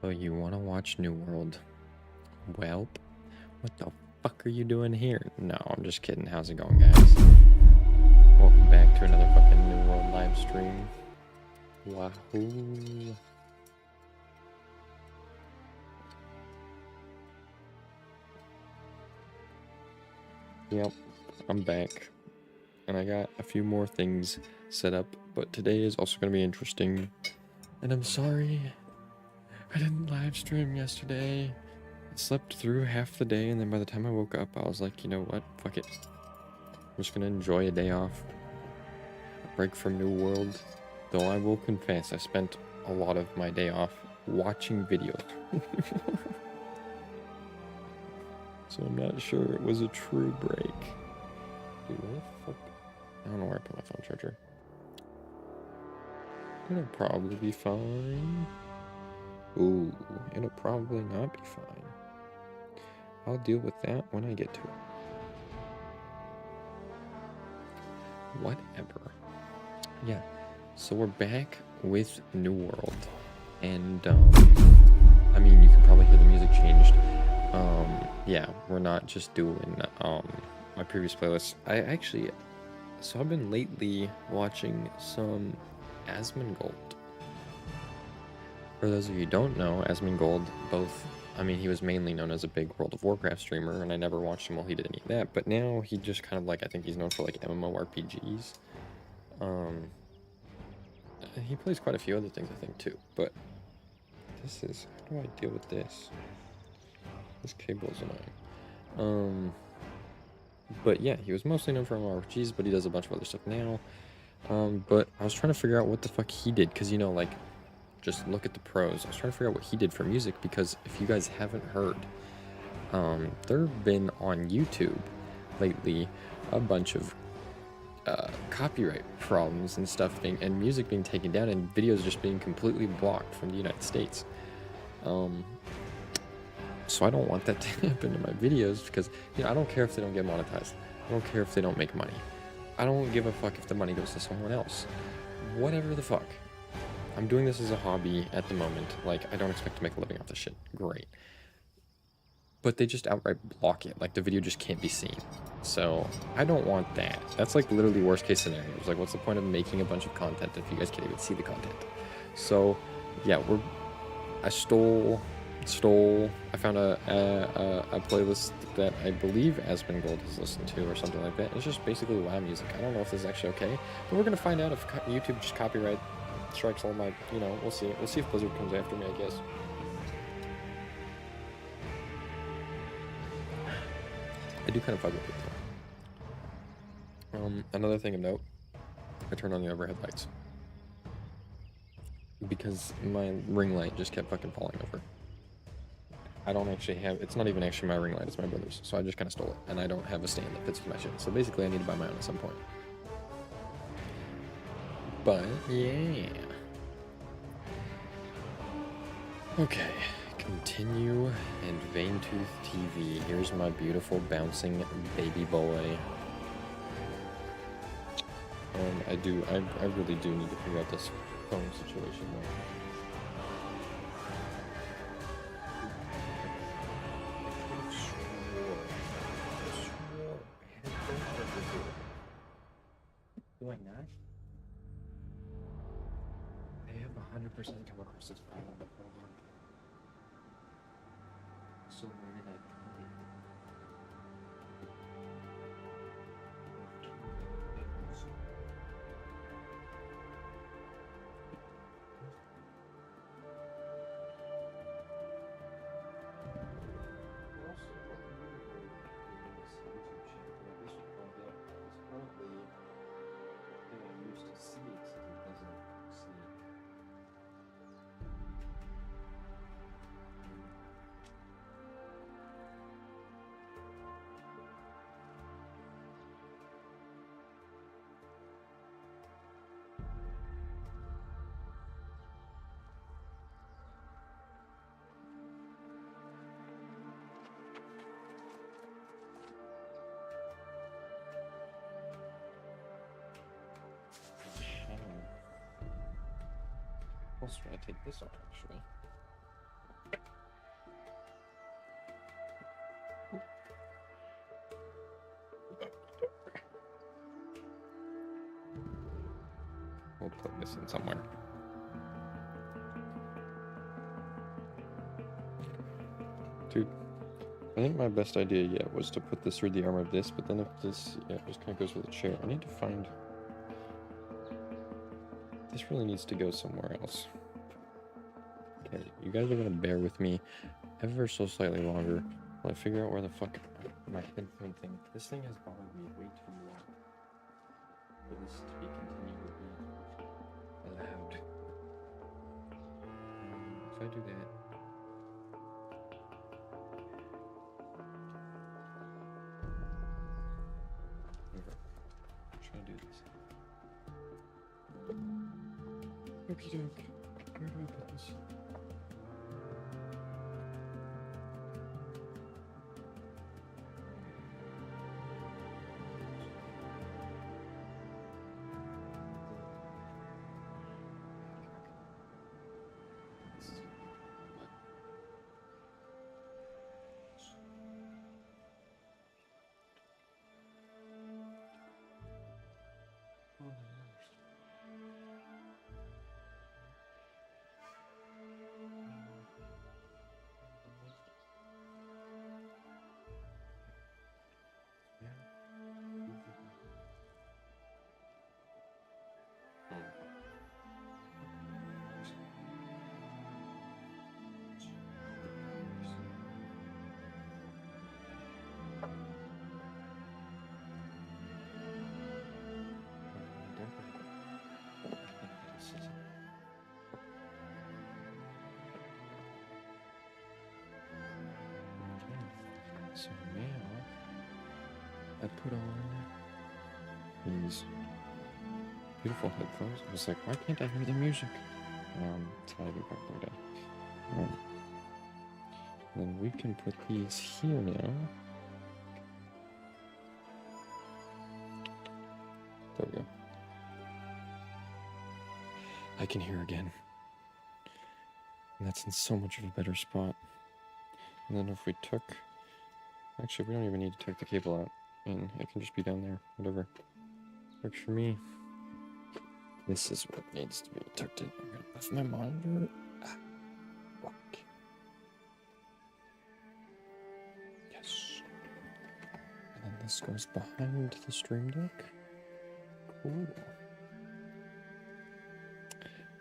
Oh, you want to watch New World? Welp, what the fuck are you doing here? No, I'm just kidding. How's it going, guys? Welcome back to another fucking New World live stream. Wahoo! Yep, I'm back. And I got a few more things set up, but today is also going to be interesting. And I'm sorry, I didn't live stream yesterday. I slept through half the day, and then by the time I woke up, I was like, you know what? Fuck it. I'm just going to enjoy a day off. A break from New World. Though I will confess, I spent a lot of my day off watching videos. So I'm not sure it was a true break. Dude, what the fuck? I don't know where I put my phone charger. It'll probably be fine. Ooh, it'll probably not be fine. I'll deal with that when I get to it. Whatever. Yeah, so we're back with New World. And, I mean, you can probably hear the music changed. Yeah, we're not just doing, my previous playlist. So I've been lately watching some Asmongold. For those of you who don't know, Asmongold, he was mainly known as a big World of Warcraft streamer, and I never watched him while he did any of that, but now he just kind of I think he's known for MMORPGs. He plays quite a few other things, I think, too, but how do I deal with this? This cable is annoying. But yeah, he was mostly known for MMORPGs, but he does a bunch of other stuff now. But I was trying to figure out what the fuck he did, because, just look at the pros. I was trying to figure out what he did for music, because if you guys haven't heard, there have been on YouTube lately a bunch of copyright problems and stuff and music being taken down and videos just being completely blocked from the United States. So I don't want that to happen to my videos because, I don't care if they don't get monetized. I don't care if they don't make money. I don't give a fuck if the money goes to someone else. Whatever the fuck. I'm doing this as a hobby at the moment. I don't expect to make a living off this shit. Great. But they just outright block it. The video just can't be seen. So I don't want that. That's literally worst case scenario. It's what's the point of making a bunch of content if you guys can't even see the content? So yeah, I found a playlist that I believe Asmongold has listened to or something like that. It's just basically WoW music. I don't know if this is actually okay, but we're gonna find out if YouTube just copyright strikes all my, we'll see. We'll see if Blizzard comes after me, I guess. I do kind of fuck with it though. Another thing of note, I turned on the overhead lights because my ring light just kept fucking falling over. I don't actually have, it's not even actually my ring light, it's my brother's, so I just kind of stole it, and I don't have a stand that fits with my shit, so basically I need to buy my own at some point. But, yeah. Okay, continue, and Vanetooth TV. Here's my beautiful bouncing baby boy. I really do need to figure out this phone situation though. Do I not? I have 100% come across this problem before. So where did I put it? What else should I take this off, actually? We'll plug this in somewhere. Dude, I think my best idea yet was to put this through the arm of this, but then if this, just kind of goes with the chair. I need to find... This really needs to go somewhere else. Okay, you guys are gonna bear with me ever so slightly longer while I figure out where the fuck my headphone thing... This thing has bothered me way too long for this to be continually allowed. If I do that... Trying to do this. Okie doke. Where do I put this? So now I put on these beautiful headphones. I was like, why can't I hear the music? It's gotta be popular day. Then we can put these here now. There we go. I can hear again. And that's in so much of a better spot. And then if we took... Actually, we don't even need to tuck the cable out. And it can just be down there. Whatever. Works for me. This is what needs to be tucked in. I'm gonna lift my monitor. Fuck. Yes. And then this goes behind the stream deck. Cool.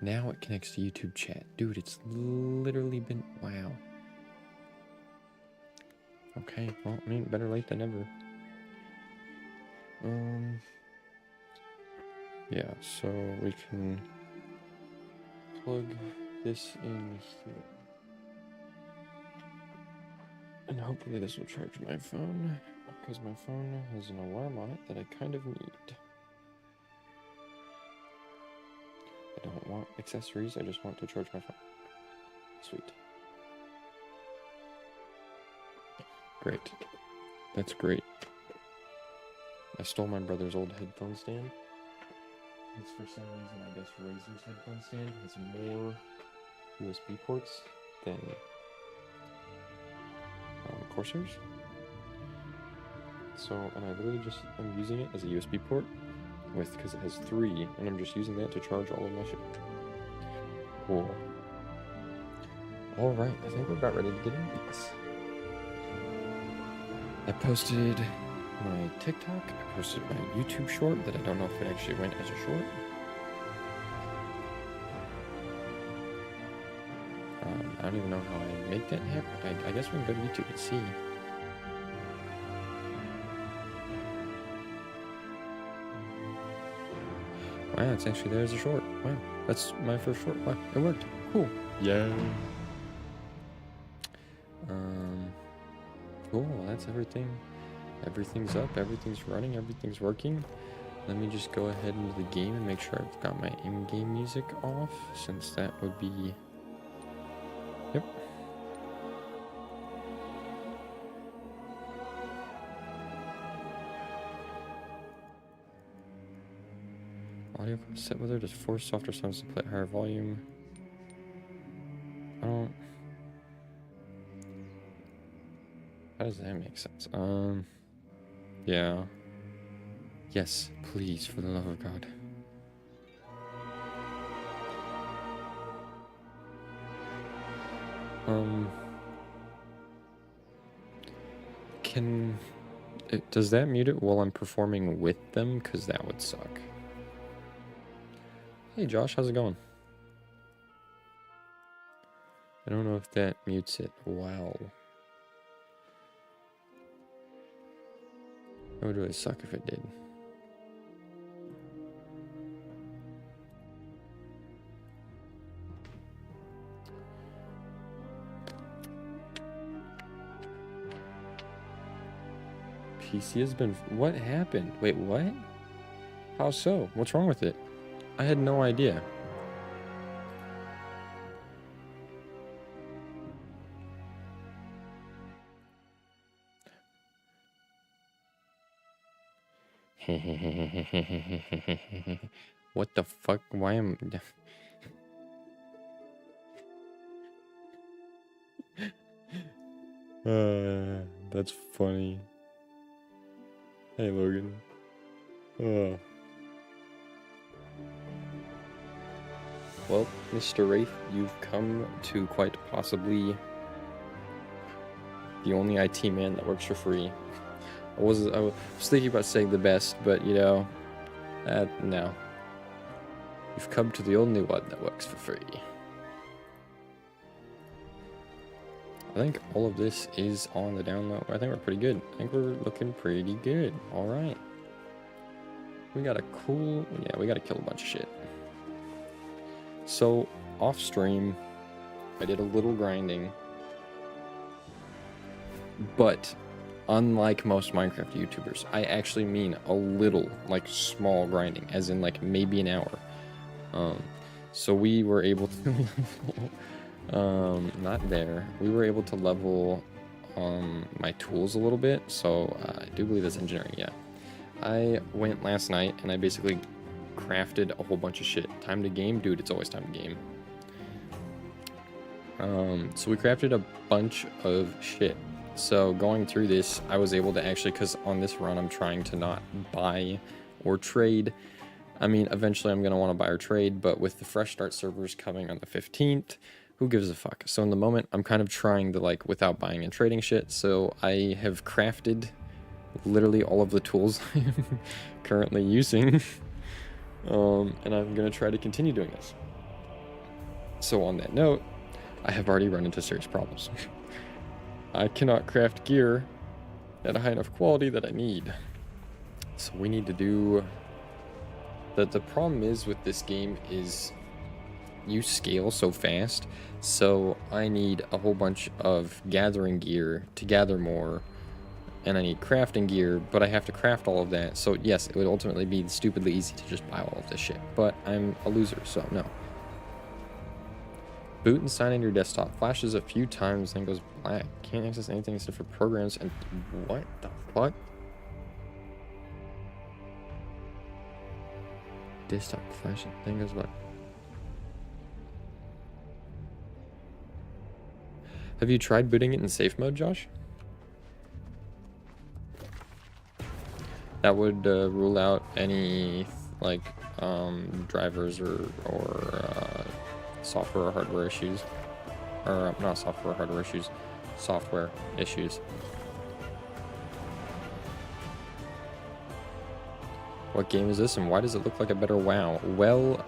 Now it connects to YouTube chat. Dude, it's literally been... Wow. Okay, well, I mean, better late than never. Yeah, so we can plug this in here. And hopefully this will charge my phone, because my phone has an alarm on it that I kind of need. I don't want accessories, I just want to charge my phone. Sweet. Great. That's great. I stole my brother's old headphone stand. It's for some reason, I guess Razer's headphone stand has more USB ports than Corsair's. So, and I literally just, I'm using it as a USB port because it has 3, and I'm just using that to charge all of my shit. Cool. Alright, I think we're about ready to get into this. I posted my TikTok, I posted my YouTube short that I don't know if it actually went as a short. I don't even know how I make that happen. I guess we can go to YouTube and see. Wow, it's actually there as a short. Wow, that's my first short. Wow, it worked. Cool. Yeah. Cool, well, that's everything. Everything's up, everything's running, everything's working. Let me just go ahead into the game and make sure I've got my in-game music off, since that would be... Yep. Audio set whether to force softer sounds to play at higher volume. I don't... How does that make sense? Yeah. Yes, please, for the love of God. Does that mute it while I'm performing with them? Because that would suck. Hey Josh, how's it going? I don't know if that mutes it. Wow. That would really suck if it did. PC has been... What happened? Wait, what? How so? What's wrong with it? I had no idea. What the fuck? Why am... That's funny. Hey, Logan. Oh. Well, Mr. Wraith, you've come to quite possibly the only IT man that works for free. I was thinking about saying the best, but you know, no. You've come to the only one that works for free. I think all of this is on the download. I think we're pretty good. I think we're looking pretty good. All right. We got a cool... Yeah, we got to kill a bunch of shit. So, off stream, I did a little grinding. But, unlike most Minecraft YouTubers, I actually mean a little, like, small grinding. As in, like, maybe an hour. So we were able to... not there. We were able to level my tools a little bit, so I do believe that's engineering, yeah. I went last night and I basically crafted a whole bunch of shit. Time to game? Dude, it's always time to game. So we crafted a bunch of shit. So going through this, I was able to actually, because on this run I'm trying to not buy or trade. I mean, eventually I'm going to want to buy or trade, but with the fresh start servers coming on the 15th, who gives a fuck? So in the moment, I'm kind of trying to, like, without buying and trading shit. So I have crafted literally all of the tools I'm currently using. And I'm going to try to continue doing this. So on that note, I have already run into serious problems. I cannot craft gear at a high enough quality that I need. So we need to do... The problem is with this game is you scale so fast. So I need a whole bunch of gathering gear to gather more, and I need crafting gear, but I have to craft all of that. So yes, it would ultimately be stupidly easy to just buy all of this shit, but I'm a loser, so no. Boot and sign in your desktop. Flashes a few times, then goes black. Can't access anything except for programs and... What the fuck? Desktop flash, then goes black. Have you tried booting it in safe mode, Josh? That would rule out any, like, drivers or software or hardware issues. Or, not software or hardware issues, software issues. What game is this, and why does it look like a better WoW? Well,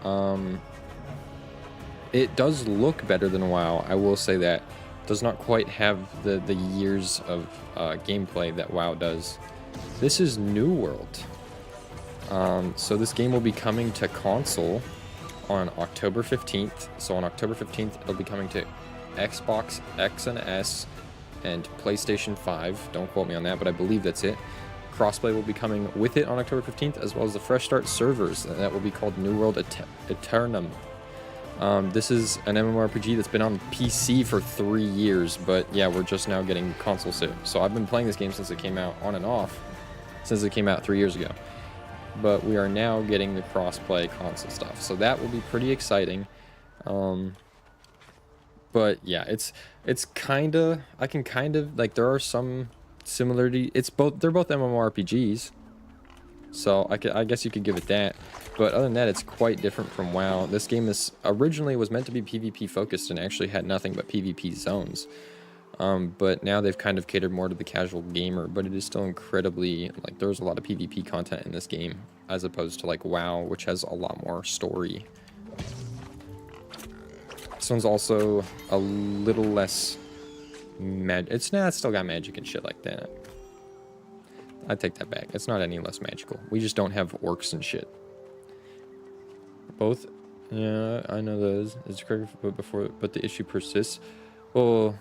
it does look better than WoW, I will say that. Does not quite have the years of gameplay that WoW does. This is New World. So this game will be coming to console on October 15th. So on October 15th, it'll be coming to Xbox X and S and PlayStation 5. Don't quote me on that, but I believe that's it. Crossplay will be coming with it on October 15th, as well as the fresh start servers. That will be called New World Aeternums. This is an MMORPG that's been on PC for 3 years, but yeah, we're just now getting console soon. So I've been playing this game since it came out, on and off, since it came out 3 years ago. But we are now getting the cross-play console stuff, so that will be pretty exciting. But yeah, it's kinda, I can kind of, like, there are some similarity. They're both MMORPGs, so I guess you could give it that. but other than that, it's quite different from WoW. This game is originally was meant to be PvP focused and actually had nothing but PvP zones. But now they've kind of catered more to the casual gamer, but it is still incredibly, like, there's a lot of PvP content in this game, as opposed to, like, WoW, which has a lot more story. This one's also a little less it's still got magic and shit like that. I take that back. It's not any less magical. We just don't have orcs and shit. Both, yeah, I know those. It's correct, but the issue persists. Well,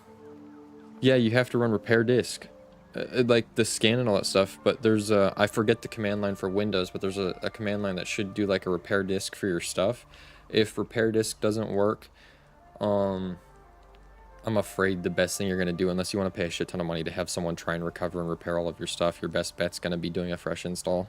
yeah, you have to run repair disk, like the scan and all that stuff. But there's I forget the command line for Windows, but there's a command line that should do like a repair disk for your stuff. If repair disk doesn't work, I'm afraid the best thing you're going to do, unless you want to pay a shit ton of money to have someone try and recover and repair all of your stuff, your best bet's going to be doing a fresh install.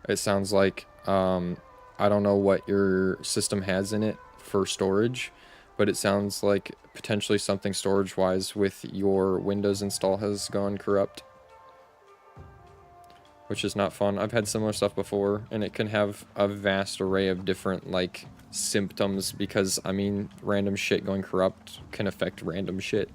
It sounds like, I don't know what your system has in it for storage, but it sounds like potentially something storage-wise with your Windows install has gone corrupt, which is not fun. I've had similar stuff before, and it can have a vast array of different, like, symptoms, because, I mean, random shit going corrupt can affect random shit.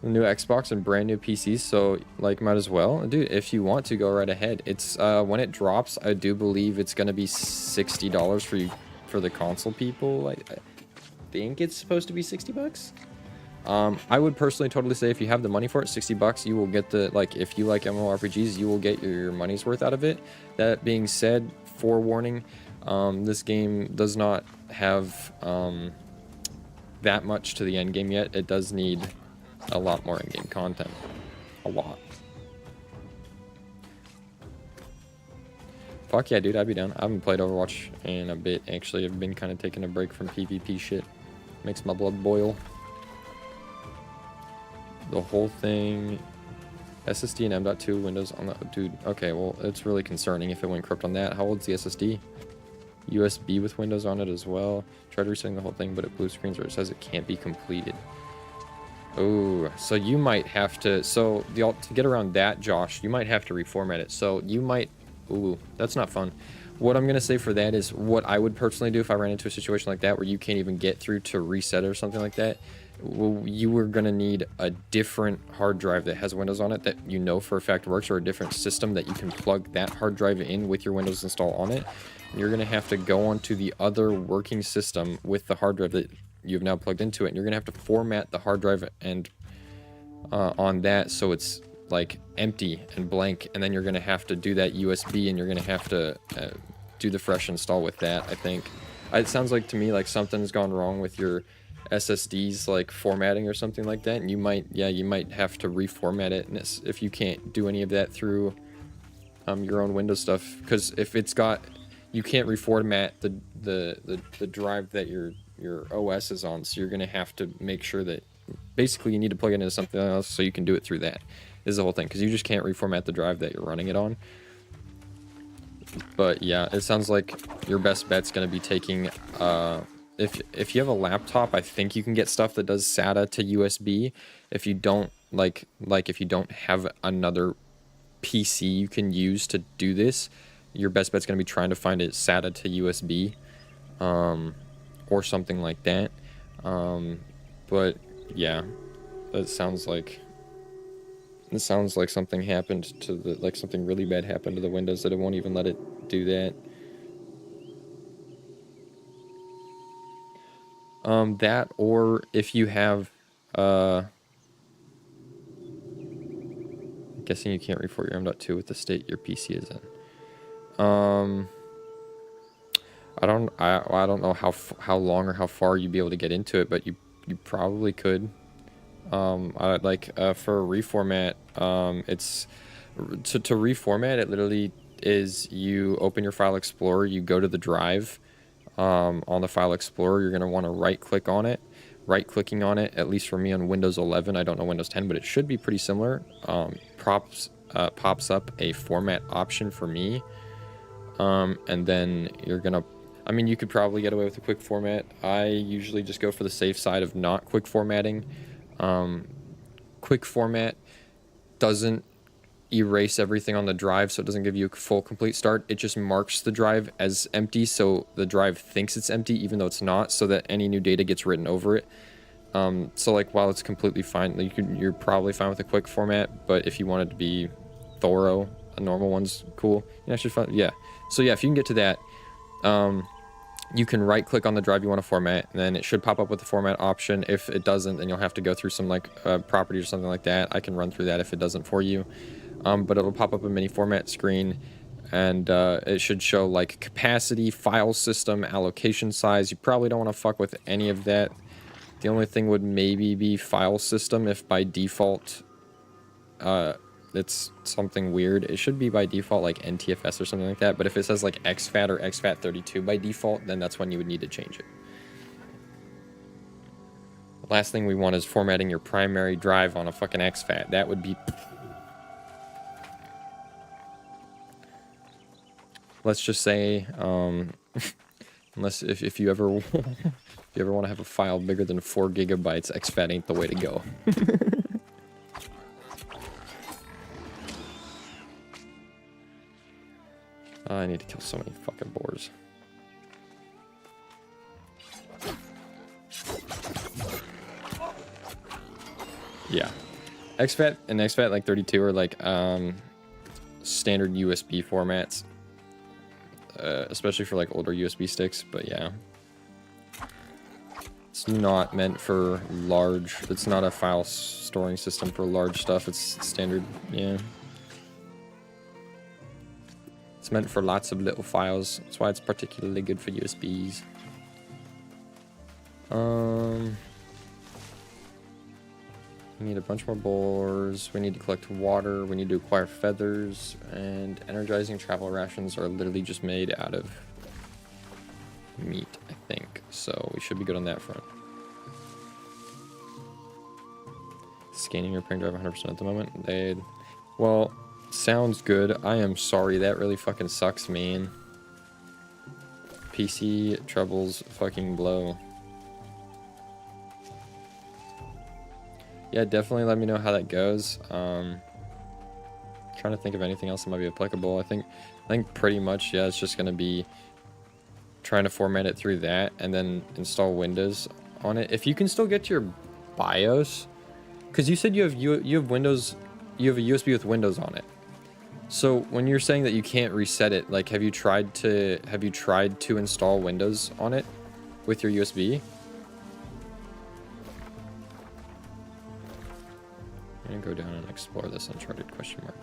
The new Xbox and brand new PCs, so, like, might as well. Dude, if you want to, go right ahead. It's, when it drops, I do believe it's gonna be $60 for you, for the console people. I think it's supposed to be 60 bucks. I would personally totally say if you have the money for it, 60 bucks, you will get the, like, if you like MMORPGs, you will get your money's worth out of it. That being said, forewarning, this game does not have that much to the end game yet. It does need a lot more in-game content. A lot. Fuck yeah, dude, I'd be down. I haven't played Overwatch in a bit, actually. I've been kind of taking a break from PvP shit. Makes my blood boil. The whole thing, SSD and M.2 Windows on the, dude, okay, well, it's really concerning if it went corrupt on that. How old's the SSD? USB with Windows on it as well. Tried resetting the whole thing, but it blue screens where it says it can't be completed. Oh, so you might have to, so to get around that, Josh, you might have to reformat it. So you might, ooh, that's not fun. What I'm going to say for that is what I would personally do if I ran into a situation like that where you can't even get through to reset it or something like that. Well, you were going to need a different hard drive that has Windows on it that you know for a fact works, or a different system that you can plug that hard drive in with your Windows install on it. And you're going to have to go onto the other working system with the hard drive that you've now plugged into it. And you're going to have to format the hard drive and on that so it's like empty and blank. And then you're going to have to do that USB, and you're going to have to do the fresh install with that, I think. It sounds like to me like something's gone wrong with your SSDs, like formatting or something like that, and you might have to reformat it, and if you can't do any of that through your own Windows stuff, because if it's got, you can't reformat the drive that your OS is on, so you're going to have to make sure that basically you need to plug it into something else so you can do it through that, is the whole thing, because you just can't reformat the drive that you're running it on. But yeah, it sounds like your best bet's going to be taking if you have a laptop, I think you can get stuff that does SATA to USB. If you don't like if you don't have another PC you can use to do this, your best bet's going to be trying to find a SATA to USB or something like that. But yeah, it sounds like something happened to the, like something really bad happened to the Windows that it won't even let it do that. That, or if you have, I'm guessing you can't report your M.2 with the state your PC is in. I don't know how long or how far you'd be able to get into it, but you probably could. For a reformat, it's to reformat it literally is you open your File Explorer, you go to the drive. On the File Explorer, you're going to want to right-click on it. Right-clicking on it, at least for me on Windows 11, I don't know Windows 10, but it should be pretty similar. Pops up a format option for me. And then you're going to, I mean, you could probably get away with a quick format. I usually just go for the safe side of not quick formatting. Quick format doesn't erase everything on the drive so it doesn't give you a full complete start. It just marks the drive as empty, so the drive thinks it's empty even though it's not, so that any new data gets written over it. So like while it's completely fine, like you're probably fine with a quick format, but if you want it to be thorough, a normal one's cool. Yeah, actually fun. Yeah. So yeah, if you can get to that, you can right click on the drive you want to format, and then it should pop up with the format option. If it doesn't, then you'll have to go through some like properties or something like that. I can run through that if it doesn't for you. But it'll pop up a mini format screen, and it should show like capacity, file system, allocation size. You probably don't want to fuck with any of that. The only thing would maybe be file system if by default it's something weird. It should be by default like NTFS or something like that, but if it says like exFAT or exFAT32 by default, then that's when you would need to change it. The last thing we want is formatting your primary drive on a fucking exFAT. That would be... Let's just say, unless if you ever if you ever want to have a file bigger than 4 gigabytes, exFAT ain't the way to go. I need to kill so many fucking boars. Yeah, exFAT and exFAT like 32 are like standard USB formats. Especially for like older USB sticks, but yeah. It's not meant for large, it's not a file storing system for large stuff, it's standard, yeah. It's meant for lots of little files, that's why it's particularly good for USBs. We need a bunch more boars, we need to collect water, we need to acquire feathers, and energizing travel rations are literally just made out of meat, I think. So we should be good on that front. Scanning your ping drive 100% at the moment. Well, sounds good. I am sorry, that really fucking sucks, man. PC troubles fucking blow. Yeah, definitely let me know how that goes. Trying to think of anything else that might be applicable. I think pretty much, yeah, it's just gonna be trying to format it through that and then install Windows on it. If you can still get to your BIOS, because you said you have Windows, you have a USB with Windows on it. So when you're saying that you can't reset it, like have you tried to install Windows on it with your USB? I'm gonna go down and explore this uncharted question mark.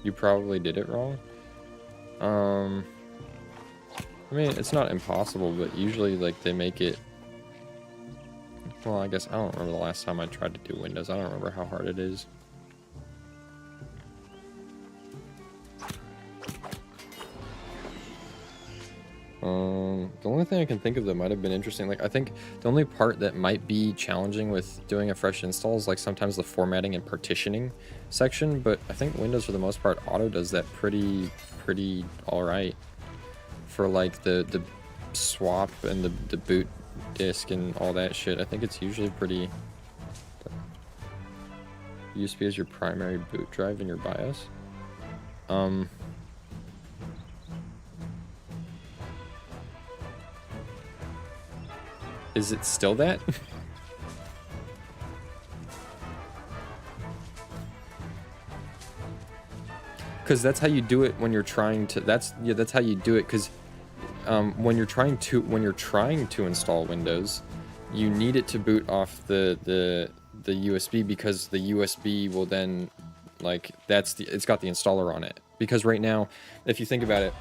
You probably did it wrong. I mean, it's not impossible, but usually like they make it. Well, I guess I don't remember the last time I tried to do Windows. I don't remember how hard it is. The only thing I can think of that might have been interesting, like I think the only part that might be challenging with doing a fresh install is like sometimes the formatting and partitioning section, but I think Windows for the most part auto does that pretty all right for like the swap and the boot disk and all that shit. I think it's usually pretty. USB is your primary boot drive in your BIOS. Is it still that? Because that's how you do it when you're trying to. That's how you do it. Because when you're trying to install Windows, you need it to boot off the USB, because the USB will then like it's got the installer on it. Because right now, if you think about it,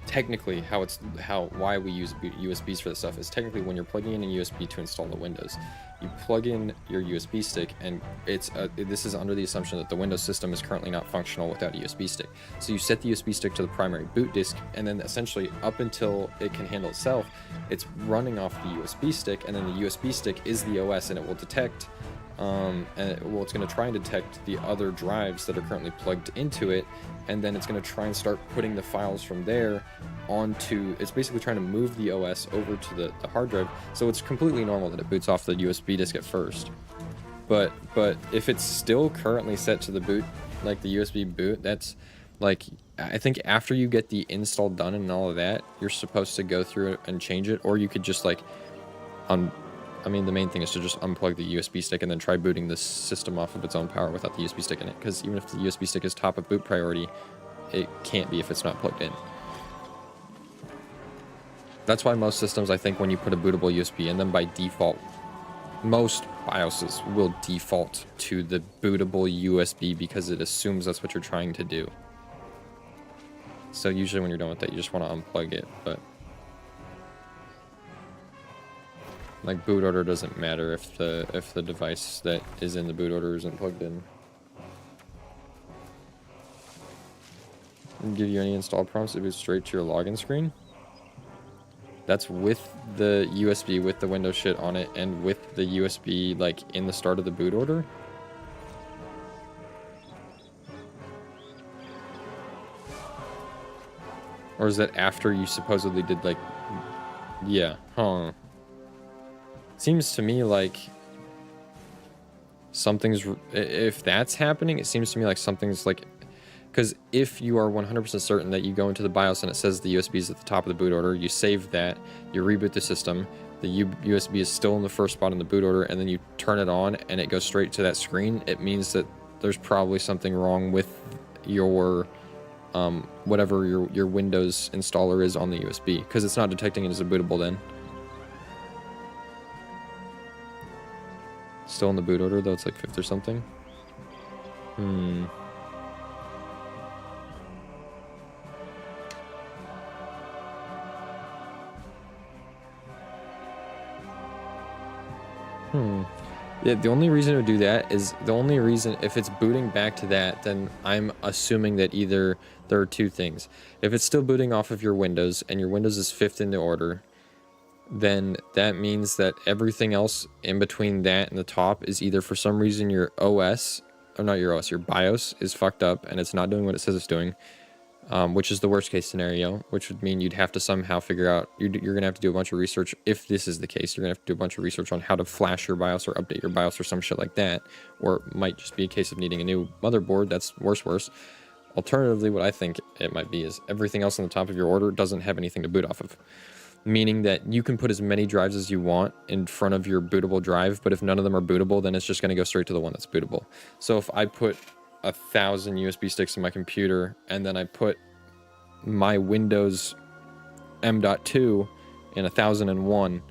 technically why we use USBs for this stuff is technically when you're plugging in a USB to install the Windows, you plug in your USB stick, and this is under the assumption that the Windows system is currently not functional without a USB stick. So you set the USB stick to the primary boot disk, and then essentially up until it can handle itself, it's running off the USB stick, and then the USB stick is the OS, and it will detect it's going to try and detect the other drives that are currently plugged into it, and then it's going to try and start putting the files from there onto. It's basically trying to move the OS over to the hard drive. So it's completely normal that it boots off the USB disk at first. But if it's still currently set to the boot, like the USB boot, that's like, I think after you get the install done and all of that, you're supposed to go through it and change it, or you could just like I mean, the main thing is to just unplug the USB stick and then try booting the system off of its own power without the USB stick in it, because even if the USB stick is top of boot priority, it can't be if it's not plugged in. That's why most systems, I think, when you put a bootable USB in them, by default, most BIOSes will default to the bootable USB because it assumes that's what you're trying to do. So usually when you're done with that, you just want to unplug it, but like boot order doesn't matter if the device that is in the boot order isn't plugged in. And give you any install prompts to boot straight to your login screen. That's with the USB, with the Windows shit on it, and with the USB like in the start of the boot order. Or is that after you supposedly did like, yeah, huh? Seems to me like something's, if that's happening, it seems to me like something's like, because if you are 100% certain that you go into the BIOS and it says the USB is at the top of the boot order, you save that, you reboot the system, the USB is still in the first spot in the boot order, and then you turn it on and it goes straight to that screen, it means that there's probably something wrong with your whatever your Windows installer is on the USB, because it's not detecting it as a bootable then. Still in the boot order though, it's like 5th or something. Yeah, the only reason to do that is, the only reason, if it's booting back to that, then I'm assuming that either there are two things. If it's still booting off of your Windows and your Windows is 5th in the order, then that means that everything else in between that and the top is either for some reason your OS, or not your OS, your BIOS is fucked up and it's not doing what it says it's doing, which is the worst case scenario, which would mean you'd have to somehow figure out, you're going to have to do a bunch of research. If this is the case, you're going to have to do a bunch of research on how to flash your BIOS or update your BIOS or some shit like that. Or it might just be a case of needing a new motherboard. That's worse. Alternatively, what I think it might be is everything else on the top of your order doesn't have anything to boot off of. Meaning that you can put as many drives as you want in front of your bootable drive, but if none of them are bootable, then it's just going to go straight to the one that's bootable. So if I put 1,000 USB sticks in my computer, and then I put my Windows M.2 in 1001,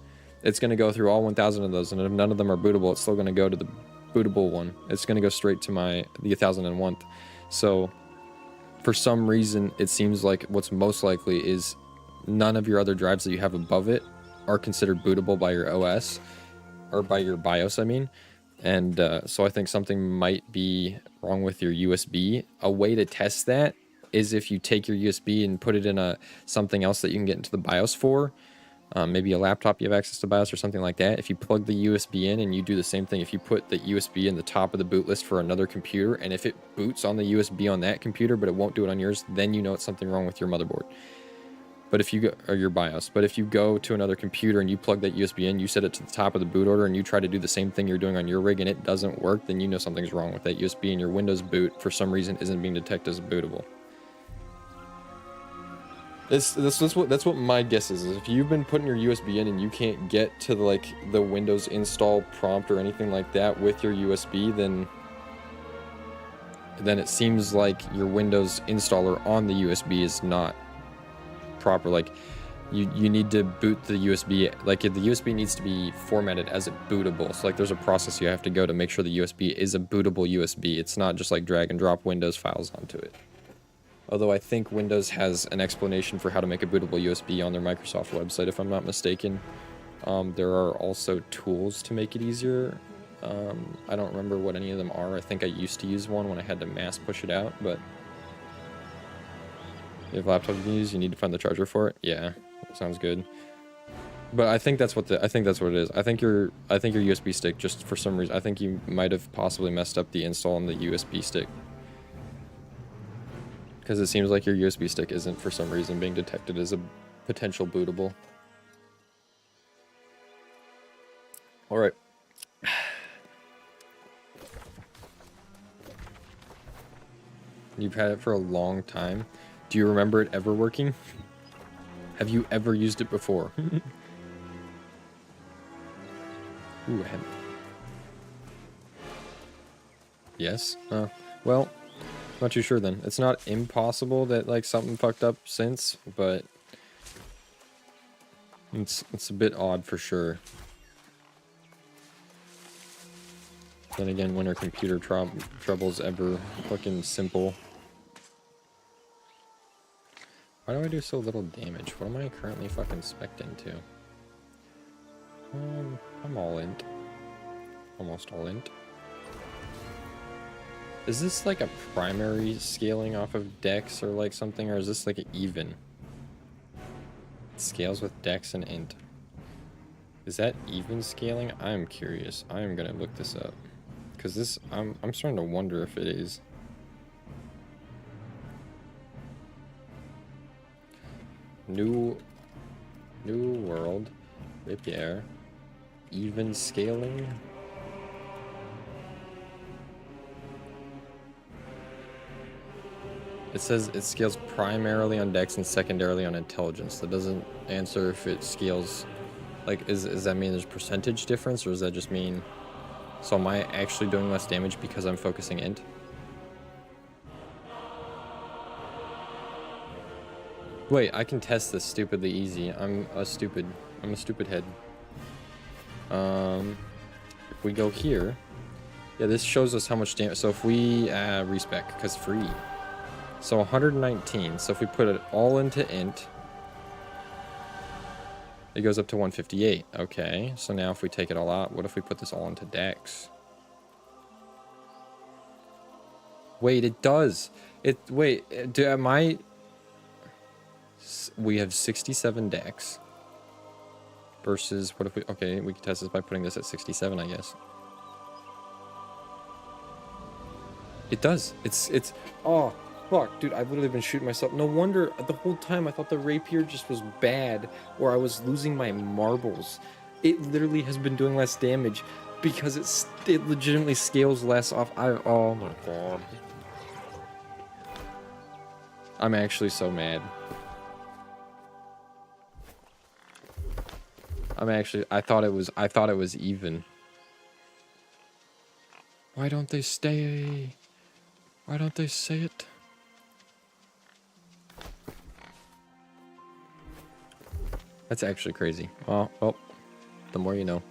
it's going to go through all 1,000 of those, and if none of them are bootable, it's still going to go to the bootable one. It's going to go straight to the 1001. So for some reason, it seems like what's most likely is none of your other drives that you have above it are considered bootable by your OS, or by your BIOS, I mean. And so I think something might be wrong with your USB. A way to test that is if you take your USB and put it in something else that you can get into the BIOS for. Maybe a laptop you have access to BIOS or something like that. If you plug the USB in and you do the same thing, if you put the USB in the top of the boot list for another computer, and if it boots on the USB on that computer, but it won't do it on yours, then you know it's something wrong with your motherboard. But if you go, or your BIOS, but if you go to another computer and you plug that USB in, you set it to the top of the boot order, and you try to do the same thing you're doing on your rig and it doesn't work, then you know something's wrong with that USB, and your Windows boot for some reason isn't being detected as bootable. That's what my guess is if you've been putting your USB in and you can't get to the Windows install prompt or anything like that with your USB, then it seems like your Windows installer on the USB is not proper. Like you need to boot the USB, like the USB needs to be formatted as a bootable. So like there's a process you have to go to make sure the USB is a bootable USB. It's not just like drag and drop Windows files onto it. Although I think Windows has an explanation for how to make a bootable USB on their Microsoft website, if I'm not mistaken. There are also tools to make it easier. I don't remember what any of them are. I think I used to use one when I had to mass push it out, but you have a laptop you can use, you need to find the charger for it. Yeah, sounds good. But I think that's what it is. I think your USB stick, just for some reason, I think you might have possibly messed up the install on the USB stick. Because it seems like your USB stick isn't, for some reason, being detected as a potential bootable. Alright. You've had it for a long time. Do you remember it ever working? Have you ever used it before? Ooh, hemp. Yes? Well, not too sure then. It's not impossible that, like, something fucked up since, but it's a bit odd for sure. Then again, when are computer troubles ever fucking simple? Why do I do so little damage? What am I currently fucking spec'd into? I'm all int. Almost all int. Is this like a primary scaling off of dex or like something, or is this like an even? It scales with dex and int. Is that even scaling? I'm curious. I am gonna look this up. Cause this, I'm starting to wonder if it is. New world, rapier, even scaling. It says it scales primarily on dex and secondarily on intelligence. That doesn't answer if it scales, like, does that mean there's percentage difference, or does that just mean, so am I actually doing less damage because I'm focusing int? Wait, I can test this stupidly easy. I'm a stupid head. If we go here, yeah, this shows us how much damage. So if we respec, because free. So 119. So if we put it all into int, it goes up to 158. Okay, so now if we take it all out, what if we put this all into dex? Wait, it does. Wait, we have 67 dex versus, what if we, okay, we can test this by putting this at 67, I guess. It does. It's, oh, fuck, dude, I've literally been shooting myself. No wonder, the whole time I thought the rapier just was bad, or I was losing my marbles. It literally has been doing less damage because it legitimately scales less off. Oh my god. I'm actually so mad. I thought it was even. Why don't they stay? Why don't they say it? That's actually crazy. Well, the more you know.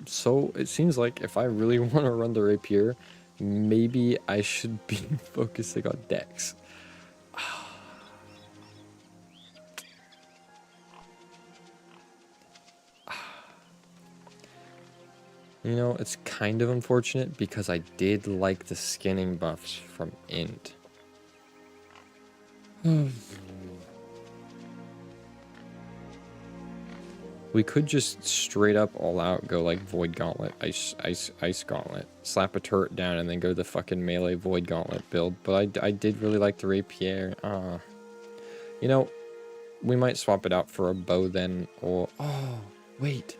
So it seems like if I really want to run the rapier, maybe I should be focusing on dex. You know, it's kind of unfortunate because I did like the skinning buffs from int. We could just straight up all out go like Void Gauntlet, Ice Gauntlet, slap a turret down and then go the fucking melee Void Gauntlet build. But I did really like the rapier. You know, we might swap it out for a bow then, or, oh, wait.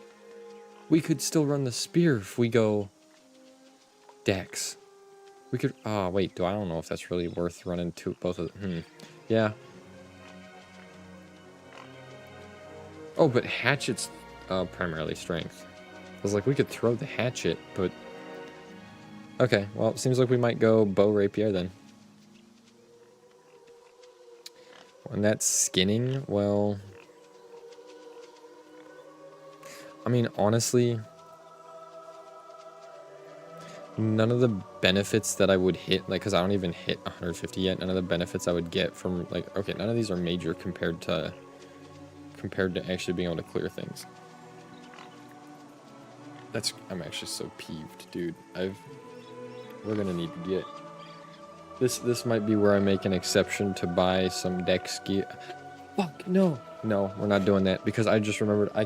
We could still run the spear if we go dex. We could, oh wait, I don't know if that's really worth running both of them. Yeah. Oh, but hatchet's primarily strength. I was like, we could throw the hatchet, but... Okay, well, it seems like we might go bow rapier then. And that's skinning, well... I mean, honestly, none of the benefits that I would hit, like, because I don't even hit 150 yet, none of the benefits I would get from, like, okay, none of these are major compared to actually being able to clear things. I'm actually so peeved, dude. We're gonna need to get, this might be where I make an exception to buy some dex gear. Fuck, no, we're not doing that, because I just remembered I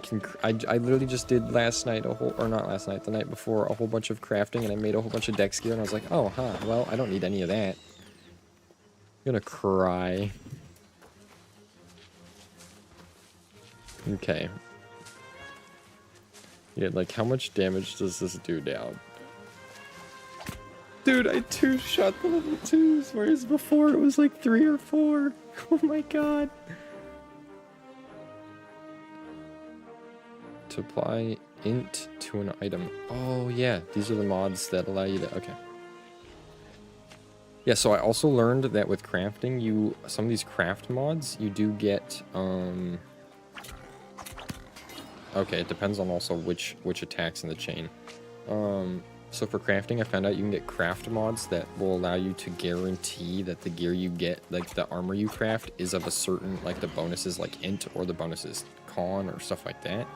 literally just did last night the night before, a whole bunch of crafting, and I made a whole bunch of dex gear, and I was like, oh, well, I don't need any of that. I'm gonna cry. Okay. Yeah, like, how much damage does this do down? Dude, I two-shot the level 2s, whereas before it was like 3 or 4. Oh my god. To apply int to an item. Oh yeah, these are the mods that allow you to... Okay. Yeah, so I also learned that with crafting, some of these craft mods, you do get... Okay, it depends on also which attacks in the chain. So for crafting, I found out you can get craft mods that will allow you to guarantee that the gear you get, like the armor you craft, is of a certain, like the bonuses like int or the bonuses con or stuff like that.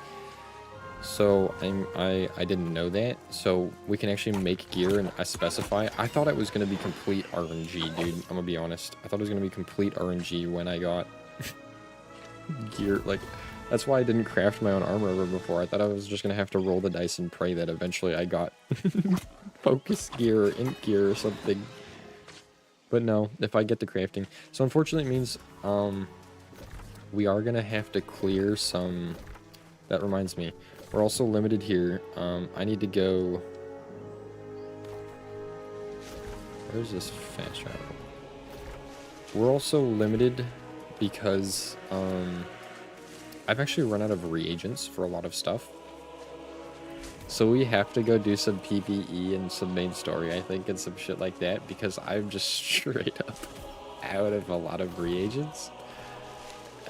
So I didn't know that. So we can actually make gear and I specify. I thought it was going to be complete RNG, dude. I'm going to be honest. I thought it was going to be complete RNG when I got gear. Like, that's why I didn't craft my own armor ever before. I thought I was just going to have to roll the dice and pray that eventually I got focus gear or int gear or something. But no, if I get the crafting. So unfortunately it means we are going to have to clear some... That reminds me. We're also limited here. I need to go... Where's this fast travel? We're also limited because I've actually run out of reagents for a lot of stuff. So we have to go do some PvE and some main story, I think, and some shit like that, because I'm just straight up out of a lot of reagents.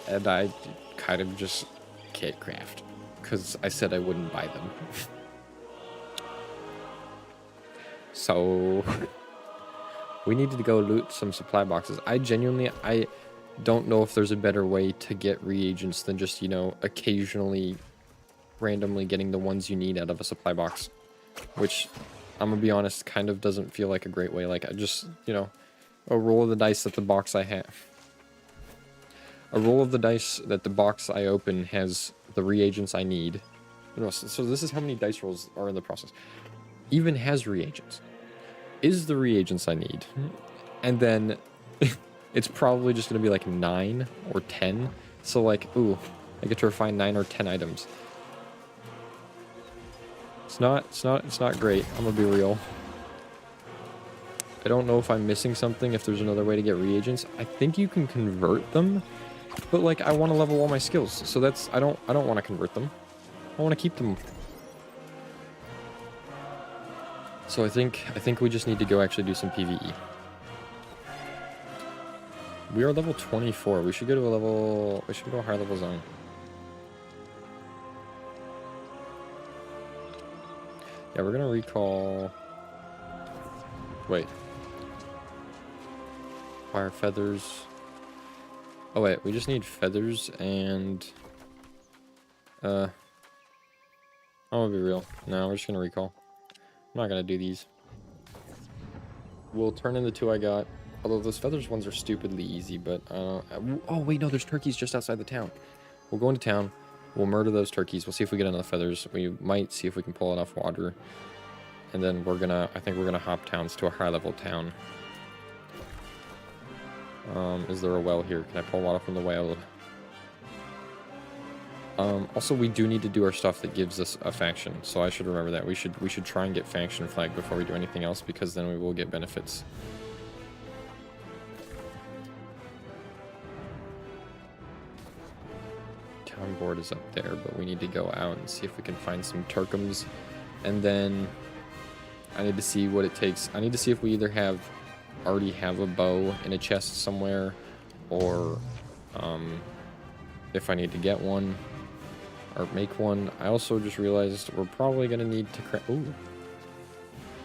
And I kind of just can't craft, because I said I wouldn't buy them. So we needed to go loot some supply boxes. I don't know if there's a better way to get reagents than just, you know, occasionally randomly getting the ones you need out of a supply box, which I'm gonna be honest, kind of doesn't feel like a great way. Like, I just, you know, a roll of the dice that the box I have. A roll of the dice that the box I open has the reagents I need. So this is how many dice rolls are in the process. Even has reagents. Is the reagents I need. And then it's probably just going to be like 9 or 10. So like, ooh, I get to refine 9 or 10 items. It's not great. I'm going to be real. I don't know if I'm missing something, if there's another way to get reagents. I think you can convert them, but like I want to level all my skills. So that's I don't want to convert them. I want to keep them. So I think we just need to go actually do some PvE. We are level 24. We should go to a higher level zone. Yeah, we're gonna recall. Wait. Fire feathers. Oh wait, we just need feathers and I'm gonna be real. No, we're just gonna recall. I'm not gonna do these. We'll turn in the 2 I got. Although those feathers ones are stupidly easy, but oh wait, no, there's turkeys just outside the town. We'll go into town. We'll murder those turkeys. We'll see if we get enough feathers. We might see if we can pull enough water. And then I think we're gonna hop towns to a high level town. Is there a well here? Can I pull water from the well? Also, we do need to do our stuff that gives us a faction, so I should remember that. We should try and get faction flag before we do anything else, because then we will get benefits. Town board is up there, but we need to go out and see if we can find some Aeternums, and then I need to see what it takes. I need to see if we either already have a bow in a chest somewhere, or if I need to get one or make one. I also just realized we're probably gonna need to craft. Ooh,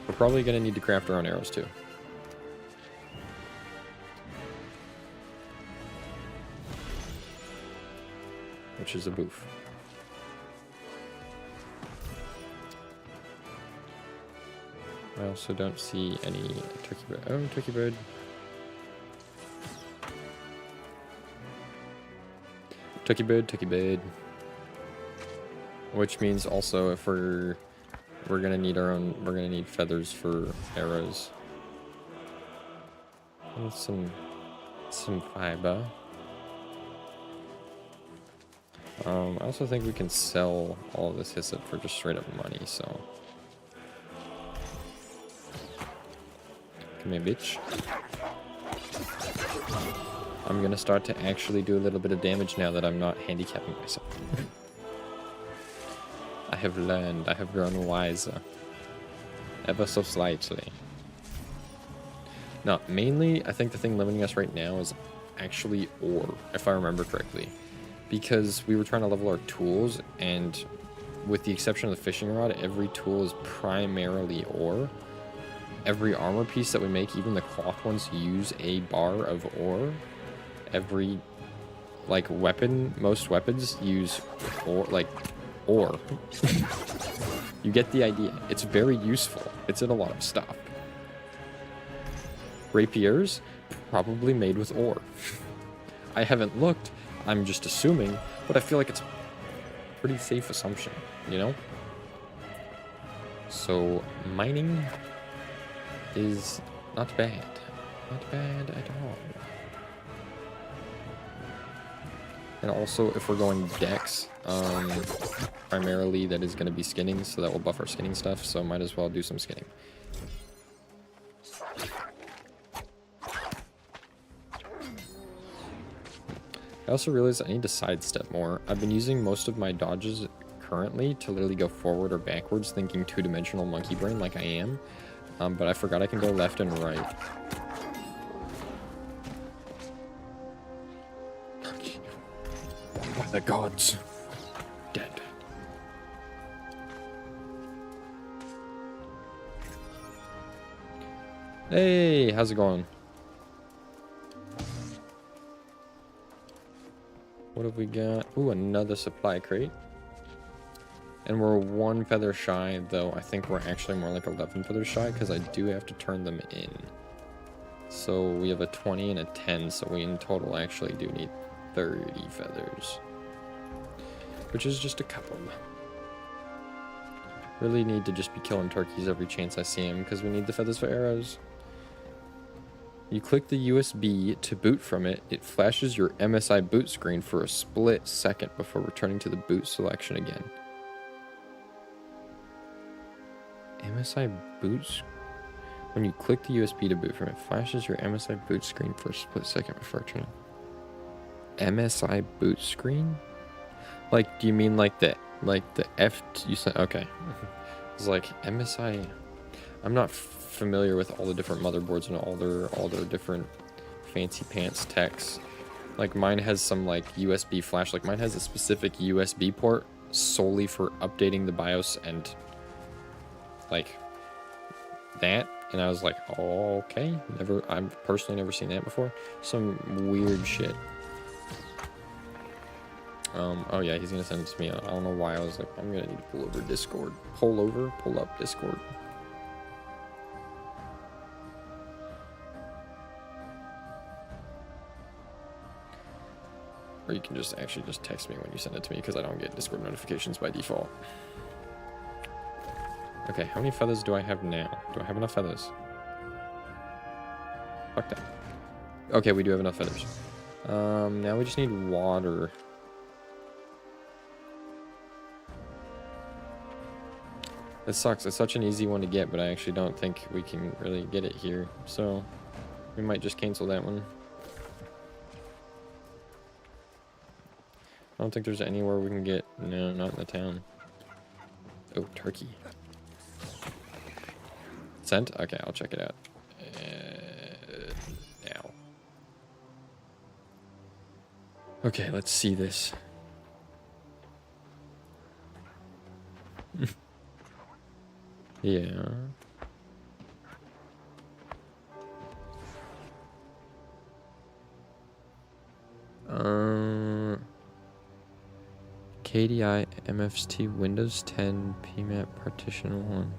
we're probably gonna need to craft our own arrows too. Which is a boof. I also don't see any turkey bird. Oh, turkey bird. Turkey bird, turkey bird. Which means also if we're gonna need we're gonna need feathers for arrows. And some fiber. I also think we can sell all of this hyssop for just straight up money, so. Come here, bitch. I'm gonna start to actually do a little bit of damage now that I'm not handicapping myself. I have learned, I have grown wiser. Ever so slightly. No, mainly, I think the thing limiting us right now is actually ore, if I remember correctly. Because we were trying to level our tools, and with the exception of the fishing rod, every tool is primarily ore. Every armor piece that we make, even the cloth ones, use a bar of ore. Every, like, weapon, most weapons use ore, like, ore. You get the idea. It's very useful. It's in a lot of stuff. Rapiers, probably made with ore. I haven't looked, I'm just assuming, but I feel like it's a pretty safe assumption, you know? So, mining is not bad. Not bad at all. And also, if we're going dex, primarily that is going to be skinning, so that will buff our skinning stuff, so might as well do some skinning. I also realized I need to sidestep more. I've been using most of my dodges currently to literally go forward or backwards, thinking two-dimensional monkey brain like I am, but I forgot I can go left and right. By the gods. Dead. Hey, how's it going? What have we got? Ooh, another supply crate. And we're 1 feather shy, though I think we're actually more like 11 feathers shy, because I do have to turn them in. So we have a 20 and a 10, so we in total actually do need 30 feathers. Which is just a couple. Really need to just be killing turkeys every chance I see them, because we need the feathers for arrows. You click the USB to boot from it. It flashes your MSI boot screen for a split second before returning to the boot selection again. MSI boots? When you click the USB to boot from it, flashes your MSI boot screen for a split second before returning. MSI boot screen? Like, do you mean like the F you said? Okay. It's like MSI. I'm not familiar with all the different motherboards and all their different fancy pants techs. Like mine has some like USB flash. Like mine has a specific USB port solely for updating the BIOS and like that. And I was like, oh, okay. I've personally never seen that before. Some weird shit. Oh yeah, he's gonna send it to me. I don't know why I was like, I'm gonna need to pull over Discord. Pull up Discord. Or you can just actually just text me when you send it to me, because I don't get Discord notifications by default. Okay, how many feathers do I have now? Do I have enough feathers? Fuck that. Okay, we do have enough feathers. Now we just need water. It sucks. It's such an easy one to get, but I actually don't think we can really get it here. So we might just cancel that one. I don't think there's anywhere we can get. No, not in the town. Oh, turkey. Sent? Okay, I'll check it out. Now. Okay, let's see this. Yeah. KDI MFT Windows 10 PMAP partition 1.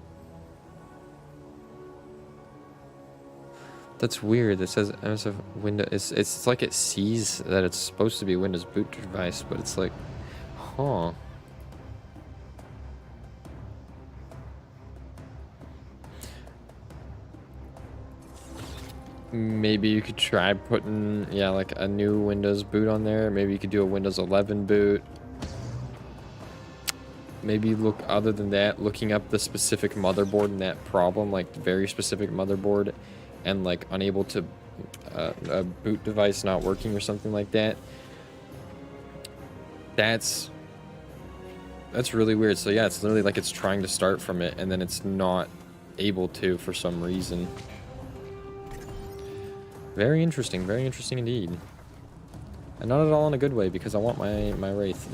That's weird. It says MSF Windows. It's like it sees that it's supposed to be a Windows boot device, but it's like, huh. Maybe you could try putting, yeah, like a new Windows boot on there. Maybe you could do a Windows 11 boot. Maybe look, other than that, looking up the specific motherboard and that problem, like the very specific motherboard, and like unable to a boot device not working or something like that. That's really weird. So yeah, it's literally like it's trying to start from it and then it's not able to for some reason. Very interesting indeed. And not at all in a good way, because I want my Wraith.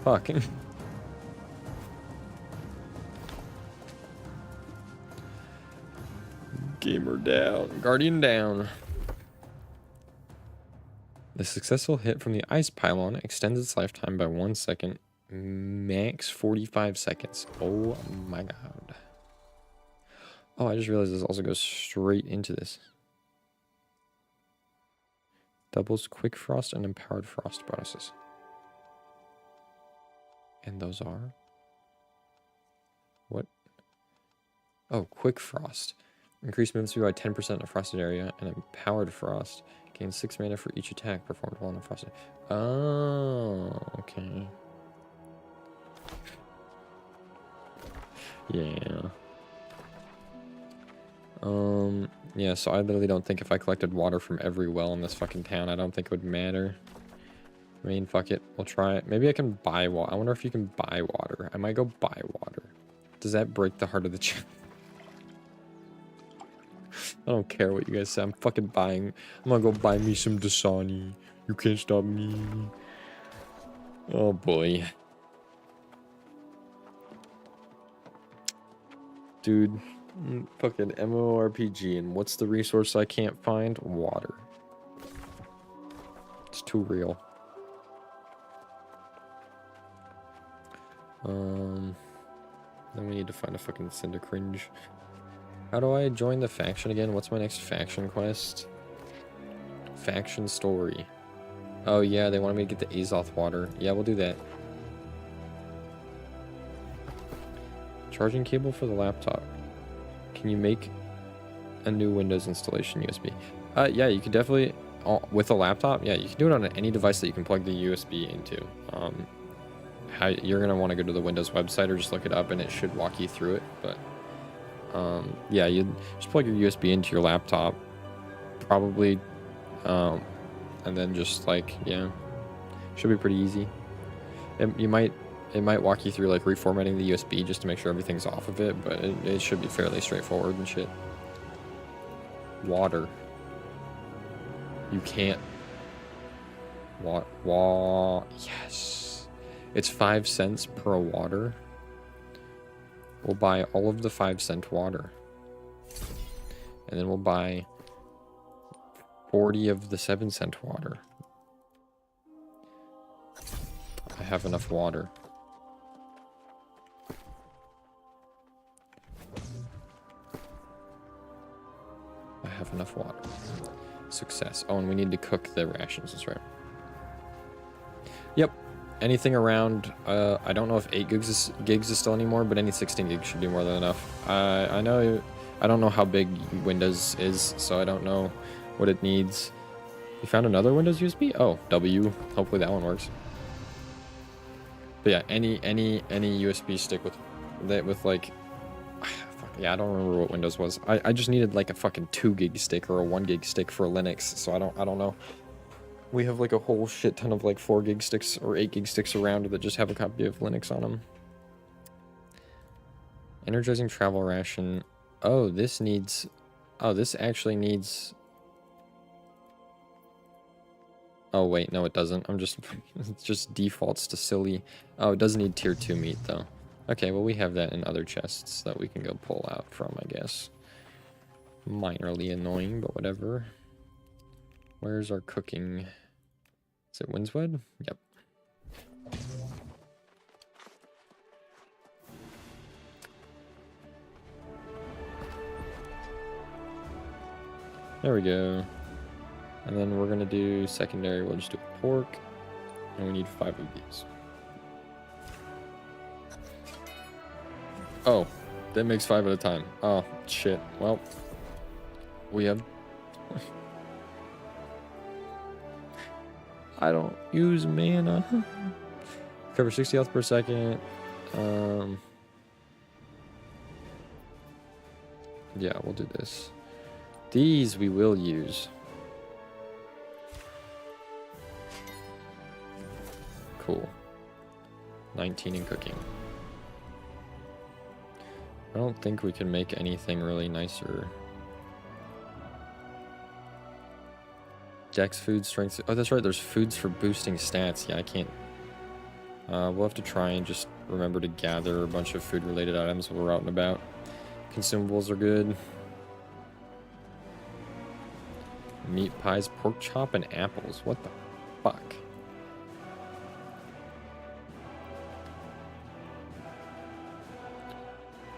Fuck. Gamer down. Guardian down. The successful hit from the ice pylon extends its lifetime by 1 second. Max 45 seconds. Oh my god. Oh, I just realized this also goes straight into this. Doubles quick frost and empowered frost bonuses. And those are... what? Oh, quick frost. Increase movement speed by 10% in a frosted area, and empowered frost. Gain 6 mana for each attack performed while in the frosted. Oh, okay. Yeah. Yeah, so I literally don't think if I collected water from every well in this fucking town, I don't think it would matter. I mean, fuck it. We'll try it. Maybe I can buy water. I wonder if you can buy water. I might go buy water. Does that break the heart of the chat? I don't care what you guys say. I'm fucking buying. I'm gonna go buy me some Dasani. You can't stop me. Oh boy. Dude. Fucking MMORPG, and what's the resource I can't find? Water. It's too real. Then we need to find a fucking Cinder Cringe. How do I join the faction again? What's my next faction quest? Faction story. Oh yeah, they wanted me to get the Azoth water. Yeah, we'll do that. Charging cable for the laptop. Can you make a new Windows installation USB? Yeah, you can definitely, with a laptop, yeah, you can do it on any device that you can plug the USB into. You're going to want to go to the Windows website or just look it up and it should walk you through it. But, yeah, you just plug your USB into your laptop, probably, and then just like, yeah, should be pretty easy. It might walk you through like reformatting the USB just to make sure everything's off of it, but it should be fairly straightforward and shit. Water. You can't. Yes. It's 5 cents per water. We'll buy all of the 5-cent water. And then we'll buy 40 of the 7-cent water. I have enough water. I have enough water. Success. Oh, and we need to cook the rations, that's right. Yep. Anything around, I don't know if 8 gigs is still anymore, but any 16 gigs should be more than enough. I don't know how big Windows is, so I don't know what it needs. You found another Windows USB? Oh, W. Hopefully that one works. But yeah, any USB stick with like, yeah, I don't remember what Windows was. I just needed like a fucking 2 gig stick or a 1 gig stick for Linux, so I don't know. We have like a whole shit ton of like 4 gig sticks or 8 gig sticks around that just have a copy of Linux on them. Energizing travel ration. Oh, this actually needs. Oh wait, no it doesn't. It just defaults to silly. Oh, it does need tier 2 meat though. Okay, well we have that in other chests that we can go pull out from, I guess. Minorly annoying, but whatever. Where's our cooking? Is it Windswood? Yep. There we go. And then we're gonna do secondary, we'll just do pork. And we need 5 of these. Oh, that makes 5 at a time. Oh, shit. Well, we have... I don't use mana. Cover 60 health per second. Yeah, we'll do this. These we will use. Cool. 19 in cooking. I don't think we can make anything really nicer. Dex food strength. Oh, that's right. There's foods for boosting stats. Yeah, I can't. We'll have to try and just remember to gather a bunch of food-related items while we're out and about. Consumables are good. Meat pies, pork chop, and apples. What the fuck?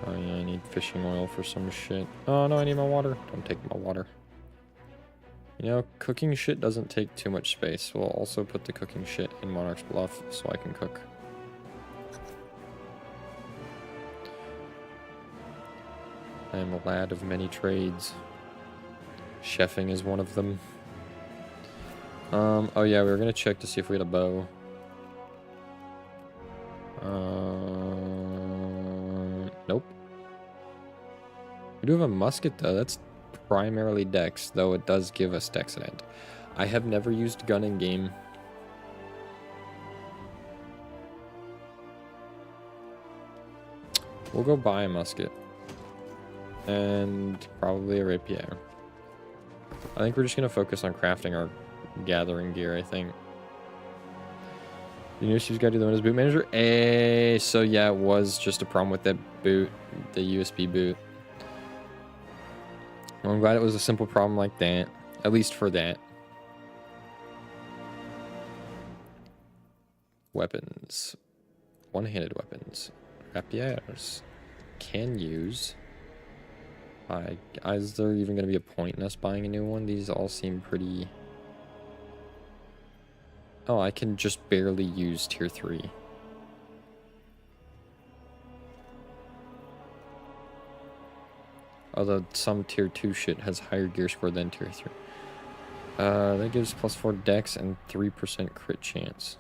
Oh yeah, I need fishing oil for some shit. Oh no, I need my water. Don't take my water. You know, cooking shit doesn't take too much space. We'll also put the cooking shit in Monarch's Bluff so I can cook. I am a lad of many trades. Chefing is one of them. Oh yeah, we were gonna check to see if we had a bow. Nope. We do have a musket though. That's primarily dex, though it does give us dex at end. I have never used gun in game. We'll go buy a musket. And probably a rapier. I think we're just going to focus on crafting our gathering gear, I think. You know she's got to do the one as boot manager? So yeah, it was just a problem with that boot, the USB boot. Well, I'm glad it was a simple problem like that. At least for that. Weapons. One-handed weapons. Rapiers. Can use. Is there even going to be a point in us buying a new one? These all seem pretty... Oh, I can just barely use tier 3. Although some tier 2 shit has higher gear score than tier 3. That gives +4 dex and 3% crit chance.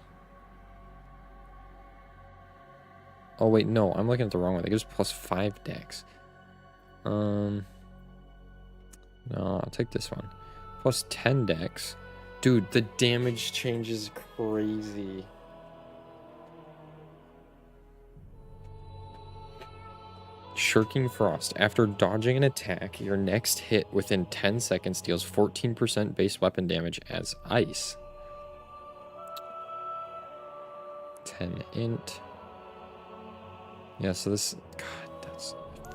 Oh wait, no, I'm looking at the wrong one. That gives +5 dex. No, I'll take this one. +10 dex. Dude, the damage change is crazy. Shirking Frost. After dodging an attack, your next hit within 10 seconds deals 14% base weapon damage as ice. 10 int. Yeah, so this... God, that's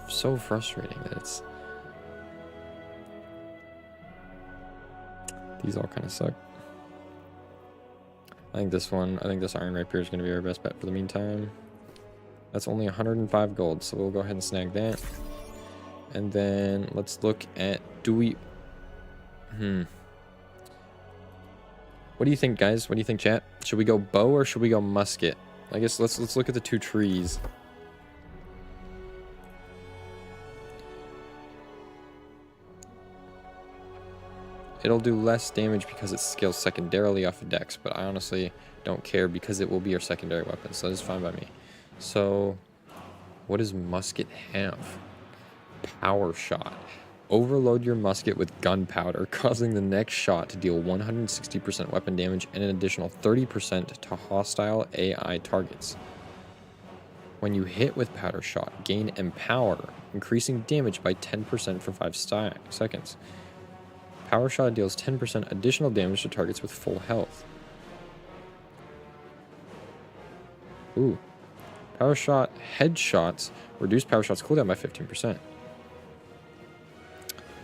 so frustrating that it's... These all kind of suck. I think this Iron Rapier is going to be our best bet for the meantime. That's only 105 gold, so we'll go ahead and snag that. And then let's look at... What do you think, guys? What do you think, chat? Should we go bow or should we go musket? I guess let's look at the two trees. It'll do less damage because it scales secondarily off of dex, but I honestly don't care because it will be our secondary weapon, so it's fine by me. So, what does musket have? Power shot. Overload your musket with gunpowder, causing the next shot to deal 160% weapon damage and an additional 30% to hostile AI targets. When you hit with powder shot, gain empower, increasing damage by 10% for 5 seconds. Power shot deals 10% additional damage to targets with full health. Ooh. Power shot headshots reduce power shots cooldown by 15%.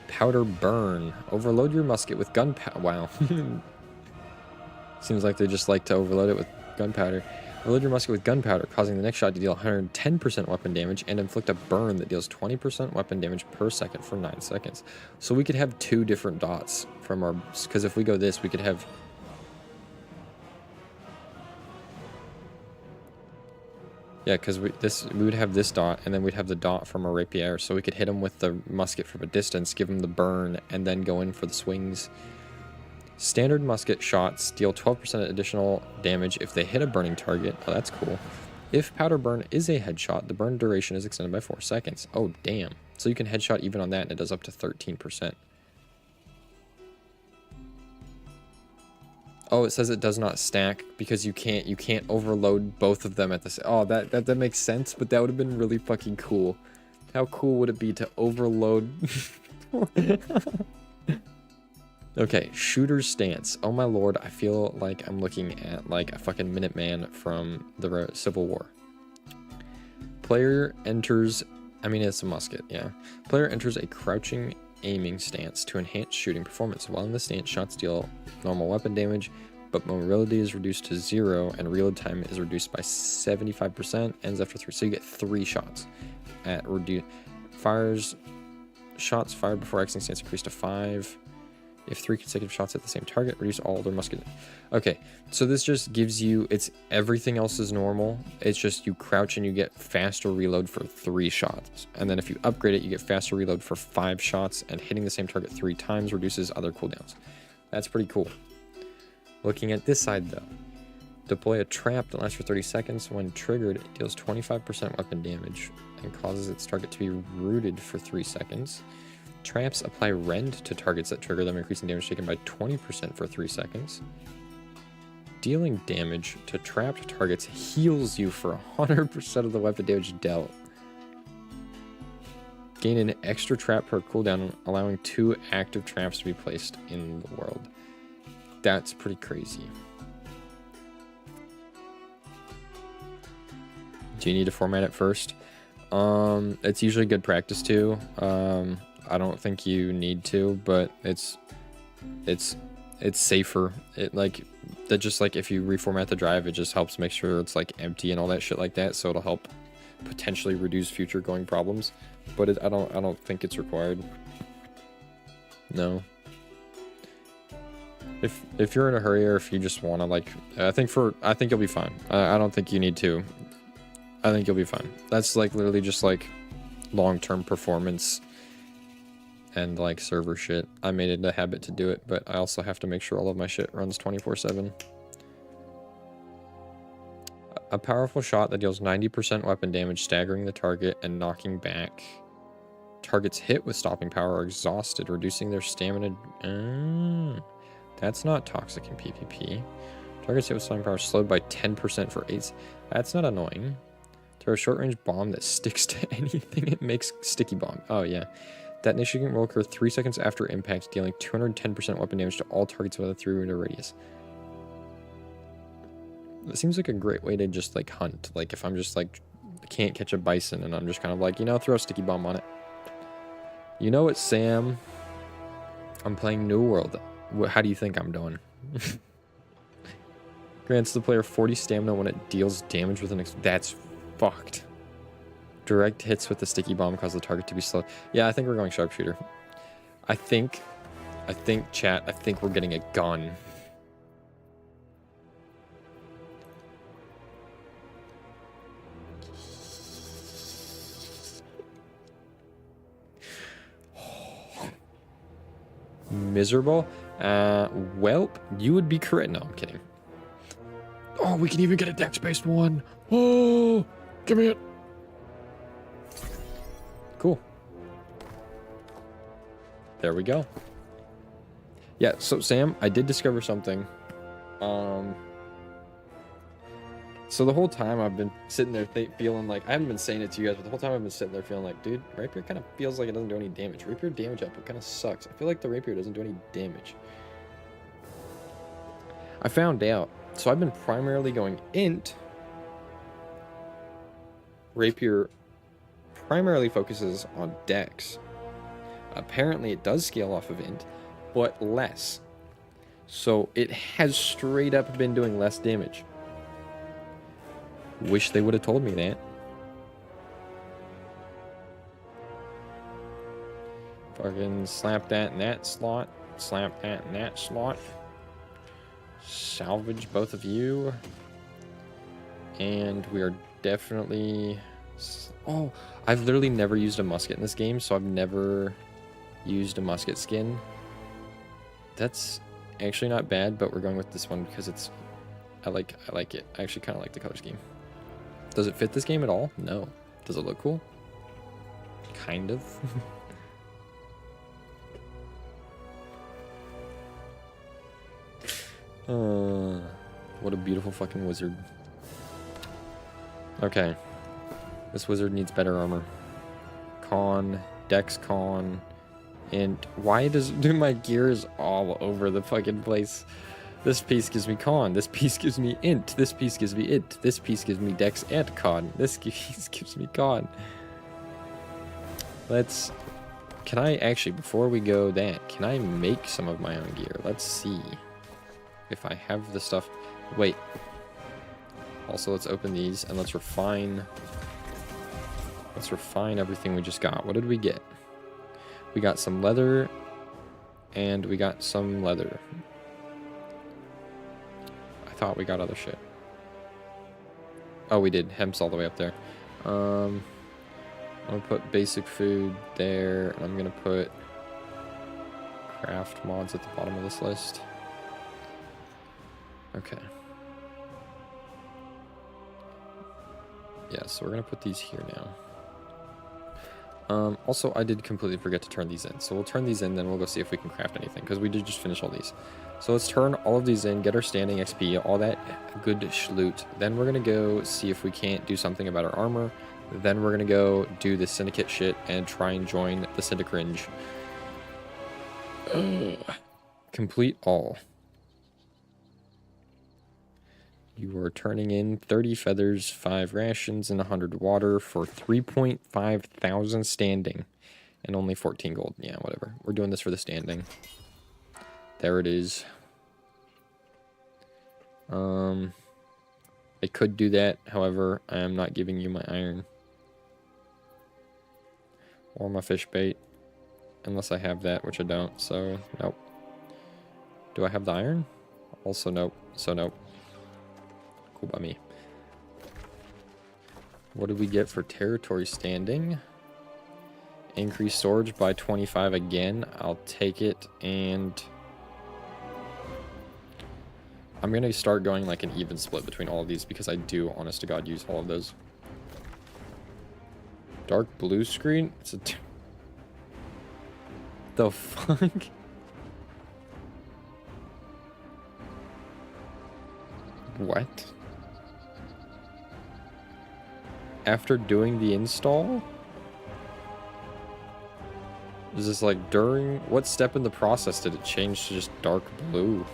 Powder burn. Overload your musket with gunpowder. Wow. Seems like they just like to overload it with gunpowder. Overload your musket with gunpowder, causing the next shot to deal 110% weapon damage and inflict a burn that deals 20% weapon damage per second for 9 seconds. So we could have 2 different dots from our... Because if we go this, we could have... Yeah, because we would have this dot, and then we'd have the dot from our rapier, so we could hit him with the musket from a distance, give him the burn, and then go in for the swings. Standard musket shots deal 12% additional damage if they hit a burning target. Oh, that's cool. If powder burn is a headshot, the burn duration is extended by 4 seconds. Oh, damn. So you can headshot even on that, and it does up to 13%. Oh, it says it does not stack because you can't overload both of them at the same. Oh, that makes sense, but that would have been really fucking cool. How cool would it be to overload? Okay, shooter's stance. Oh my lord, I feel like I'm looking at like a fucking Minuteman from the Civil War. Player enters, I mean it's a musket, yeah. Player enters a crouching aiming stance to enhance shooting performance. While in the stance, shots deal normal weapon damage, but mobility is reduced to 0 and reload time is reduced by 75%, ends after 3. So you get 3 shots at reduce. Shots fired before exiting stance increased to 5. If 3 consecutive shots at the same target, reduce all other musket. Okay, so this just gives you, it's everything else is normal. It's just you crouch and you get faster reload for 3 shots. And then if you upgrade it, you get faster reload for 5 shots, and hitting the same target 3 times reduces other cooldowns. That's pretty cool. Looking at this side though. Deploy a trap that lasts for 30 seconds. When triggered, it deals 25% weapon damage and causes its target to be rooted for 3 seconds. Traps apply rend to targets that trigger them, increasing damage taken by 20% for 3 seconds. Dealing damage to trapped targets heals you for 100% of the weapon damage dealt. Gain an extra trap per cooldown, allowing 2 active traps to be placed in the world. That's pretty crazy. Do you need to format it first? It's usually good practice too. I don't think you need to, but it's safer. It like that, just like if you reformat the drive, it just helps make sure it's like empty and all that shit like that, so it'll help potentially reduce future going problems. But I don't think it's required. No. If you're in a hurry, or if you just want to like, I think you'll be fine. I don't think you need to. I think you'll be fine. That's like literally just like long-term performance and like server shit. I made it a habit to do it, but I also have to make sure all of my shit runs 24/7. A powerful shot that deals 90% weapon damage, staggering the target and knocking back. Targets hit with stopping power are exhausted, reducing their stamina. That's not toxic in PvP. Targets hit with stopping power slowed by 10% for 8. That's not annoying. Throw a short-range bomb that sticks to anything it makes sticky bomb. Oh yeah. Detonation will occur 3 seconds after impact, dealing 210% weapon damage to all targets within a 3-meter radius. It seems like a great way to just like hunt. Like if I'm just like can't catch a bison and I'm just kind of like, you know, throw a sticky bomb on it. You know what, Sam? I'm playing New World. How do you think I'm doing? Grants the player 40 stamina when it deals damage with an that's fucked. Direct hits with the sticky bomb cause the target to be slow. Yeah, I think we're going sharpshooter. I think, chat, I think we're getting a gun. Miserable? Welp, you would be correct. No, I'm kidding. Oh, we can even get a dex-based one. Oh, give me it. Cool. There we go. Yeah, so Sam, I did discover something. So the whole time I've been sitting there feeling like, I haven't been saying it to you guys, but the whole time I've been sitting there feeling like, dude, Rapier kind of feels like it doesn't do any damage. Rapier damage output kind of sucks. I feel like the Rapier doesn't do any damage. I found out. So I've been primarily going int. Rapier primarily focuses on dex. Apparently it does scale off of int, but less. So it has straight up been doing less damage. Wish they would have told me that. Fucking slap that in that slot. Slap that in that slot. Salvage both of you. And we are definitely... Oh, I've literally never used a musket in this game, so I've never used a musket skin. That's actually not bad, but we're going with this one because it's... I like it. I actually kind of like the color scheme. Does it fit this game at all? No. Does it look cool? Kind of. What a beautiful fucking wizard. Okay. This wizard needs better armor. Con, Dex Con, and why do my gears all over the fucking place? This piece gives me Con, this piece gives me Int, this piece gives me Int, this piece gives me Dex and Con, this piece gives me Con. Can I actually, before we go that, can I make some of my own gear? Let's see if I have the stuff. Wait. Also, let's open these and let's refine everything we just got. What did we get? We got some leather and we got some leather. I thought we got other shit. Oh, we did. Hemp's all the way up there. I'm gonna put basic food there, and I'm gonna put craft mods at the bottom of this list. Okay. Yeah, so we're gonna put these here now. Also, I did completely forget to turn these in, so we'll turn these in, then we'll go see if we can craft anything, because we did just finish all these. So let's turn all of these in, get our standing XP, all that good schloot. Then we're gonna go see if we can't do something about our armor. Then we're gonna go do the syndicate shit and try and join the syndicringe. Complete all. You are turning in 30 feathers, 5 rations, and 100 water for 3.5 thousand standing. And only 14 gold. Yeah, whatever. We're doing this for the standing. There it is. I could do that. However, I am not giving you my iron. Or my fish bait. Unless I have that, which I don't. So, nope. Do I have the iron? Also, nope. So, nope. Cool by me. What did we get for territory standing? Increase storage by 25 again. I'll take it, and I'm gonna start going like an even split between all of these because I do, honest to God, use all of those. Dark blue screen? It's a the fuck? What? After doing the install? Is this like during? What step in the process did it change to just dark blue?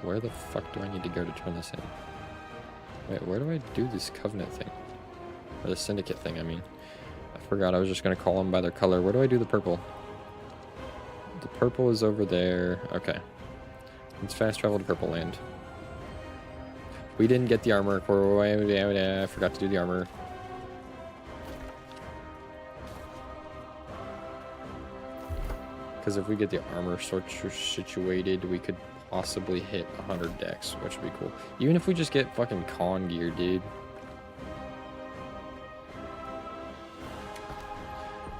Where the fuck do I need to go to turn this in? Wait, where do I do this covenant thing? Or the syndicate thing, I mean. I forgot I was just gonna call them by their color. Where do I do the purple? The purple is over there. Okay. Let's fast travel to Purple Land. We didn't get the armor. I forgot to do the armor. Because if we get the armor sort of situated, we could possibly hit 100 dex, which would be cool. Even if we just get fucking con gear, dude.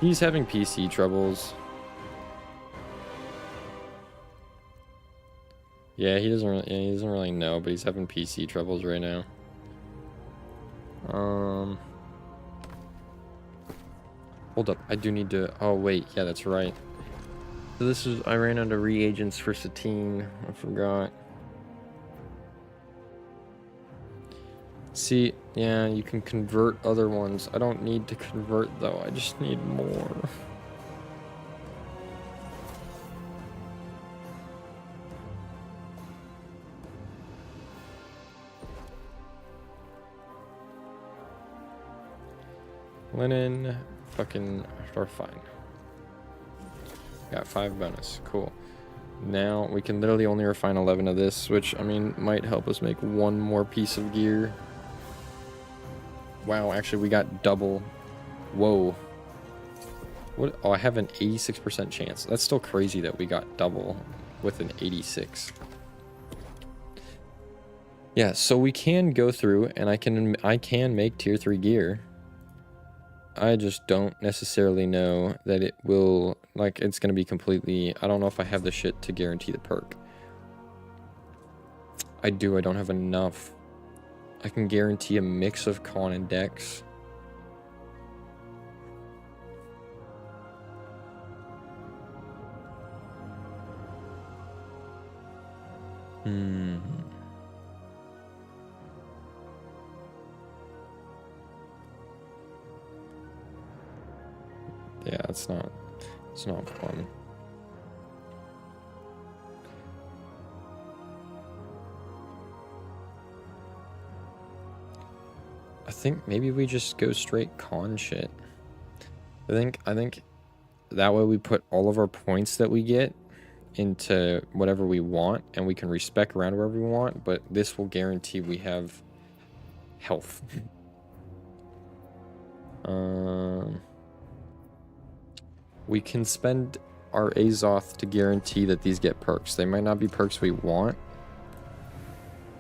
He's having PC troubles. Yeah, he doesn't really know, but he's having PC troubles right now. Hold up, I do need to. Oh wait, yeah, that's right. So this is, I ran out of reagents for Satine. I forgot. See, yeah, you can convert other ones. I don't need to convert though. I just need more. Linen, fucking, or fine. Got 5 bonus, cool. Now we can literally only refine 11 of this, which, I mean, might help us make one more piece of gear. Wow, actually we got double. Whoa. What? Oh, I have an 86% chance. That's still crazy that we got double with an 86. Yeah, so we can go through and I can make tier 3 gear. I just don't necessarily know that it will, like, it's going to be completely, I don't know if I have the shit to guarantee the perk. I don't have enough. I can guarantee a mix of con and dex. Hmm. Yeah, it's not fun. I think maybe we just go straight con shit. I think that way we put all of our points that we get into whatever we want, and we can respec around wherever we want, but this will guarantee we have health. We can spend our Azoth to guarantee that these get perks. They might not be perks we want,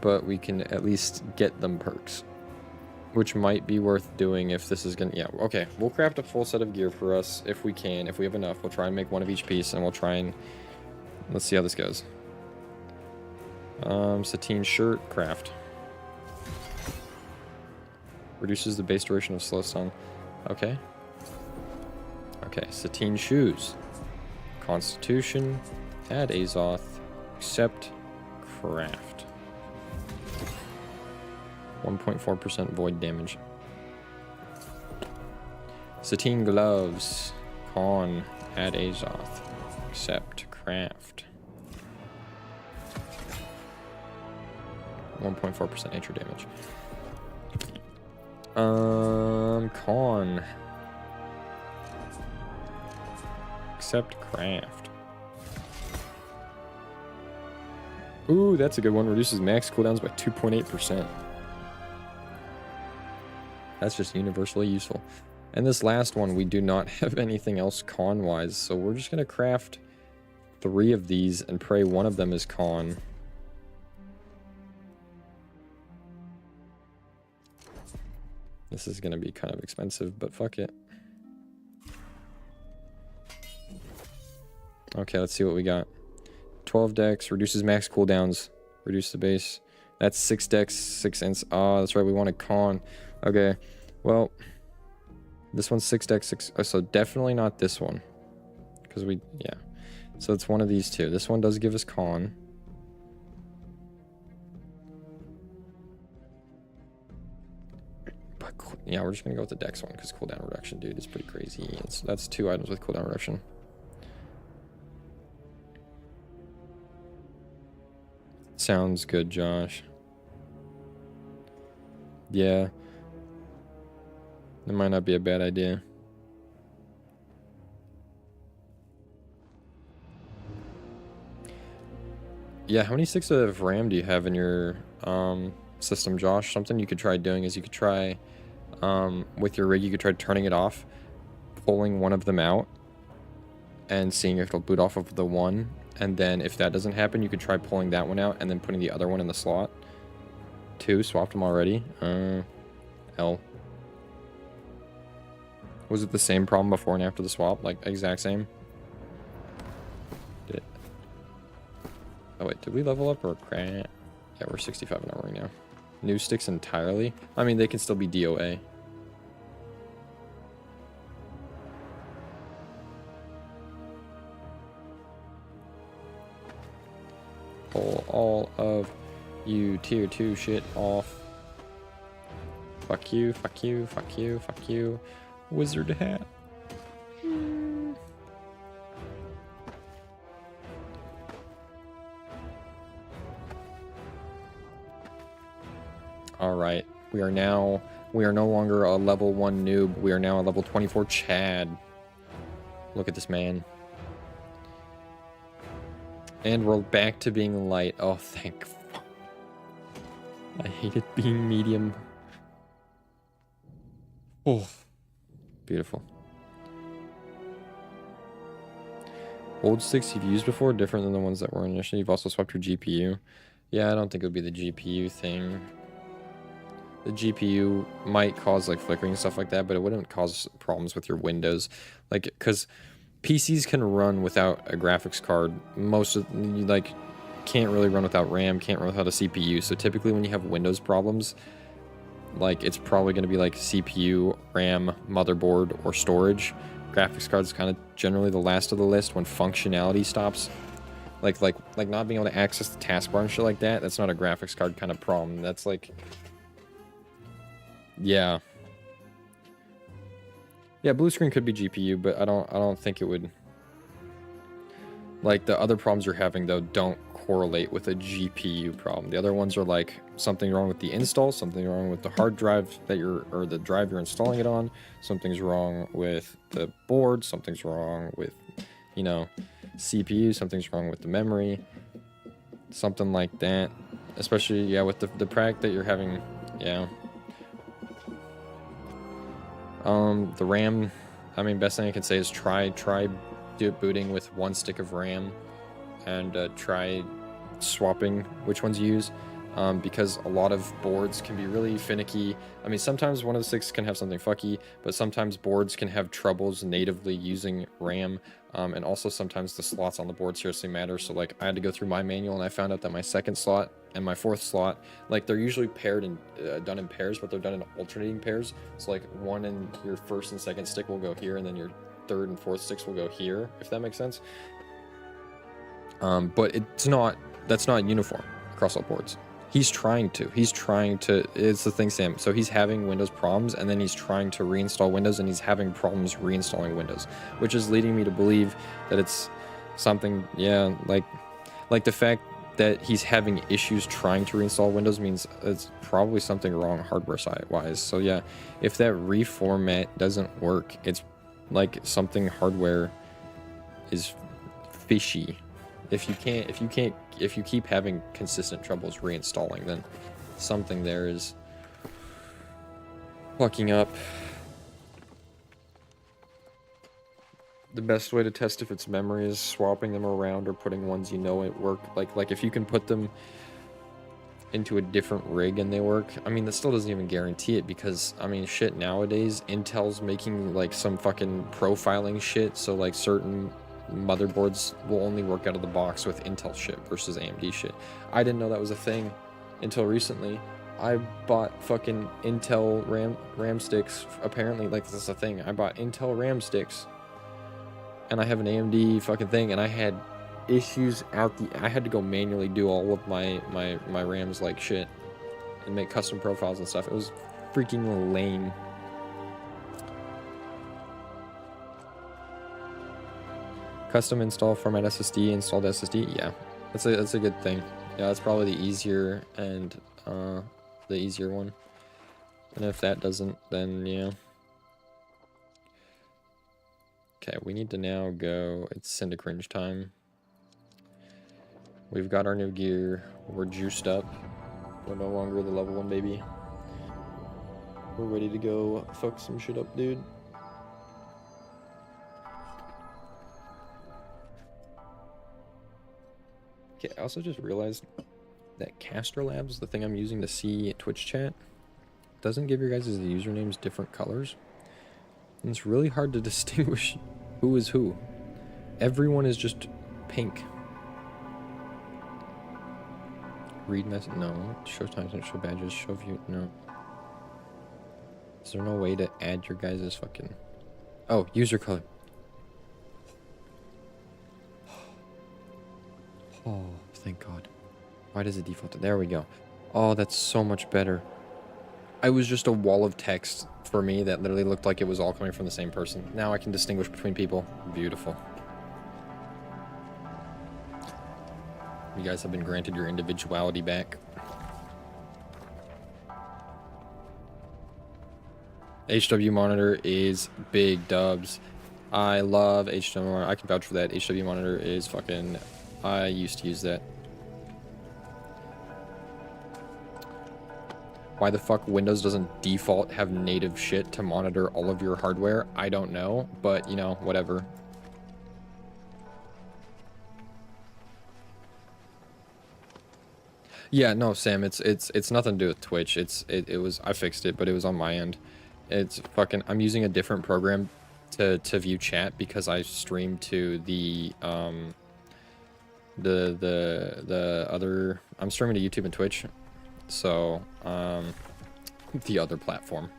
but we can at least get them perks, which might be worth doing if this is gonna... Yeah, okay, we'll craft a full set of gear for us if we can. If we have enough, we'll try and make one of each piece, and we'll try and... Let's see how this goes. Sateen shirt, craft. Reduces the base duration of slow stun. Okay. Okay, sateen shoes. Constitution. Add Azoth. Accept. Craft. 1.4% void damage. Sateen gloves. Con. Add Azoth. Accept. Craft. 1.4% nature damage. Con. Accept craft. Ooh, that's a good one. Reduces max cooldowns by 2.8%. That's just universally useful. And this last one, we do not have anything else con-wise, so we're just gonna craft 3 of these and pray one of them is con. This is gonna be kind of expensive, but fuck it. Okay, let's see what we got. 12 dex, reduces max cooldowns, reduce the base. That's 6 dex, 6 ins. Oh, that's right, we want a con. Okay, well, this one's 6 dex, 6. Oh, so definitely not this one. Because we, yeah. So it's one of these two. This one does give us con. But yeah, we're just gonna go with the dex one because cooldown reduction, dude, is pretty crazy. That's 2 items with cooldown reduction. Sounds good, Josh. Yeah. That might not be a bad idea. Yeah, how many sticks of RAM do you have in your system, Josh? Something you could try doing is you could try, with your rig, you could try turning it off, pulling one of them out, and seeing if it'll boot off of the one. And then if that doesn't happen, you could try pulling that one out and then putting the other one in the slot. 2, swapped them already. L. Was it the same problem before and after the swap? Like, exact same? Did it... Oh wait, did we level up or craft? Yeah, we're 65 an hour right now. New sticks entirely? I mean, they can still be DOA. Pull all of you tier 2 shit off. Fuck you, fuck you, fuck you, fuck you. Wizard hat. Alright, we are no longer a level 1 noob, we are now a level 24 Chad. Look at this man. And we're back to being light. Oh, thank fuck. I hated being medium. Oh, beautiful. Old sticks you've used before, different than the ones that were initially. You've also swapped your GPU. Yeah, I don't think it would be the GPU thing. The GPU might cause like flickering and stuff like that, but it wouldn't cause problems with your Windows. Like, because PCs can run without a graphics card. Most of, like, can't really run without RAM, can't run without a CPU. So typically when you have Windows problems, like, it's probably going to be like CPU, RAM, motherboard, or storage. Graphics cards kind of generally the last of the list when functionality stops. Like not being able to access the taskbar and shit like that. That's not a graphics card kind of problem. That's like, yeah. Yeah, blue screen could be GPU, but I don't think it would. Like, the other problems you're having, though, don't correlate with a GPU problem. The other ones are like something wrong with the install, something wrong with the hard drive that or the drive you're installing it on, something's wrong with the board, something's wrong with, you know, CPU, something's wrong with the memory, something like that. Especially, yeah, with the prac that you're having, yeah. The RAM, I mean, best thing I can say is try booting with one stick of RAM, and try swapping which ones you use, because a lot of boards can be really finicky. I mean, sometimes one of the sticks can have something fucky, but sometimes boards can have troubles natively using RAM, and also sometimes the slots on the board seriously matter. So like, I had to go through my manual, and I found out that my second slot and my fourth slot, like, they're usually paired and done in pairs, but they're done in alternating pairs. So like, one in your first and second stick will go here, and then your third and fourth sticks will go here, if that makes sense. But that's not uniform across all boards. He's trying to, it's the thing, Sam. So he's having Windows problems, and then he's trying to reinstall Windows, and he's having problems reinstalling Windows, which is leading me to believe that it's something, yeah, like the fact that he's having issues trying to reinstall Windows means it's probably something wrong hardware side wise. So yeah, if that reformat doesn't work, it's like something hardware is fishy. If you keep having consistent troubles reinstalling, then something there is fucking up. The best way to test if it's memory is swapping them around or putting ones you know it work. Like if you can put them into a different rig and they work. I mean, that still doesn't even guarantee it, because I mean, shit, nowadays Intel's making like some fucking profiling shit, so like certain motherboards will only work out of the box with Intel shit versus AMD shit. I didn't know that was a thing until recently. I bought fucking Intel RAM sticks. Apparently, like, this is a thing. I bought Intel RAM sticks, and I have an AMD fucking thing, and I had issues I had to go manually do all of my RAMs like shit and make custom profiles and stuff. It was freaking lame. Custom install format SSD, installed SSD. Yeah, that's a good thing. Yeah, that's probably the easier and the easier one. And if that doesn't, then yeah. Okay, we need to now go. It's Cinda Cringe time. We've got our new gear. We're juiced up. We're no longer the level 1 baby. We're ready to go fuck some shit up, dude. Okay, I also just realized that Caster Labs, the thing I'm using to see Twitch chat, doesn't give your guys' usernames different colors. And it's really hard to distinguish who is who. Everyone is just pink. Read message, no. Show times, show badges, show view, no. Is there no way to add your guys' fucking... Oh, user color. Oh, thank God. Why does it default to... There we go. Oh, that's so much better. I was just a wall of text for me that literally looked like it was all coming from the same person. Now I can distinguish between people. Beautiful. You guys have been granted your individuality back. HW monitor is big dubs. I love HW monitor. I can vouch for that. HW monitor is fucking... I used to use that. Why the fuck Windows doesn't default have native shit to monitor all of your hardware? I don't know, but you know, whatever. Yeah, no, Sam, it's nothing to do with Twitch. It was, I fixed it, but it was on my end. It's fucking, I'm using a different program to view chat because I stream to the other, I'm streaming to YouTube and Twitch. So, the other platform.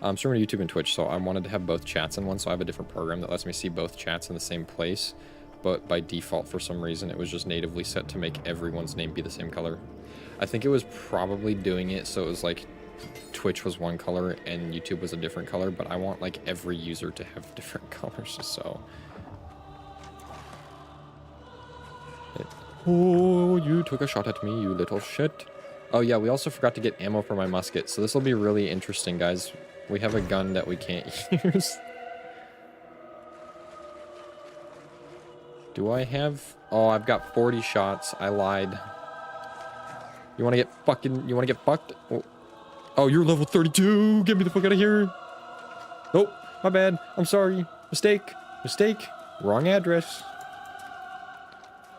I'm streaming to YouTube and Twitch, so I wanted to have both chats in one, so I have a different program that lets me see both chats in the same place. but by default, for some reason, it was just natively set to make everyone's name be the same color. I think it was probably doing it so it was like Twitch was one color and YouTube was a different color, but I want like every user to have different colors, so... Oh, you took a shot at me, you little shit. Oh yeah, we also forgot to get ammo for my musket, so this will be really interesting, guys. We have a gun that we can't use. Do I have... Oh, I've got 40 shots. I lied. You wanna get fucking... You wanna get fucked? Oh, you're level 32! Get me the fuck out of here! Nope, my bad. I'm sorry. Mistake. Mistake. Wrong address.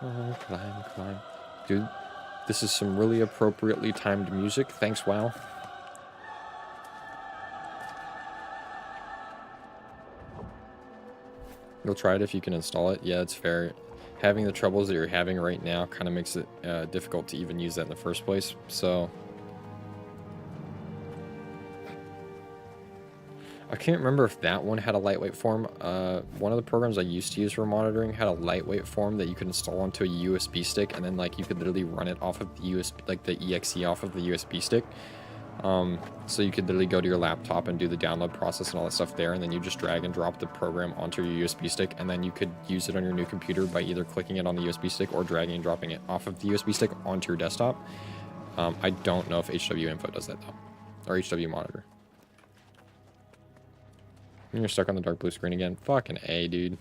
Oh, climb, climb. Dude, this is some really appropriately timed music. Thanks, WoW. You'll try it if you can install it. Yeah, it's fair. Having the troubles that you're having right now kind of makes it difficult to even use that in the first place, so... I can't remember if that one had a lightweight form. One of the programs I used to use for monitoring had a lightweight form that you could install onto a USB stick, and then like you could literally run it off of the USB, like the exe off of the USB stick. So you could literally go to your laptop and do the download process and all that stuff there, and then you just drag and drop the program onto your USB stick, and then you could use it on your new computer by either clicking it on the USB stick or dragging and dropping it off of the USB stick onto your desktop. I don't know if HW Info does that though, or HW Monitor. And you're stuck on the dark blue screen again. Fucking A, dude.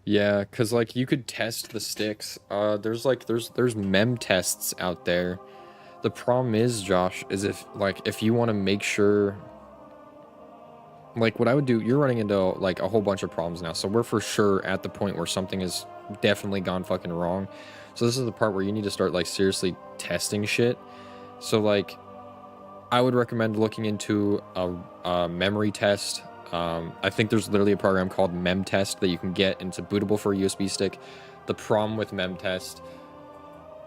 Yeah, because, like, you could test the sticks. There's mem tests out there. The problem is, Josh, is if you want to make sure... Like, what I would do... You're running into, like, a whole bunch of problems now. So we're for sure at the point where something has definitely gone fucking wrong. So this is the part where you need to start, like, seriously testing shit. So, like... I would recommend looking into a memory test. I think there's literally a program called MemTest that you can get, and it's bootable for a USB stick. The problem with MemTest,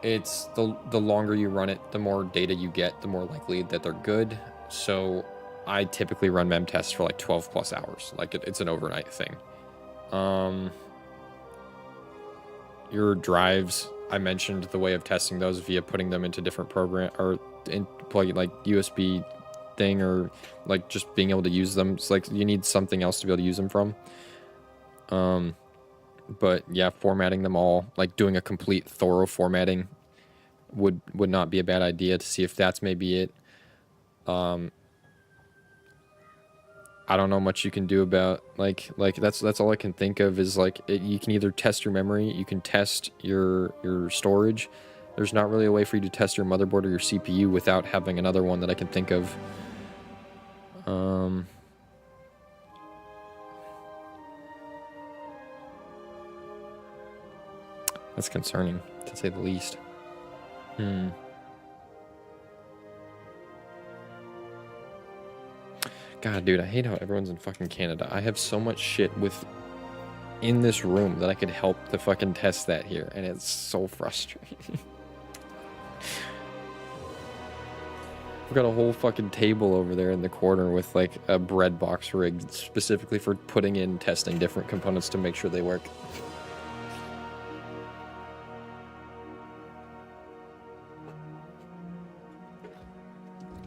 it's the longer you run it, the more data you get, the more likely that they're good. So I typically run MemTest for like 12 plus hours. Like it's an overnight thing. Your drives, I mentioned the way of testing those via putting them into different program or in plugging like USB thing, or like just being able to use them. It's like you need something else to be able to use them from. But yeah, formatting them all, like doing a complete thorough formatting would not be a bad idea to see if that's maybe it. I don't know much you can do about like that's all I can think of is like you can either test your memory, you can test your storage. There's not really a way for you to test your motherboard or your CPU without having another one that I can think of. That's concerning, to say the least. God, dude, I hate how everyone's in fucking Canada. I have so much shit in this room that I could help to fucking test that here, and it's so frustrating. We've got a whole fucking table over there in the corner with like a bread box rigged specifically for putting in testing different components to make sure they work.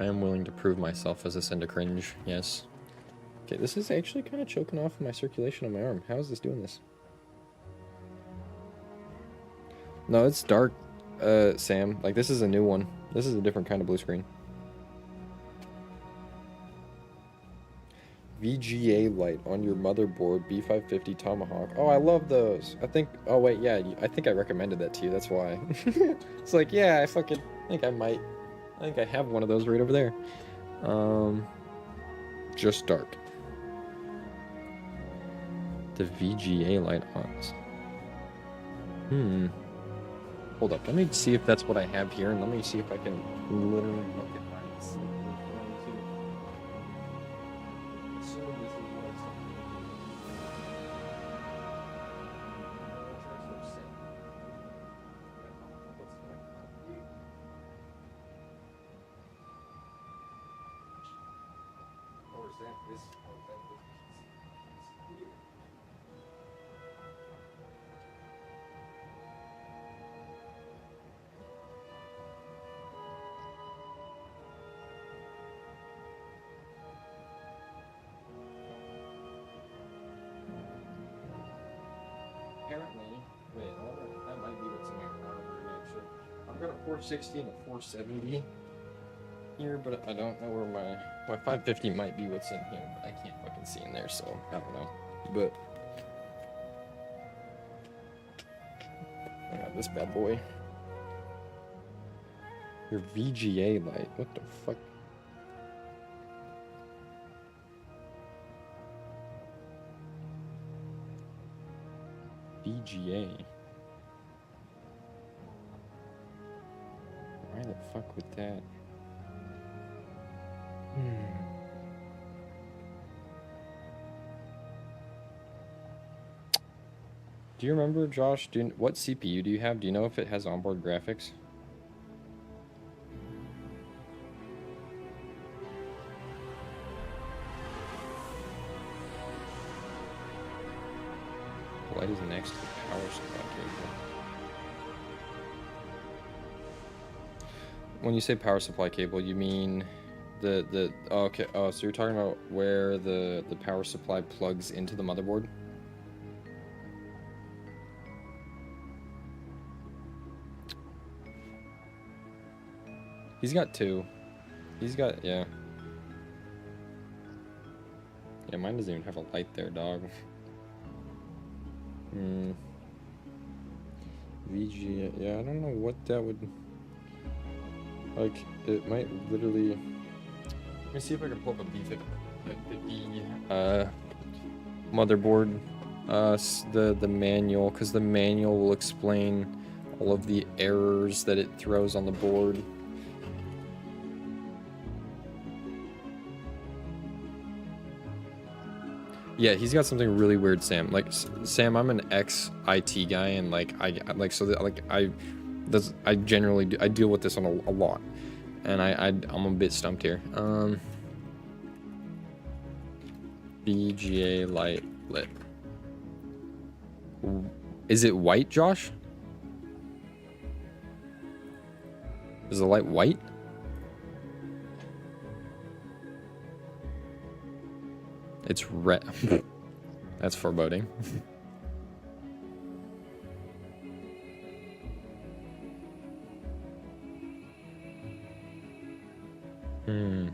I am willing to prove myself as a send a cringe, yes. Okay, this is actually kind of choking off my circulation on my arm. How is this doing this? No, it's dark, Sam. Like, this is a new one. This is a different kind of blue screen. VGA light on your motherboard, B550 Tomahawk. Oh, I love those. I think, oh wait, yeah, I think I recommended that to you, that's why. It's like, yeah, I think I have one of those right over there. Just dark. The VGA light on. Hold up, let me see if that's what I have here, and let me see if I can literally look at mine. apparently, wait, I wonder, that might be what's in here. I don't remember actually. I've got a 460 and a 470 here, but I don't know where my 550 might be what's in here, but I can't fucking see in there, so I don't know. But I got this bad boy. Your VGA light, what the fuck? VGA. Why the fuck with that? Do you remember, Josh? What CPU do you have? Do you know if it has onboard graphics? The light is next to the power supply cable. When you say power supply cable, you mean the oh, okay. Oh, so you're talking about where the power supply plugs into the motherboard? He's got two. He's got, yeah. Yeah, mine doesn't even have a light there, dog. VGA, yeah, I don't know what that would... Like, it might literally... Let me see if I can pull up a B50 motherboard, the manual, because the manual will explain all of the errors that it throws on the board. Yeah, he's got something really weird, Sam. Like, Sam, I'm an ex-IT guy, and like I generally do, I deal with this on a lot, and I'm a bit stumped here. VGA light lit. Is it white, Josh? Is the light white? It's red. That's foreboding.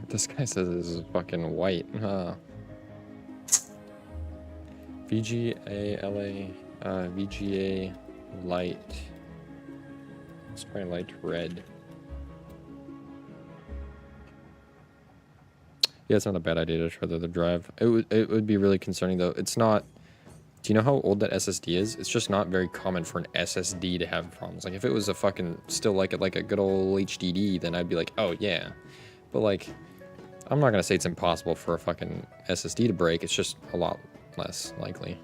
This guy says this is fucking white. VGA LA, VGA light. It's probably light red. Yeah, it's not a bad idea to try the other drive. It would be really concerning though. It's not. Do you know how old that SSD is? It's just not very common for an SSD to have problems. Like if it was a fucking still like a good old HDD, then I'd be like, oh yeah. But like, I'm not gonna say it's impossible for a fucking SSD to break. It's just a lot less likely.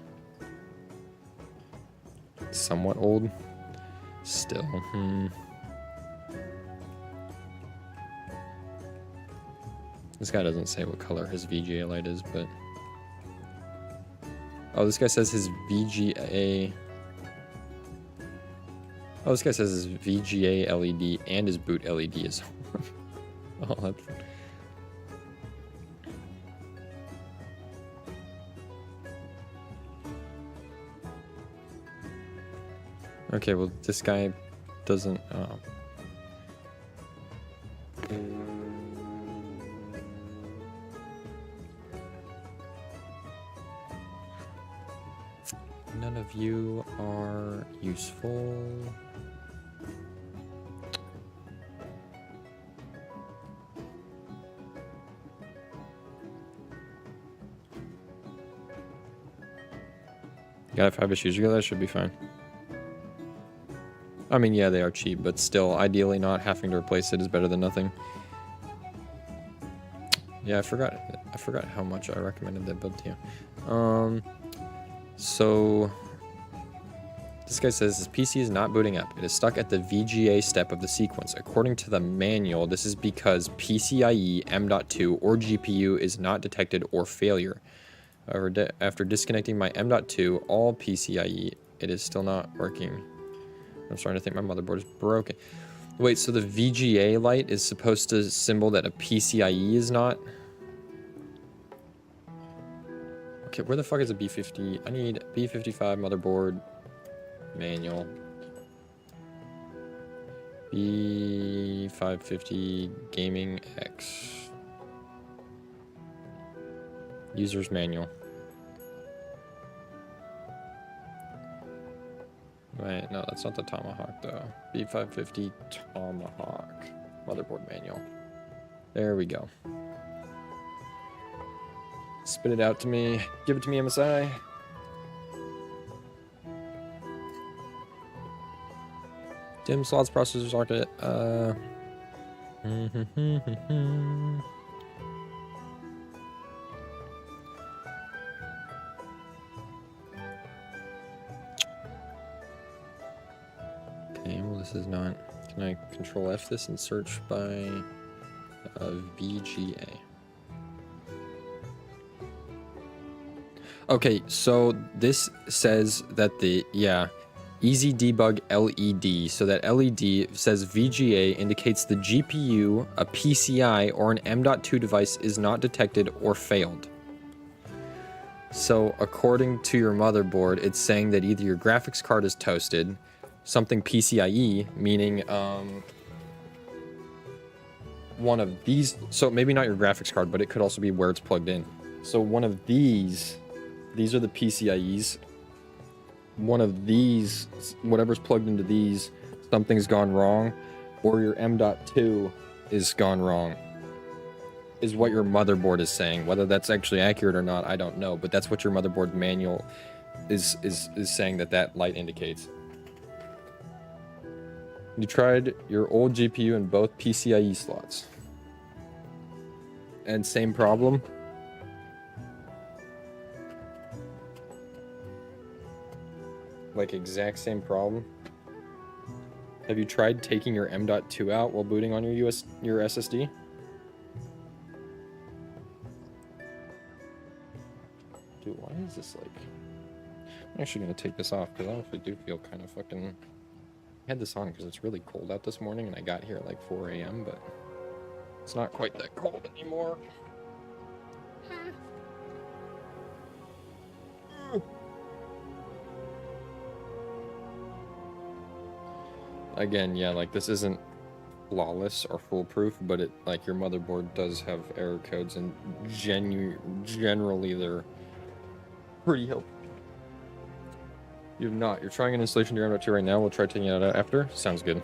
Somewhat old. Still. This guy doesn't say what color his VGA light is, but... Oh, this guy says his VGA... Oh, this guy says his VGA LED and his boot LED is... Oh, that's... Okay, well, this guy doesn't... None of you are useful. You got 5 issues ago, that should be fine. I mean, yeah, they are cheap, but still, ideally not having to replace it is better than nothing. Yeah, I forgot how much I recommended that build to you. So this guy says his PC is not booting up. It is stuck at the VGA step of the sequence. According to the manual, this is because PCIe M.2 or GPU is not detected or failure. However, after disconnecting my M.2, all PCIe, it is still not working. I'm starting to think my motherboard is broken. Wait, so the VGA light is supposed to symbol that a PCIe is not? Okay, where the fuck is a B50? I need B55 motherboard. manual. B550 Gaming X. User's manual. Right, no, that's not the Tomahawk though. B550 Tomahawk. Motherboard manual. There we go. Spit it out to me. Give it to me, MSI. DIMM slots, processor socket. Okay, well this is not. Can I control F this and search by VGA? Okay, so this says that the, Easy Debug LED. So that LED says VGA indicates the GPU, a PCI, or an M.2 device is not detected or failed. So according to your motherboard, it's saying that either your graphics card is toasted, something PCIe, meaning one of these, so maybe not your graphics card, but it could also be where it's plugged in. So one of these are the PCIes. One of these, whatever's plugged into these, something's gone wrong, or your M.2 is gone wrong, is what your motherboard is saying. Whether that's actually accurate or not, I don't know, but that's what your motherboard manual is saying that light indicates. You tried your old GPU in both PCIe slots. And same problem? Like exact same problem? Have you tried taking your M.2 out while booting on your SSD? Dude, why is this like... I'm actually gonna take this off because I honestly do feel kind of fucking... I had this on because it's really cold out this morning and I got here at like 4 a.m. but it's not quite that cold anymore. Again, yeah, like this isn't flawless or foolproof, but it, like, your motherboard does have error codes and generally they're pretty helpful. You're not. You're trying an installation of your M.2 right now. We'll try taking it out after. Sounds good.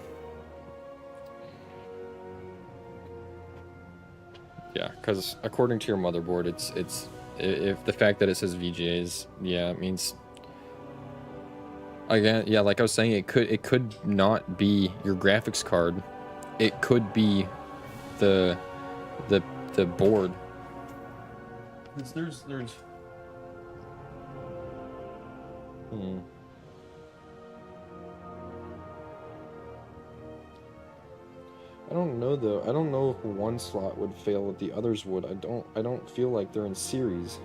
Yeah, because according to your motherboard, it's if the fact that it says VGAs, yeah, it means. Again, yeah, like I was saying, it could not be your graphics card. It could be the board. There's I don't know though. I don't know if one slot would fail if the others would. I don't feel like they're in series.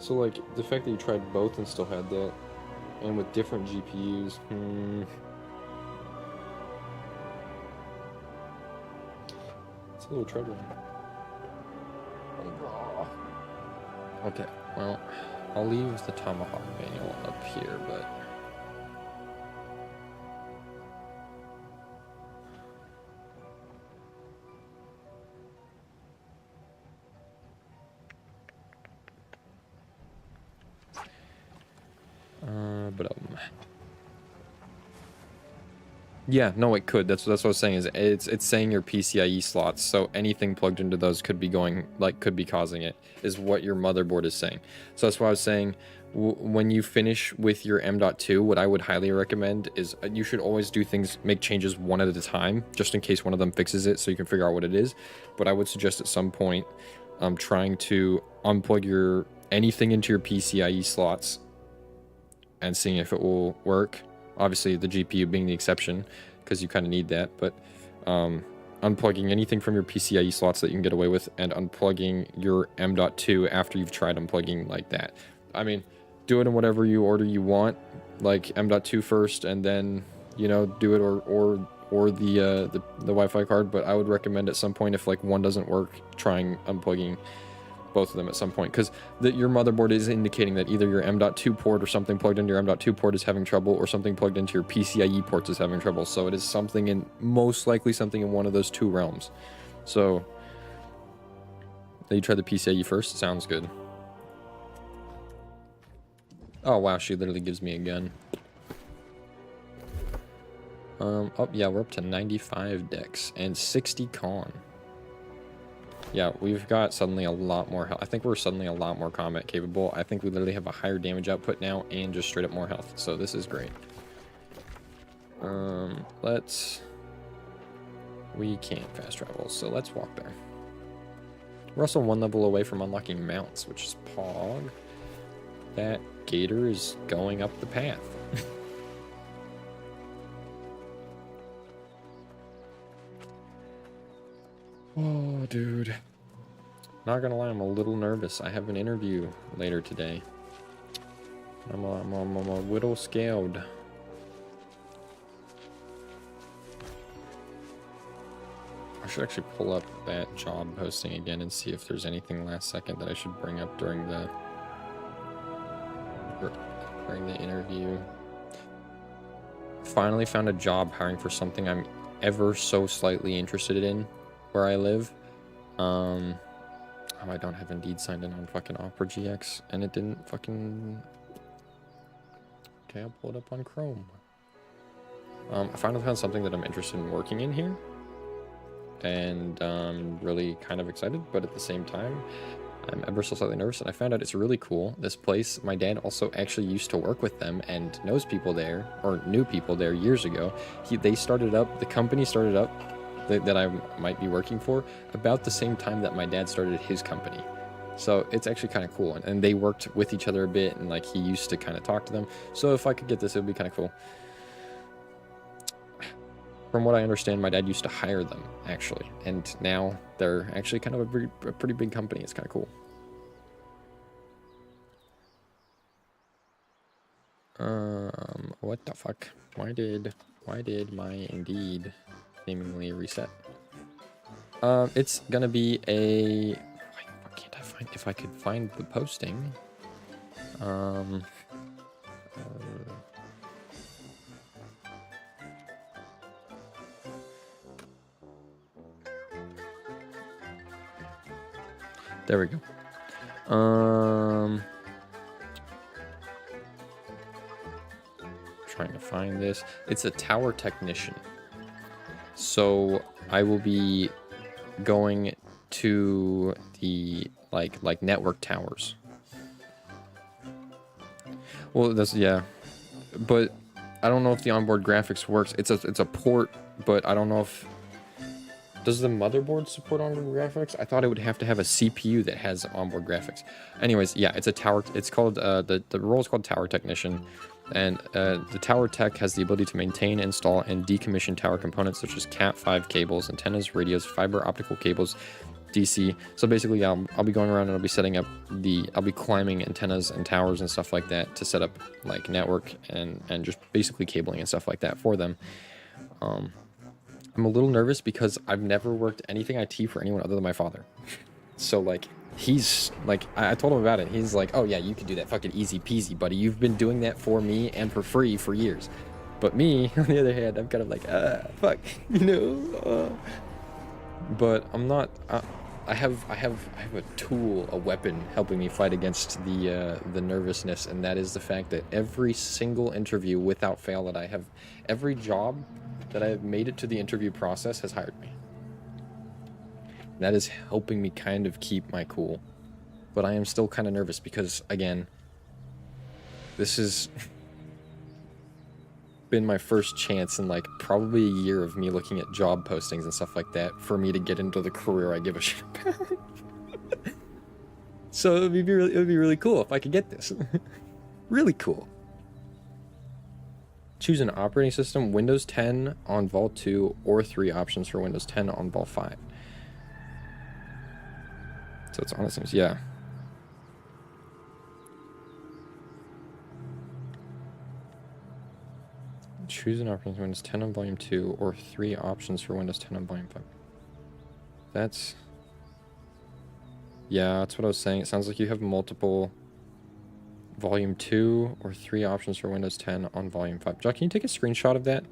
So like the fact that you tried both and still had that, and with different GPUs, it's a little troubling. Okay, well, I'll leave the Tomahawk manual up here, but. Yeah, no, it could. That's what I was saying. Is it's saying your PCIe slots, so anything plugged into those could be could be causing it. Is what your motherboard is saying. So that's why I was saying, when you finish with your M.2, what I would highly recommend is you should always do things, make changes one at a time, just in case one of them fixes it, so you can figure out what it is. But I would suggest at some point, trying to unplug anything into your PCIe slots and seeing if it will work. Obviously, the GPU being the exception, because you kind of need that, but unplugging anything from your PCIe slots that you can get away with, and unplugging your M.2 after you've tried unplugging like that. I mean, do it in whatever order you want, like M.2 first, and then, do it, or the Wi-Fi card, but I would recommend at some point, if like one doesn't work, trying unplugging both of them at some point, because your motherboard is indicating that either your M.2 port or something plugged into your M.2 port is having trouble, or something plugged into your PCIe ports is having trouble. So it is something in, most likely something in one of those two realms. So you try the PCIe first. Sounds good. Oh wow, she literally gives me a gun. Oh yeah, we're up to 95 dex and 60 con. Yeah, we've got suddenly a lot more health. I think we're suddenly a lot more combat capable. I think we literally have a higher damage output now and just straight up more health. So this is great. We can't fast travel, so let's walk there. We're also one level away from unlocking mounts, which is Pog. That gator is going up the path. Oh, dude. Not gonna lie, I'm a little nervous. I have an interview later today. I'm a little scared. I should actually pull up that job posting again and see if there's anything last second that I should bring up during the interview. Finally found a job hiring for something I'm ever so slightly interested in where I live. Oh, I don't have Indeed signed in on fucking Opera GX, and it didn't fucking... Okay, I'll pull it up on Chrome. I finally found something that I'm interested in working in here, and really kind of excited, but at the same time, I'm ever so slightly nervous, and I found out it's really cool. This place, my dad also actually used to work with them and knows people there, or knew people there years ago. They started up, the company started up, that I might be working for about the same time that my dad started his company. So it's actually kind of cool. And they worked with each other a bit, and like he used to kind of talk to them. So if I could get this, it would be kind of cool. From what I understand, my dad used to hire them actually. And now they're actually kind of a pretty big company. It's kind of cool. What the fuck? Why did my Indeed seemingly reset? It's gonna be a... What can't I find? If I could find the posting. There we go. Trying to find this. It's a tower technician. So I will be going to the like network towers. Well, that's, yeah, but I don't know if the onboard graphics works. It's a port, but I don't know if... Does the motherboard support onboard graphics? I thought it would have to have a CPU that has onboard graphics. Anyways, yeah, it's a tower. It's called the role is called tower technician. And the tower tech has the ability to maintain, install, and decommission tower components such as Cat5 cables, antennas, radios, fiber optical cables, DC. So basically, I'll be going around and I'll be setting up I'll be climbing antennas and towers and stuff like that to set up like network and just basically cabling and stuff like that for them. I'm a little nervous because I've never worked anything IT for anyone other than my father. So like, he's like, I told him about it. He's like, oh yeah, you can do that, fucking easy peasy, buddy. You've been doing that for me and for free for years. But me, on the other hand, I'm kind of like, fuck, you know. But I'm not. I have a tool, a weapon, helping me fight against the nervousness, and that is the fact that every single interview, without fail, that I have, every job that I have made it to the interview process has hired me. That is helping me kind of keep my cool. But I am still kind of nervous because, again, this has been my first chance in like probably a year of me looking at job postings and stuff like that for me to get into the career I give a shit about. So it would be really cool if I could get this. Really cool. Choose an operating system, Windows 10 on Vault 2 or 3 options for Windows 10 on Vault 5. So it's honestly, yeah. Choose an option for Windows 10 on Volume 2 or 3 options for Windows 10 on Volume 5. That's... Yeah, that's what I was saying. It sounds like you have multiple volume 2 or 3 options for Windows 10 on volume 5. John, can you take a screenshot of that?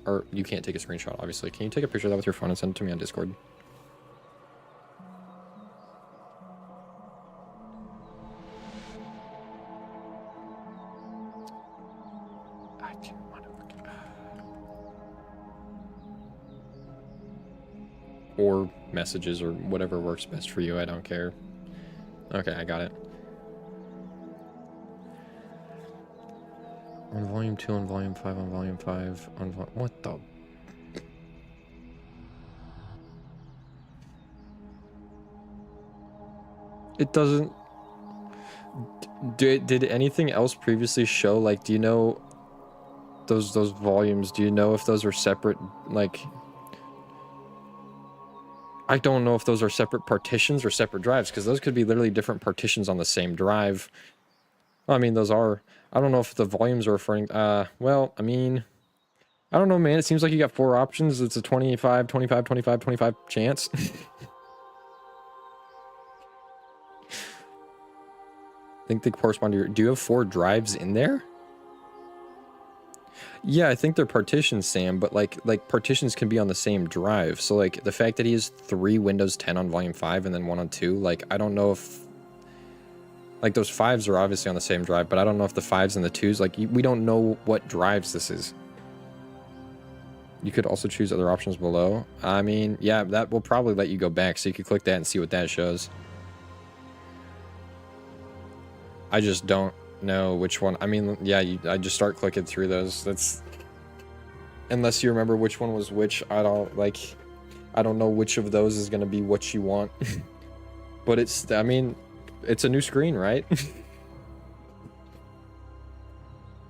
Or you can't take a screenshot, obviously. Can you take a picture of that with your phone and send it to me on Discord? I didn't want to fucking... Or messages or whatever works best for you. I don't care. Okay, I got it. On volume 2, on volume 5, on volume 5, on what the... It doesn't... Did anything else previously show, like, do you know those volumes, do you know if those are separate, like... I don't know if those are separate partitions or separate drives, because those could be literally different partitions on the same drive. I mean, those are... I don't know if the volumes are referring... well, I mean... I don't know, man. It seems like you got 4 options. It's a 25, 25, 25, 25 chance. I think they correspond to your... Do you have 4 drives in there? Yeah, I think they're partitions, Sam, but like partitions can be on the same drive. So like the fact that he has 3 Windows 10 on volume 5 and then 1 on 2, like I don't know if... Like those 5s are obviously on the same drive, but I don't know if the 5s and the 2s, like we don't know what drives this is. You could also choose other options below. I mean, yeah, that will probably let you go back, so you could click that and see what that shows. I just don't know which one. I mean, yeah, I just start clicking through those. That's... Unless you remember which one was which, I don't know which of those is going to be what you want. But it's, I mean, it's a new screen, right?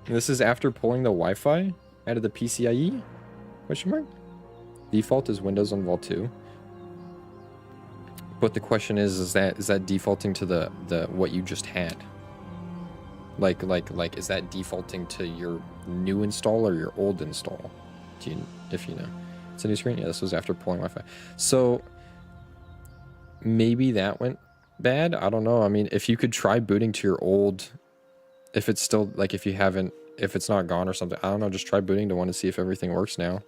This is after pulling the Wi-Fi out of the PCIe? Question mark? Default is Windows on Vol 2. But the question is that defaulting to the what you just had? Like, is that defaulting to your new install or your old install? If you know. It's a new screen? Yeah, this was after pulling Wi-Fi. So, maybe that went bad? I don't know. I mean, if you could try booting to your old... If it's still, like, if it's not gone or something, I don't know, just try booting to one to see if everything works now.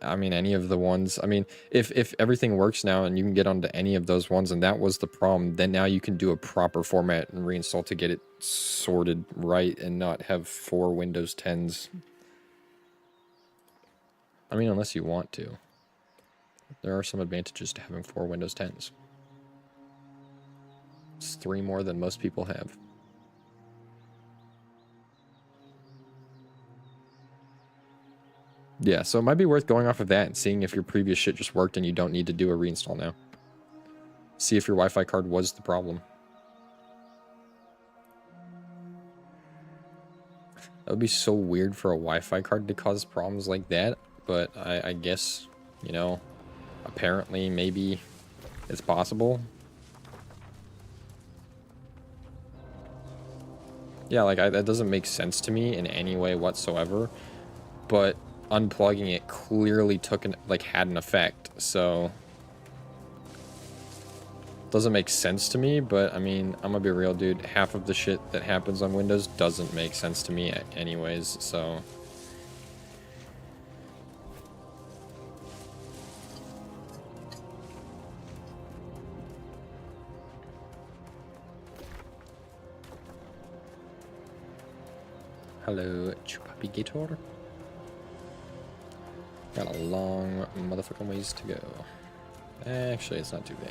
I mean, any of the ones. I mean, if everything works now and you can get onto any of those ones and that was the problem, then now you can do a proper format and reinstall to get it sorted right and not have 4 Windows 10s. I mean, unless you want to. There are some advantages to having 4 Windows 10s. It's 3 more than most people have. Yeah, so it might be worth going off of that and seeing if your previous shit just worked and you don't need to do a reinstall now. See if your Wi-Fi card was the problem. That would be so weird for a Wi-Fi card to cause problems like that, but I guess, you know, apparently maybe it's possible. Yeah, like, that doesn't make sense to me in any way whatsoever, but unplugging it clearly had an effect, so doesn't make sense to me. But I mean, I'm gonna be real, dude, half of the shit that happens on Windows doesn't make sense to me anyways, so hello, Chupapigator. Got a long motherfucking ways to go. Actually, it's not too bad.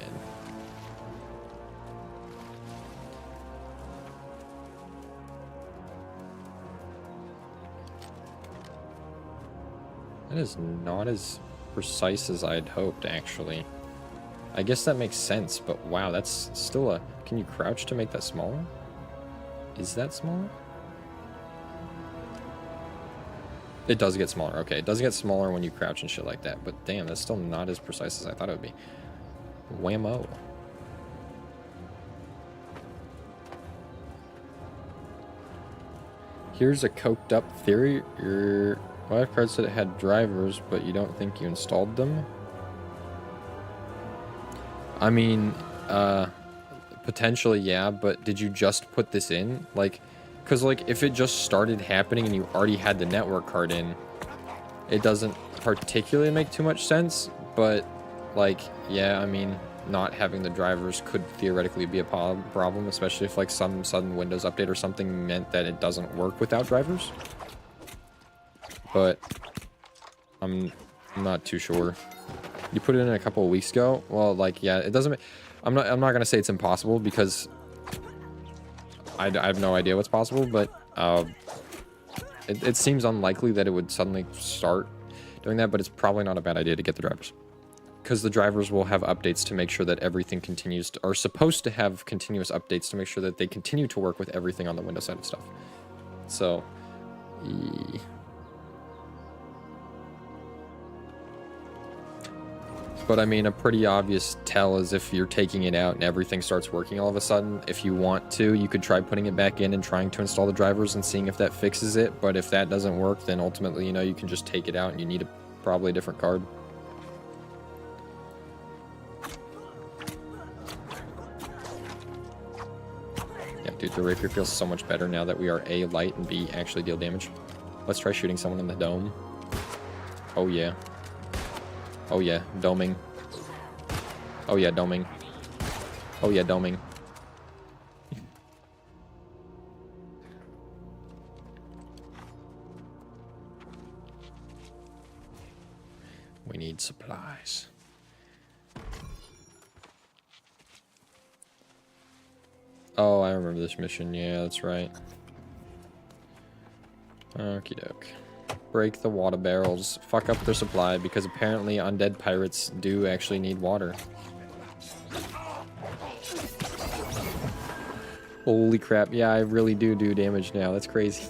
That is not as precise as I'd hoped, actually. I guess that makes sense, but wow, that's still a... Can you crouch to make that smaller? Is that smaller? It does get smaller. Okay, it does get smaller when you crouch and shit like that, but damn, that's still not as precise as I thought it would be. Whammo. Here's a coked up theory. Your Wi-Fi card said it had drivers, but you don't think you installed them? I mean, potentially, yeah, but did you just put this in? Like, because, like, if it just started happening and you already had the network card in, it doesn't particularly make too much sense, but, like, yeah, I mean, not having the drivers could theoretically be a problem, especially if, like, some sudden Windows update or something meant that it doesn't work without drivers. But I'm not too sure. You put it in a couple of weeks ago? Well, like, yeah, it doesn't... I'm not gonna say it's impossible, because I have no idea what's possible, but it seems unlikely that it would suddenly start doing that, but it's probably not a bad idea to get the drivers. Because the drivers will have updates to make sure that everything continues to... are supposed to have continuous updates to make sure that they continue to work with everything on the Windows side of stuff. So... But I mean, a pretty obvious tell is if you're taking it out and everything starts working all of a sudden. If you want to, you could try putting it back in and trying to install the drivers and seeing if that fixes it. But if that doesn't work, then ultimately, you know, you can just take it out and you need probably a different card. Yeah, dude, the rapier feels so much better now that we are A, light, and B, actually deal damage. Let's try shooting someone in the dome. Oh, yeah. Oh yeah, doming. Oh yeah, doming. Oh yeah, doming. We need supplies. Oh, I remember this mission. Yeah, that's right. Okie doke. Break the water barrels. Fuck up their supply, because apparently undead pirates do actually need water. Holy crap. Yeah, I really do damage now. That's crazy.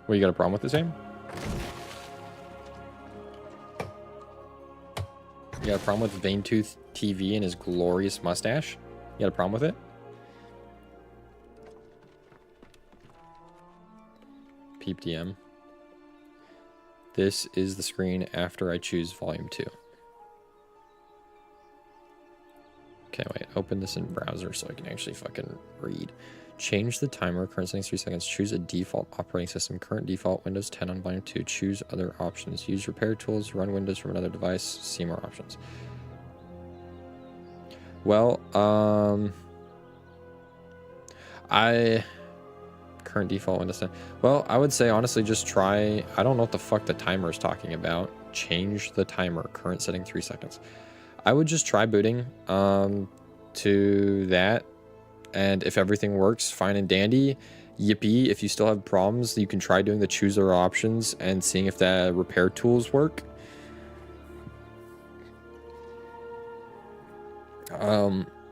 What, you got a problem with this aim? You got a problem with Vanetooth TV and his glorious mustache? You got a problem with it? Peep DM. This is the screen after I choose volume 2. Okay, wait. Open this in browser so I can actually fucking read. Change the timer. Current settings 3 seconds. Choose a default operating system. Current default Windows 10 on volume 2. Choose other options. Use repair tools. Run Windows from another device. See more options. Well, current default Windows 10. Well, I would say honestly just try, I don't know what the fuck the timer is talking about. Change the timer, current setting 3 seconds. I would just try booting to that, and if everything works, fine and dandy. Yippee. If you still have problems, you can try doing the choose other options and seeing if the repair tools work.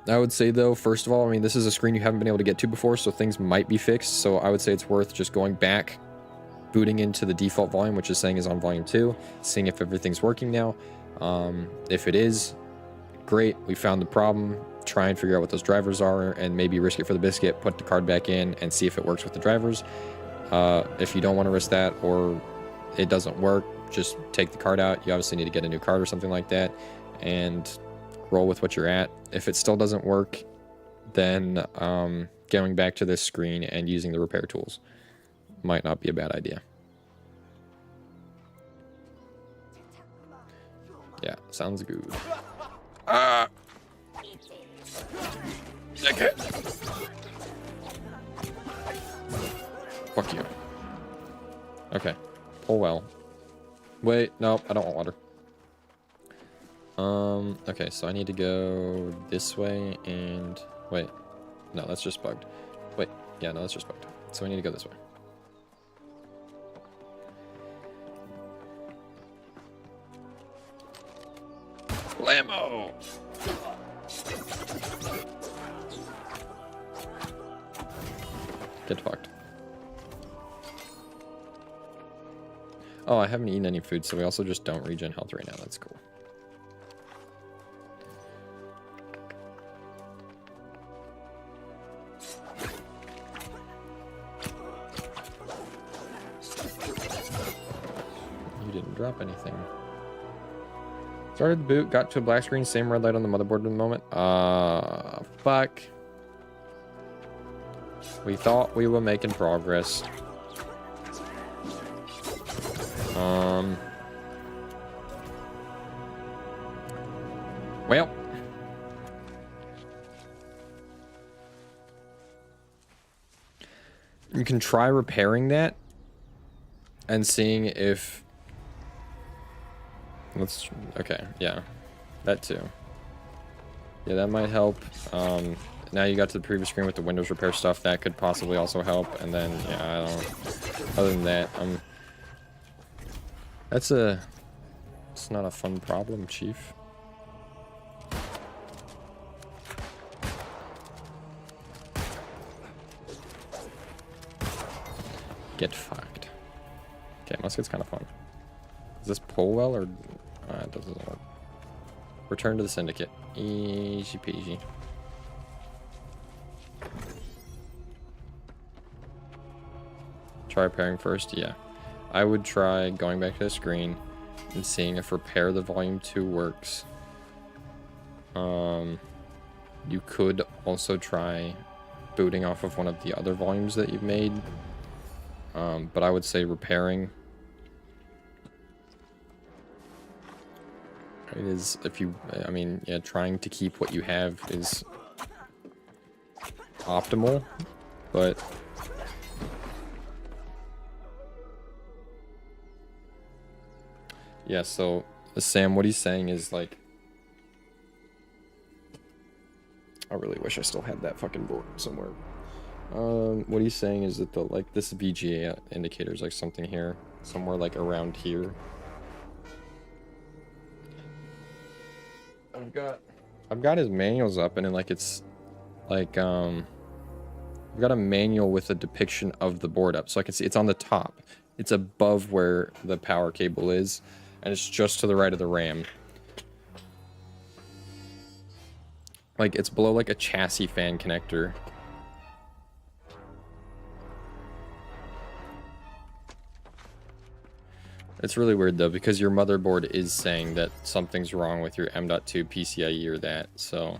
I would say though, first of all, I mean, this is a screen you haven't been able to get to before, so things might be fixed. So I would say it's worth just going back, booting into the default volume, which is saying is on volume 2, seeing if everything's working now. If it is, great, we found the problem. Try and figure out what those drivers are and maybe risk it for the biscuit, put the card back in and see if it works with the drivers. If you don't want to risk that or it doesn't work, just take the card out. You obviously need to get a new card or something like that and roll with what you're at. If it still doesn't work, then going back to this screen and using the repair tools might not be a bad idea. Yeah, sounds good. Ah! Okay. Fuck you. Okay. Pull well. Wait, no, I don't want water. Okay, so I need to go this way and... Wait. No, that's just bugged. Wait. Yeah, no, that's just bugged. So I need to go this way. Blammo! Get fucked. Oh, I haven't eaten any food, so we also just don't regen health right now. That's cool. drop anything. Started the boot, got to a black screen, same red light on the motherboard at the moment. Fuck. We thought we were making progress. Well. You can try repairing that and seeing if... Let's... Okay, yeah. That too. Yeah, that might help. Now you got to the previous screen with the Windows repair stuff. That could possibly also help. And then, yeah, I don't... Other than that, That's a... It's not a fun problem, Chief. Get fucked. Okay, musket's kind of fun. Does this pull well, or... it doesn't work. Return to the Syndicate. Easy peasy. Try repairing first? Yeah. I would try going back to the screen and seeing if repair the volume 2 works. You could also try booting off of one of the other volumes that you've made. But I would say repairing is, if you, I mean, yeah, trying to keep what you have is optimal, but yeah, so Sam, what he's saying is like, I really wish I still had that fucking board somewhere. What he's saying is that the, like, this VGA indicator is like something here, somewhere like around here. I've got his manuals up, and then like it's like I've got a manual with a depiction of the board up, so I can see it's on the top. It's above where the power cable is, and it's just to the right of the RAM. Like it's below like a chassis fan connector. It's really weird though, because your motherboard is saying that something's wrong with your M.2 PCIe or that, so.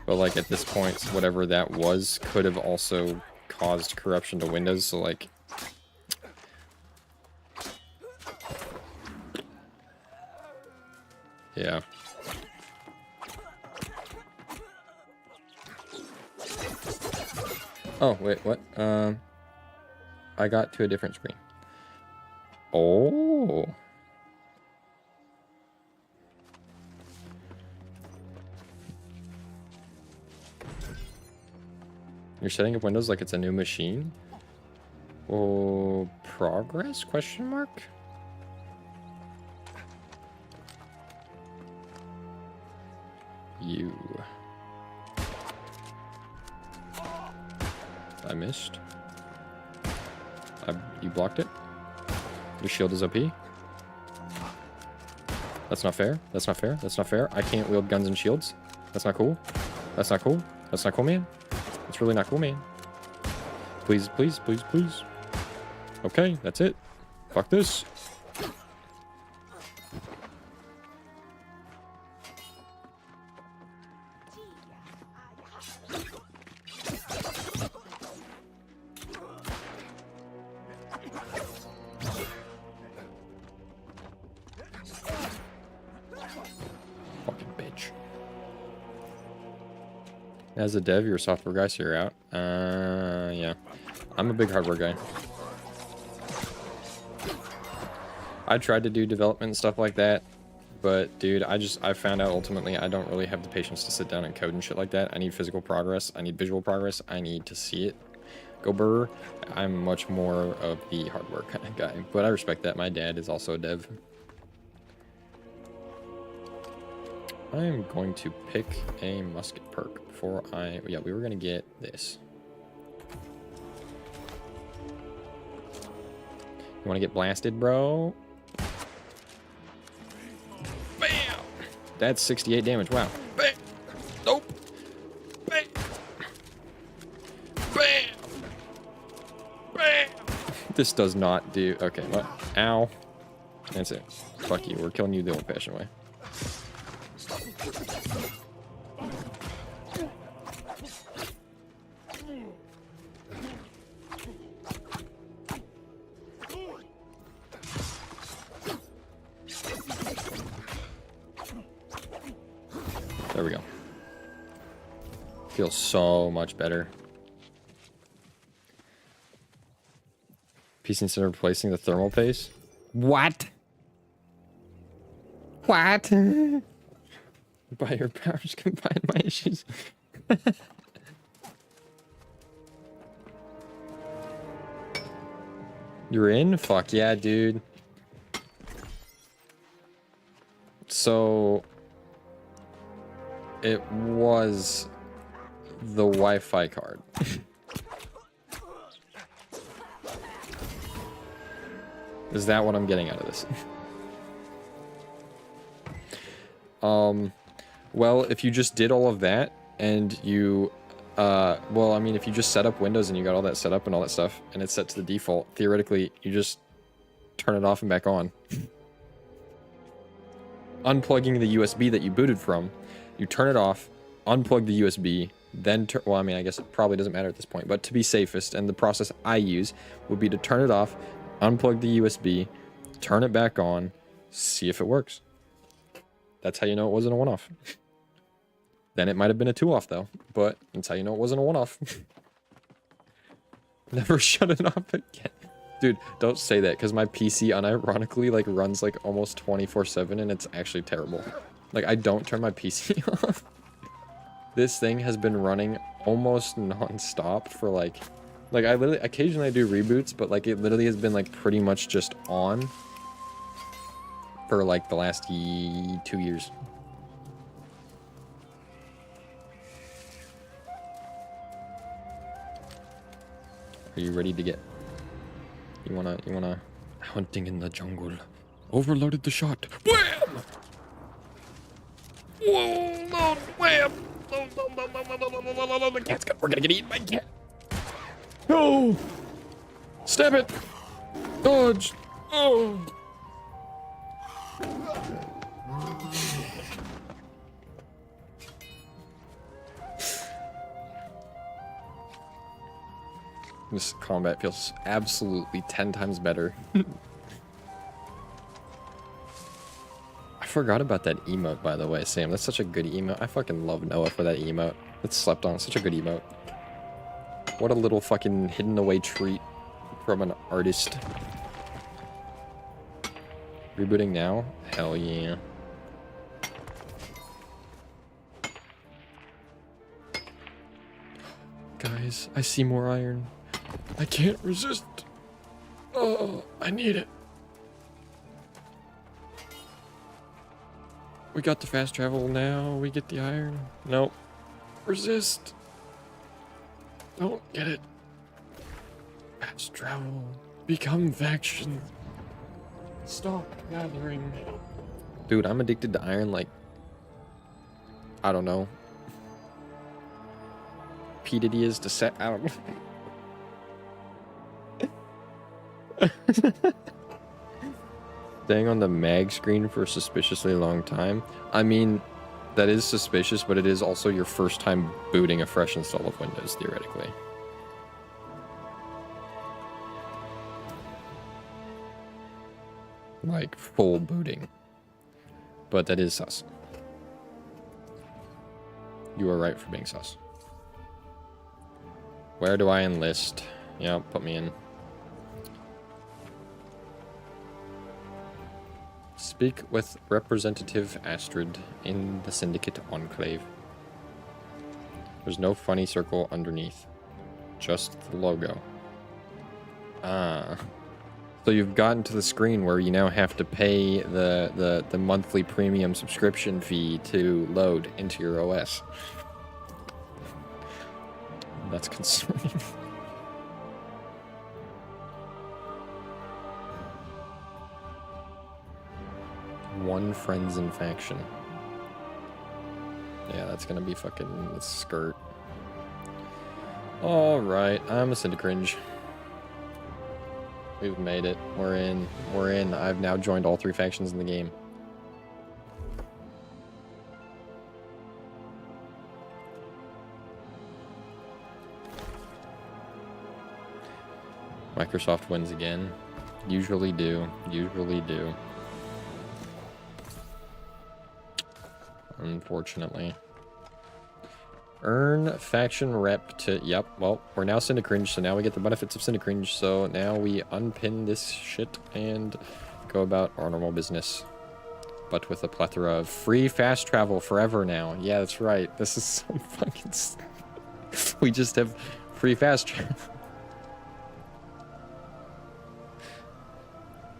But like at this point, whatever that was could have also caused corruption to Windows, so like. Yeah. Oh, wait, what? I got to a different screen. Oh. You're setting up Windows like it's a new machine? Oh, progress? Question mark? You. I missed. You blocked it? Your shield is OP? That's not fair. That's not fair. That's not fair. I can't wield guns and shields. That's not cool. That's not cool. That's not cool, man. That's really not cool, man. Please, please, please, please. Okay, that's it. Fuck this. As a dev, you're a software guy, so you're out. Yeah. I'm a big hardware guy. I tried to do development and stuff like that, but dude, I found out ultimately I don't really have the patience to sit down and code and shit like that. I need physical progress. I need visual progress. I need to see it go burr. I'm much more of the hardware kind of guy, but I respect that. My dad is also a dev. I am going to pick a musket perk before yeah, we were going to get this. You want to get blasted, bro? Bam! That's 68 damage. Wow. Bam! Nope. Bam! Bam! Bam! This does not do... Okay, what? Ow. That's it. Fuck you. We're killing you the old-fashioned way. There we go. Feels so much better. PC instead of replacing the thermal paste? What? What? By your powers combine my issues. You're in? Fuck yeah, dude. So... It was... the Wi-Fi card. Is that what I'm getting out of this? Well, if you just did all of that, and you, well, I mean, if you just set up Windows and you got all that set up and all that stuff, and it's set to the default, theoretically, you just turn it off and back on. Unplugging the USB that you booted from, you turn it off, unplug the USB, then well, I mean, I guess it probably doesn't matter at this point, but to be safest, and the process I use would be to turn it off, unplug the USB, turn it back on, see if it works. That's how you know it wasn't a one-off. Then it might have been a two-off, though, but that's how you know it wasn't a one-off. Never shut it off again. Dude, don't say that, because my PC unironically, like, runs, like, almost 24/7, and it's actually terrible. Like, I don't turn my PC off. This thing has been running almost non-stop for, like, I literally, occasionally I do reboots, but, like, it literally has been, like, pretty much just on for, like, the last 2 years. Are you ready to get... You wanna... Hunting in the jungle. Overloaded the shot. Wham! Whoa, no, wham! The cat's got... We're gonna get eaten by a cat. No! Stab it! Dodge! Oh! This combat feels absolutely 10 times better. I forgot about that emote, by the way, Sam. That's such a good emote. I fucking love Noah for that emote. It's slept on. Such a good emote. What a little fucking hidden away treat from an artist. Rebooting now? Hell yeah. Guys, I see more iron. I can't resist. Oh, I need it. We got the fast travel now. We get the iron. Nope. Resist. Don't get it. Fast travel. Become faction. Stop gathering. Dude, I'm addicted to iron like... I don't know. P. Diddy is to set... I don't know. Staying on the mag screen for a suspiciously long time. I mean, that is suspicious, but it is also your first time booting a fresh install of Windows, theoretically. Like, full booting. But that is sus. You are right for being sus. Where do I enlist? Yeah, put me in. Speak with Representative Astrid in the Syndicate Enclave. There's no funny circle underneath. Just the logo. Ah. So you've gotten to the screen where you now have to pay the monthly premium subscription fee to load into your OS. That's concerning. One friends in faction. Yeah, that's gonna be fucking skirt. Alright, I'm a Cringe. We've made it. We're in. We're in. I've now joined all 3 factions in the game. Microsoft wins again. Usually do. Usually do. Unfortunately. Earn faction rep to... Yep, well, we're now Cringe, so now we get the benefits of Cringe. So now we unpin this shit and go about our normal business. But with a plethora of free fast travel forever now. Yeah, that's right. This is so fucking... We just have free fast travel.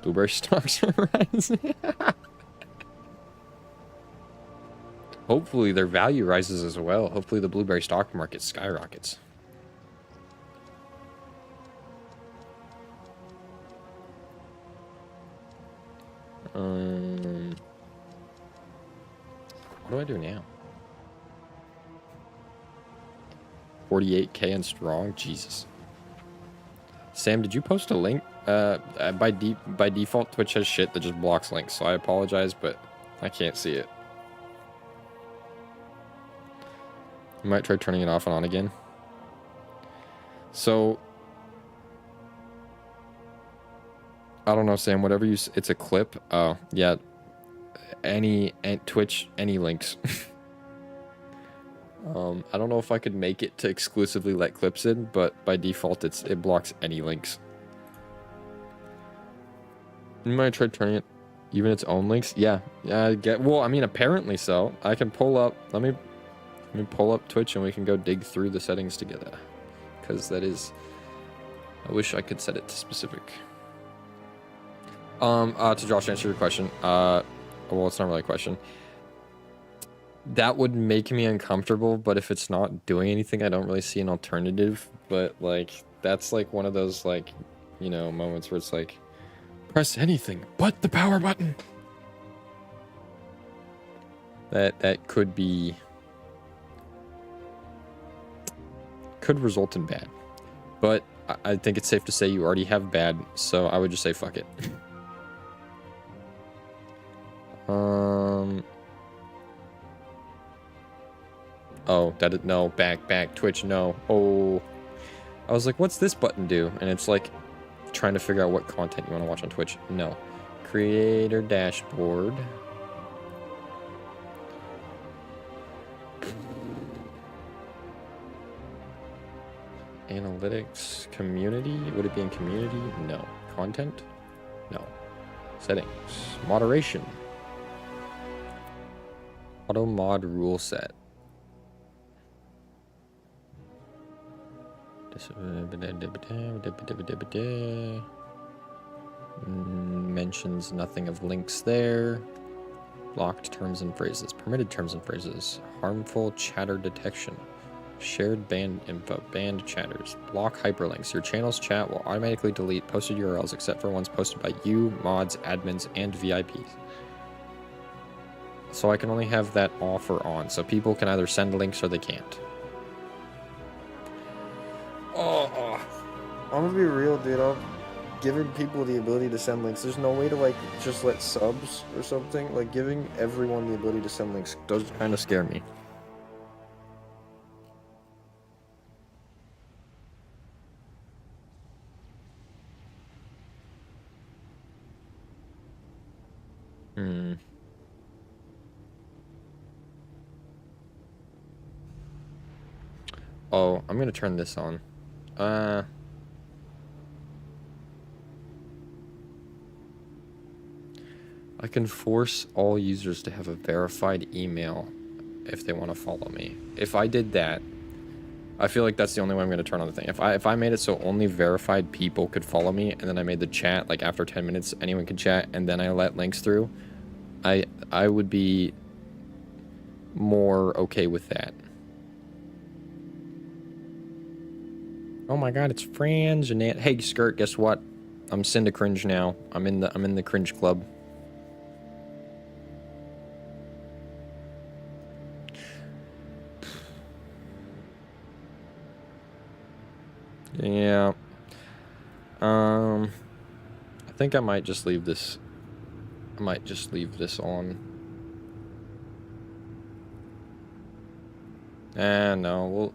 Blueberry stocks are rising. Hopefully their value rises as well. Hopefully the blueberry stock market skyrockets. What do I do now? 48k and strong? Jesus. Sam, did you post a link? By default, Twitch has shit that just blocks links, so I apologize, but I can't see it. You might try turning it off and on again. So, I don't know, Sam, whatever you... It's a clip. Oh, yeah. Twitch, any links. I don't know if I could make it to exclusively let clips in, but by default, it blocks any links. You might try turning it, even its own links. Yeah, well, I mean, apparently so. I can pull up. Let me pull up Twitch and we can go dig through the settings together. Because that is... I wish I could set it to specific. To Josh, answer your question. Well, it's not really a question. That would make me uncomfortable, but if it's not doing anything, I don't really see an alternative. But, like, that's, like, one of those, like, you know, moments where it's like, press anything but the power button. That could be... could result in bad. But I think it's safe to say you already have bad, so I would just say fuck it. Oh, no, back, Twitch, no. Oh. I was like, what's this button do? And it's like, trying to figure out what content you want to watch on Twitch. No. Creator dashboard. Analytics, community. Would it be in community? No. Content? No. Settings. Moderation. Auto mod rule set. Mentions nothing of links there. Blocked terms and phrases. Permitted terms and phrases. Harmful chatter detection. Shared banned info. Banned chatters. Block hyperlinks. Your channel's chat will automatically delete posted URLs except for ones posted by you, mods, admins, and VIPs. So I can only have that off or on. So people can either send links or they can't. Oh, I'm gonna be real, dude. I'm giving people the ability to send links. There's no way to, like, just let subs or something. Like, giving everyone the ability to send links does kind of scare me. Oh, I'm gonna turn this on. I can force all users to have a verified email if they want to follow me. If I did that, I feel like that's the only way I'm going to turn on the thing. If I made it so only verified people could follow me, and then I made the chat, like, after 10 minutes, anyone could chat, and then I let links through, I would be more okay with that. Oh my god, it's Franz and Aunt. Hey, Skirt, guess what? I'm Cringe now. I'm in the cringe club. Yeah. I think I might just leave this. I might just leave this on. No,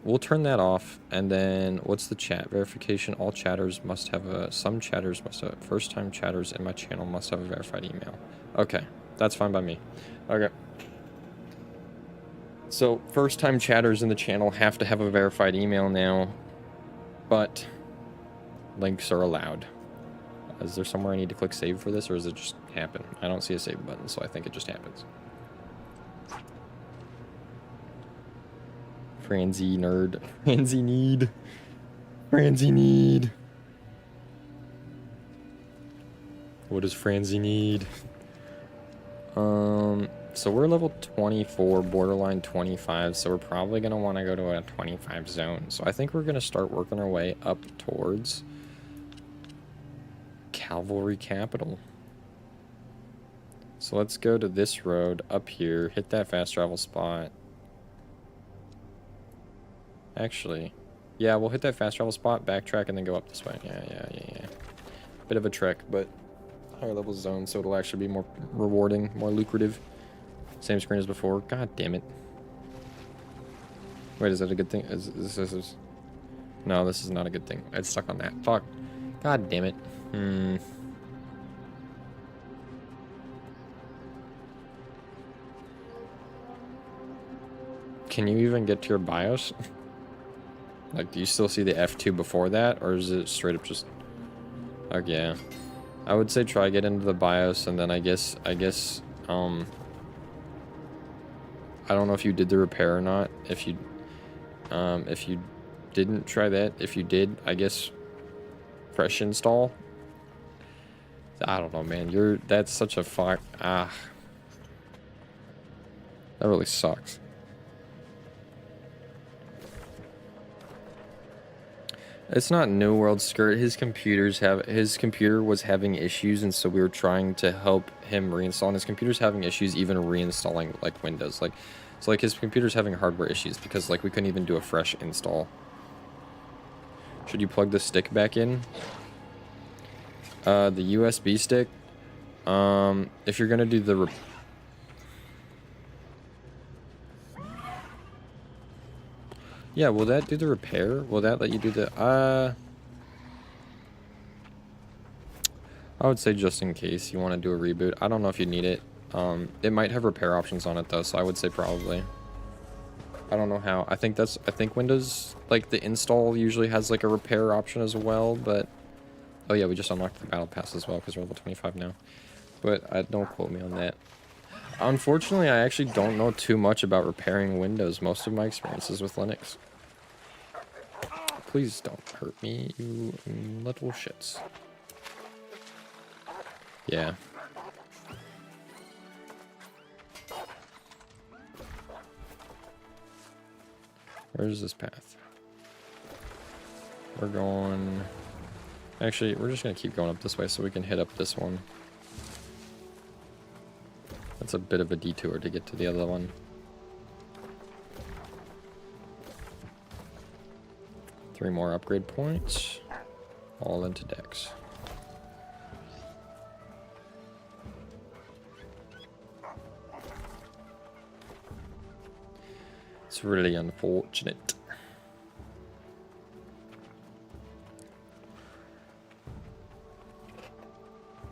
we'll turn that off. And then what's the chat verification? All chatters must have a. Some chatters must have. First-time chatters in my channel must have a verified email. Okay, that's fine by me. Okay. So first-time chatters in the channel have to have a verified email now, but links are allowed. Is there somewhere I need to click save for this, or does it just happen? I don't see a save button, so I think it just happens. Franzi nerd. Franzi need. Franzi need. What does Franzi need? So we're level 24, borderline 25, so we're probably going to want to go to a 25 zone. So I think we're going to start working our way up towards Cavalry Capital. So let's go to this road up here, hit that fast travel spot. Actually, yeah, we'll hit that fast travel spot, backtrack, and then go up this way. Yeah. Bit of a trek, but higher level zone, so it'll actually be more rewarding, more lucrative. Same screen as before. God damn it. Wait, is that a good thing? Is no, this is not a good thing. It's stuck on that. Fuck. God damn it. Can you even get to your BIOS? Like, do you still see the F2 before that, or is it straight up just... Okay, yeah. I would say try get into the BIOS, and then I guess, I don't know if you did the repair or not. If you didn't try that, if you did, I guess fresh install. I don't know, man. That's such a fuck. That really sucks. It's not New World Skirt. His computer was having issues, and so we were trying to help him reinstall. And his computer's having issues even reinstalling like Windows. So his computer's having hardware issues because we couldn't even do a fresh install. Should you plug the stick back in? The USB stick. If you're gonna do the yeah, will that do the repair? Will that let you do the, I would say just in case you want to do a reboot. I don't know if you need it. It might have repair options on it though, so I would say probably. I don't know how. I think Windows, the install usually has a repair option as well, but, oh yeah, we just unlocked the battle pass as well because we're level 25 now. But don't quote me on that. Unfortunately, I actually don't know too much about repairing Windows. Most of my experience is with Linux. Please don't hurt me, you little shits. Yeah. Where's this path? We're going... Actually, we're just going to keep going up this way so we can hit up this one. That's a bit of a detour to get to the other one. Three more upgrade points. All into Dex. It's really unfortunate.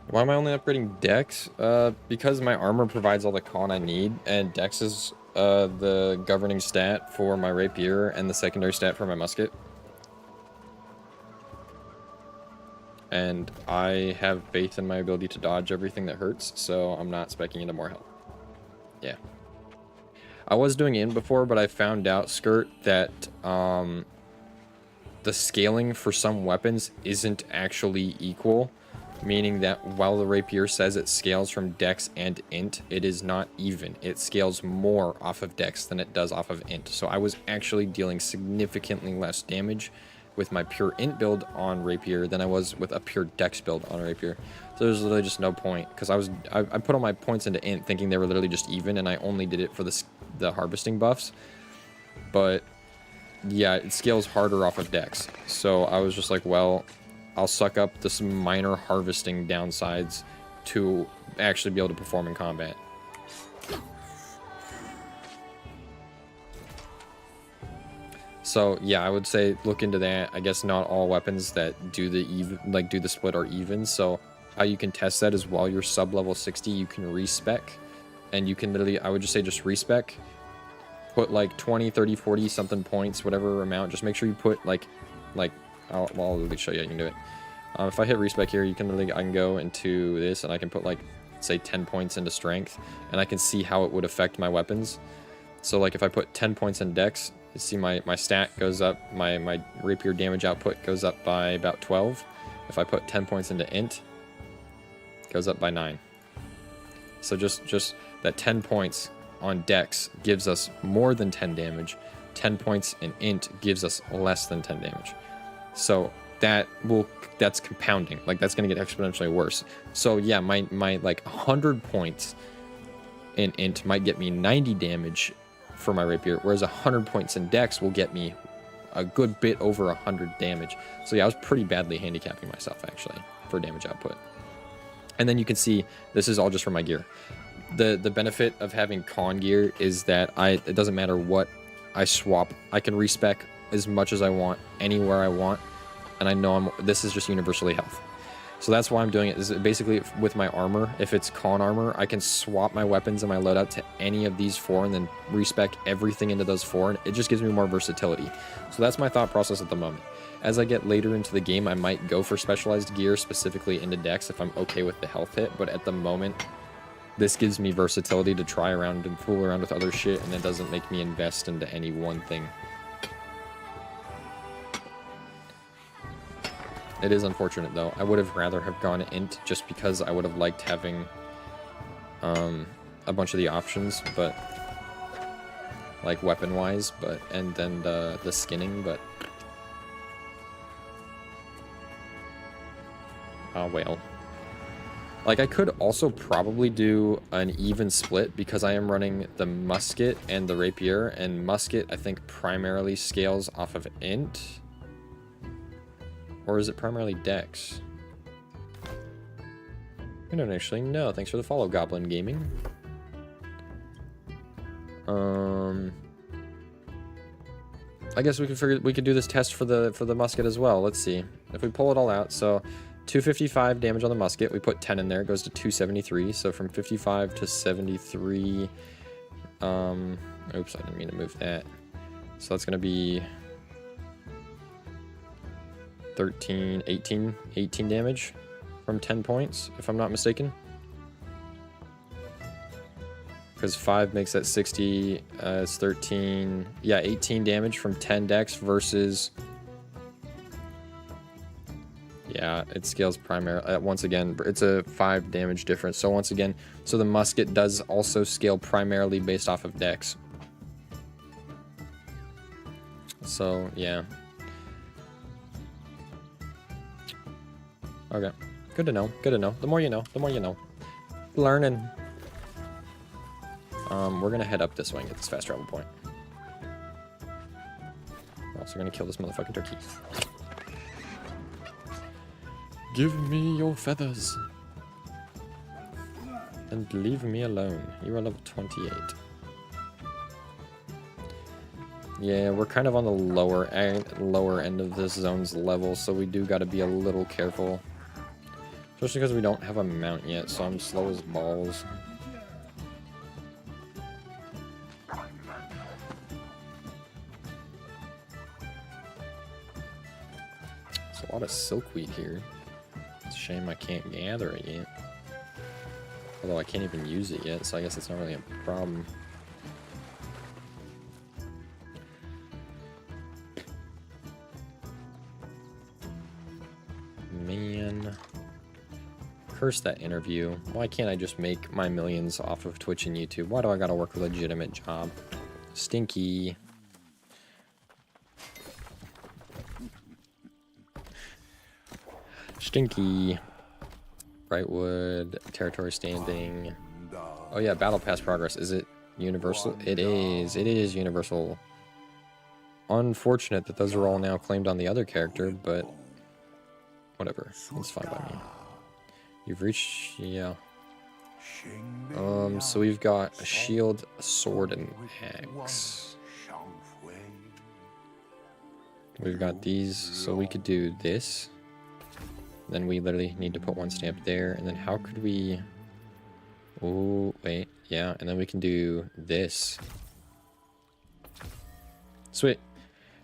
Why am I only upgrading Dex? Because my armor provides all the con I need, and Dex is the governing stat for my rapier and the secondary stat for my musket. And I have faith in my ability to dodge everything that hurts, so I'm not speccing into more health. Yeah. I was doing in before, but I found out, Skirt, that the scaling for some weapons isn't actually equal. Meaning that while the rapier says it scales from dex and int, it is not even. It scales more off of dex than it does off of int. So I was actually dealing significantly less damage with my pure int build on rapier than I was with a pure dex build on rapier. So there's literally just no point, because I put all my points into int thinking they were literally just even, and I only did it for the harvesting buffs. But yeah, it scales harder off of dex. So I was just like, well, I'll suck up this minor harvesting downsides to actually be able to perform in combat. So yeah, I would say look into that. I guess not all weapons that do the do the split are even. So how you can test that is while you're sub level 60, you can respec, and you can literally, I would just say just respec, put like 20, 30, 40 something points, whatever amount. Just make sure you put like I'll literally show you how you can do it. If I hit respec here, you can literally, I can go into this and I can put like say 10 points into strength, and I can see how it would affect my weapons. So like if I put 10 points in dex, you see my stat goes up, my rapier damage output goes up by about 12. If I put 10 points into int, it goes up by 9. So just that 10 points on dex gives us more than 10 damage. 10 points in int gives us less than 10 damage. So that's compounding. Like that's gonna get exponentially worse. So yeah, my like 100 points in int might get me 90 damage for my rapier, whereas 100 points in dex will get me a good bit over 100 damage. So yeah, I was pretty badly handicapping myself actually for damage output. And then you can see this is all just for my gear. The benefit of having con gear is that it doesn't matter what I swap, I can respec as much as I want anywhere I want, and I know this is just universally health. So that's why I'm doing it. Is basically with my armor, if it's con armor, I can swap my weapons and my loadout to any of these 4 and then respec everything into those 4, and it just gives me more versatility. So that's my thought process at the moment. As I get later into the game, I might go for specialized gear specifically into dex if I'm okay with the health hit, but at the moment, this gives me versatility to try around and fool around with other shit, and it doesn't make me invest into any one thing. It is unfortunate though. I would have rather have gone int just because I would have liked having a bunch of the options, but like weapon wise, but and then the skinning, but oh well. Like I could also probably do an even split because I am running the musket and the rapier, and musket I think primarily scales off of int. Or is it primarily dex? I don't actually know. Thanks for the follow, Goblin Gaming. I guess we could do this test for the musket as well. Let's see. If we pull it all out, so 255 damage on the musket, we put 10 in there, it goes to 273. So from 55 to 73, oops, I didn't mean to move that. So that's gonna be 13, 18 damage from 10 points, if I'm not mistaken. Because 5 makes that 60, it's 13, yeah, 18 damage from 10 dex versus, yeah, it scales primarily, once again, it's a 5 damage difference. So once again, so the musket does also scale primarily based off of dex. So, yeah. Okay, good to know, good to know. The more you know, the more you know. Learning. We're gonna head up this way and get this fast travel point. We're also gonna kill this motherfucking turkey. Give me your feathers. And leave me alone. You are level 28. Yeah, we're kind of on the lower end of this zone's level, so we do gotta be a little careful. Especially because we don't have a mount yet, so I'm slow as balls. There's a lot of silkweed here. It's a shame I can't gather it yet. Although I can't even use it yet, so I guess it's not really a problem. Man. Curse that interview. Why can't I just make my millions off of Twitch and YouTube? Why do I gotta work a legitimate job? Stinky. Stinky. Brightwood. Territory standing. Oh yeah, battle pass progress. Is it universal? It is. It is universal. unfortunate that those are all now claimed on the other character, but whatever. That's fine by me. You've reached... yeah. So we've got a shield, a sword, and axe. We've got these, so we could do this. Then we literally need to put one stamp there, and then how could we... oh, wait, yeah, and then we can do this. Sweet.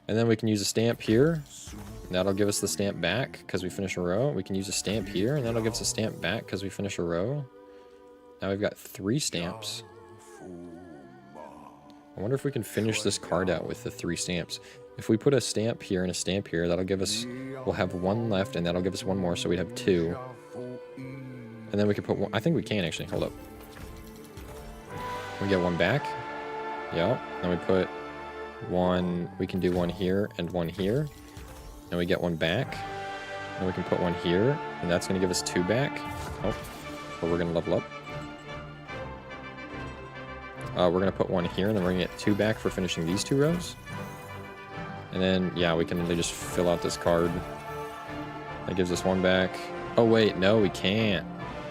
And then we can use a stamp here. That'll give us the stamp back because we finish a row. We can use a stamp here, and that'll give us a stamp back because we finish a row. Now we've got 3 stamps. I wonder if we can finish this card out with the 3 stamps. If we put a stamp here and a stamp here, that'll give us... we'll have 1 left, and that'll give us 1 more, so we'd have 2. And then we could put 1... I think we can, actually. Hold up. We get 1 back. Yep. Then we put 1... we can do 1 here and 1 here. And we get 1 back. And we can put 1 here, and that's going to give us 2 back. Oh. But we're going to level up. We're going to put 1 here, and then we're going to get 2 back for finishing these 2 rows. And then, yeah, we can really just fill out this card. That gives us 1 back. Oh, wait, no, we can't.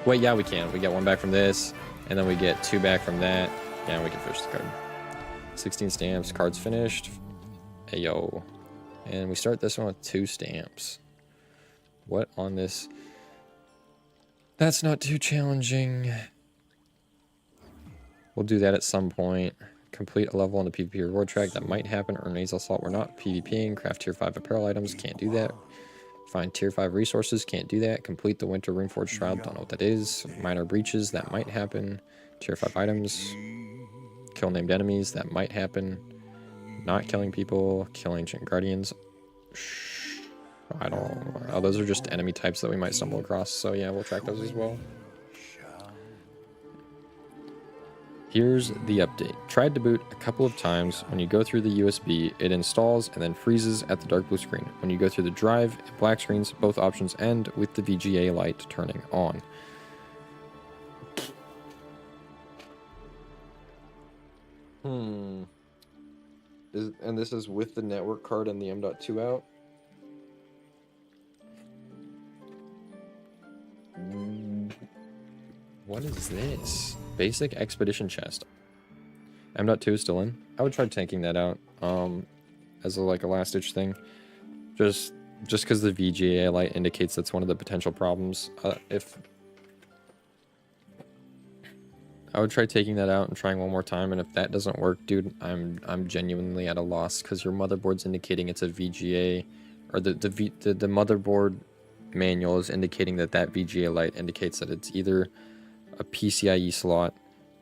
Wait, yeah, we can. We get 1 back from this, and then we get 2 back from that. Yeah, we can finish the card. 16 stamps, card's finished. Ayo. And we start this one with 2 stamps. What on this? That's not too challenging. We'll do that at some point. Complete a level on the PvP reward track. That might happen. Earn nasal salt. We're not PvPing. Craft tier 5 apparel items. Can't do that. Find tier 5 resources. Can't do that. Complete the winter runeforged shroud. Don't know what that is. Minor breaches. That might happen. Tier 5 items. Kill named enemies. That might happen. Not killing people. Kill ancient guardians. I don't... oh, those are just enemy types that we might stumble across. So yeah, we'll track those as well. Here's the update. Tried to boot a couple of times. When you go through the USB, it installs and then freezes at the dark blue screen. When you go through the drive, it black screens. Both options end with the VGA light turning on. And this is with the network card and the M.2 out? What is this? Basic expedition chest. M.2 is still in. I would try tanking that out as a, like a last ditch thing. Just because the VGA light indicates that's one of the potential problems. If I would try taking that out and trying one more time, and if that doesn't work, dude, I'm genuinely at a loss because your motherboard's indicating it's a VGA, or the motherboard manual is indicating that VGA light indicates that it's either a PCIe slot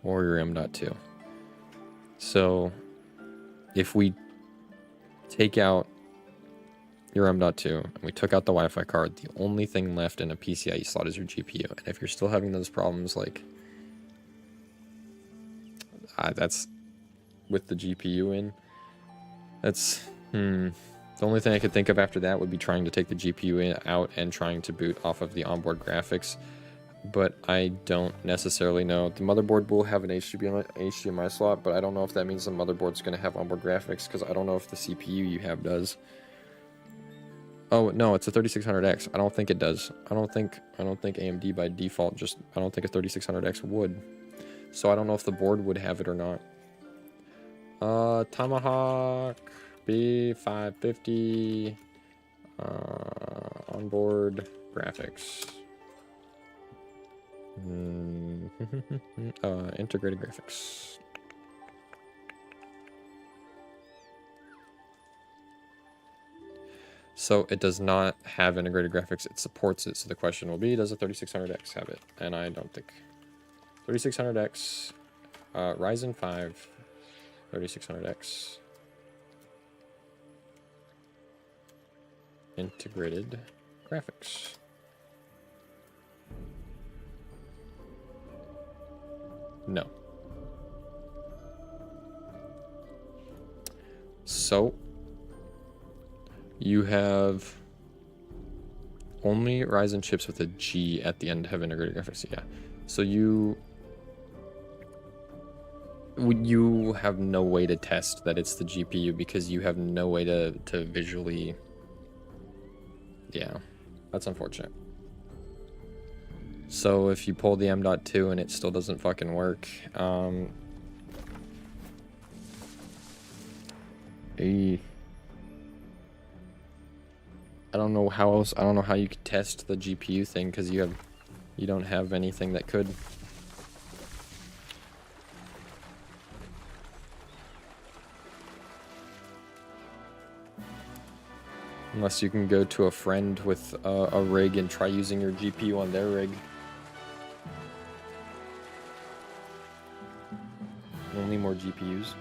or your M.2. So if we take out your M.2 and we took out the Wi-Fi card, the only thing left in a PCIe slot is your GPU. And if you're still having those problems, like that's with the GPU in, that's the only thing I could think of after that would be trying to take the GPU out and trying to boot off of the onboard graphics. But I don't necessarily know. The motherboard will have an HDMI slot, but I don't know if that means the motherboard's going to have onboard graphics, because I don't know if the CPU you have does. Oh no, it's a 3600X. I don't think it does. I don't think AMD by default I don't think a 3600X would. So I don't know if the board would have it or not. Tomahawk B550 onboard graphics. Integrated graphics. So it does not have integrated graphics. It supports it. So the question will be, does a 3600X have it? And I don't think. 3600X, Ryzen 5, 3600X, integrated graphics. No. So you have only Ryzen chips with a G at the end have integrated graphics. Yeah. So you You have no way to test that it's the GPU because you have no way to visually... Yeah, that's unfortunate. So if you pull the M.2 and it still doesn't fucking work, I don't know how else. I don't know how you could test the GPU thing because you don't have anything that could. Unless you can go to a friend with a rig and try using your GPU on their rig. Only more GPUs.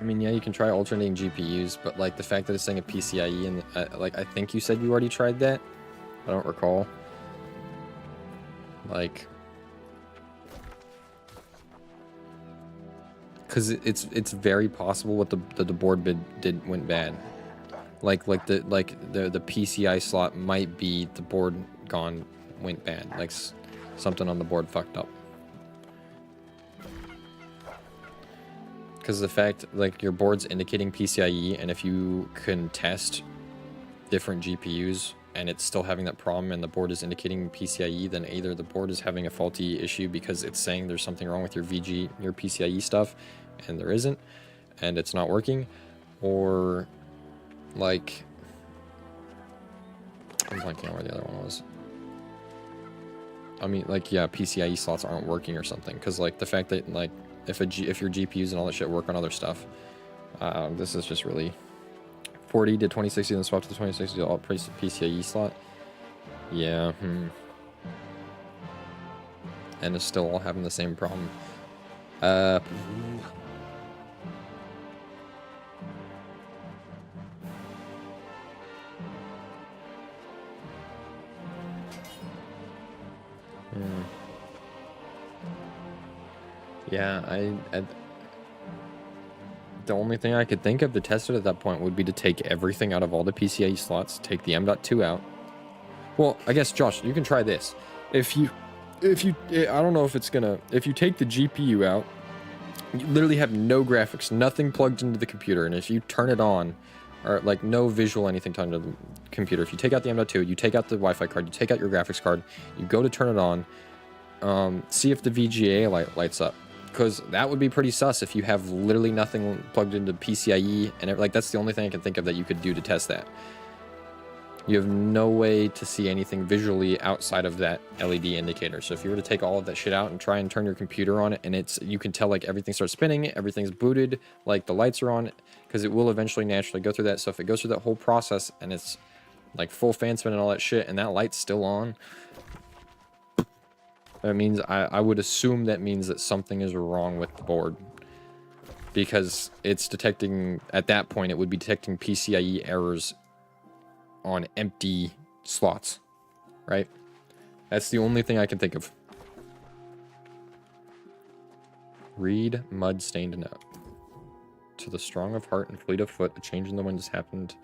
I mean, yeah, you can try alternating GPUs, but like the fact that it's saying a PCIe and like I think you said you already tried that. I don't recall. Like, because it's very possible what the board bid went bad. Like the PCI slot might be the board went bad. Like something on the board fucked up. Because the fact, like, your board's indicating PCIe, and if you can test different GPUs and it's still having that problem and the board is indicating PCIe, then either the board is having a faulty issue because it's saying there's something wrong with your your PCIe stuff, and there isn't, and it's not working, or, like, I'm blanking on where the other one was. I mean, like, yeah, PCIe slots aren't working or something, because, like, the fact that, like, if your GPUs and all that shit work on other stuff, this is just really 40 to 2060 and then swap to the 2060 all PCIe slot. Yeah, and it's still all having the same problem. Yeah, the only thing I could think of to test it at that point would be to take everything out of all the PCIe slots, take the M.2 out. Well, I guess, Josh, you can try this. If you, I don't know if it's gonna, if you take the GPU out, you literally have no graphics, nothing plugged into the computer, and if you turn it on, or like no visual anything turned into the computer, if you take out the M.2, you take out the Wi-Fi card, you take out your graphics card, you go to turn it on, see if the VGA lights up. Because that would be pretty sus if you have literally nothing plugged into PCIe, and like that's the only thing I can think of that you could do to test that. You have no way to see anything visually outside of that LED indicator. So if you were to take all of that shit out and try and turn your computer on it, and you can tell like everything starts spinning, everything's booted, like the lights are on, because it will eventually naturally go through that. So if it goes through that whole process and it's like full fan spin and all that shit, and that light's still on, that means, I would assume that means that something is wrong with the board. Because it's detecting, at that point, it would be detecting PCIe errors on empty slots. Right? That's the only thing I can think of. Read mud-stained note. To the strong of heart and fleet of foot, a change in the wind has happened.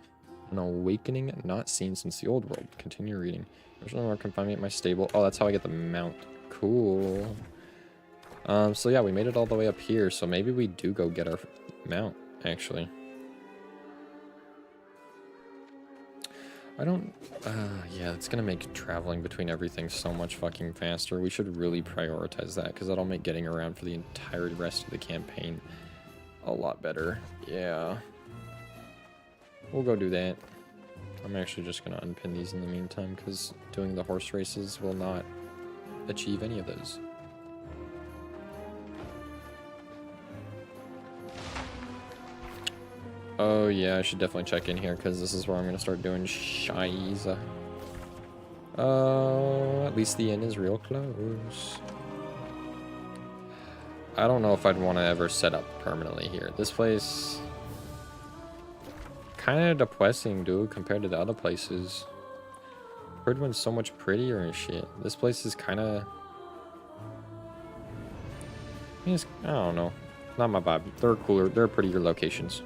An awakening not seen since the old world. Continue reading. There's no more confinement at my stable. Oh, that's how I get the mount. Cool. So yeah, we made it all the way up here, so maybe we do go get our mount, actually. Yeah, it's gonna make traveling between everything so much fucking faster. We should really prioritize that, because that'll make getting around for the entire rest of the campaign a lot better. Yeah. We'll go do that. I'm actually just gonna unpin these in the meantime, because doing the horse races will not achieve any of those. Oh yeah, I should definitely check in here because this is where I'm gonna start doing shies. At least the inn is real close. I don't know if I'd want to ever set up permanently here. This place kind of depressing, dude, compared to the other places. Birdwin's so much prettier and shit. This place is kind of... I don't know. Not my vibe. They're cooler. They're prettier locations.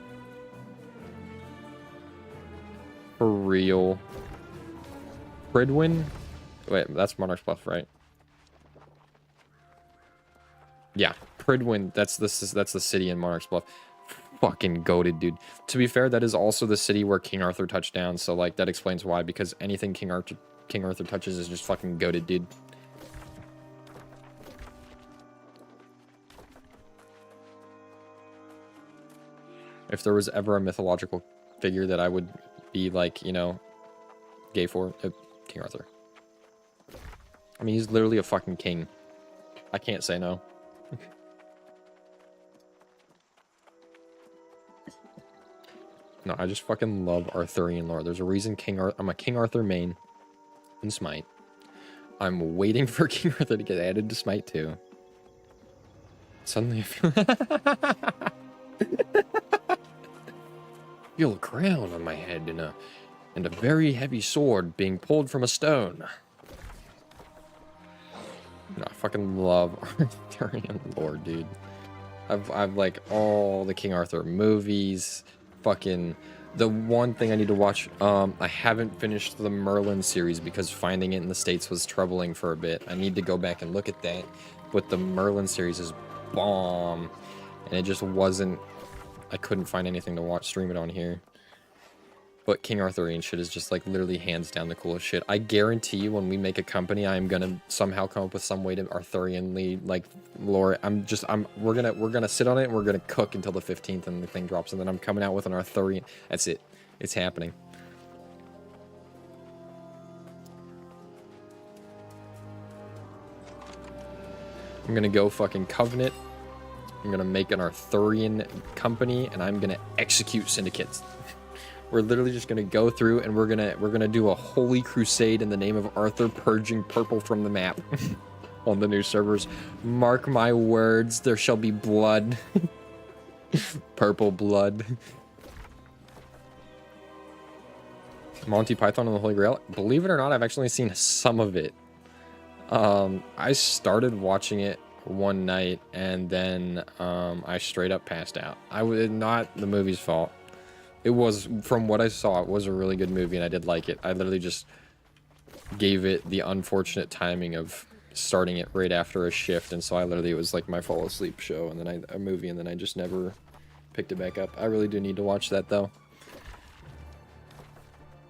For real. Bridwin? Wait, that's Monarch's Bluff, right? Yeah. Pridwin, that's the city in Monarch's Bluff. Fucking goated, dude. To be fair, that is also the city where King Arthur touched down, so like that explains why, because anything King Arthur touches is just fucking goated, dude. If there was ever a mythological figure that I would be like, you know, gay for, King Arthur. I mean, he's literally a fucking king. I can't say no. No, I just fucking love Arthurian lore. There's a reason I'm a King Arthur main in Smite. I'm waiting for King Arthur to get added to Smite too. Suddenly I feel a crown on my head and a very heavy sword being pulled from a stone. No, I fucking love Arthurian lore, dude. I've like all the King Arthur movies. Fucking the one thing I need to watch, I haven't finished the Merlin series because finding it in the States was troubling for a bit. I need to go back and look at that, but the Merlin series is bomb, and it just wasn't, I couldn't find anything to stream it on here. But King Arthurian shit is just like literally hands down the coolest shit. I guarantee you when we make a company, I'm gonna somehow come up with some way to Arthurianly like lore. We're gonna sit on it and we're gonna cook until the 15th and the thing drops, and then I'm coming out with an Arthurian. That's it. It's happening. I'm gonna go fucking Covenant. I'm gonna make an Arthurian company and I'm gonna execute syndicates. We're literally just gonna go through and we're gonna do a holy crusade in the name of Arthur, purging purple from the map on the new servers. Mark my words, there shall be blood. Purple blood. Monty Python and the Holy Grail. Believe it or not, I've actually seen some of it. I started watching it one night and then I straight up passed out. I was not the movie's fault. It was, from what I saw, it was a really good movie and I did like it. I literally just gave it the unfortunate timing of starting it right after a shift, and so I literally, it was like my fall asleep show and then a movie, and then I just never picked it back up. I really do need to watch that though.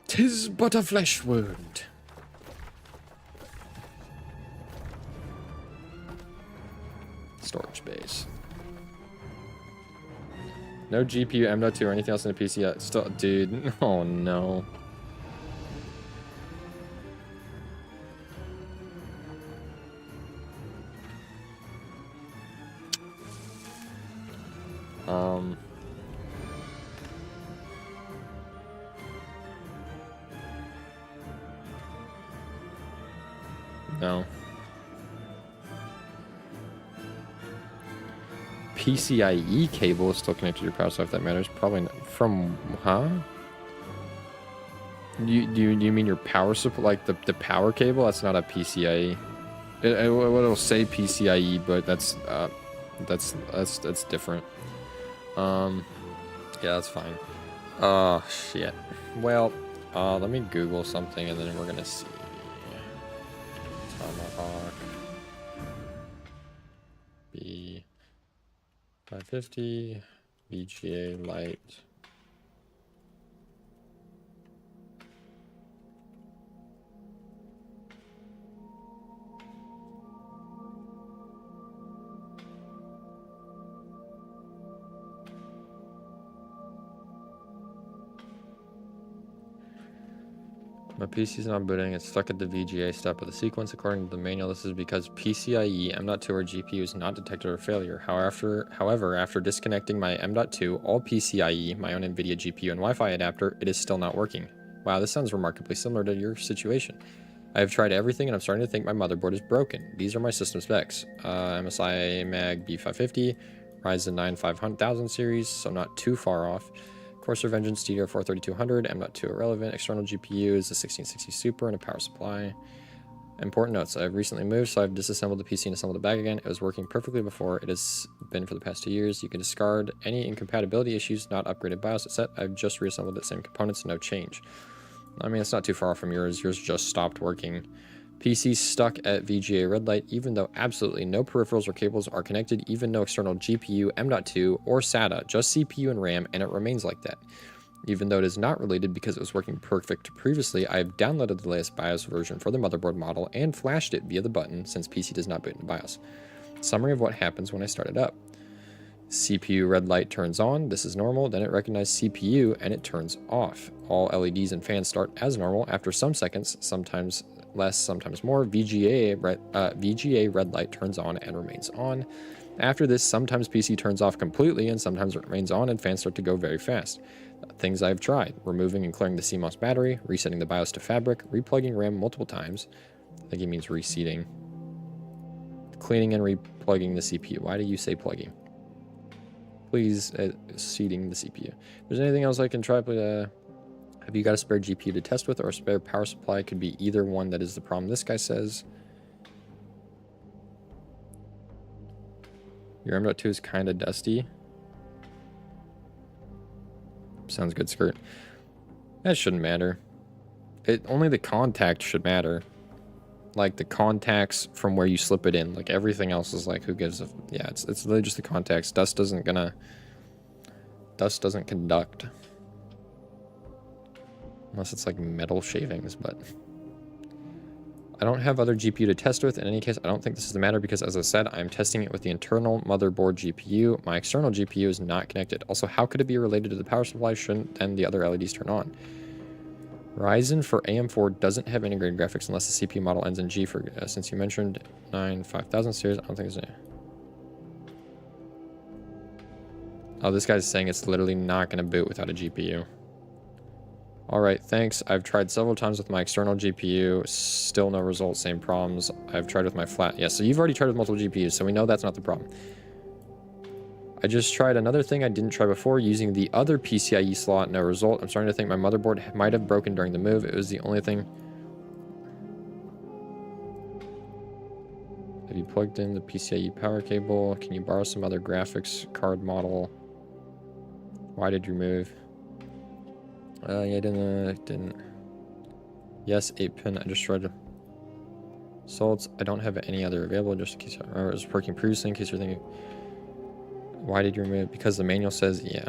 'Tis but a flesh wound. Storage space. No GPU, M.2 or anything else in the PC yet. Still, dude. Oh no. No. PCIe cable is still connected to your power supply if that matters. Probably not. From, huh? Do you mean your power supply, like the power cable? That's not a PCIe. It'll say PCIe, but that's different. Yeah, that's fine. Oh shit. Well, let me Google something and then we're gonna see. Tomahawk B550 VGA Lite. My PC is not booting, it's stuck at the VGA step of the sequence. According to the manual, this is because PCIe M.2 or GPU is not detected a failure. However, after disconnecting my M.2, all PCIe, my own NVIDIA GPU and Wi-Fi adapter, it is still not working. Wow, this sounds remarkably similar to your situation. I have tried everything and I'm starting to think my motherboard is broken. These are my system specs. MSI Mag B550, Ryzen 9 5000 series, so not too far off. Corsair Vengeance DDR4 3200, M.2 irrelevant. External GPU is a 1660 Super and a power supply. Important notes, I've recently moved, so I've disassembled the PC and assembled it back again. It was working perfectly before. It has been for the past 2 years. You can discard any incompatibility issues, not upgraded BIOS set. I've just reassembled the same components, no change. I mean, it's not too far off from yours. Yours just stopped working. PC stuck at VGA red light, even though absolutely no peripherals or cables are connected, even no external GPU, M.2, or SATA, just CPU and RAM, and it remains like that. Even though it is not related because it was working perfect previously, I have downloaded the latest BIOS version for the motherboard model and flashed it via the button since PC does not boot into BIOS. Summary of what happens when I start it up. CPU red light turns on, this is normal, then it recognizes CPU and it turns off. All LEDs and fans start as normal. After some seconds, sometimes less, sometimes more, VGA red light turns on and remains on. After this, sometimes PC turns off completely and sometimes it remains on and fans start to go very fast. Things I've tried: removing and clearing the CMOS battery, resetting the BIOS to fabric, replugging RAM multiple times. I think he means reseating. Cleaning and replugging the CPU. Why do you say plugging? Please, seating the CPU. If there's anything else I can try, please, have you got a spare GPU to test with or a spare power supply? Could be either one. That is the problem. This guy says your M.2 is kind of dusty. Sounds good, skirt. That shouldn't matter. Only the contact should matter. Like the contacts from where you slip it in. Like everything else is like, who gives a... Yeah, it's literally just the contacts. Dust doesn't conduct. Unless it's like metal shavings, but... I don't have other GPU to test with. In any case, I don't think this is the matter because, as I said, I'm testing it with the internal motherboard GPU. My external GPU is not connected. Also, how could it be related to the power supply? Shouldn't then the other LEDs turn on? Ryzen for AM4 doesn't have integrated graphics unless the CPU model ends in G. For since you mentioned 5000 series, I don't think there's any. Oh, this guy's saying it's literally not going to boot without a GPU. Alright, thanks. I've tried several times with my external GPU. Still no results, same problems. I've tried with my flat... Yeah, so you've already tried with multiple GPUs, so we know that's not the problem. I just tried another thing I didn't try before, using the other PCIe slot, no result. I'm starting to think my motherboard might have broken during the move. It was the only thing... Have you plugged in the PCIe power cable? Can you borrow some other graphics card model? Why did you move? Yeah, didn't. Yes, 8-pin. I just tried to. Salts. I don't have any other available, just in case I remember it was working previously. In case you're thinking, why did you remove? Because the manual says, yeah.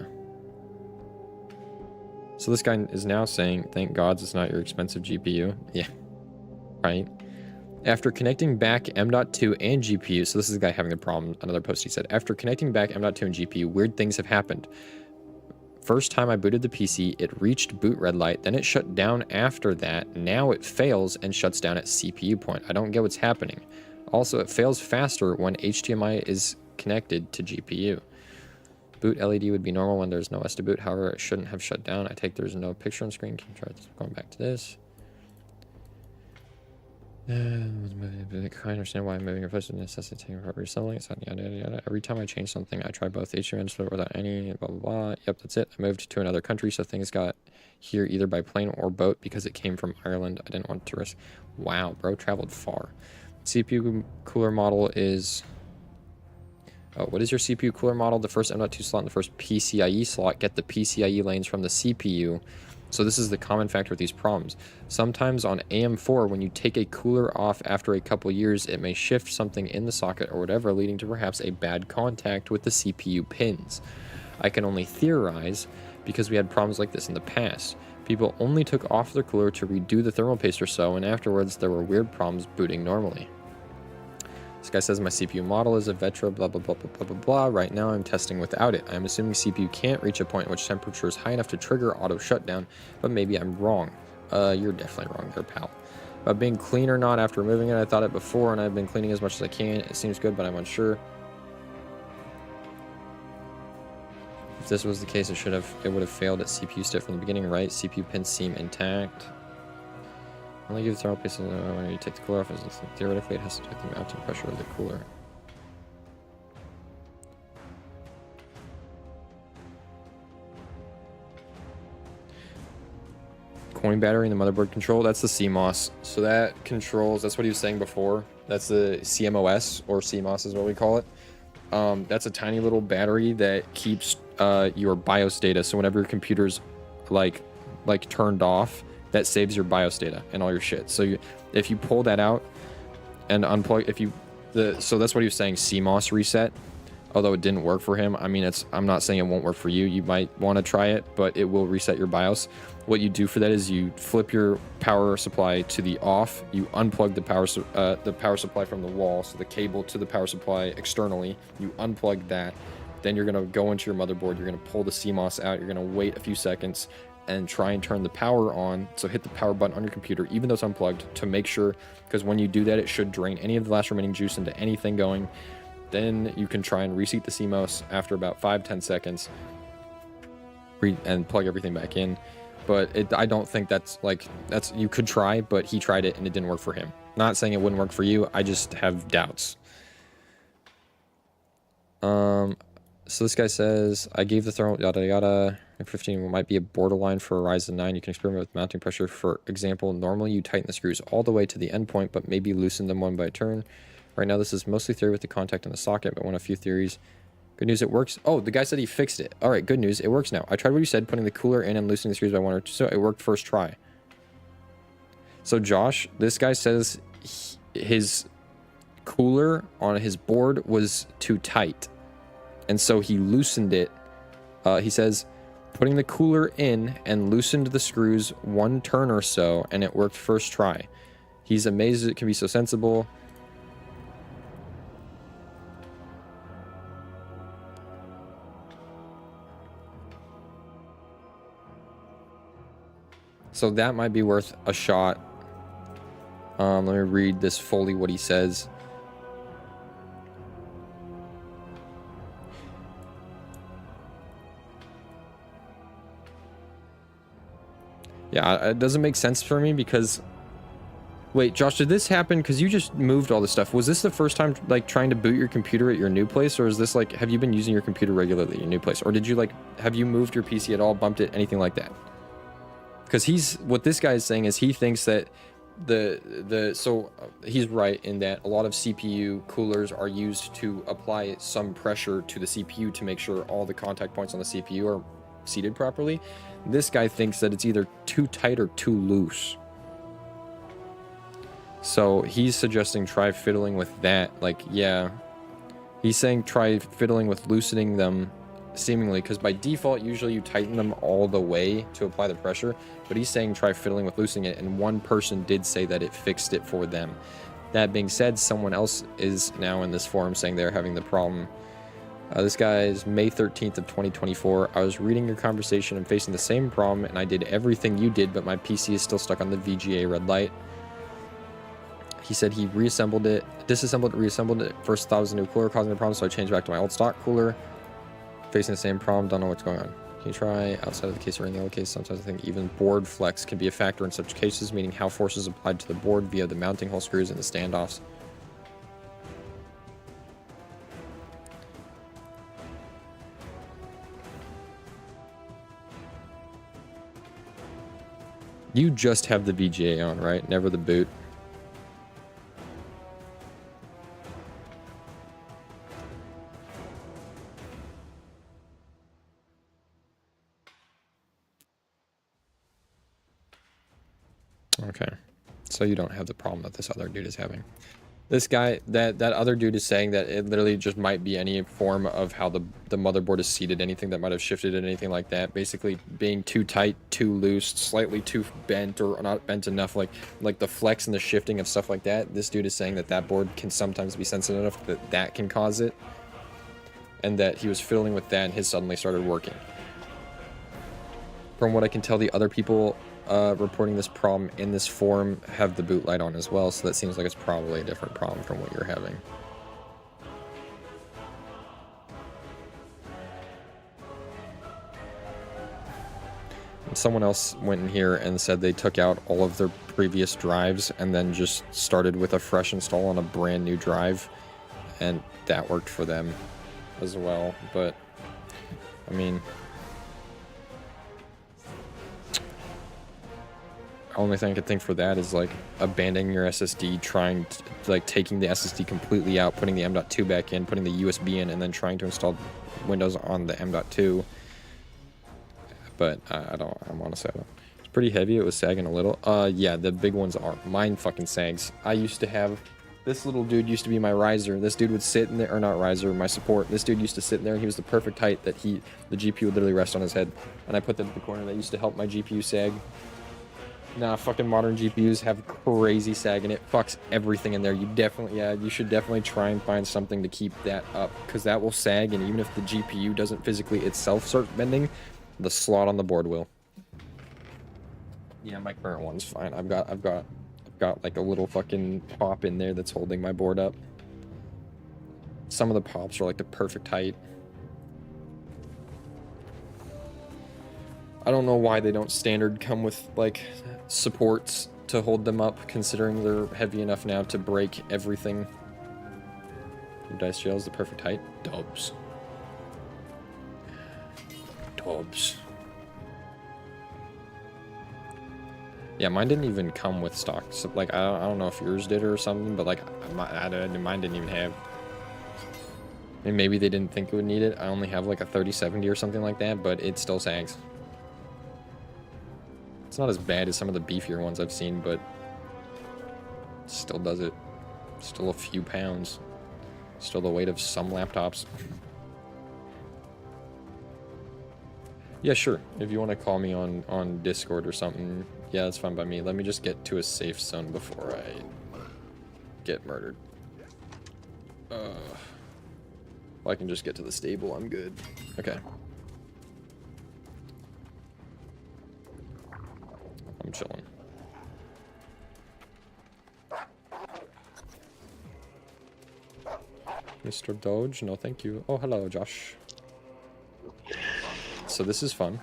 So this guy is now saying, thank God it's not your expensive GPU. Yeah. Right. After connecting back M.2 and GPU, so this is the guy having the problem. Another post he said, after connecting back M.2 and GPU, weird things have happened. First time I booted the PC, it reached boot red light, then it shut down after that. Now it fails and shuts down at CPU point. I don't get what's happening. Also, it fails faster when HDMI is connected to GPU. Boot LED would be normal when there's no S to boot. However, it shouldn't have shut down. I take there's no picture on screen. Can you try going back to this? I understand why I'm moving your place would necessitate taking apart resettling. Yada, yada, yada. Every time I change something, I try both HDMI and split without any blah blah blah. Yep, that's it. I moved to another country, so things got here either by plane or boat because it came from Ireland. I didn't want to risk. Wow, bro, traveled far. CPU cooler model is. Oh, what is your CPU cooler model? The first M.2 slot and the first PCIe slot get the PCIe lanes from the CPU. So this is the common factor with these problems. Sometimes on AM4, when you take a cooler off after a couple years, it may shift something in the socket or whatever, leading to perhaps a bad contact with the CPU pins. I can only theorize because we had problems like this in the past. People only took off their cooler to redo the thermal paste or so, and afterwards there were weird problems booting normally. This guy says my CPU model is a Vetra blah blah blah blah blah blah blah. Right now I'm testing without it. I'm assuming CPU can't reach a point in which temperature is high enough to trigger auto shutdown, but maybe I'm wrong. You're definitely wrong there, pal. About being clean or not after removing it, I thought it before and I've been cleaning as much as I can. It seems good, but I'm unsure. If this was the case, it would have failed at CPU state from the beginning, right? CPU pins seem intact. Only give the thermal paste when you take the cooler off. Theoretically, it has to detect the mounting pressure of the cooler. Coin battery in the motherboard control. That's the CMOS. So that controls. That's what he was saying before. That's the CMOS or CMOS is what we call it. That's a tiny little battery that keeps your BIOS data. So whenever your computer's like turned off, that saves your BIOS data and all your shit. So if you pull that out and unplug, so that's what he was saying, CMOS reset. Although it didn't work for him. I mean, I'm not saying it won't work for you. You might want to try it, but it will reset your BIOS. What you do for that is you flip your power supply to the off. You unplug the power supply from the wall, so the cable to the power supply externally. You unplug that. Then you're gonna go into your motherboard. You're gonna pull the CMOS out. You're gonna wait a few seconds and try and turn the power on. So hit the power button on your computer, even though it's unplugged, to make sure, because when you do that, it should drain any of the last remaining juice into anything going. Then you can try and reseat the CMOS after about 5-10 seconds and plug everything back in. But I don't think that's you could try, but he tried it and it didn't work for him. Not saying it wouldn't work for you, I just have doubts. So this guy says, I gave the thermal yada yada. 15 might be a borderline for a Ryzen 9. You can experiment with mounting pressure. For example, normally you tighten the screws all the way to the end point, but maybe loosen them one by turn. Right now, this is mostly theory with the contact in the socket, but one of a few theories. Good news, it works. Oh, the guy said he fixed it. All right, good news, it works now. I tried what you said, putting the cooler in and loosening the screws by one or two, so it worked first try. So Josh, this guy says his cooler on his board was too tight, and so he loosened it. He says, putting the cooler in and loosened the screws one turn or so, and it worked first try. He's amazed it can be so sensible. So that might be worth a shot. Let me read this fully what he says. Yeah, it doesn't make sense for me because... Wait, Josh, did this happen? Because you just moved all this stuff. Was this the first time, like, trying to boot your computer at your new place? Or is this, like, have you been using your computer regularly at your new place? Or did you, like, have you moved your PC at all, bumped it, anything like that? Because what this guy is saying is he thinks that so he's right in that a lot of CPU coolers are used to apply some pressure to the CPU to make sure all the contact points on the CPU are seated properly. This guy thinks that it's either too tight or too loose. So he's suggesting try fiddling with that. Like, yeah, he's saying try fiddling with loosening them seemingly, because by default usually you tighten them all the way to apply the pressure, but he's saying try fiddling with loosening it, and one person did say that it fixed it for them. That being said, someone else is now in this forum saying they're having the problem. This guy is May 13th of 2024. I was reading your conversation and facing the same problem, and I did everything you did, but my PC is still stuck on the VGA red light. He said he reassembled it, disassembled it, reassembled it. First thought it was a new cooler causing the problem, so I changed back to my old stock cooler. Facing the same problem, don't know what's going on. Can you try outside of the case or in the other case? Sometimes I think even board flex can be a factor in such cases, meaning how force is applied to the board via the mounting hole screws and the standoffs. You just have the VGA on, right? Never the boot. Okay, so you don't have the problem that this other dude is having. This guy, that other dude is saying that it literally just might be any form of how the motherboard is seated, anything that might have shifted it, anything like that. Basically being too tight, too loose, slightly too bent or not bent enough, like the flex and the shifting of stuff like that. This dude is saying that that board can sometimes be sensitive enough that that can cause it, and that he was fiddling with that and his suddenly started working. From what I can tell, the other people reporting this problem in this forum have the boot light on as well, so that seems like it's probably a different problem from what you're having. And someone else went in here and said they took out all of their previous drives and then just started with a fresh install on a brand new drive, and that worked for them as well. But I mean, only thing I could think for that is like abandoning your SSD, trying to, like taking the SSD completely out, putting the M.2 back in, putting the USB in, and then trying to install Windows on the M.2. But I'm honestly, I don't. Just pretty heavy. It was sagging a little. Yeah, the big ones are. Mine fucking sags. I used to have... This little dude used to be my riser. This dude would sit in there... Or not riser, my support. This dude used to sit in there, and he was the perfect height that the GPU would literally rest on his head. And I put that in the corner. That used to help my GPU sag. Nah, fucking modern GPUs have crazy sag, and it fucks everything in there. You should definitely try and find something to keep that up, because that will sag, and even if the GPU doesn't physically itself start bending, the slot on the board will. Yeah, my current one's fine. I've got like a little fucking pop in there that's holding my board up. Some of the pops are like the perfect height. I don't know why they don't standard come with like supports to hold them up, considering they're heavy enough now to break everything. Your dice jail is the perfect height. Dubs. Dubs. Yeah, mine didn't even come with stock. So, like, I don't know if yours did or something, but like, mine didn't even have. And maybe they didn't think it would need it. I only have like a 3070 or something like that, but it still sags. It's not as bad as some of the beefier ones I've seen, but still does it. Still a few pounds. Still the weight of some laptops. Yeah, sure. If you want to call me on Discord or something, yeah, that's fine by me. Let me just get to a safe zone before I get murdered. If I can just get to the stable, I'm good. Okay. I'm chilling. Mr. Doge, no thank you. Oh, hello, Josh. So this is fun.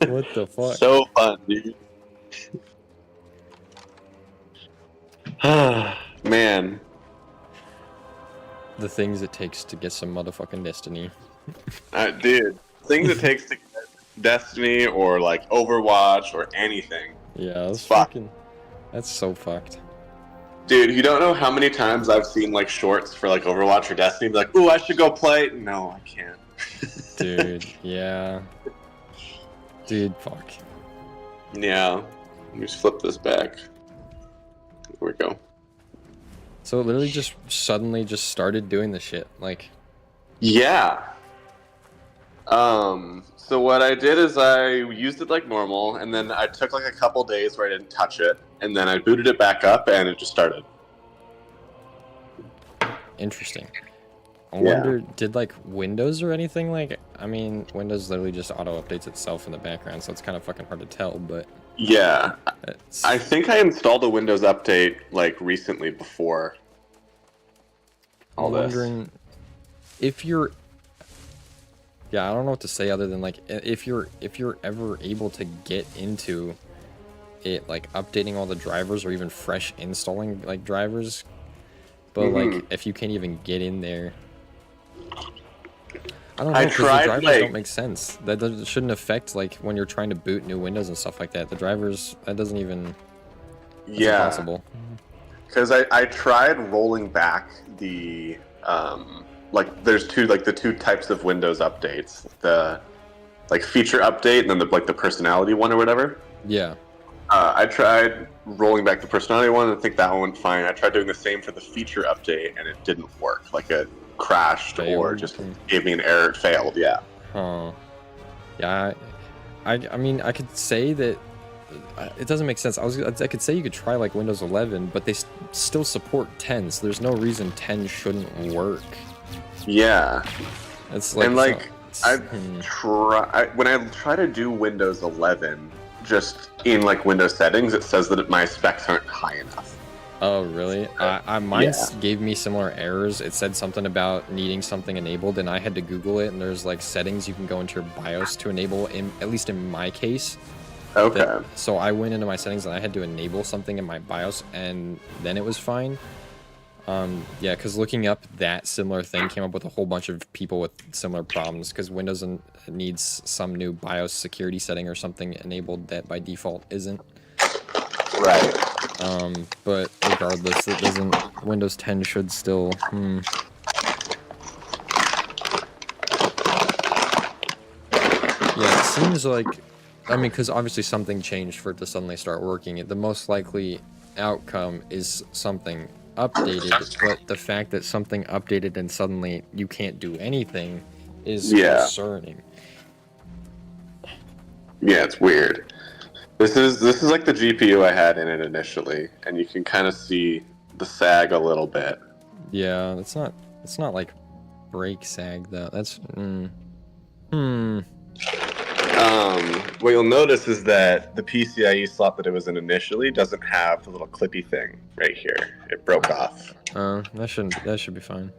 What the fuck? So fun, dude. Man. The things it takes to get some motherfucking Destiny. Dude, things it takes to get Destiny or like Overwatch or anything. Yeah, that's fucking... That's so fucked. Dude, you don't know how many times I've seen like shorts for like Overwatch or Destiny, be like, ooh, I should go play. No, I can't. Dude, yeah. Dude, fuck. Yeah. Let me just flip this back. There we go. So it literally just suddenly just started doing the shit, like... Yeah. So what I did is I used it like normal, and then I took like a couple days where I didn't touch it, and then I booted it back up, and it just started. Interesting. I wonder, did like Windows or anything like... I mean, Windows literally just auto-updates itself in the background, so it's kind of fucking hard to tell, but... Yeah. I think I installed a Windows update like recently before all this. I'm wondering if you're... Yeah, I don't know what to say other than like if you're ever able to get into it, like updating all the drivers or even fresh installing like drivers, but like if you can't even get in there, I don't know, because the drivers don't make sense. That shouldn't affect like when you're trying to boot new Windows and stuff like that. The drivers, that doesn't even... That's impossible. Because I tried rolling back the like there's the two types of Windows updates, the like feature update and then the like the personality one or whatever. Yeah. I tried rolling back the personality one and I think that one went fine. I tried doing the same for the feature update and it didn't work. Like it crashed or just gave me an error. It failed. Yeah. Huh. Yeah. I mean I could say that it doesn't make sense. I could say you could try like Windows 11, but they still support 10, so there's no reason 10 shouldn't work. Yeah. It's like, and like when I try to do Windows 11 just in like Windows settings, it says that my specs aren't high enough. Oh really? Mine gave me similar errors. It said something about needing something enabled, and I had to Google it, and there's like settings you can go into your BIOS to enable, at least in my case. Okay. So I went into my settings and I had to enable something in my BIOS, and then it was fine. Yeah, because looking up that similar thing came up with a whole bunch of people with similar problems, because Windows needs some new BIOS security setting or something enabled that by default isn't. Right. But regardless, it doesn't... Windows 10 should still... seems like, I mean, because obviously something changed for it to suddenly start working. The most likely outcome is something updated, but the fact that something updated and suddenly you can't do anything is concerning. Yeah, it's weird. This is like the GPU I had in it initially, and you can kind of see the sag a little bit. Yeah, it's not like break sag though. That's What you'll notice is that the PCIe slot that it was in initially doesn't have the little clippy thing right here. It broke off. that should be fine.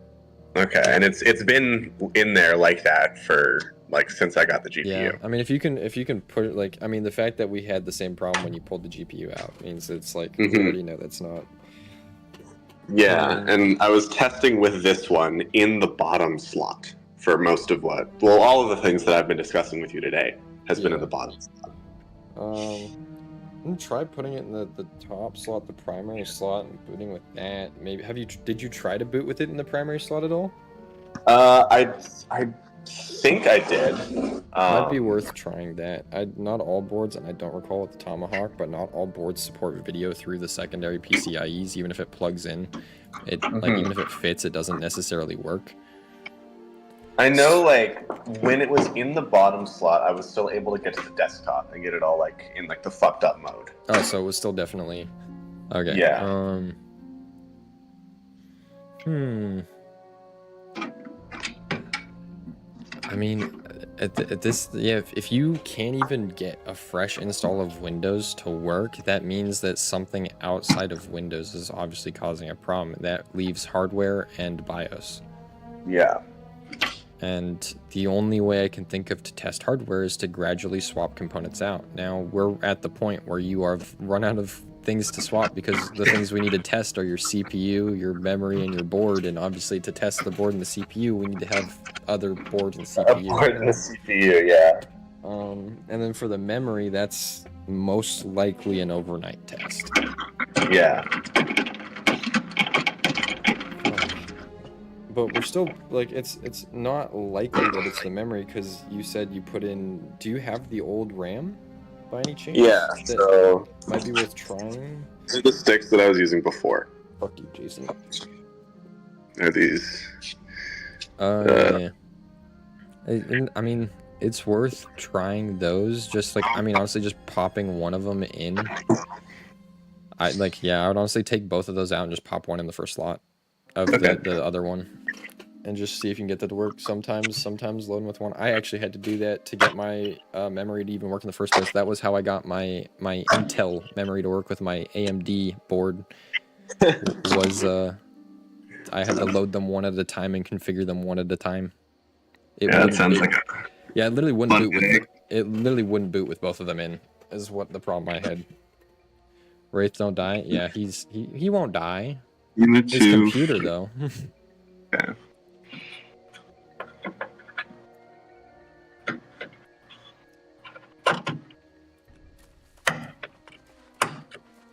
Okay, and it's been in there like that for like since I got the GPU. Yeah, I mean if you can put it like, I mean the fact that we had the same problem when you pulled the GPU out means it's like we already know that's not. Yeah, and I was testing with this one in the bottom slot for most of all of the things that I've been discussing with you today has been in the bottom slot. Try putting it in the top slot, the primary slot, and booting with that. Maybe did you try to boot with it in the primary slot at all? I think I did. Might be worth trying that. Not all boards, and I don't recall with the Tomahawk, but not all boards support video through the secondary PCIEs. Even if it plugs in, even if it fits, it doesn't necessarily work. I know, like, when it was in the bottom slot, I was still able to get to the desktop and get it all, like, in, like, the fucked up mode. Oh, so it was still definitely... Okay. Yeah. I mean, at this... Yeah, if you can't even get a fresh install of Windows to work, that means that something outside of Windows is obviously causing a problem. That leaves hardware and BIOS. Yeah. And the only way I can think of to test hardware is to gradually swap components out. Now, we're at the point where you have run out of things to swap because the things we need to test are your CPU, your memory, and your board. And obviously, to test the board and the CPU, we need to have other boards and CPU. A board and the CPU, yeah. And then for the memory, that's most likely an overnight test. Yeah. But we're still, like, it's not likely that it's the memory, because you said you put in... Do you have the old RAM, by any chance? Yeah, so... Might be worth trying? These are the sticks that I was using before. Fuck you, Jason. Are these... Yeah. I mean, it's worth trying those, just, like, I mean, honestly, just popping one of them in. I would honestly take both of those out and just pop one in the first slot of the other one. And just see if you can get that to work. Sometimes loading with one. I actually had to do that to get my memory to even work in the first place. That was how I got my Intel memory to work with my AMD board. I had to load them one at a time and configure them one at a time. That sounds like a... Yeah, it literally wouldn't boot with... It literally wouldn't boot with both of them in, is what the problem I had. Wraith don't die? Yeah, he won't die. His computer, though. Yeah.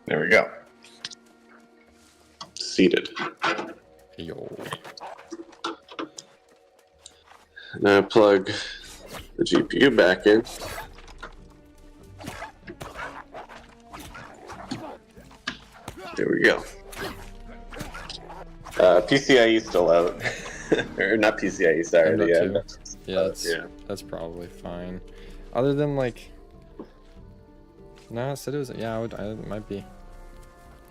There we go. Seated. Yo. Now plug the GPU back in. There we go. PCIe still out. Or not PCIe, sorry. That's probably fine. Other than, like... No, it said it was... Yeah, it might be.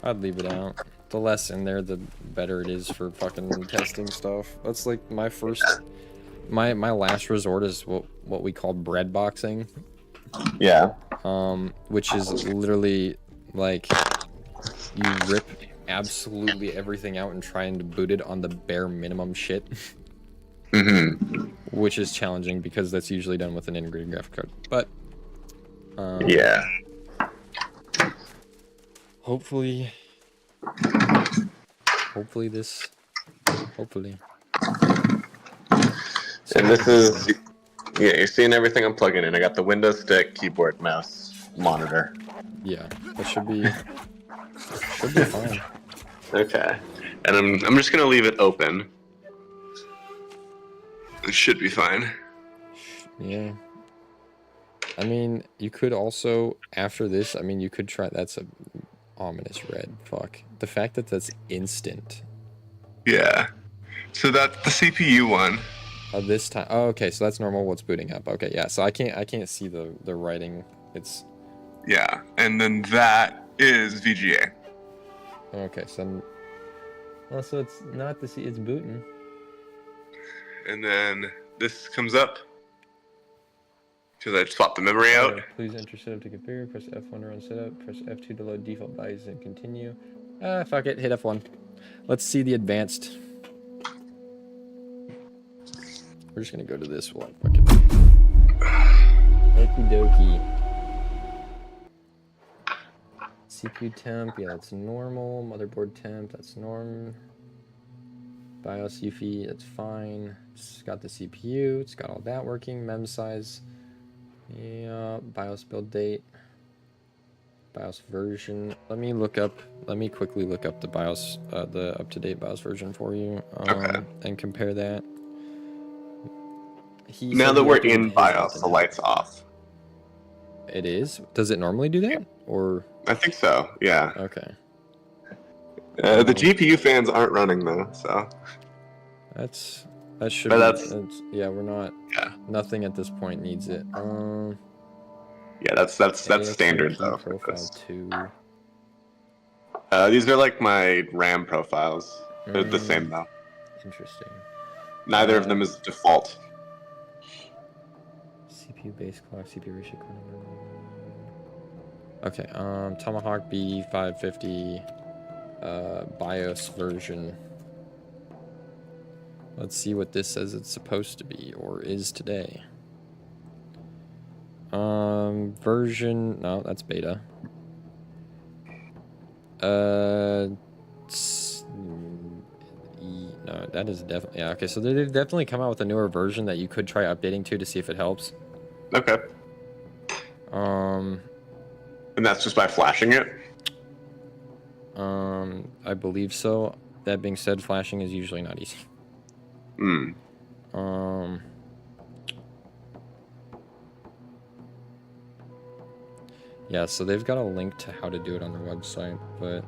I'd leave it out. The less in there, the better it is for fucking testing stuff. That's like my first... My last resort is what we call bread boxing. Yeah. Which is literally, like, you rip absolutely everything out and trying to boot it on the bare minimum shit. Which is challenging because that's usually done with an integrated graphic card. But yeah. Hopefully. And this is, yeah, you're seeing everything I'm plugging in. I got the Windows stick, keyboard, mouse, monitor. Yeah, that should be fine. Okay, and I'm just gonna leave it open. It should be fine. Yeah. I mean, you could also, after this, I mean, you could try, that's a ominous red, fuck. The fact that that's instant. Yeah. So that's the CPU one. This time, oh, okay, so that's normal, what's booting up. Okay, yeah, so I can't see the writing. It's... Yeah, and then that is VGA. Okay, so... Well, so it's not the C, it's booting. And then this comes up. Because I swapped the memory out. Please enter setup to configure. Press F1 to run setup. Press F2 to load default values and continue. Fuck it. Hit F1. Let's see the advanced. We're just gonna go to this one. Fuck it. Okie dokie. CPU temp. Yeah, that's normal. Motherboard temp. That's norm. BIOS UFI. That's fine. It's got the CPU. It's got all that working. Mem size. Yeah, BIOS build date, BIOS version. Let me quickly look up the BIOS, the up-to-date BIOS version for you, Okay. and compare that. Now that we're in BIOS, the light's off. It is? Does it normally do that? Or? I think so, yeah. Okay. The GPU fans aren't running though, so. That should be, yeah, we're not, nothing at this point needs it. Yeah, that's standard though. Profile 2. These are like my RAM profiles. They're the same though. Interesting. Neither of them is default. CPU base clock, CPU ratio. Okay, Tomahawk B550 BIOS version. Let's see what this says it's supposed to be, or is today. Version, no, that's beta. No, that is definitely, yeah, okay, so they've definitely come out with a newer version that you could try updating to see if it helps. Okay. And that's just by flashing it? I believe so. That being said, flashing is usually not easy. Yeah, so they've got a link to how to do it on their website, but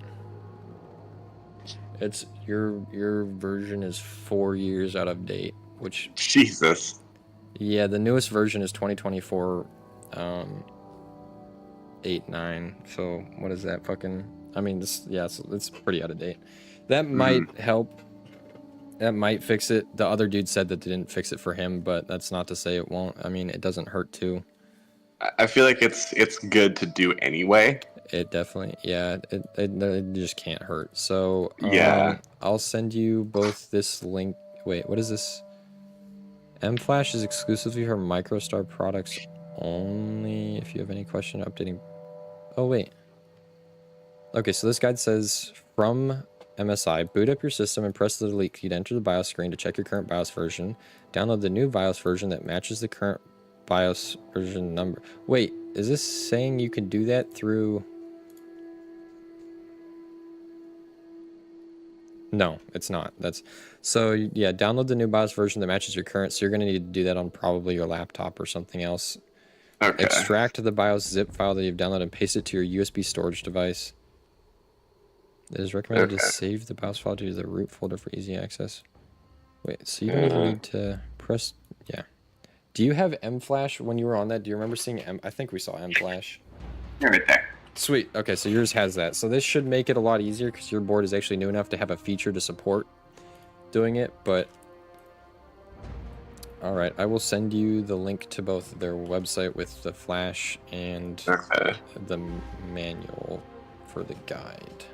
it's your version is 4 years out of date, which Jesus. Yeah, the newest version is 2024 8.9. So what is that fucking? I mean, this, yeah, it's pretty out of date. That might help. That might fix it. The other dude said that they didn't fix it for him, but that's not to say it won't. I mean, it doesn't hurt to. I feel like it's good to do anyway. It definitely, yeah, it just can't hurt. So yeah, I'll send you both this link. Wait, what is this? M-Flash is exclusively for MicroStar products only. If you have any question updating. Oh wait. Okay, so this guide says from MSI, boot up your system and press the delete key to enter the BIOS screen to check your current BIOS version. Download the new BIOS version that matches the current BIOS version number. Wait, is this saying you can do that through? No, it's not. That's so yeah, download the new BIOS version that matches your current. So you're going to need to do that on probably your laptop or something else. Okay. Extract the BIOS zip file that you've downloaded and paste it to your USB storage device. It is recommended to save the BIOS file to the root folder for easy access. Wait, so you don't even need to press, yeah. Do you have M-Flash when you were on that? Do you remember seeing I think we saw M-Flash. You're right there. Sweet. Okay, so yours has that. So this should make it a lot easier because your board is actually new enough to have a feature to support doing it, but all right, I will send you the link to both their website with the Flash and the manual for the guide.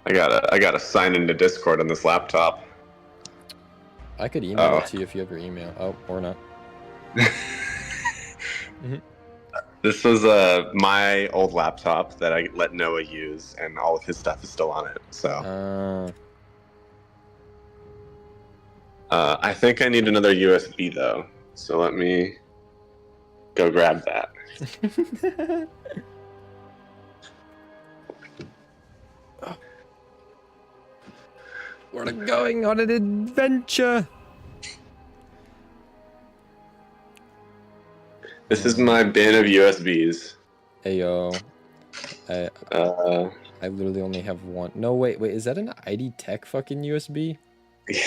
I gotta sign into Discord on this laptop. I could email it to you if you have your email. Oh, or not. This was my old laptop that I let Noah use, and all of his stuff is still on it. So I think I need another USB though. So let me go grab that. We're going on an adventure. This is my bin of USBs. Ayo. I literally only have one. No, wait, is that an ID Tech fucking USB?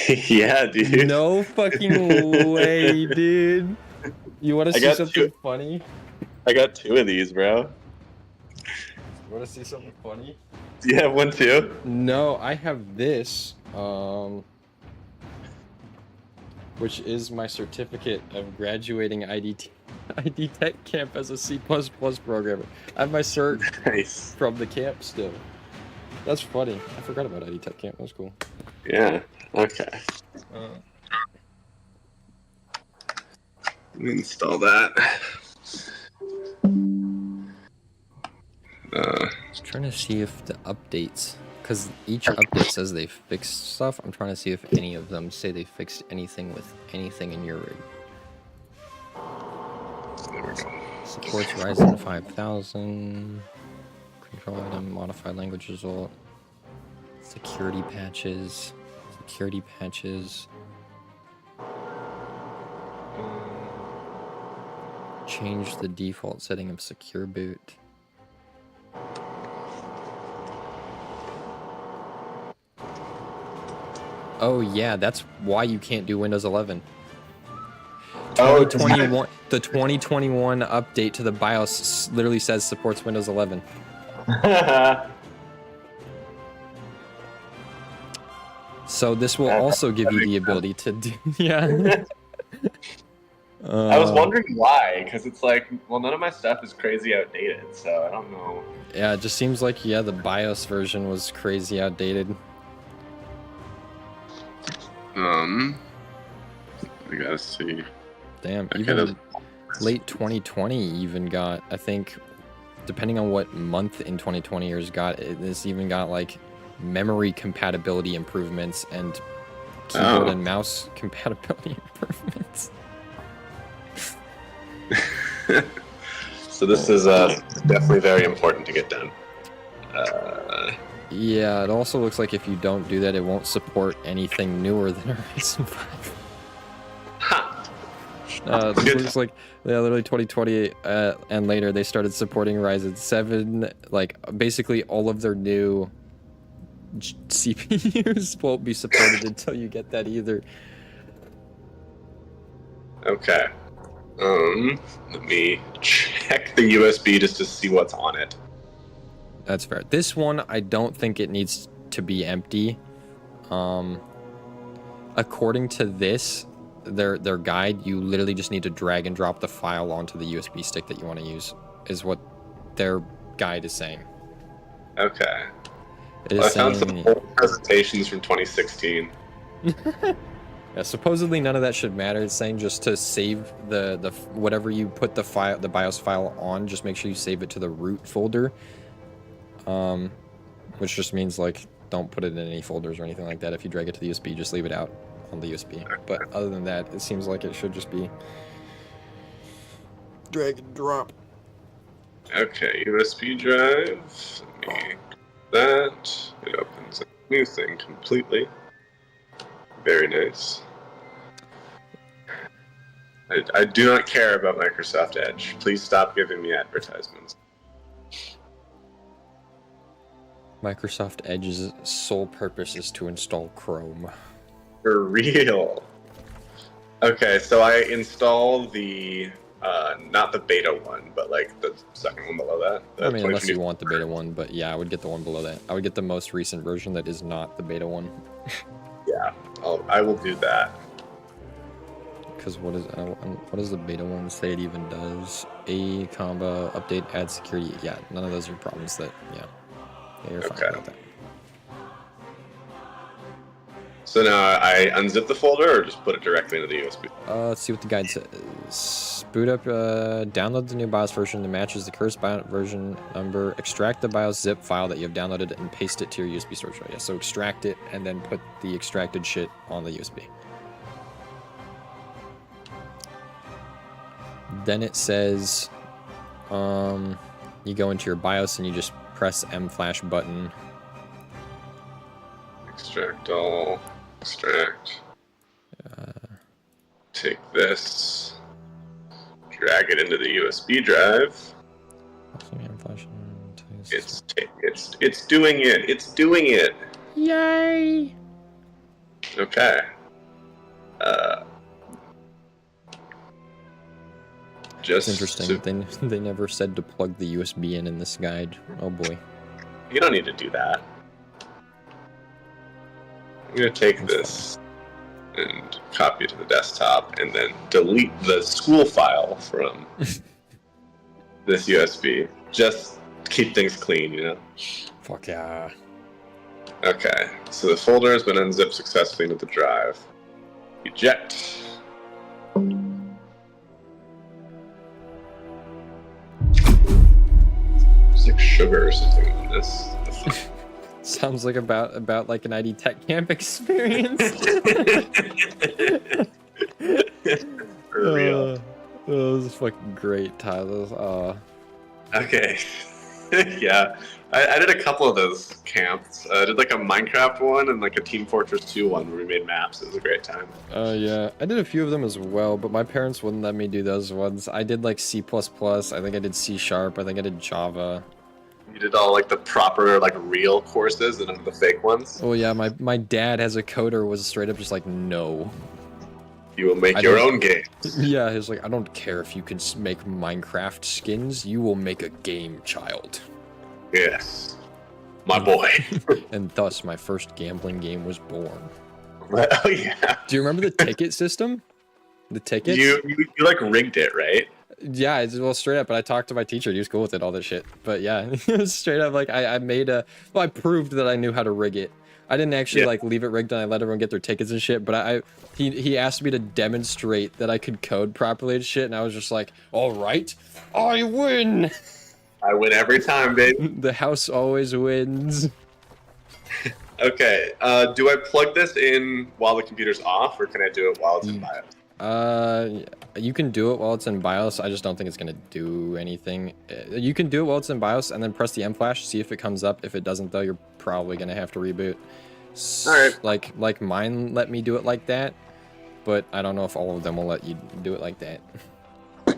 Yeah, dude. No fucking way, dude. You want to see something funny? I got 2 of these, bro. You want to see something funny? Do you have one too? No, I have this, which is my certificate of graduating ID Tech camp as a C++ programmer. I have my cert from the camp still. That's funny. I forgot about ID Tech camp. That was cool. Yeah. Okay. Let me install that. Just trying to see if the updates, because each update says they fixed stuff. I'm trying to see if any of them say they fixed anything with anything in your rig. There we go. Supports Ryzen 5000. Control item, modified language result. Security patches. Security patches. Change the default setting of secure boot. Oh yeah, that's why you can't do Windows 11. 2021, the 2021 update to the BIOS literally says supports Windows 11. So this will also give you the ability to do, yeah. I was wondering why, because it's like, well, none of my stuff is crazy outdated, so I don't know. Yeah, it just seems like, yeah, the BIOS version was crazy outdated. We gotta see. Damn, even late 2020 even got, I think, depending on what month in 2020 years got, this even got like memory compatibility improvements and keyboard and mouse compatibility improvements. So this is definitely very important to get done. Yeah, it also looks like if you don't do that, it won't support anything newer than a Ryzen 5. This looks like, yeah, literally 2020 and later they started supporting Ryzen 7. Like, basically all of their new CPUs won't be supported until you get that either. Okay. Let me check the USB just to see what's on it. That's fair. This one, I don't think it needs to be empty. According to this, their guide, you literally just need to drag and drop the file onto the USB stick that you want to use, is what their guide is saying. Okay. It I is found saying, some old presentations from 2016. yeah, supposedly none of that should matter. It's saying just to save the whatever you put the BIOS file on, just make sure you save it to the root folder. Which just means like don't put it in any folders or anything like that. If you drag it to the USB, just leave it out on the USB. But other than that, it seems like it should just be drag and drop. Okay, USB drive. Let me that. It opens a new thing completely. Very nice. I do not care about Microsoft Edge. Please stop giving me advertisements. Microsoft Edge's sole purpose is to install Chrome. For real. Okay, so I install the not the beta one, but like the second one below that. I mean, unless you want the beta one, but yeah, I would get the one below that. I would get the most recent version that is not the beta one. Yeah, I will do that. Because what does the beta one say it even does? A combo update, add security. Yeah, none of those are problems that, yeah. Yeah, you're fine about that. So now I unzip the folder or just put it directly into the USB? Let's see what the guide says. Boot up, download the new BIOS version that matches the current BIOS version number. Extract the BIOS zip file that you have downloaded and paste it to your USB storage. Yeah, so extract it and then put the extracted shit on the USB. Then it says, you go into your BIOS and you just press M flash button. Extract all. Extract. Take this. Drag it into the USB drive. It's doing it. It's doing it. Yay! Okay. It's interesting. They never said to plug the USB in this guide. Oh boy. You don't need to do that. I'm gonna take this and copy it to the desktop, and then delete the school file from this USB. Just keep things clean, you know? Fuck yeah. Okay, so the folder has been unzipped successfully into the drive. Eject. There's like sugar or something on this. Sounds like about like an ID Tech Camp experience. For real. Oh, this is fucking great, Tyler. Okay. Yeah. I did a couple of those camps. I did like a Minecraft one and like a Team Fortress 2 one where we made maps. It was a great time. Yeah. I did a few of them as well, but my parents wouldn't let me do those ones. I did like C++, I think I did C#, I think I did Java. You did all like the proper like real courses and none of the fake ones? Oh yeah, my dad as a coder was straight up just like, no. You will make your own game. Yeah, he was like, I don't care if you can make Minecraft skins, you will make a game, child. Yes. My boy. And thus, my first gambling game was born. Oh yeah. Do you remember the ticket system? The tickets? You like rigged it, right? Yeah, it's well straight up, but I talked to my teacher, he was cool with it, all that shit. But yeah, it was straight up like I made a I proved that I knew how to rig it. I didn't actually like leave it rigged and I let everyone get their tickets and shit, but he asked me to demonstrate that I could code properly and shit, and I was just like, alright, I win! I win every time, baby. The house always wins. Okay, do I plug this in while the computer's off, or can I do it while it's in BIOS? You can do it while it's in BIOS. I just don't think it's gonna do anything. You can do it while it's in BIOS and then press the M flash, see if it comes up. If it doesn't, though, you're probably gonna have to reboot. All right. Like mine let me do it like that, but I don't know if all of them will let you do it like that.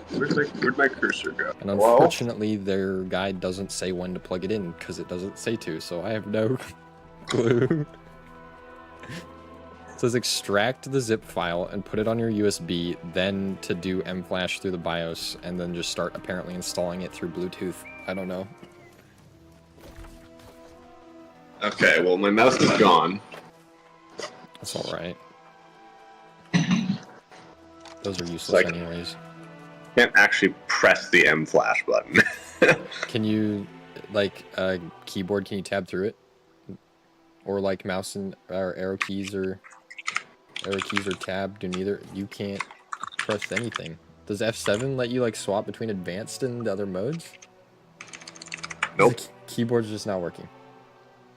Where'd my cursor go? And unfortunately, their guide doesn't say when to plug it in because it doesn't say to. So I have no clue. It says extract the zip file and put it on your USB, then to do mflash through the BIOS, and then just start apparently installing it through Bluetooth. I don't know. Okay, well my mouse is gone. That's alright. Those are useless anyways. Can't actually press the M flash button. Can you, like, keyboard, can you tab through it? Or like mouse and or arrow keys or tab do neither? You can't press anything. Does F7 let you like swap between advanced and other modes? Nope. The keyboard's just not working.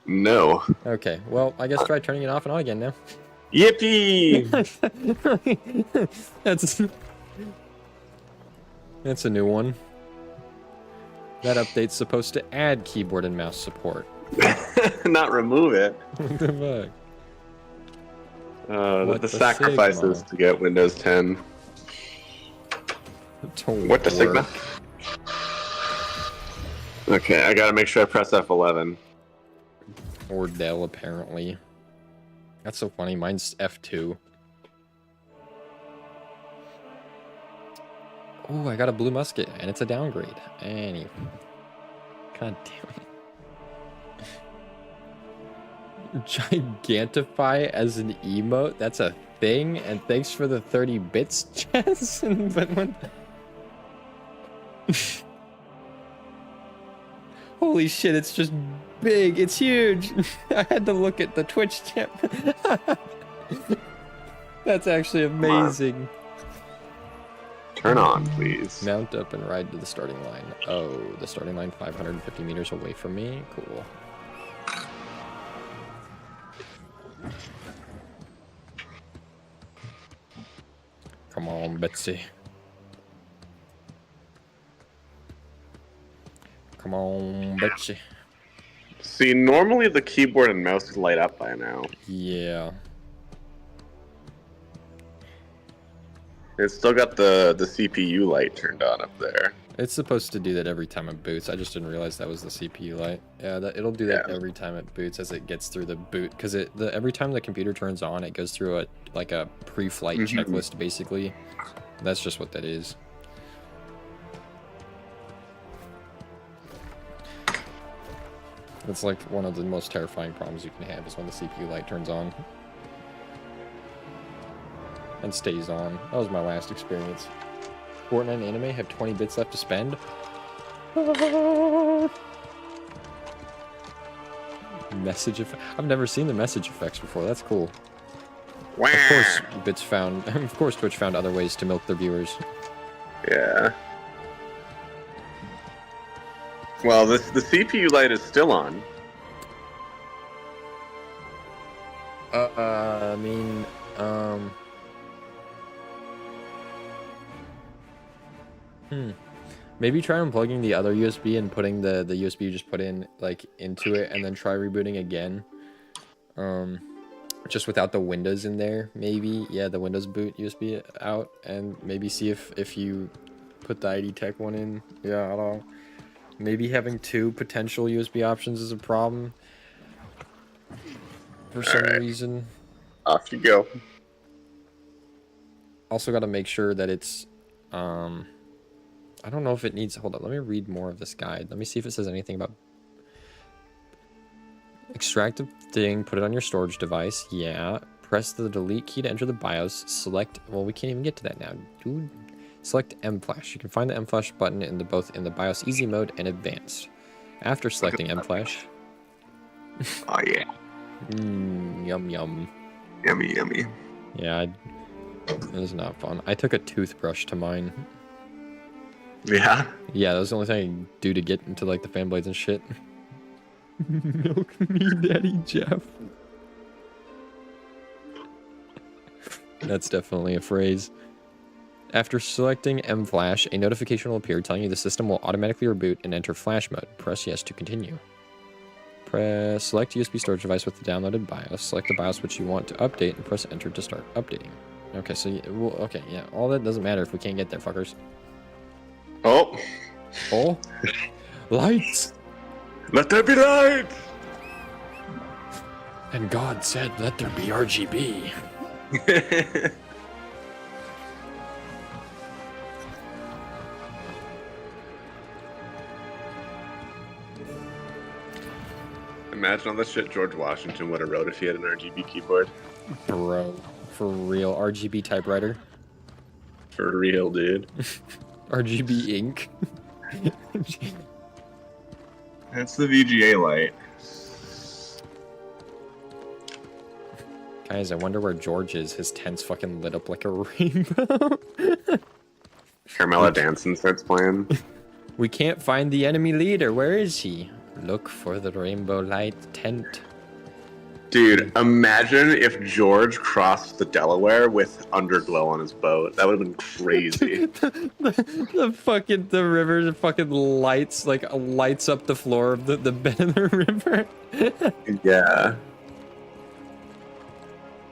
No. Okay, well, I guess try turning it off and on again now. Yippee! That's a new one. That update's supposed to add keyboard and mouse support. Not remove it. What the fuck? The sacrifices Sigma? to get Windows 10. What the Sigma? Okay, I gotta make sure I press F11. Or Dell, apparently. That's so funny. Mine's F2. Oh, I got a blue musket, and it's a downgrade. Anyway. God damn it. Gigantify as an emote? That's a thing? And thanks for the 30 bits, Jess? But when... Holy shit, it's just big. It's huge. I had to look at the Twitch chat. That's actually amazing. Turn on, please. Mount up and ride to the starting line. Oh, the starting line 550 meters away from me? Cool. Come on, Betsy. Come on, Betsy. See, normally the keyboard and mouse light up by now. Yeah. It's still got the CPU light turned on up there. It's supposed to do that every time it boots. I just didn't realize that was the CPU light. Yeah, it'll do that every time it boots as it gets through the boot, because every time the computer turns on, it goes through a pre-flight checklist basically. That's just what that is. It's like one of the most terrifying problems you can have is when the CPU light turns on and stays on. That was my last experience. Fortnite and anime have 20 bits left to spend. Message effect. I've never seen the message effects before. That's cool. Wow. Of course, of course, Twitch found other ways to milk their viewers. Yeah. Well, the CPU light is still on. I mean, maybe try unplugging the other USB and putting the USB you just put in, like, into it, and then try rebooting again. Just without the Windows in there, maybe. Yeah, the Windows boot USB out, and maybe see if you put the ID Tech one in. Yeah, I don't know. Maybe having two potential USB options is a problem for some reason. Off you go. Also got to make sure that it's, I don't know if it needs, hold on, let me read more of this guide. Let me see if it says anything about extract the thing, put it on your storage device. Yeah. Press the delete key to enter the BIOS. Select, well, we can't even get to that now, dude. Select M-Flash. You can find the M-Flash button in both in the BIOS Easy Mode and Advanced. After selecting M-Flash. Oh yeah. Yum yum. Yummy yummy. Yeah, it was not fun. I took a toothbrush to mine. Yeah. Yeah, that was the only thing I could do to get into like the fan blades and shit. Milk me, Daddy Jeff. That's definitely a phrase. After selecting M-Flash, a notification will appear telling you the system will automatically reboot and enter flash mode. Press yes to continue. Select USB storage device with the downloaded BIOS. Select the BIOS which you want to update and press enter to start updating. Okay, so okay, yeah, all that doesn't matter if we can't get there, fuckers. Oh. Oh, lights. Let there be light. And God said, "Let there be RGB." Imagine all the shit George Washington would have wrote if he had an RGB keyboard. Bro, for real, RGB typewriter. For real, dude. RGB ink. That's the VGA light. Guys, I wonder where George is. His tent's fucking lit up like a rainbow. Carmela Danson starts playing. We can't find the enemy leader. Where is he? Look for the rainbow light tent. Dude, imagine if George crossed the Delaware with underglow on his boat. That would have been crazy. the river fucking lights up the floor of the bed of the river. Yeah.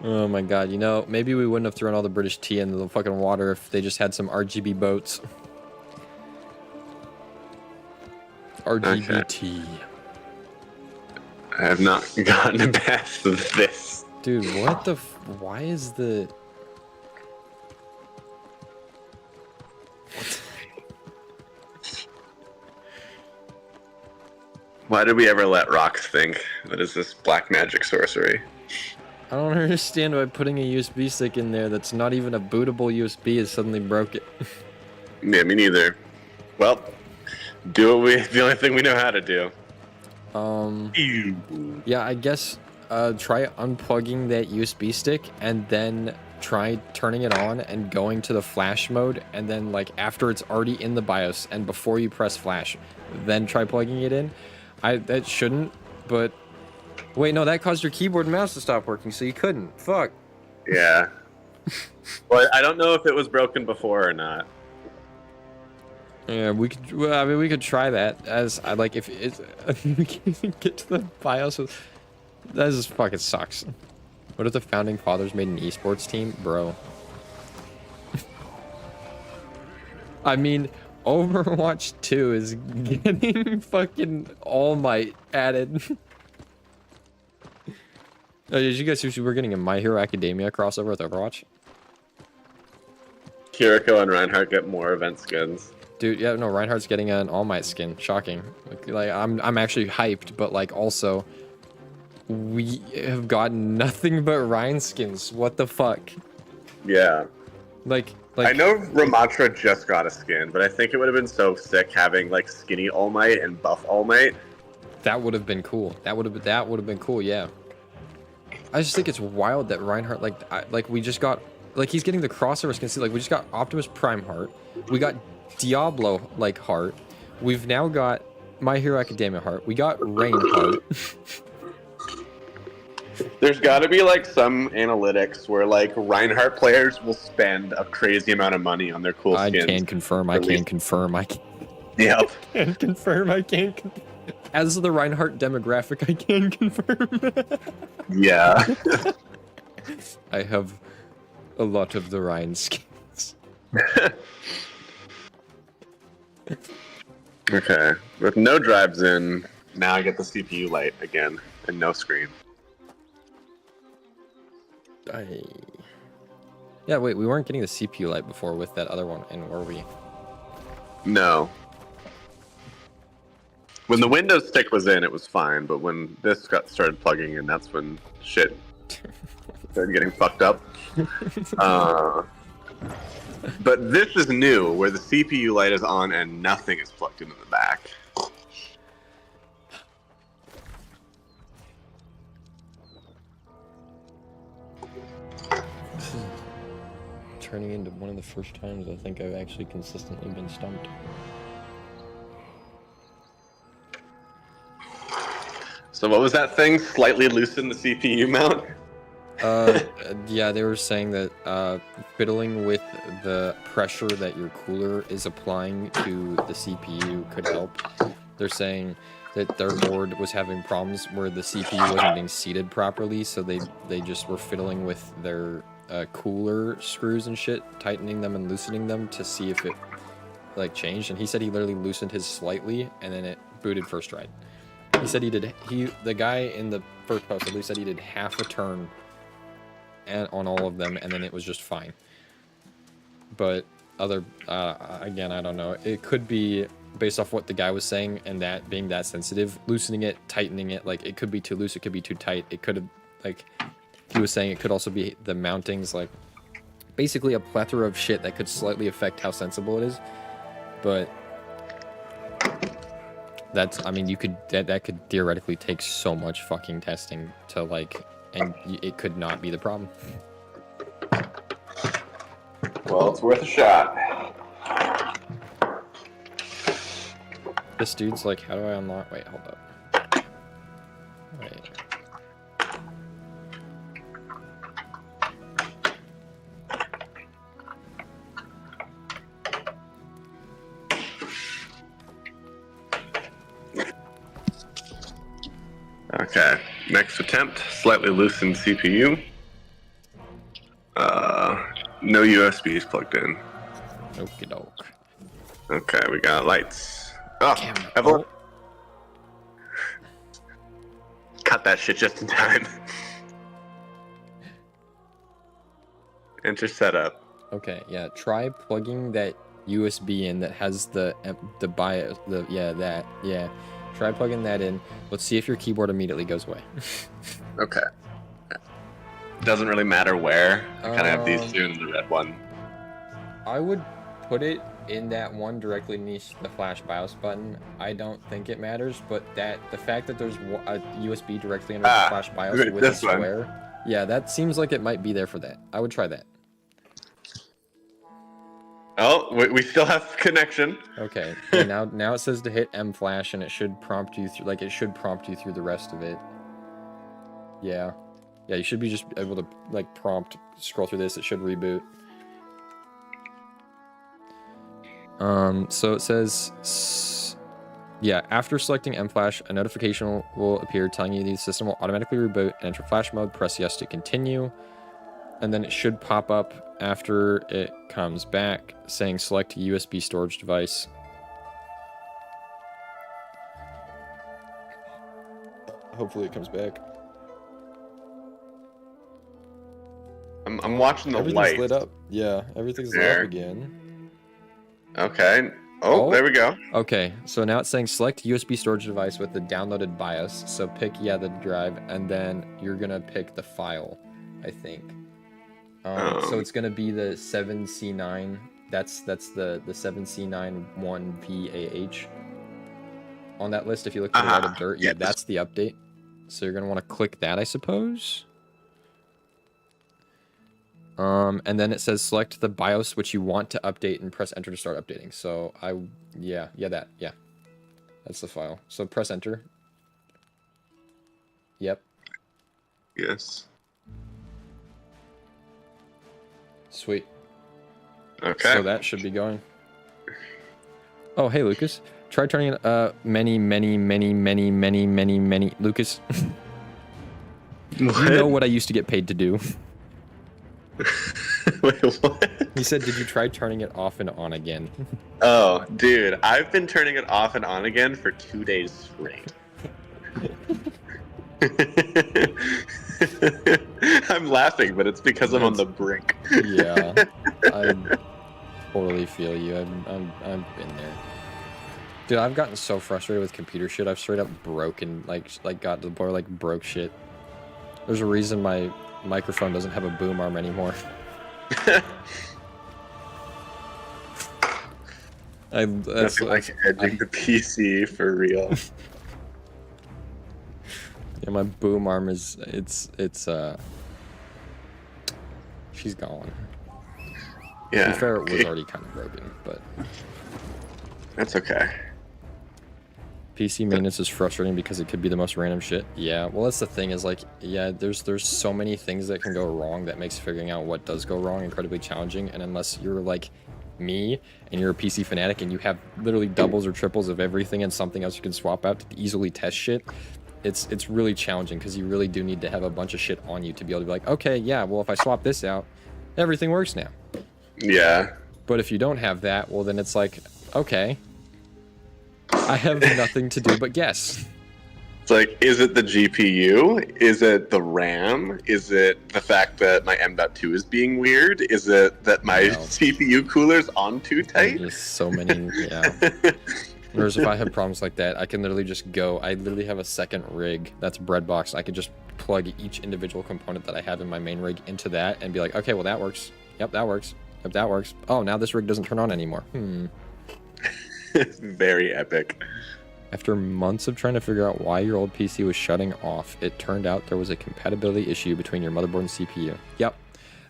Oh my god, you know, maybe we wouldn't have thrown all the British tea into the fucking water if they just had some RGB boats. RGBT. Okay. I have not gotten past this. Dude, what the why is the... Why did we ever let rocks think that is this black magic sorcery? I don't understand why putting a USB stick in there that's not even a bootable USB is suddenly broken. Yeah, me neither. Well, do what the only thing we know how to do. Yeah, I guess try unplugging that USB stick and then try turning it on and going to the flash mode, and then like after it's already in the BIOS and before you press flash, then try plugging it in. That shouldn't, but wait, no, that caused your keyboard and mouse to stop working, so you couldn't. Fuck. Yeah. Well, I don't know if it was broken before or not. Yeah, we could. Well, I mean, we could try that. As I like, if it's we can't get to the BIOS. That just fucking sucks. What if the founding fathers made an esports team, bro? I mean, Overwatch 2 is getting fucking All Might added. Did you guys see we're getting a My Hero Academia crossover with Overwatch? Kiriko and Reinhardt get more event skins. Dude, yeah, no, Reinhardt's getting an All Might skin. Shocking. Like I'm actually hyped, but like also, we have gotten nothing but Ryan skins. What the fuck? Yeah. Like I know Ramatra just got a skin, but I think it would have been so sick having like skinny All Might and buff All Might. That would have been cool. That would have been cool. Yeah. I just think it's wild that Reinhardt like we just got like he's getting the crossover skin. See, like we just got Optimus Prime heart. We got Diablo like heart. We've now got My Hero Academia heart. We got Rain heart. There's got to be like some analytics where like Reinhardt players will spend a crazy amount of money on their cool skins. I can confirm. I can confirm. I can. Yep. Can confirm. I can. As the Reinhardt demographic, I can confirm. Yeah. I have a lot of the Ryan skins. Okay. With no drives in, now I get the CPU light again and no screen. Yeah, wait, we weren't getting the CPU light before with that other one, and were we? No. When the Windows stick was in, it was fine, but when this started plugging in, that's when shit started getting fucked up. But this is new, where the CPU light is on and nothing is plugged into the back. This is turning into one of the first times I think I've actually consistently been stumped. So what was that thing? Slightly loosen the CPU mount? Yeah, they were saying that fiddling with the pressure that your cooler is applying to the CPU could help. They're saying that their board was having problems where the CPU wasn't being seated properly, so they just were fiddling with their cooler screws and shit, tightening them and loosening them to see if it like changed. And he said he literally loosened his slightly, and then it booted first ride. He said the guy in the first post at least said he did half a turn on all of them, and then it was just fine. But again, I don't know. It could be based off what the guy was saying, and that being that sensitive, loosening it, tightening it, like it could be too loose, it could be too tight. It could have, like he was saying, it could also be the mountings, like basically a plethora of shit that could slightly affect how sensible it is. But that's, I mean, you could that could theoretically take so much fucking testing to like, and it could not be the problem. Well, it's worth a shot. This dude's like, how do I unlock? Wait, hold up. Wait. Okay, next attempt, slightly loosened CPU. No USBs plugged in. Okie doke. Okay, we got lights. Oh, Camera. Evelyn. Cut that shit just in time. Enter setup. Okay, yeah. Try plugging that USB in that has the BIOS. Yeah. Try plugging that in. Let's see if your keyboard immediately goes away. Okay. Doesn't really matter where. I kind of have these two and the red one. I would put it in that one directly beneath the flash BIOS button. I don't think it matters, but the fact that there's a USB directly under the flash BIOS with a square, yeah, that seems like it might be there for that. I would try that. Oh, we still have connection. Okay. Yeah, now it says to hit M flash, and it should prompt you through, like it should prompt you through the rest of it. Yeah. Yeah, you should be just able to like scroll through this. It should reboot. So it says, yeah, after selecting M flash, a notification will appear telling you the system will automatically reboot and enter flash mode. Press yes to continue. and then it should pop up after it comes back saying select USB storage device. Hopefully it comes back. I'm watching the Everything's light. lit up. Yeah, everything's lit There. up again. Okay. Oh, there we go. Okay, so now it's saying select USB storage device with the downloaded BIOS. So pick, the drive, and then you're gonna pick the file, I think. So it's gonna be the 7C9. That's the 7C91VAH. On that list, if you look to the right of dirt, yeah, that's the update. So you're gonna want to click that, I suppose. And then it says select the BIOS which you want to update and press enter to start updating. So that's the file. So press enter. Yep. Yes. Sweet. Okay. So that should be going. Oh, hey, Lucas. Try turning many. Lucas. You know what I used to get paid to do. Wait, what? He said, did you try turning it off and on again? Oh, dude, I've been turning it off and on again for 2 days straight. I'm laughing, but it's because I'm on the brink. Yeah, I totally feel you. I've been there. Dude, I've gotten so frustrated with computer shit. I've straight up broken, like got to the point where, like, broke shit. There's a reason my microphone doesn't have a boom arm anymore. That's like edging the PC for real. Yeah, my boom arm is she's gone. Yeah. To be fair, it was already kind of broken, but that's okay. PC maintenance is frustrating because it could be the most random shit. Yeah, well, that's the thing is, like, yeah, there's so many things that can go wrong that makes figuring out what does go wrong incredibly challenging. And unless you're like me and you're a PC fanatic and you have literally doubles or triples of everything and something else you can swap out to easily test shit, it's really challenging because you really do need to have a bunch of shit on you to be able to be like, okay, yeah, well, if I swap this out, everything works now. Yeah. But if you don't have that, well, then it's like, okay, I have nothing to do but guess. It's like, is it the GPU? Is it the RAM? Is it the fact that my M.2 is being weird? Is it that my CPU cooler's on too tight? There's so many, yeah. Whereas if I have problems like that, I can literally just go, I literally have a second rig that's breadbox. I could just plug each individual component that I have in my main rig into that and be like, okay, well, that works. Yep, that works. Yep, that works. Oh, now this rig doesn't turn on anymore. Very epic. After months of trying to figure out why your old PC was shutting off, it turned out there was a compatibility issue between your motherboard and CPU. Yep.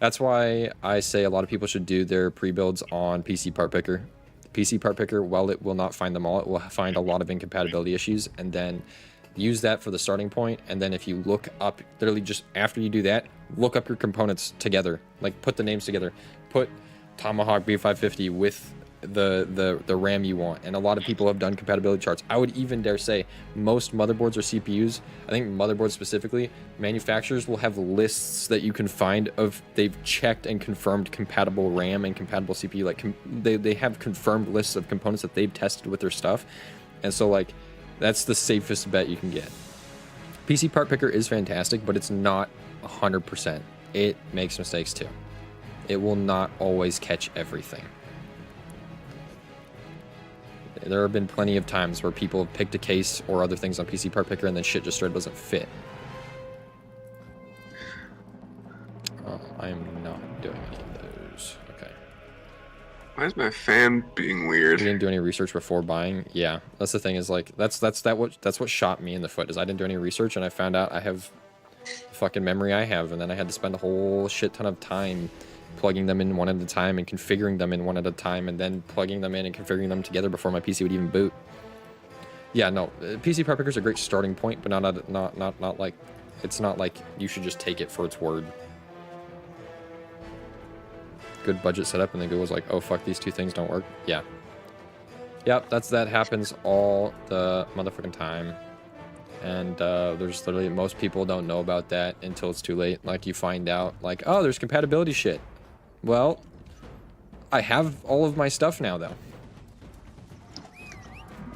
That's why I say a lot of people should do their pre-builds on PC Part Picker. PC Part Picker, while it will not find them all, it will find a lot of incompatibility issues, and then use that for the starting point. And then if you look up, literally just after you do that, look up your components together. Like, put the names together. Put Tomahawk B550 with the RAM you want, and a lot of people have done compatibility charts. I would even dare say most motherboards or CPUs, I think motherboards specifically, manufacturers will have lists that you can find of they've checked and confirmed compatible RAM and compatible CPU. Like, they have confirmed lists of components that they've tested with their stuff, and so, like, that's the safest bet you can get. PC Part Picker is fantastic, but it's not 100%. It makes mistakes too. It will not always catch everything. There have been plenty of times where people have picked a case or other things on PC Part Picker and then shit just straight doesn't fit. I am not doing any of those. Okay. Why is my fan being weird? You didn't do any research before buying? Yeah, that's the thing, is like that's what shot me in the foot, is I didn't do any research and I found out I have the fucking memory I have, and then I had to spend a whole shit ton of time plugging them in one at a time and configuring them in one at a time, and then plugging them in and configuring them together before my PC would even boot. Yeah, no, PC Part Picker is a great starting point, but not like, it's not like you should just take it for its word. Good budget setup, and then Google's like, oh fuck, these two things don't work. Yeah. Yep, that happens all the motherfucking time. and there's literally most people don't know about that until it's too late. Like you find out, like, oh, there's compatibility shit. Well, I have all of my stuff now, though.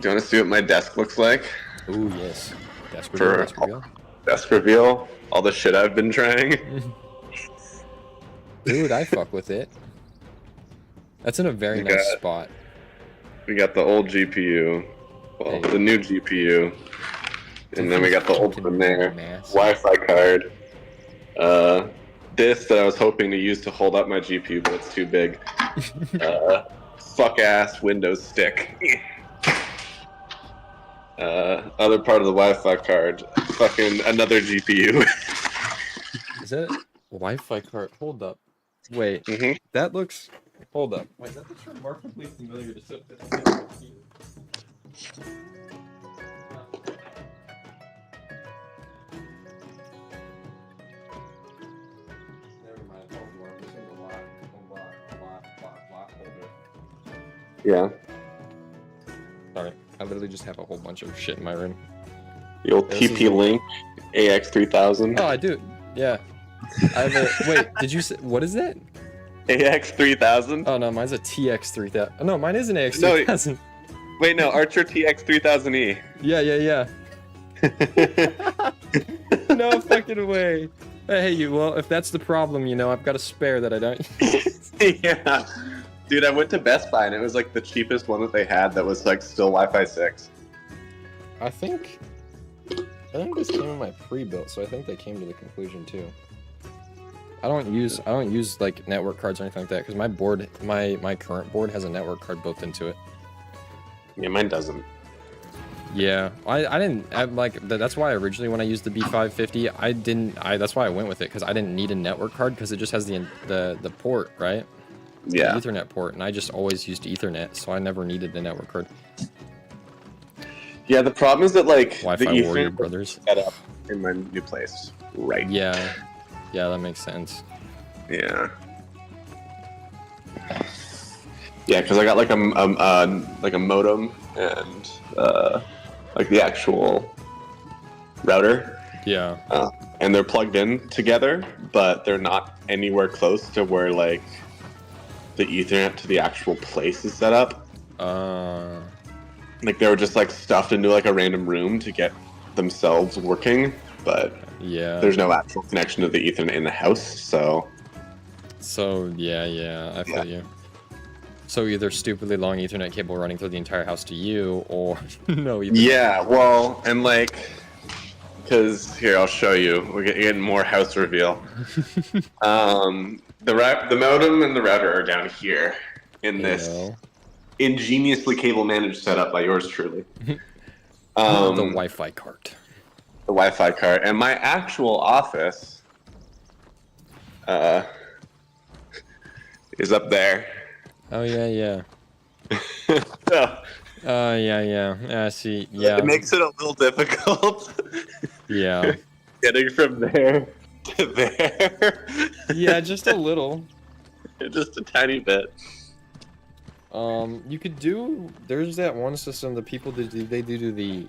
Do you want to see what my desk looks like? Ooh, yes. Desk reveal, desk reveal. Desk reveal. All the shit I've been trying. Dude, I fuck with it. That's in a very nice spot. We got the old GPU. Well, the new GPU. And then we got the old one there. Wi-Fi card. This that I was hoping to use to hold up my GPU, but it's too big. Fuck-ass Windows stick. Other part of the Wi-Fi card. Fucking another GPU. Is that a Wi-Fi card? Hold up. Wait. That looks... Hold up. Wait, that looks remarkably familiar to something. Yeah. Sorry, I literally just have a whole bunch of shit in my room. The old TP-Link AX3000. Oh, I do. Yeah. I have a... Wait, did you say... What is that? AX3000? Oh, no, mine's a TX3000. Oh, no, mine is an AX3000. No, wait, no, Archer TX3000E. Yeah. No fucking way. Hey, well, if that's the problem, you know, I've got a spare that I don't use. Yeah. Dude, I went to Best Buy and it was like the cheapest one that they had that was like still Wi-Fi 6. I think this came in my pre-built, so I think they came to the conclusion too. I don't use like network cards or anything like that because my board, my current board has a network card built into it. Yeah, mine doesn't. Yeah, that's why originally when I used the B550, that's why I went with it because I didn't need a network card because it just has the port, right? Yeah. The Ethernet port, and I just always used Ethernet, so I never needed a network card. Yeah, the problem is that like Wi-Fi the Warrior Ethernet Brothers set up in my new place, right? Yeah, that makes sense. Yeah. Yeah, because I got like a modem and like the actual router. Yeah. And they're plugged in together, but they're not anywhere close to where like the Ethernet to the actual place is set up. Like they were just like stuffed into like a random room to get themselves working, but yeah, there's no actual connection to the Ethernet in the house, so yeah, I feel you. So either stupidly long Ethernet cable running through the entire house to you, or no Ethernet. Yeah, well, and like, because here I'll show you. We're getting more house reveal. The modem and the router are down here in this ingeniously cable managed setup by yours truly. The Wi-Fi cart. The Wi-Fi cart, and my actual office is up there. Oh yeah. Yeah. See, yeah. It makes it a little difficult. Yeah. Getting from there to there. Yeah, just a little. Just a tiny bit. You could do. There's that one system that people do. They do the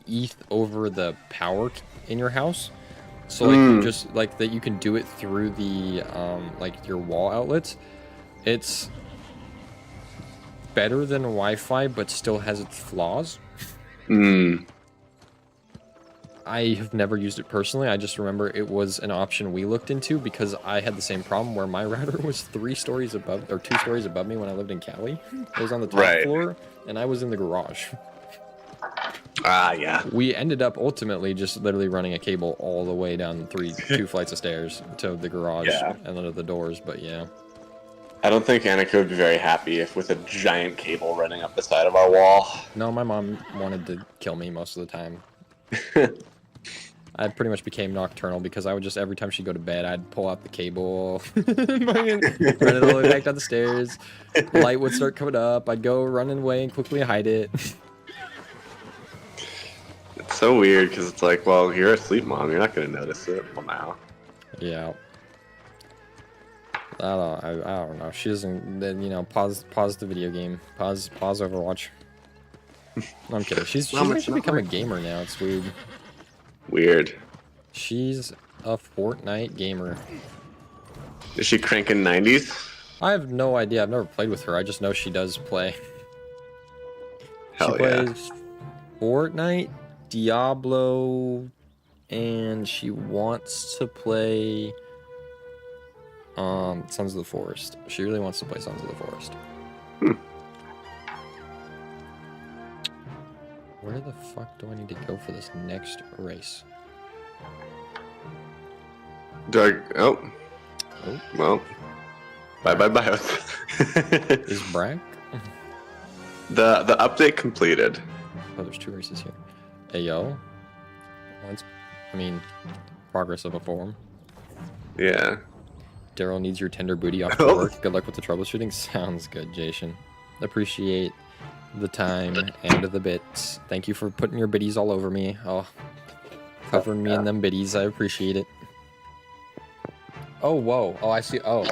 ETH over the power in your house. So like you just like that you can do it through the like your wall outlets. It's better than Wi-Fi, but still has its flaws. I have never used it personally. I just remember it was an option we looked into because I had the same problem where my router was 3 stories above or 2 stories above me when I lived in Cali. It was on the top floor, and I was in the garage. Yeah. We ended up ultimately just literally running a cable all the way down 2 flights of stairs to the garage and then to the doors. But yeah. I don't think Annika would be very happy if with a giant cable running up the side of our wall. No, my mom wanted to kill me most of the time. I pretty much became nocturnal because I would just, every time she'd go to bed, I'd pull out the cable, run it all the way back down the stairs, light would start coming up, I'd go running away and quickly hide it. It's so weird because it's like, well, you're asleep, Mom, you're not going to notice it. Well, now. Yeah. I don't know. She doesn't, you know, pause the video game. Pause Overwatch. No, I'm kidding. She's actually become a gamer now. It's weird. Weird. She's a Fortnite gamer. Is she cranking 90s? I have no idea. I've never played with her. I just know she does play. Hell She yeah. plays Fortnite, Diablo, and she wants to play Sons of the Forest. She really wants to play Sons of the Forest. Where the fuck do I need to go for this next race? Doug, oh. Oh. Well. Bye. Is Brack? The update completed. Oh, there's 2 races here. Hey, yo. Progress of a form. Yeah. Daryl needs your tender booty off to work. Good luck with the troubleshooting. Sounds good, Jason. Appreciate the time and the bits. Thank you for putting your biddies all over me. Oh, covering me in them biddies. I appreciate it. Oh, whoa. Oh, I see. Oh.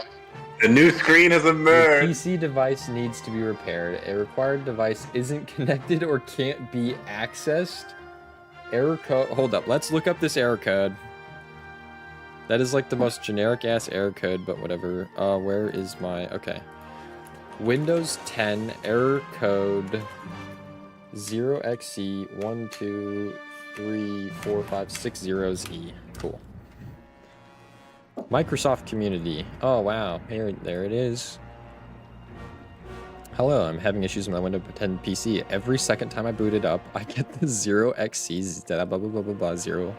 The new screen has Your emerged. PC device needs to be repaired. A required device isn't connected or can't be accessed. Error code. Hold up. Let's look up this error code. That is like the most generic ass error code, but whatever. Where is my... Okay. Windows 10 error code 0xc1234560E. Cool. Microsoft Community. Oh wow, there it is. Hello, I'm having issues with my Windows 10 PC. Every second time I boot it up, I get the 0xc blah blah blah blah blah 0.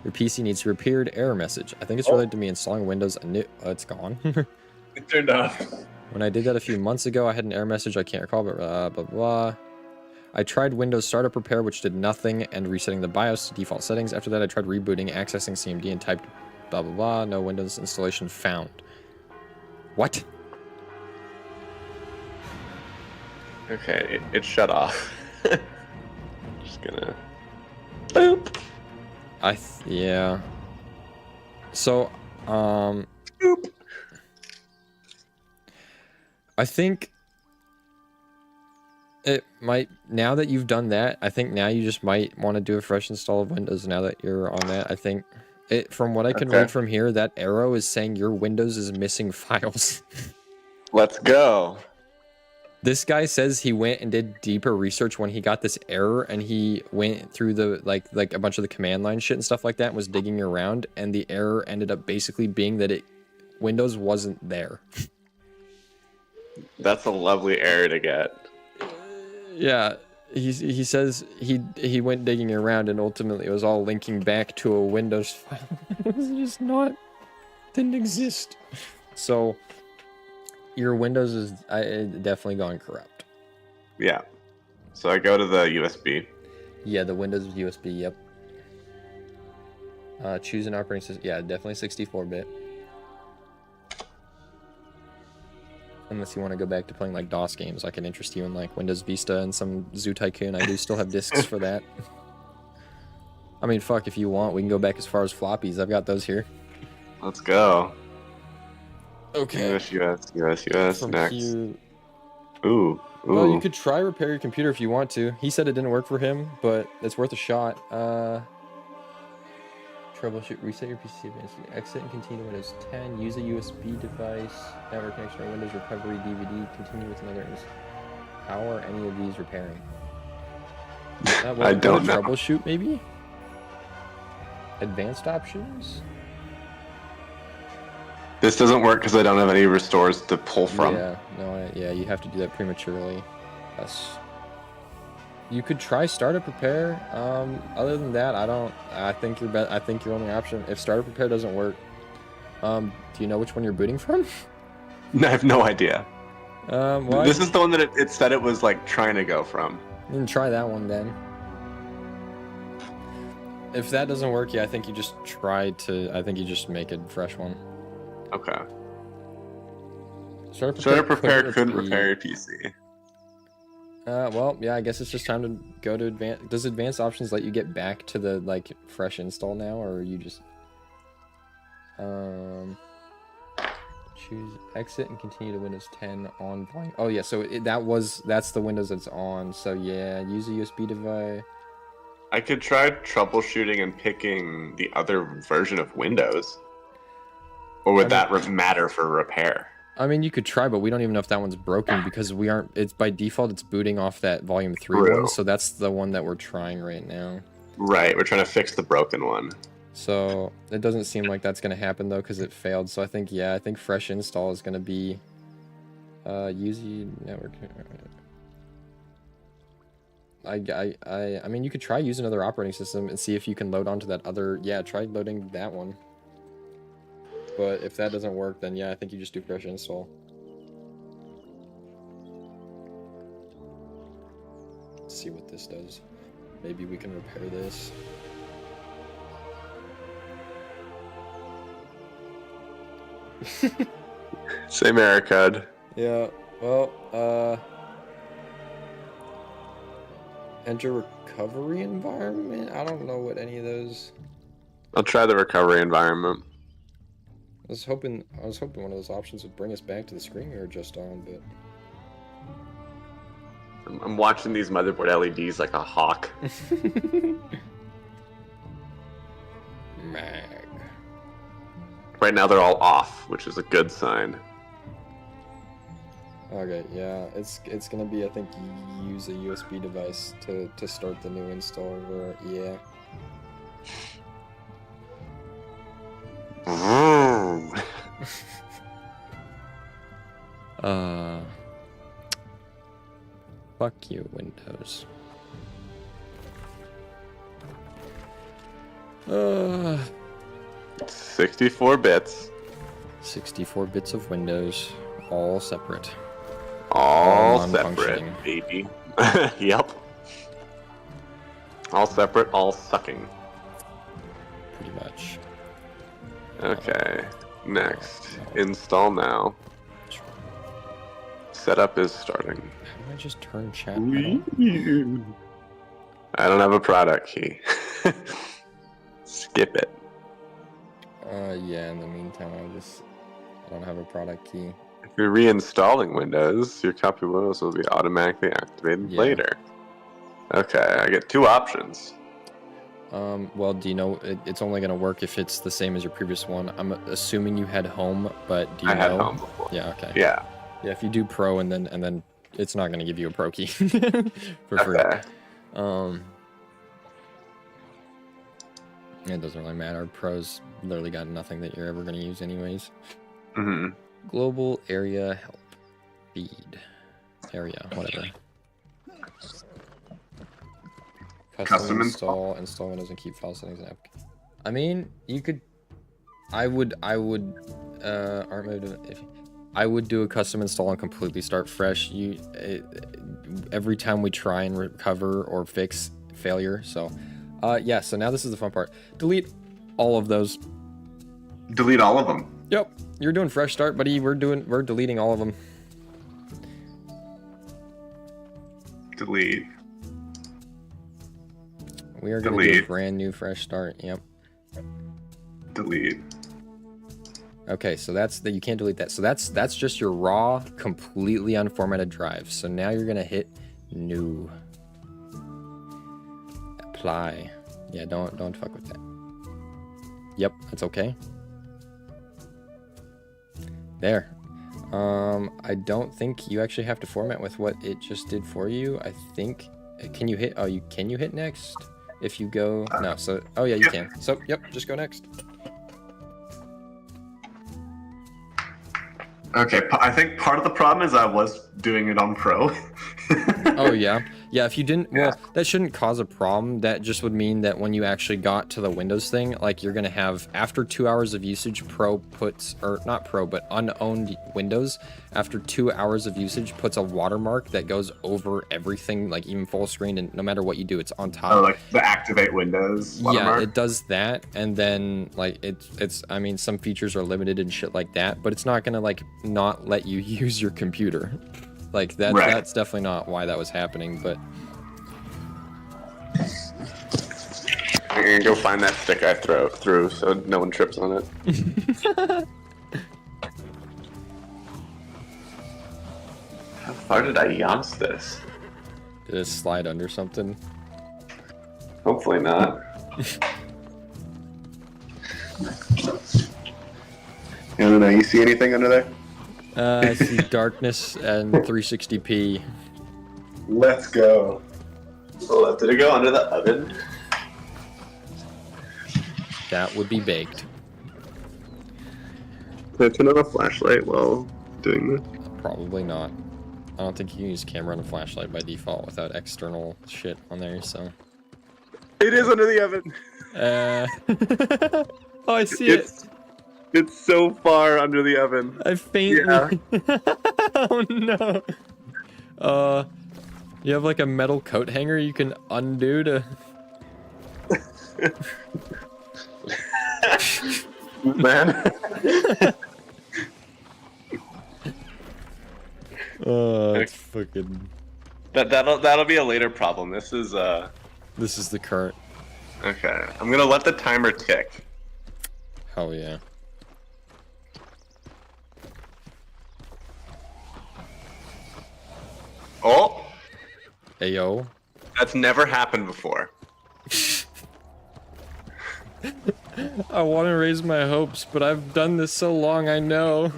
Your PC needs to be repaired error message. I think it's related to me installing Windows anew. Oh, it's gone. It turned off. When I did that a few months ago, I had an error message. I can't recall, but blah blah blah. I tried Windows Startup Repair, which did nothing, and resetting the BIOS to default settings. After that, I tried rebooting, accessing CMD, and typed blah blah blah. No Windows installation found. What? Okay, it shut off. Just gonna... Boop. Yeah. So, Boop. I think it might, now that you've done that, I think now you just might want to do a fresh install of Windows now that you're on that. I think it, from what I can read from here, that arrow is saying your Windows is missing files. Let's go. This guy says he went and did deeper research when he got this error, and he went through the like a bunch of the command line shit and stuff like that and was digging around, and the error ended up basically being that Windows wasn't there. That's a lovely error to get. Yeah, he says he went digging around, and ultimately it was all linking back to a Windows file. It was just didn't exist. So your Windows is definitely gone corrupt. Yeah. So I go to the USB. Yeah, the Windows USB, yep. Choose an operating system. Yeah, definitely 64-bit. Unless you want to go back to playing like DOS games, I can interest you in like Windows Vista and some Zoo Tycoon. I do still have discs for that. I mean, fuck, if you want, we can go back as far as floppies. I've got those here. Let's go. Okay. US, From next. here... Ooh. Well, you could try repair your computer if you want to. He said it didn't work for him, but it's worth a shot. Troubleshoot, reset your PC, exit and continue to Windows 10, use a USB device, network connection or Windows recovery DVD, continue with another. How are any of these repairing? I don't know. Troubleshoot, maybe? Advanced options? This doesn't work because I don't have any restores to pull from. Yeah, no, yeah, you have to do that prematurely. Yes. You could try startup repair. Other than that, I think your only option, if startup repair doesn't work, do you know which one you're booting from? I have no idea. Well, this is the one that it said it was like trying to go from. Then try that one then. If that doesn't work, yeah, I think you just make a fresh one. Okay. Startup repair couldn't repair your PC. Well, yeah, I guess it's just time to go to advanced. Does advanced options let you get back to the like fresh install now, or are you just choose exit and continue to Windows 10 on volume? Oh yeah, so that's the Windows that's on. So yeah, use a USB device. I could try troubleshooting and picking the other version of Windows. Or would that matter for repair? I mean, you could try, but we don't even know if that one's broken because we aren't. It's by default, it's booting off that volume 3 True. one, so that's the one that we're trying right now. Right, we're trying to fix the broken one. So it doesn't seem like that's gonna happen though, because it failed. So I think I think fresh install is gonna be UZ network. I mean, you could try use another operating system and see if you can load onto that other. Yeah, try loading that one. But if that doesn't work, then yeah, I think you just do fresh install. Let's see what this does. Maybe we can repair this. Same error code. Yeah, well, enter recovery environment? I don't know what any of those... I'll try the recovery environment. I was hoping one of those options would bring us back to the screen we were just on, but... I'm watching these motherboard LEDs like a hawk. Mag. Right now they're all off, which is a good sign. Okay, yeah, it's gonna be, I think, use a USB device to start the new install, or, yeah. Fuck you, Windows. 64 bits. 64 bits of Windows, all separate. All separate, non-functioning. baby. Yep. All separate, all sucking. Pretty much. Okay, next. Install now. Setup is starting. How do I just turn chat? I don't have a product key. Skip it. Yeah, in the meantime, I don't have a product key. If you're reinstalling Windows, your copy of Windows will be automatically activated later. Okay, I get two options. Well, do you know, it's only going to work if it's the same as your previous one. I'm assuming you had home, but do you know? I had home before. Yeah, okay. Yeah. Yeah, if you do pro and then it's not going to give you a pro key for free. Okay. It doesn't really matter. Pro's literally got nothing that you're ever going to use anyways. Mm-hmm. Global area help. Feed. Area, whatever. Custom install Windows and keep file settings and app. I mean, you could. I would do a custom install and completely start fresh. Every time we try and recover or fix failure. So, yeah. So now this is the fun part. Delete all of those. Delete all of them. Yep, you're doing fresh start, buddy. We're deleting all of them. Delete. We are going to do a brand new fresh start. Yep. Delete. Okay, so you can't delete that. So that's just your raw, completely unformatted drive. So now you're gonna hit new. Apply. Yeah, don't fuck with that. Yep, that's okay. There. I don't think you actually have to format with what it just did for you. I think. Can you hit? Oh, can you hit next? If you go no. So yeah, you can. So yep, just go next. Okay, I think part of the problem is I was doing it on Pro. Oh yeah, if you didn't, well, that shouldn't cause a problem. That just would mean that when you actually got to the Windows thing, like you're gonna have after 2 hours of usage, Pro puts, or not Pro, but unowned Windows, after 2 hours of usage puts a watermark that goes over everything, like even full screen, and no matter what you do, it's on top. Oh, like the activate Windows watermark? Yeah, it does that, and then like it's. I mean, some features are limited and shit like that, but it's not gonna like not let you use your computer. Like that's definitely not why that was happening, but I'm gonna go find that stick I threw so no one trips on it. How far did I yonce this? did it slide under something? Hopefully not. I don't know. You see anything under there? I see darkness and 360p. Let's go. Oh, did it go under the oven? That would be baked. Can I turn on a flashlight while doing this? Probably not. I don't think you can use camera and a flashlight by default without external shit on there, so. It is under the oven. Oh, I see it. It's so far under the oven. I faintly. Yeah. Oh no. You have like a metal coat hanger you can undo to. Man. Oh, it's fucking. That'll be a later problem. This is the current. Okay. I'm gonna let the timer tick. Hell yeah. Oh, Ayo. that's never happened before. I want to raise my hopes, but I've done this so long, I know.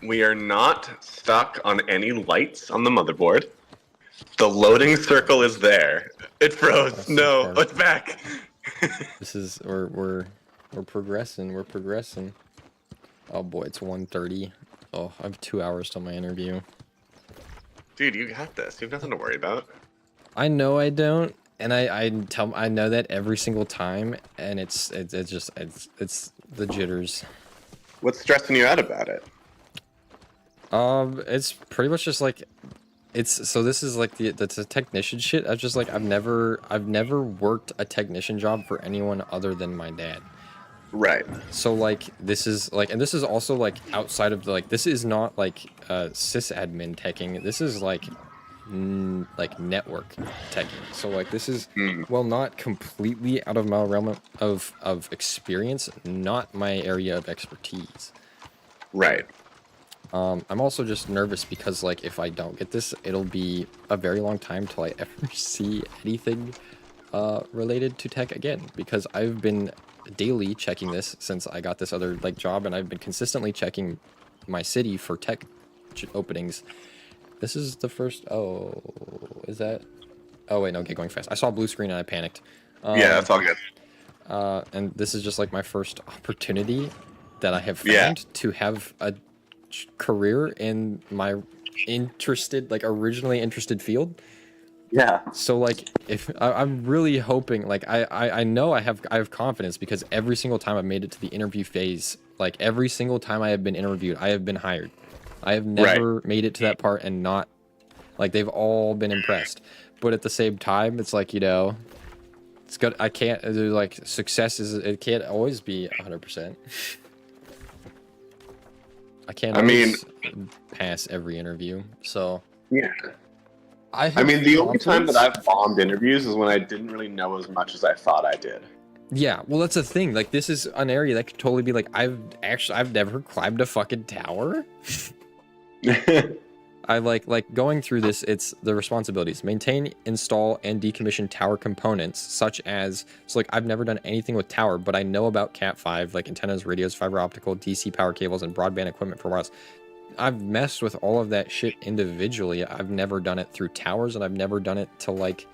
We are not stuck on any lights on the motherboard. The loading circle is there. It froze. That's No, so it's back. This is we're progressing. We're progressing. Oh boy, it's 1:30. Oh, I have 2 hours till my interview. Dude, you got this. You have nothing to worry about. I know I don't, and I know that every single time, and it's the jitters. What's stressing you out about it? It's pretty much just like, so this is like the technician shit. I was just like, I've never worked a technician job for anyone other than my dad. Right. So like this is like, and this is also like outside of the, like, this is not like sysadmin teching. This is like like network teching. So like this is well, not completely out of my realm of experience, not my area of expertise. Right. I'm also just nervous because like if I don't get this, it'll be a very long time till I ever see anything related to tech again, because I've been daily checking this since I got this other like job, and I've been consistently checking my city for tech openings. This is the first. Oh, is that? Oh wait, no, get going fast. I saw a blue screen and I panicked. Yeah, that's all good. And this is just like my first opportunity that I have found to have a career in my originally interested field. Yeah. So like, if I'm really hoping, like I know I have confidence, because every single time I've made it to the interview phase, like every single time I have been interviewed, I have been hired. I have never made it to that part and not, like, they've all been impressed. But at the same time, it's like, you know, it's good. I can't, like, success is, it can't always be 100%. I can't always pass every interview, so. Yeah. I mean, the only time that I've bombed interviews is when I didn't really know as much as I thought I did. Yeah, well, that's the thing. Like, this is an area that could totally be like, I've never climbed a fucking tower. I like going through this. It's the responsibilities: maintain, install, and decommission tower components, such as, so like, I've never done anything with tower, but I know about Cat5, like antennas, radios, fiber optical, DC power cables, and broadband equipment for wireless. I've messed with all of that shit individually. I've never done it through towers, and I've never done it to like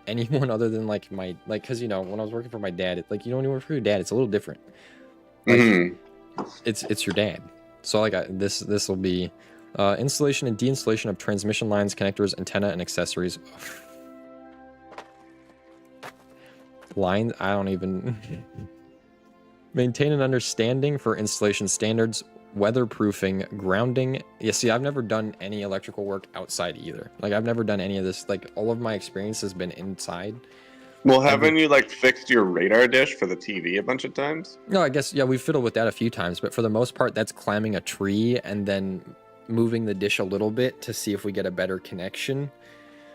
anyone other than like my, like, because, you know, when I was working for my dad, it, like, you know, when you work for your dad, it's a little different. Like, it's your dad. So like, this will be installation and deinstallation of transmission lines, connectors, antenna, and accessories. Lines, I don't even. Maintain an understanding for installation standards, weatherproofing, grounding. Yeah, see, I've never done any electrical work outside either. Like, I've never done any of this. Like, all of my experience has been inside. Well, haven't you, like, fixed your radar dish for the TV a bunch of times? No, I guess, yeah, we've fiddled with that a few times, but for the most part, that's climbing a tree and then moving the dish a little bit to see if we get a better connection.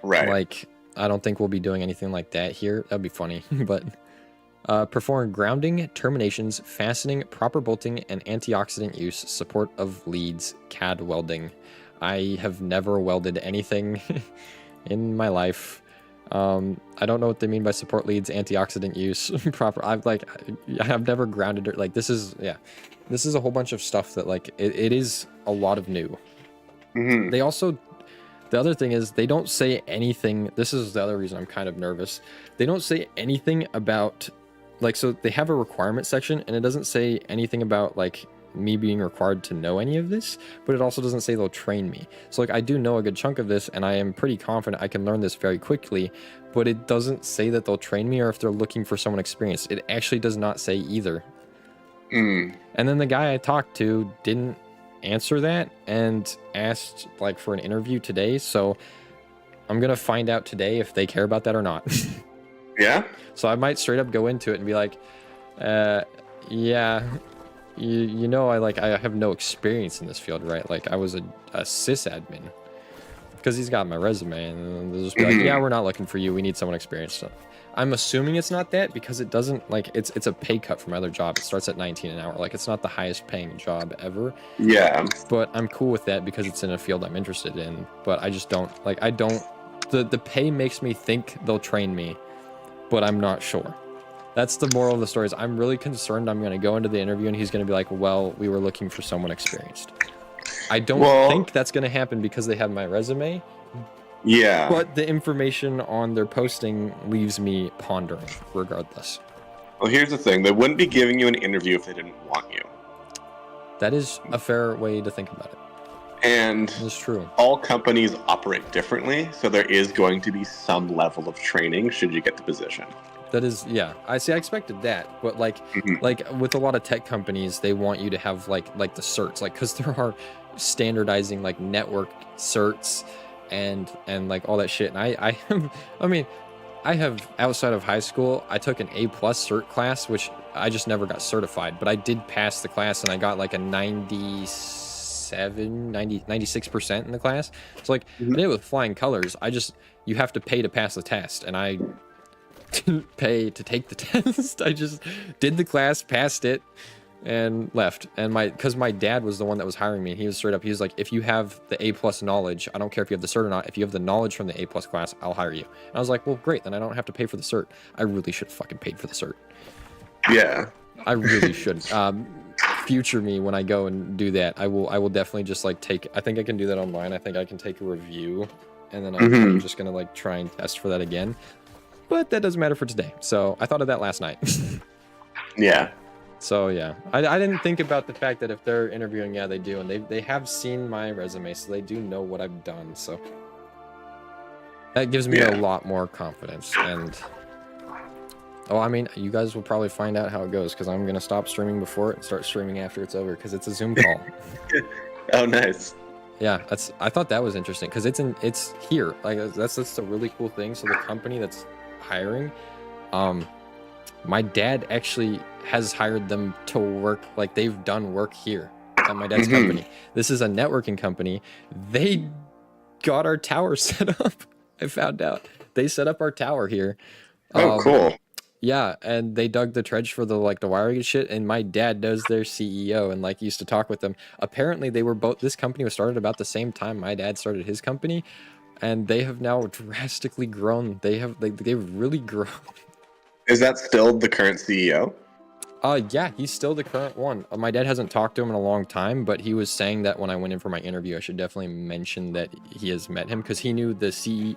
Right. Like, I don't think we'll be doing anything like that here. That'd be funny, but perform grounding, terminations, fastening, proper bolting, and antioxidant use, support of leads, CAD welding. I have never welded anything in my life. I don't know what they mean by support leads, antioxidant use, proper. I've never grounded it. Like, this is a whole bunch of stuff that, like, it is a lot of new. Mm-hmm. They also, the other thing is, they don't say anything. This is the other reason I'm kind of nervous. They don't say anything about, like, so they have a requirement section, and it doesn't say anything about, like, me being required to know any of this, but it also doesn't say they'll train me. So, like, I do know a good chunk of this, and I am pretty confident I can learn this very quickly, but it doesn't say that they'll train me or if they're looking for someone experienced. It actually does not say either. And then the guy I talked to didn't answer that and asked, like, for an interview today, so I'm gonna find out today if they care about that or not. Yeah? So I might straight up go into it and be like, yeah, you know, I have no experience in this field, right? Like, I was a sysadmin. Because he's got my resume, and they'll just be like, yeah, we're not looking for you, we need someone experienced. So I'm assuming it's not that, because it doesn't, like, it's a pay cut from my other job. It starts at 19 an hour. Like, it's not the highest paying job ever. Yeah. But I'm cool with that because it's in a field I'm interested in. But I just don't, like, the pay makes me think they'll train me, but I'm not sure. That's the moral of the story. Is I'm really concerned I'm going to go into the interview and he's going to be like, well, we were looking for someone experienced. I don't think that's going to happen because they have my resume. Yeah. But the information on their posting leaves me pondering regardless. Well, here's the thing. They wouldn't be giving you an interview if they didn't want you. That is a fair way to think about it. And it's true. All companies operate differently, so there is going to be some level of training should you get the position. That is, yeah. I expected that, but like with a lot of tech companies, they want you to have like the certs, like, because there are standardizing like network certs and like all that shit. And I have outside of high school, I took an A+ cert class, which I just never got certified, but I did pass the class and I got like a 96% in the class. So like I did it with flying colors. You have to pay to pass the test, and I didn't pay to take the test. I just did the class, passed it, and left. And because my dad was the one that was hiring me, he was straight up, he was like, if you have the A+ knowledge, I don't care if you have the cert or not, if you have the knowledge from the A+ class, I'll hire you. And I was like, well, great, then I don't have to pay for the cert. I really should have fucking paid for the cert. Yeah. I really should. Future me, when I go and do that, I will definitely just like I think I can do that online. I think I can take a review, and then I'm just gonna like try and test for that again. But that doesn't matter for today. So I thought of that last night. Yeah. So yeah, I didn't think about the fact that if they're interviewing, yeah, they do, and they have seen my resume, so they do know what I've done. So that gives me a lot more confidence. And I mean, you guys will probably find out how it goes, because I'm gonna stop streaming before it and start streaming after it's over, because it's a Zoom call. Oh, nice. Yeah, I thought that was interesting, because it's here. Like that's a really cool thing. So the company that's hiring, my dad actually has hired them to work, like they've done work here at my dad's company. This is a networking company. They got our tower set up. I found out they set up our tower here. Oh, cool. Yeah, and they dug the trench for the wiring and shit, and my dad knows their CEO and like used to talk with them. Apparently they were both, this company was started about the same time my dad started his company, and they have now drastically grown. They've really grown. Is that still the current CEO? Yeah, he's still the current one. My dad hasn't talked to him in a long time, but he was saying that when I went in for my interview, I should definitely mention that he has met him, because he knew the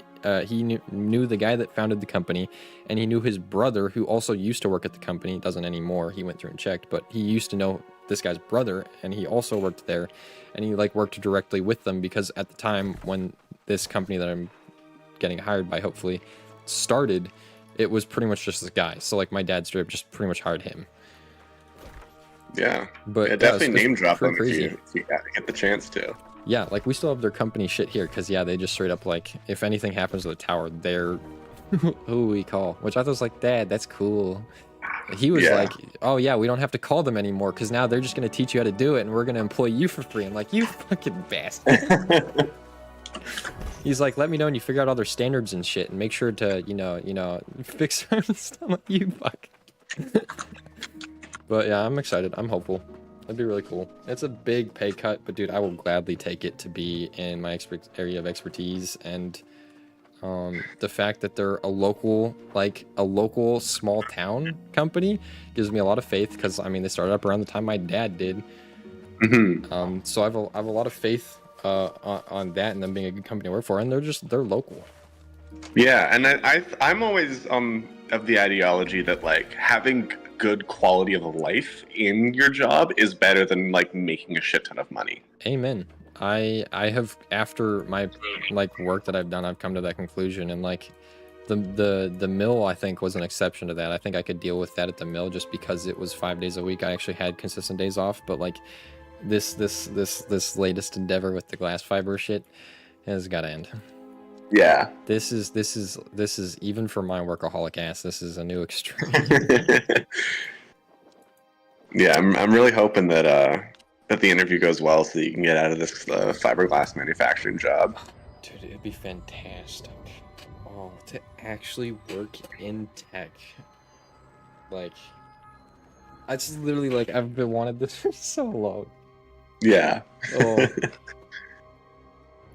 knew the guy that founded the company, and he knew his brother, who also used to work at the company. Doesn't anymore. He went through and checked, but he used to know this guy's brother, and he also worked there, and he like worked directly with them, because at the time when this company that I'm getting hired by, hopefully, started, it was pretty much just this guy. So like my dad straight up just pretty much hired him. Yeah, but definitely name drop them if crazy. you get the chance to. Yeah, like we still have their company shit here, because yeah, they just straight up like, if anything happens to the tower, they're who we call. Which I was like, Dad, that's cool. He was like, oh yeah, we don't have to call them anymore, because now they're just gonna teach you how to do it, and we're gonna employ you for free. I'm like, you fucking bastard. He's like, let me know when you figure out all their standards and shit, and make sure to you know fix certain stuff. I'm like, you fuck. But yeah, I'm excited. I'm hopeful. That'd be really cool. It's a big pay cut, but dude, I will gladly take it to be in my area of expertise. And the fact that they're a local small town company gives me a lot of faith, because I mean they started up around the time my dad did. So I have a lot of faith on that and them being a good company to work for, and they're local. Yeah, and I'm always of the ideology that like having good quality of life in your job is better than like making a shit ton of money. Amen. I have, after my like work that I've done, I've come to that conclusion, and like the mill I think was an exception to that. I think I could deal with that at the mill just because it was 5 days a week. I actually had consistent days off, but like this latest endeavor with the glass fiber shit has got to end. Yeah. This is even for my workaholic ass, this is a new extreme. Yeah, I'm really hoping that the interview goes well so that you can get out of this fiberglass manufacturing job. Dude, it'd be fantastic. Oh, to actually work in tech. Like, it's literally like I've been wanted this for so long. Yeah. Oh.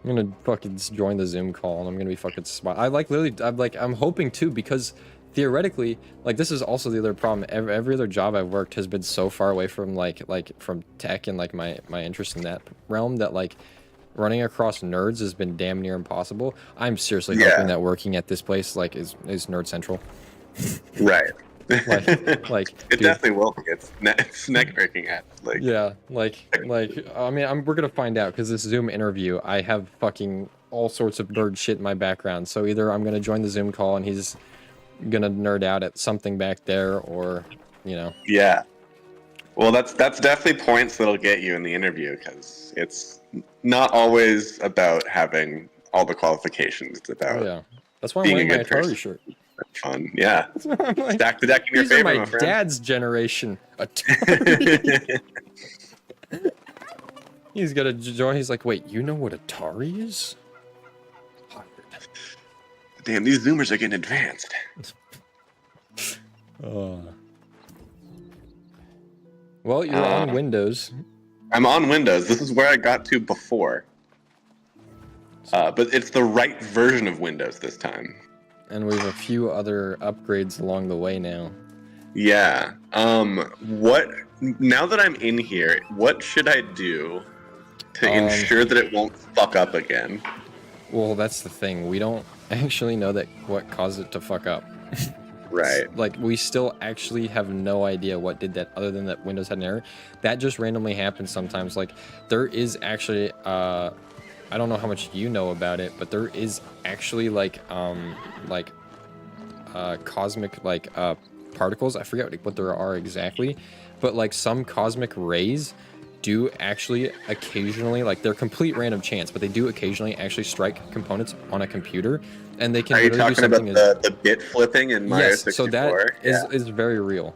I'm gonna fucking join the Zoom call and I'm gonna be fucking smart. I'm hoping too, because theoretically, like, this is also the other problem. Every other job I've worked has been so far away from from tech and like my interest in that realm that like running across nerds has been damn near impossible. I'm seriously hoping that working at this place like is nerd central. Right. like it dude, definitely will be. It's neck breaking at like. Yeah, like I mean, we're gonna find out, because this Zoom interview, I have fucking all sorts of nerd shit in my background. So either I'm gonna join the Zoom call and he's gonna nerd out at something back there, or you know. Yeah. Well, that's definitely points that'll get you in the interview, because it's not always about having all the qualifications. It's about that's why I'm wearing my Atari shirt. Fun, yeah. Like, stack the deck in your these favor, are my my friend. dad's generation Atari. He's gonna join. He's like, wait, you know what Atari is? Damn, these Zoomers are getting advanced. Well, you're on Windows. I'm on Windows. This is where I got to before. But it's the right version of Windows this time. And we have a few other upgrades along the way now. Yeah. Now that I'm in here, what should I do to ensure that it won't fuck up again? Well, that's the thing. We don't actually know what caused it to fuck up. Right. Like, we still actually have no idea what did that, other than that Windows had an error. That just randomly happens sometimes. Like, there is actually, I don't know how much you know about it, but there is actually cosmic particles. I forget what there are exactly, but like some cosmic rays do actually occasionally, like, they're complete random chance, but they do occasionally actually strike components on a computer, and they can. Are you literally talking do something about the bit flipping in Mario 64? So that is very real,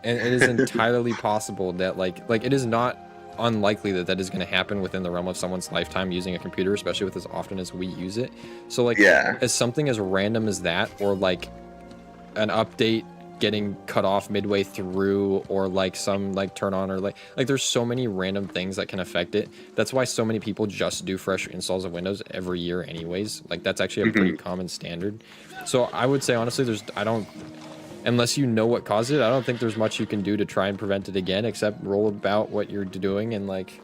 and it is entirely possible that like it is not unlikely that is going to happen within the realm of someone's lifetime using a computer, especially with as often as we use it. So like, as something as random as that, or like an update getting cut off midway through, or like some like turn on, or like there's so many random things that can affect it. That's why so many people just do fresh installs of Windows every year anyways. Like, that's actually a pretty common standard. So I would say honestly, unless you know what caused it, I don't think there's much you can do to try and prevent it again, except roll about what you're doing. And like,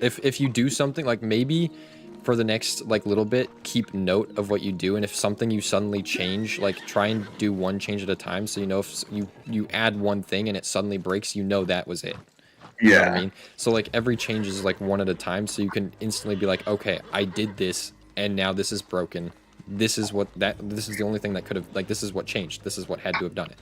if you do something, like maybe for the next like little bit, keep note of what you do. And if something you suddenly change, like try and do one change at a time. So, you know, if you add one thing and it suddenly breaks, you know that was it. You know what I mean? So like every change is like one at a time. So you can instantly be like, okay, I did this and now this is broken. This is the only thing that could have, like, this is what changed. This is what had to have done it.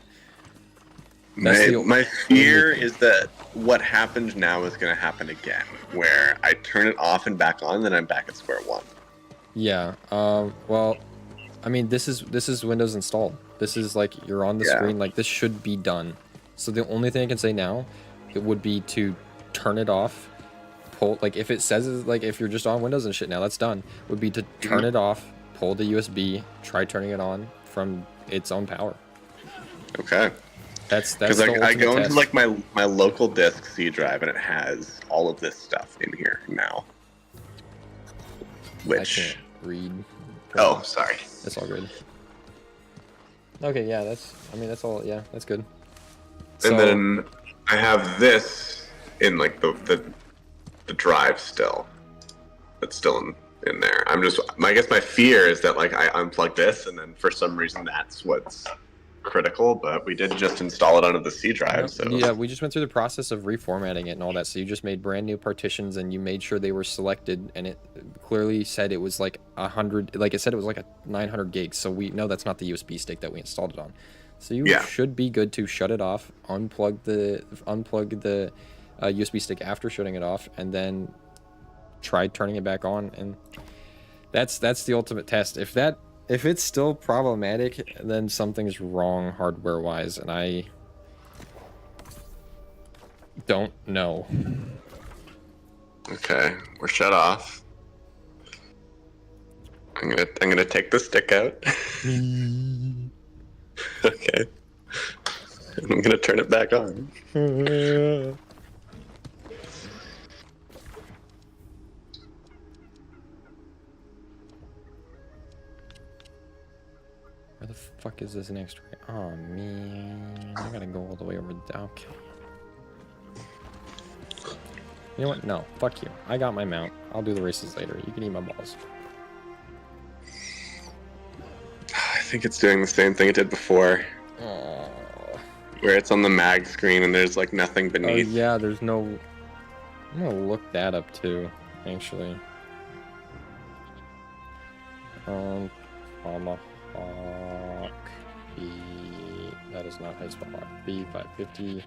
My fear is that what happened now is going to happen again, where I turn it off and back on, then I'm back at square one. Yeah. Well, I mean, this is Windows installed. This is like, you're on the screen. Like, this should be done. So the only thing I can say now, it would be to turn it off. Pull, like, if it says, like, if you're just on Windows and shit now, that's done. Would be to turn it off. Pull the USB, try turning it on from its own power. Okay. That's Because the I ultimate go into test. like my local disk C drive and it has all of this stuff in here now. I Which can't read. oh, sorry. That's all good. Okay, yeah, that's all. Yeah, that's good. So, And then I have this in like the drive still. It's still in there. I guess my fear is that like I unplug this and then for some reason that's what's critical, but we did just install it onto the C drive, so yeah, we just went through the process of reformatting it and all that. So you just made brand new partitions and you made sure they were selected, and it clearly said it was like 100, like it said it was like a 900 gigs. So we know that's not the USB stick that we installed it on. So you should be good to shut it off, unplug the USB stick after shutting it off, and then try turning it back on. And that's the ultimate test. If it's still problematic, then something's wrong hardware wise, and I don't know. okay, we're shut off. I'm gonna take the stick out. Okay. I'm gonna turn it back on. Where the fuck is this next way? Oh man, I gotta go all the way over there. Okay. You know what? No, fuck you. I got my mount. I'll do the races later. You can eat my balls. I think it's doing the same thing it did before. Oh. Where it's on the mag screen and there's like nothing beneath. Oh yeah, there's no... I'm gonna look that up too, actually. Tomahawk B... That is not his Tomahawk. B550.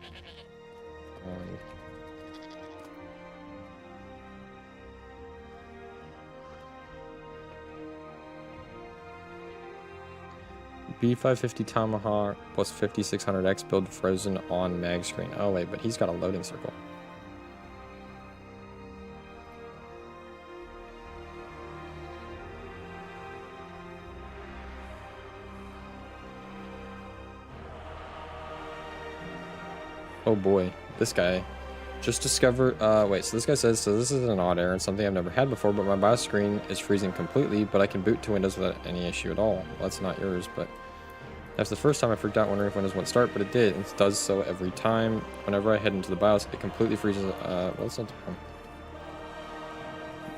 B550 Tomahawk plus 5600X build frozen on mag screen. Oh wait, but he's got a loading circle. Oh boy, this guy just discovered, wait, so this guy says, so this is an odd error and something I've never had before, but my BIOS screen is freezing completely, but I can boot to Windows without any issue at all. Well, that's not yours, but that's the first time I freaked out wondering if Windows won't start, but it did, and it does so every time. Whenever I head into the BIOS, it completely freezes, well, it's not the problem.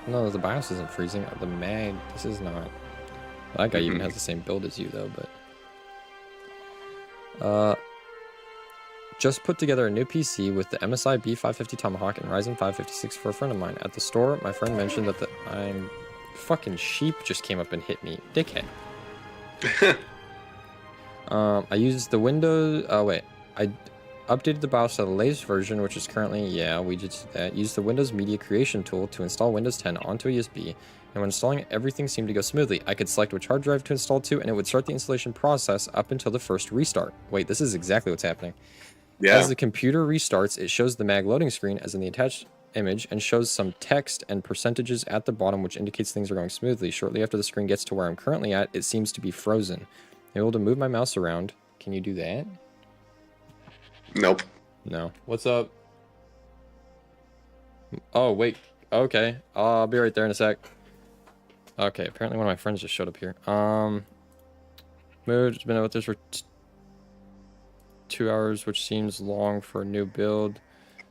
No, the BIOS isn't freezing, the mag, this is not. That guy even has the same build as you, though, but... Just put together a new PC with the MSI B550 Tomahawk and Ryzen 556 for a friend of mine. At the store, my friend mentioned that I'm... Fucking sheep just came up and hit me. Dickhead. I used the Windows... Oh, wait. I updated the BIOS to the latest version, which is currently... Yeah, we just did that. Used the Windows Media Creation tool to install Windows 10 onto a USB, and when installing it, everything seemed to go smoothly. I could select which hard drive to install to, and it would start the installation process up until the first restart. Wait, this is exactly what's happening. Yeah. As the computer restarts, it shows the mag loading screen as in the attached image and shows some text and percentages at the bottom, which indicates things are going smoothly. Shortly after the screen gets to where I'm currently at, it seems to be frozen. I'm able to move my mouse around. Can you do that? Nope. No. What's up? Oh, wait. Okay. I'll be right there in a sec. Okay, apparently one of my friends just showed up here. Mood, it's been out there for 2 hours, which seems long for a new build.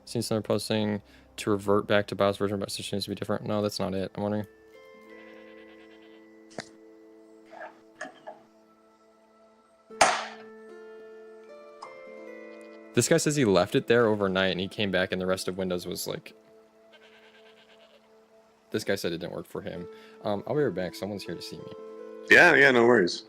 Seen some posting to revert back to BIOS version, but it seems to be different. No, that's not it. I'm wondering. This guy says he left it there overnight and he came back and the rest of Windows was like... This guy said it didn't work for him. I'll be right back. Someone's here to see me. Yeah, no worries.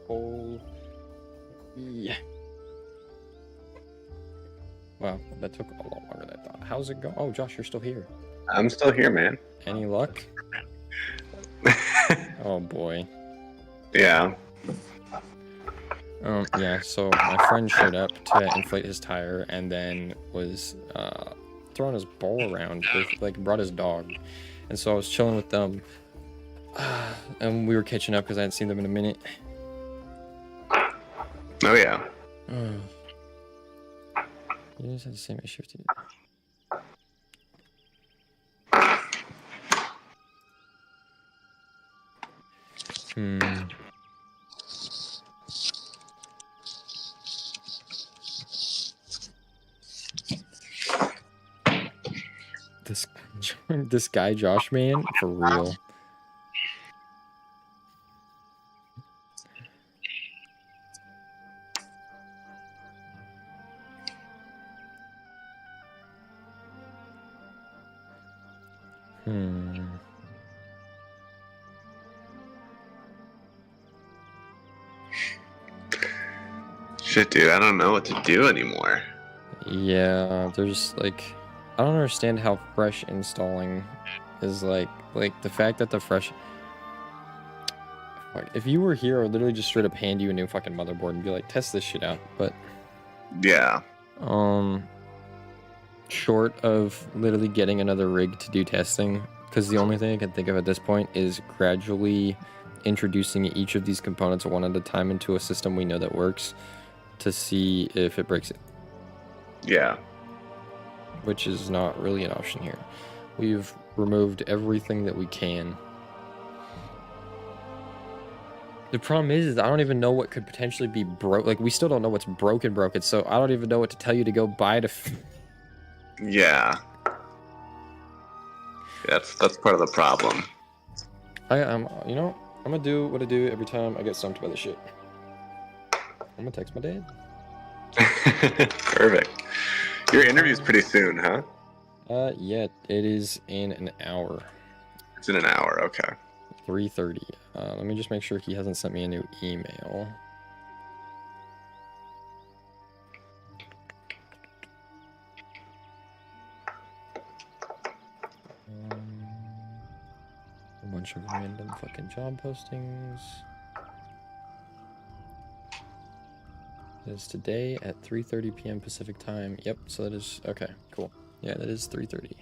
hole. Yeah. Wow, that took a lot longer than I thought. How's it go? Oh, Josh, you're still here. I'm still here, man. Any luck? Oh boy. Yeah. Yeah, so my friend showed up to inflate his tire and then was throwing his ball around with, like, brought his dog. And so I was chilling with them. And we were catching up because I hadn't seen them in a minute. Oh, yeah. You just had the same issue. This guy Josh, man, for real. Shit, dude, I don't know what to do anymore. Yeah, there's like, I don't understand how fresh installing is like the fact that the fresh. Fuck, if you were here, I would literally just straight up hand you a new fucking motherboard and be like, test this shit out. But yeah, short of literally getting another rig to do testing, because the only thing I can think of at this point is gradually introducing each of these components one at a time into a system we know that works to see if it breaks it. Yeah. Which is not really an option here. We've removed everything that we can. The problem is I don't even know what could potentially be broke. Like, we still don't know what's broken, so I don't even know what to tell you to go buy to... Yeah. That's part of the problem. You know, I'm gonna do what I do every time I get stumped by this shit. I'm gonna text my dad. Perfect. Your interview's pretty soon, huh? Yeah, it is in an hour. It's in an hour, okay. 3:30. Let me just make sure he hasn't sent me a new email. A bunch of random fucking job postings. It's today at 3:30 p.m. Pacific time. Yep, so that is... Okay, cool. Yeah, that is 3:30.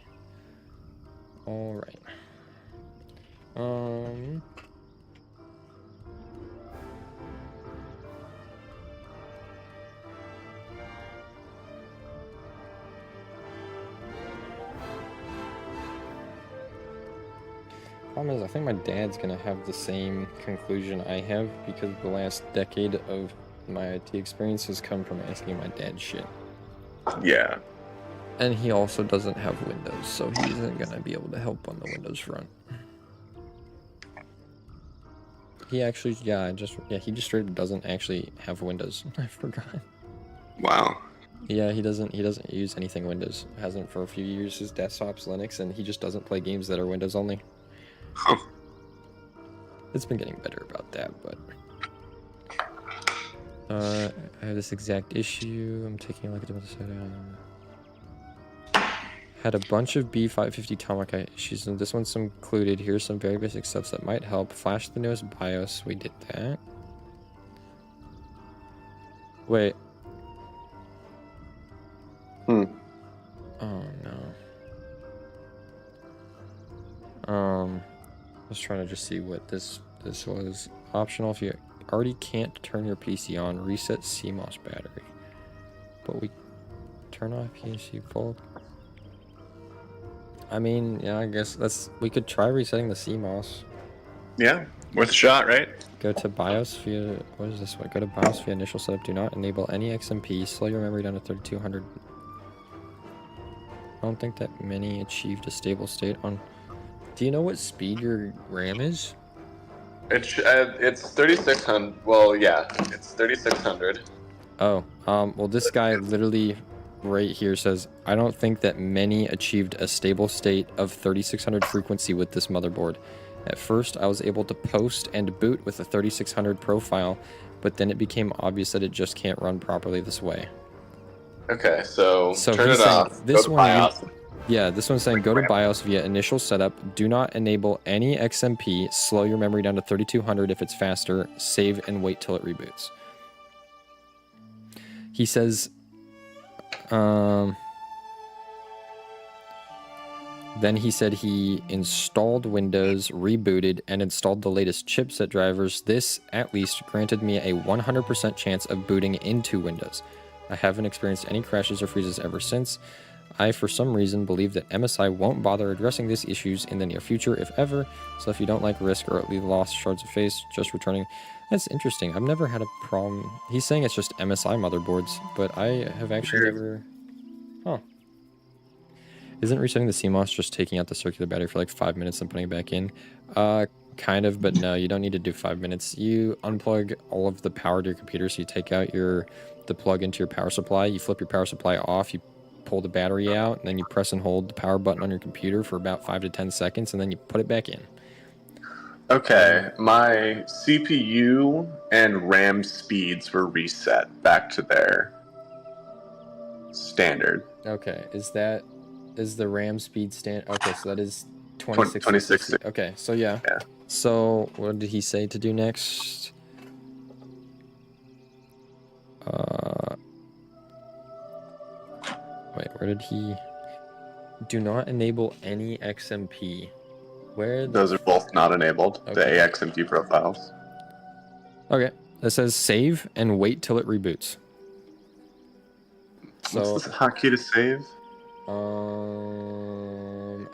Alright. Problem is, I think my dad's gonna have the same conclusion I have, because the last decade of my IT experience has come from asking my dad shit. Yeah. And he also doesn't have Windows, so he isn't gonna be able to help on the Windows front. He actually, he just straight up doesn't actually have Windows. I forgot. Wow. Yeah, he doesn't use anything Windows. Hasn't for a few years. His desktop's Linux, and he just doesn't play games that are Windows only. Huh. It's been getting better about that, but I have this exact issue. I'm taking a look at the had a bunch of B550 Tomahawk issues, and this one's included. Here's some very basic steps that might help. Flash the newest BIOS. We did that. Wait. Oh no. I was trying to just see what this was. Optional if you already can't turn your PC on. Reset CMOS battery. But we turn off PC full. I mean, yeah, I guess we could try resetting the CMOS. Yeah, worth a shot, right? Go to BIOS via, what is this one? Go to BIOS via initial setup. Do not enable any XMP. Slow your memory down to 3200. I don't think that many achieved a stable state on. Do you know what speed your RAM is? It's 3600. Well, yeah, it's 3600. Oh, well, this guy literally right here says, I don't think that many achieved a stable state of 3600 frequency with this motherboard. At first, I was able to post and boot with a 3600 profile, but then it became obvious that it just can't run properly this way. Okay, so turn he's it saying off. this Go to one, BIOS. yeah, this one's saying go to BIOS via initial setup. Do not enable any XMP. Slow your memory down to 3200 if it's faster. Save and wait till it reboots. He says, then he said he installed Windows, rebooted, and installed the latest chipset drivers. This, at least, granted me a 100% chance of booting into Windows. I haven't experienced any crashes or freezes ever since. I, for some reason, believe that MSI won't bother addressing these issues in the near future, if ever. So if you don't like risk or at least lost shards of face, just returning. That's interesting. I've never had a problem. He's saying it's just MSI motherboards, but I have actually never... Huh. Isn't resetting the CMOS just taking out the circular battery for like 5 minutes and putting it back in? Kind of, but no, you don't need to do 5 minutes. You unplug all of the power to your computer, so you take out the plug into your power supply, you flip your power supply off, you pull the battery out, and then you press and hold the power button on your computer for about 5 to 10 seconds, and then you put it back in. Okay, my CPU and RAM speeds were reset back to their standard. Okay, is the RAM speed stand? Okay, so that is 2660. 2060. Okay, so yeah. So what did he say to do next? Wait, where did he? Do not enable any XMP. Where? Those are both not enabled. Okay. The AXMP profiles. Okay, it says save and wait till it reboots. So What's the hotkey to save?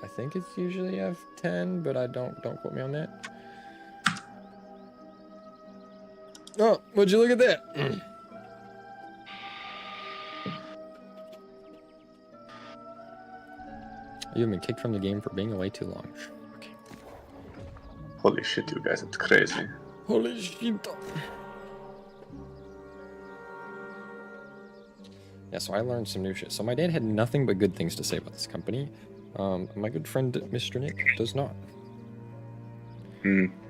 I think it's usually F10, but I don't quote me on that. Oh, would you look at that? You've been kicked from the game for being away too long. Okay. Holy shit, you guys, it's crazy. Holy shit. Yeah, so I learned some new shit. So my dad had nothing but good things to say about this company. My good friend Mr. Nick does not.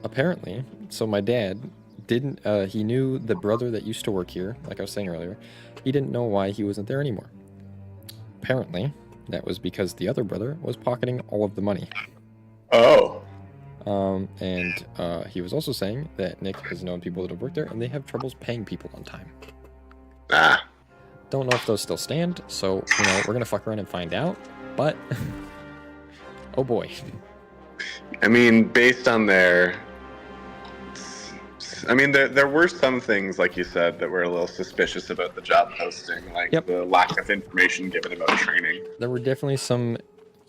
Apparently, so my dad didn't, he knew the brother that used to work here, like I was saying earlier. He didn't know why he wasn't there anymore. Apparently, that was because the other brother was pocketing all of the money. Oh. And he was also saying that Nick has known people that have worked there, and they have troubles paying people on time. Ah. Don't know if those still stand, so, you know, we're gonna fuck around and find out, but... oh boy. I mean, based on their... I mean, there were some things, like you said, that were a little suspicious about the job posting, like the lack of information given about training. There were definitely some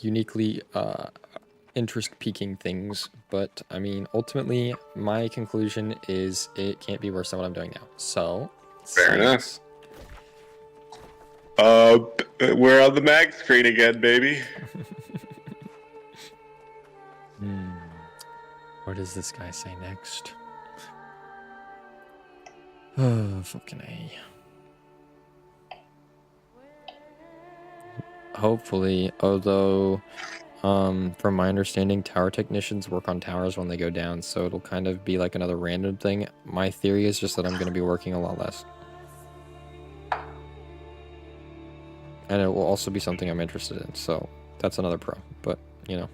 uniquely interest-piquing things, but, I mean, ultimately, my conclusion is it can't be worse than what I'm doing now, so... Fair enough. We're on the mag screen again, baby. What does this guy say next? Oh, fucking A. Hopefully, although, from my understanding, tower technicians work on towers when they go down, so it'll kind of be like another random thing. My theory is just that I'm going to be working a lot less. And it will also be something I'm interested in, so that's another pro. But, you know,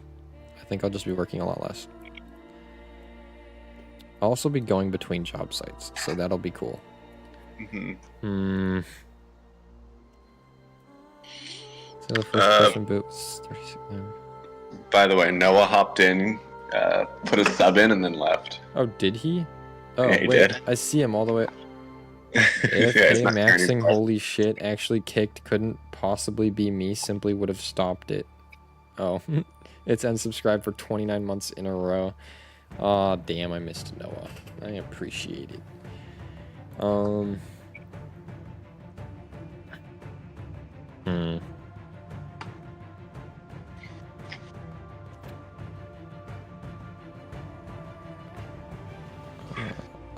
I think I'll just be working a lot less. I'll also be going between job sites, so that'll be cool. So the first person boots 36. By the way, Noah hopped in, put a sub in, and then left. Oh, did he? Oh, yeah, he wait, did. I see him all the way. It's not maxing, anymore. holy shit, actually kicked, couldn't possibly be me, simply would have stopped it. Oh, it's unsubscribed for 29 months in a row. Aw, damn, I missed Noah. I appreciate it.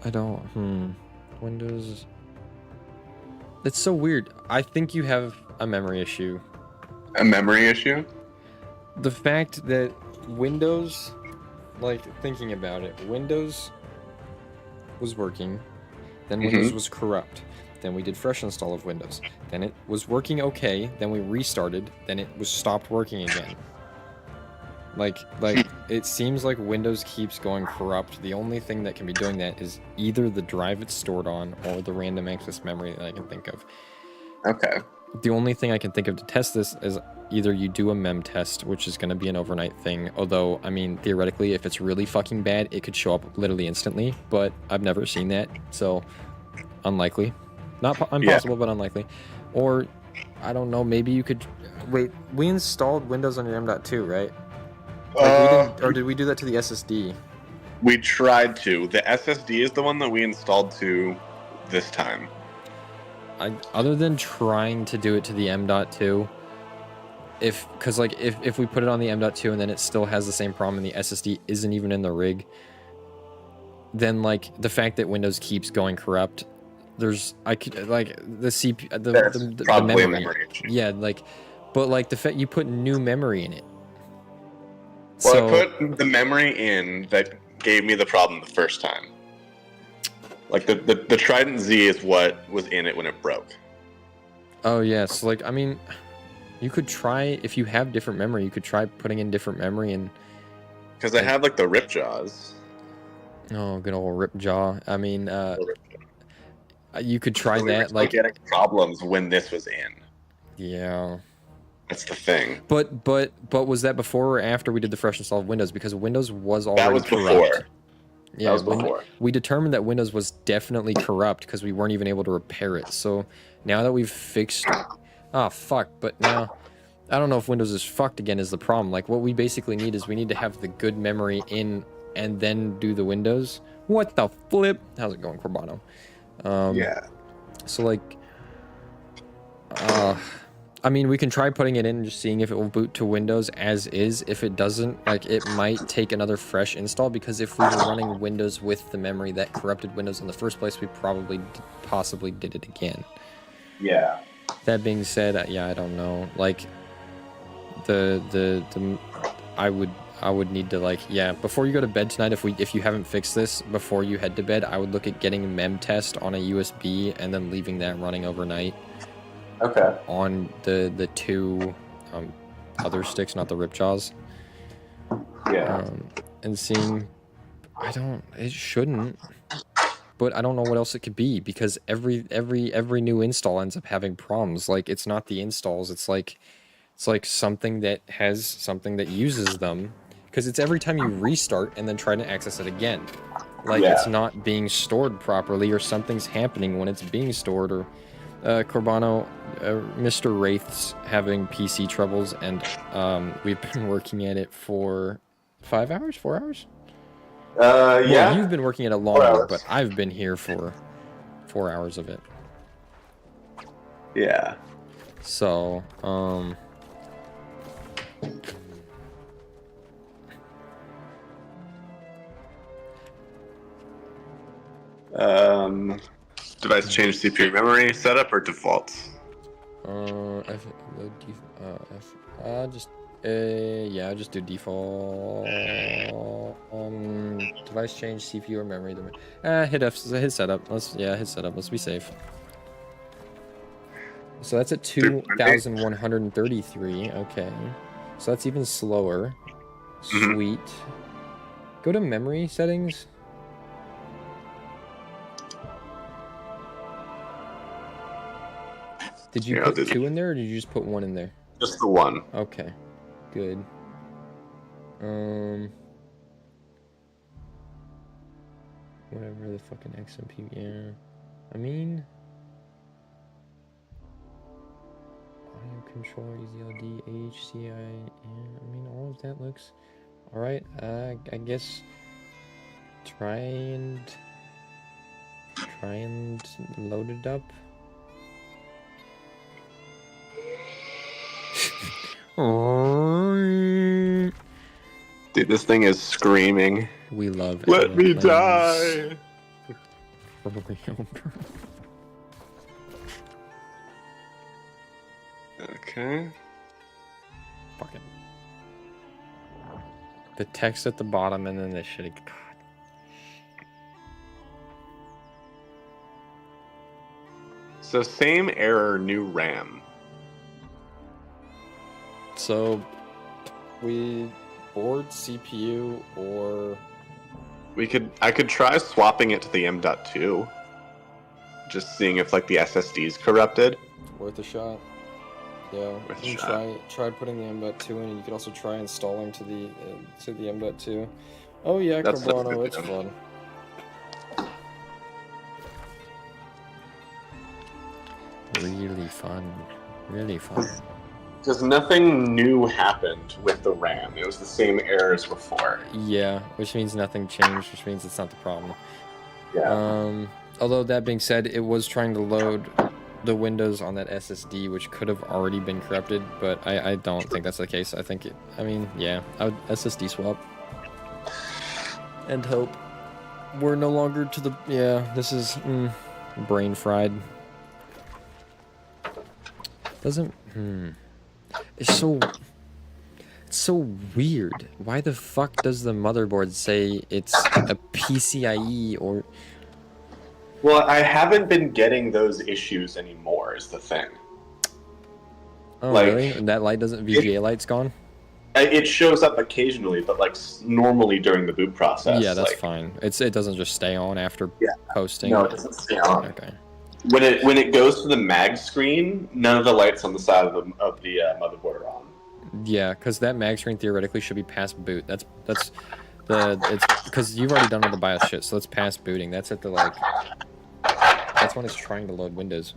I don't, Windows... It's so weird. I think you have a memory issue. A memory issue? The fact that Windows like thinking about it, Windows was working, then Mm-hmm. Windows was corrupt. Then we did fresh install of Windows. Then it was working okay. Then we restarted. Then it was stopped working again. Like it seems like Windows keeps going corrupt. The only thing that can be doing that is either the drive it's stored on or the random access memory that I can think of. Okay. The only thing I can think of to test this is either you do a mem test, which is going to be an overnight thing. Although, I mean, theoretically, if it's really fucking bad, it could show up literally instantly. But I've never seen that, so unlikely. Not impossible, but unlikely. Or, I don't know, maybe you could... Wait, we installed Windows on your M.2, right? Like, we didn't... Or did we do that to the SSD? We tried to. The SSD is the one that we installed to this time. Other than trying to do it to the M.2, because like if we put it on the M.2 and then it still has the same problem and the SSD isn't even in the rig, then like the fact that Windows keeps going corrupt, I could like the CPU, the memory. Yeah, like, but like the fact you put new memory in it. Well, So, I put the memory in that gave me the problem the first time. Like the Trident Z is what was in it when it broke. oh yeah, so like I mean, you could try if you have different memory. You could try putting in different memory and. Because I have like the rip jaws. Oh, good old rip jaw. I mean, you could try that. Like getting problems when this was in. Yeah. That's the thing. But was that before or after we did the fresh install of Windows? Because Windows was already that was corrupt. Before. Yeah, that was before. We determined that Windows was definitely corrupt because we weren't even able to repair it. So now that we've fixed... Ah, fuck. But now... I don't know if Windows is fucked again is the problem. Like, what we basically need is we need to have the good memory in and then do the Windows. What the flip? How's it going, Corbano? Yeah. So, like... I mean, we can try putting it in and just seeing if it will boot to Windows as is. If it doesn't, like, it might take another fresh install, because if we were running Windows with the memory that corrupted Windows in the first place, we probably possibly did it again. Yeah. That being said, yeah, I don't know. Like, I would need to, like, yeah, before you go to bed tonight, if you haven't fixed this before you head to bed, I would look at getting a mem test on a USB and then leaving that running overnight. Okay. On the two other sticks, not the ripjaws. Yeah. And seeing, it shouldn't, but I don't know what else it could be, because every new install ends up having problems. Like, it's not the installs, it's like something that has something that uses them, because it's every time you restart and then try to access it again. Like, it's not being stored properly, or something's happening when it's being stored, or Corbano, Mr. Wraith's having PC troubles, and we've been working at it for 5 hours, 4 hours? Yeah. Well, you've been working at it longer, but I've been here for 4 hours of it. Yeah. So, Device change CPU memory setup or defaults? Just do default. Device change CPU or memory. Hit setup. Hit setup. Let's be safe. So that's at 2,133. Okay. So that's even slower. Sweet. Go to memory settings. Did you put 2 in there, or did you just put 1 in there? Just the 1. Okay. Good. Whatever the fucking XMP, yeah. I mean... Audio controller, EZLD, HCI, yeah, I mean, all of that looks... Alright, I guess... Try and load it up. Dude, this thing is screaming. We love it. Let me die! Okay. Fucking. The text at the bottom and then the shit. God. So same error, new RAM. So we board CPU or I could try swapping it to the M.2. Just seeing if like the SSD is corrupted. worth a shot. Yeah, Worth a you shot. try putting the M.2 in, and you could also try installing to the M.2. Oh yeah, That's Carbano, good it's to know. fun. Really fun. Really fun. Because nothing new happened with the RAM. It was the same errors before. Yeah, which means nothing changed, which means it's not the problem. Yeah. Although that being said, it was trying to load the Windows on that SSD, which could have already been corrupted, but I don't think that's the case. I think I mean, yeah, I would SSD swap. And hope. We're no longer to the, this is, brain fried. It's so weird. Why the fuck does the motherboard say it's a PCIe or... Well, I haven't been getting those issues anymore, is the thing. Oh, Like, really? And that light doesn't... VGA light's gone? It shows up occasionally, but like normally during the boot process. Yeah, that's like, fine. It doesn't just stay on after posting? No, it doesn't stay on. Okay. When it goes to the mag screen, none of the lights on the side of the motherboard are on. Yeah, because that mag screen theoretically should be past boot. It's because you've already done all the BIOS shit, so it's past booting. That's at the that's when it's trying to load Windows.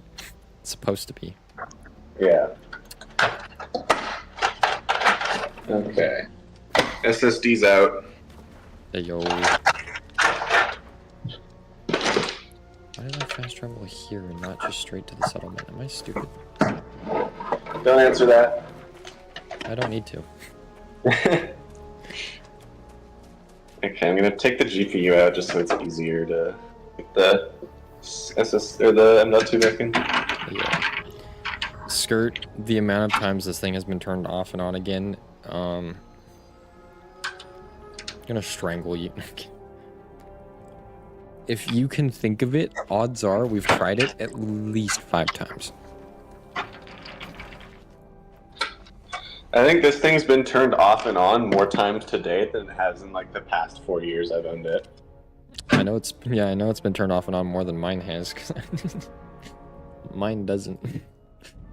It's supposed to be. Yeah. Okay. SSD's out. Hey, yo. Why did I fast travel here and not just straight to the settlement? Am I stupid? Don't answer that. I don't need to. Okay, I'm gonna take the GPU out just so it's easier to get the the M.2 back in. Yeah. Skirt, the amount of times this thing has been turned off and on again, I'm gonna strangle you. If you can think of it, odds are we've tried it at least 5 times. I think this thing's been turned off and on more times to date than it has in like the past 4 years I've owned it. I know it's been turned off and on more than mine has, 'cause mine doesn't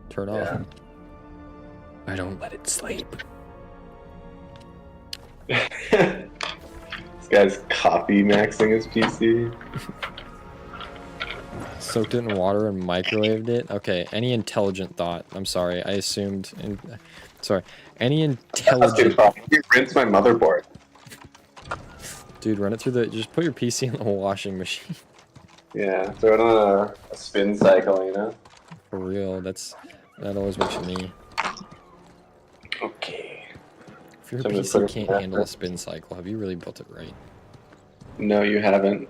turn off. I don't let it sleep. This guy's copy maxing his PC. Soaked it in water and microwaved it? Okay, any intelligent thought. I'm sorry, I assumed... Sorry, any intelligent... Rinse my motherboard. Dude, run it through the... Just put your PC in the washing machine. Yeah, throw it on a spin cycle, you know? For real, that always works for me. Okay. If your So I'm gonna PC put it can't back handle a there. spin cycle, have you really built it right? No, you haven't.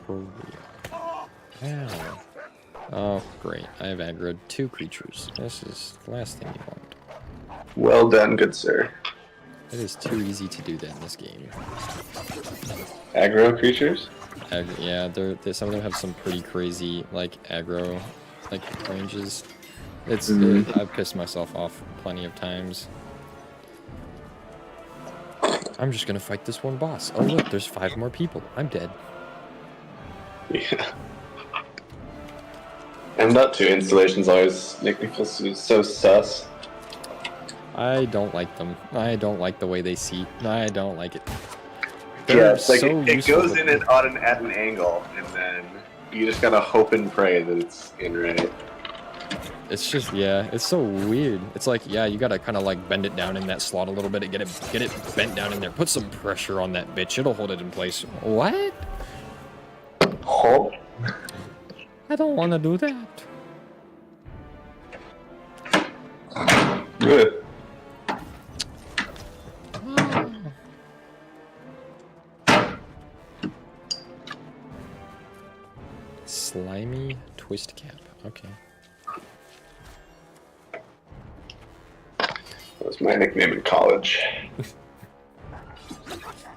For real. Ow. Oh, great. I have aggroed 2 creatures. This is the last thing you want. Well done, good sir. It is too easy to do that in this game. Aggro creatures? Yeah, some of them have some pretty crazy, like, aggro, like, ranges. I've pissed myself off plenty of times. I'm just gonna fight this one boss. Oh look, there's 5 more people. I'm dead. Yeah. M.2 installations always make me feel so sus. I don't like them. I don't like the way they see. I don't like it. Yeah, They're it's like so it useful, goes but- in at an angle, and then you just gotta hope and pray that it's in right. It's just, yeah, it's so weird. It's like, yeah, you gotta kind of like bend it down in that slot a little bit and get it bent down in there. Put some pressure on that bitch. It'll hold it in place. What? Hope. I don't want to do that. Good. Slimy twist cap. Okay. That was my nickname in college.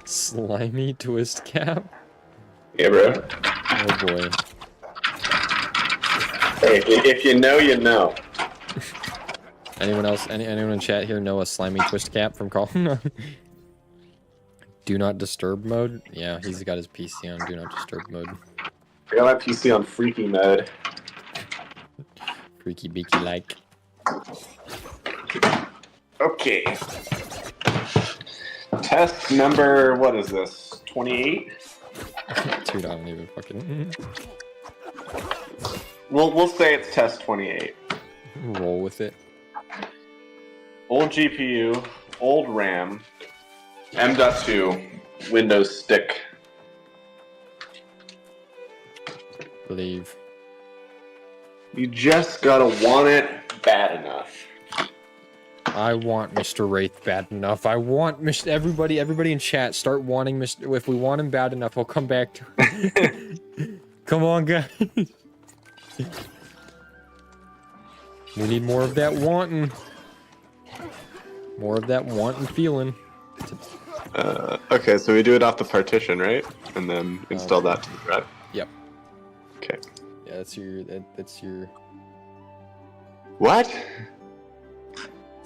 Slimy twist cap. Yeah, bro. Oh boy. Hey, if you know, you know. Anyone else? Anyone in chat here know a slimy twist cap from Call? Do not disturb mode. Yeah, he's got his PC on do not disturb mode. I got my PC on freaky mode. Freaky beaky like. Okay. Test number, what is this? 28? Dude, I don't even fucking We'll say it's test 28. roll with it. Old GPU, old RAM, M.2, Windows stick. Believe. You just gotta want it bad enough. I want Mr. Wraith bad enough. I want Mr. Everybody in chat start wanting Mr. If we want him bad enough, I'll come back to it. Come on, guys. We need more of that wanting. More of that wanting feeling. Okay, so we do it off the partition, right? And then install that to the drive. Yep. Okay. Yeah, that's your. What?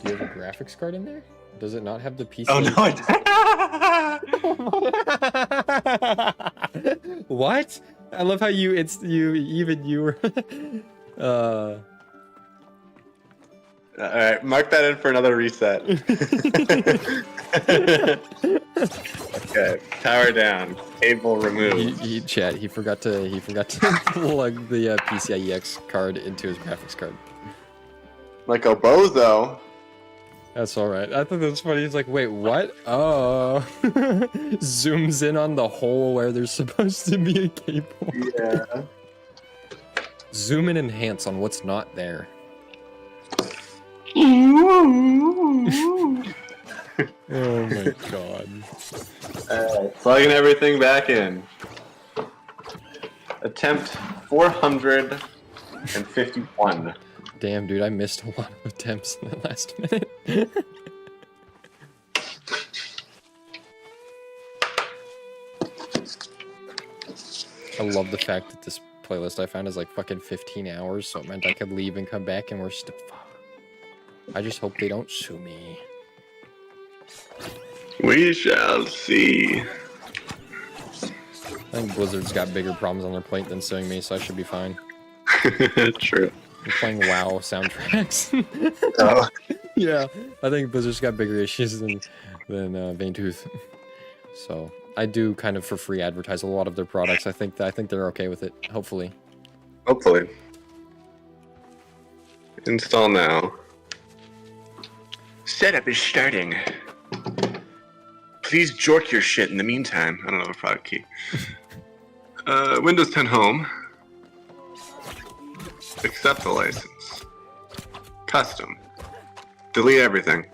Do you have a graphics card in there? Does it not have the PC? Oh no! What? I love how you were. All right, mark that in for another reset. Okay, power down, cable removed. He forgot to plug the PCI EX card into his graphics card. Like a bozo. That's all right. I thought that was funny. He's like, wait, what? Oh, zooms in on the hole where there's supposed to be a cable. Yeah. Zoom and enhance on what's not there. Oh my god. Plugging everything back in. Attempt 451. Damn, dude, I missed a lot of attempts in the last minute. I love the fact that this playlist I found is like fucking 15 hours, so it meant I could leave and come back and we're still. I just hope they don't sue me. We shall see. I think Blizzard's got bigger problems on their plate than suing me, so I should be fine. True. I'm playing WoW soundtracks. Oh. Yeah, I think Blizzard's got bigger issues than Vanetooth. So I do kind of for free advertise a lot of their products. I think they're okay with it. Hopefully. Hopefully. Install now. Setup is starting. Please jork your shit in the meantime. I don't know the product key. Windows 10 Home. Accept the license. Custom. Delete everything.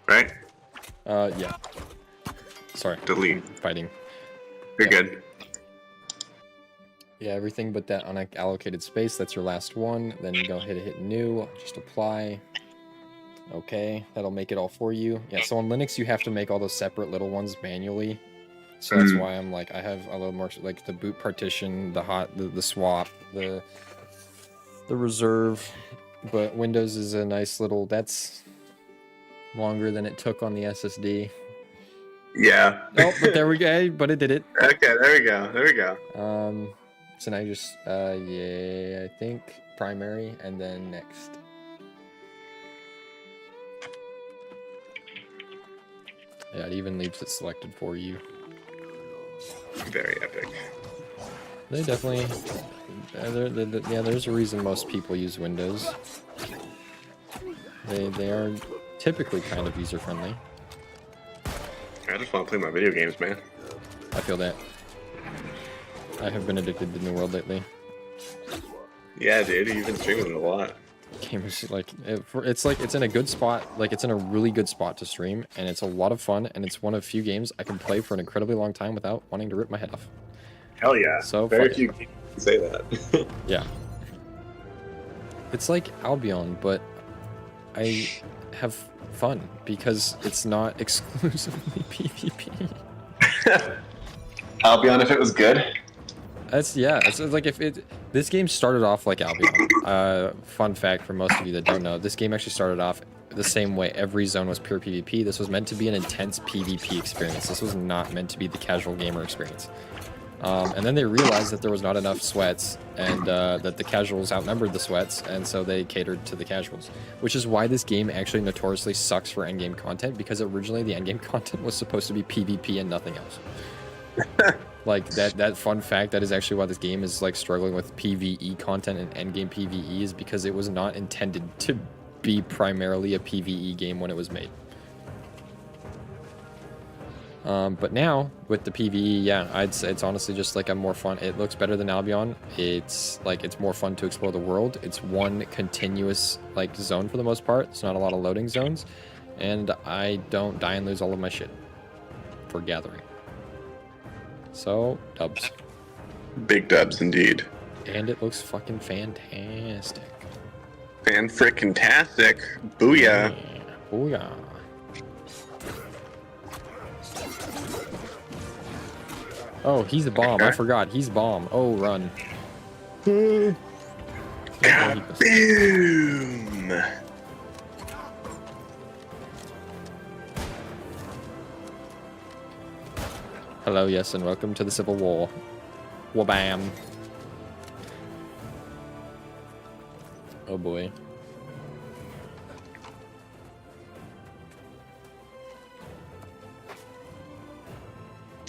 Right? Yeah. Sorry. Delete. Fighting. You're good. Yeah, everything but that unallocated space. That's your last one. Then you go hit new. Just apply. Okay, that'll make it all for you. Yeah, so on Linux you have to make all those separate little ones manually. So that's why I'm like, I have a little more, like the boot partition, the swap, the reserve. But Windows is a nice little, that's longer than it took on the SSD. Yeah. Oh, but there we go, but it did it. Okay, there we go, there we go. So now you just, yeah, I think primary and then next. Yeah, it even leaves it selected for you. Very epic. They definitely... yeah, there's a reason most people use Windows. They are typically kind of user-friendly. I just want to play my video games, man. I feel that. I have been addicted to New World lately. Yeah, dude, you've been streaming it a lot. Gamers, like, it's in a good spot, like, it's in a really good spot to stream, and it's a lot of fun, and it's one of few games I can play for an incredibly long time without wanting to rip my head off. Hell yeah. So very fuck few it. games can say that. Yeah. It's like Albion, but have fun because it's not exclusively PvP. Albion, if it was good. It's like this game started off like Albion. Fun fact for most of you that don't know, this game actually started off the same way. Every zone was pure PvP. This was meant to be an intense PvP experience. This was not meant to be the casual gamer experience. And then they realized that there was not enough sweats and that the casuals outnumbered the sweats, and so they catered to the casuals. Which is why this game actually notoriously sucks for endgame content, because originally the endgame content was supposed to be PvP and nothing else. Like that fun fact, that is actually why this game is like struggling with PvE content and endgame PvE, is because it was not intended to be primarily a PvE game when it was made. But now with the PvE, yeah, I'd say it's honestly just like a more fun. It looks better than Albion. It's like it's more fun to explore the world. It's one continuous like zone for the most part. It's not a lot of loading zones, and I don't die and lose all of my shit for gathering. So, dubs. Big dubs indeed. And it looks fucking fantastic. Fan-frickin-tastic. Booyah. Yeah. Booyah. Oh, he's a bomb. Okay. I forgot. He's bomb. Oh, run. Boom! Hello, yes, and welcome to the Civil War. Wabam. Oh boy.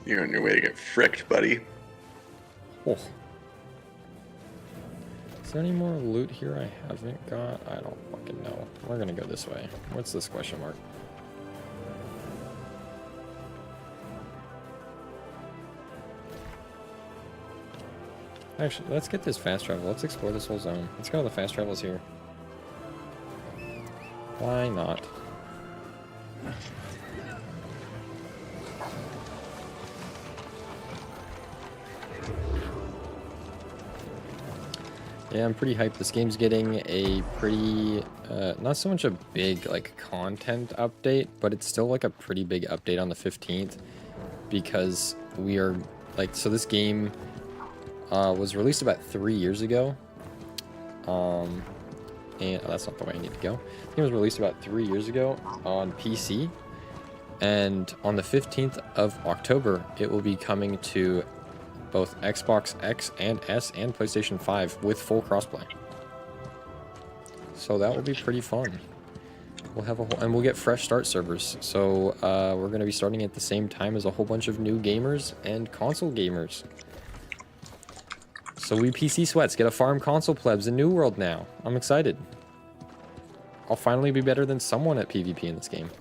You're on your way to get fricked, buddy. Oh. Is there any more loot here I haven't got? I don't fucking know. We're gonna go this way. What's this question mark? Actually, let's get this fast travel. Let's explore this whole zone. Let's go to the fast travels here. Why not? Yeah, I'm pretty hyped. This game's getting a pretty, not so much a big, like, content update, but it's still, like, a pretty big update on the 15th, because we are, like, so this game was released about 3 years ago, and that's not the way I need to go. The game was released about 3 years ago on PC, and on the 15th of October, it will be coming to both Xbox X and S and PlayStation 5 with full crossplay. So that will be pretty fun. We'll have and we'll get fresh start servers. So we're going to be starting at the same time as a whole bunch of new gamers and console gamers. So we PC sweats get a farm console plebs in New World now. I'm excited. I'll finally be better than someone at PvP in this game.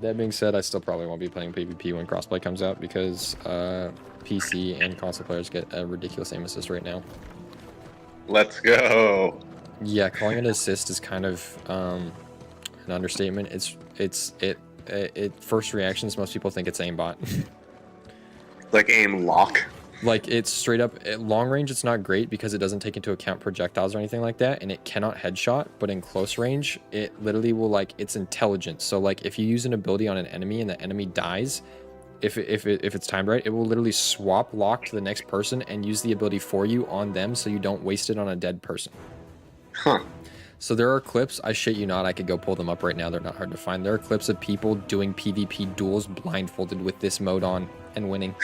That being said, I still probably won't be playing PvP when crossplay comes out, because PC and console players get a ridiculous aim assist right now. Let's go. Yeah, calling it assist is kind of an understatement. First reactions, most people think it's aimbot. Like aim lock. Like, it's straight up, at long range, it's not great because it doesn't take into account projectiles or anything like that, and it cannot headshot, but in close range, it literally will, like, it's intelligent. So, like, if you use an ability on an enemy and the enemy dies, if it's timed right, it will literally swap lock to the next person and use the ability for you on them, so you don't waste it on a dead person. Huh. So there are clips, I shit you not, I could go pull them up right now, they're not hard to find. There are clips of people doing PvP duels blindfolded with this mode on and winning.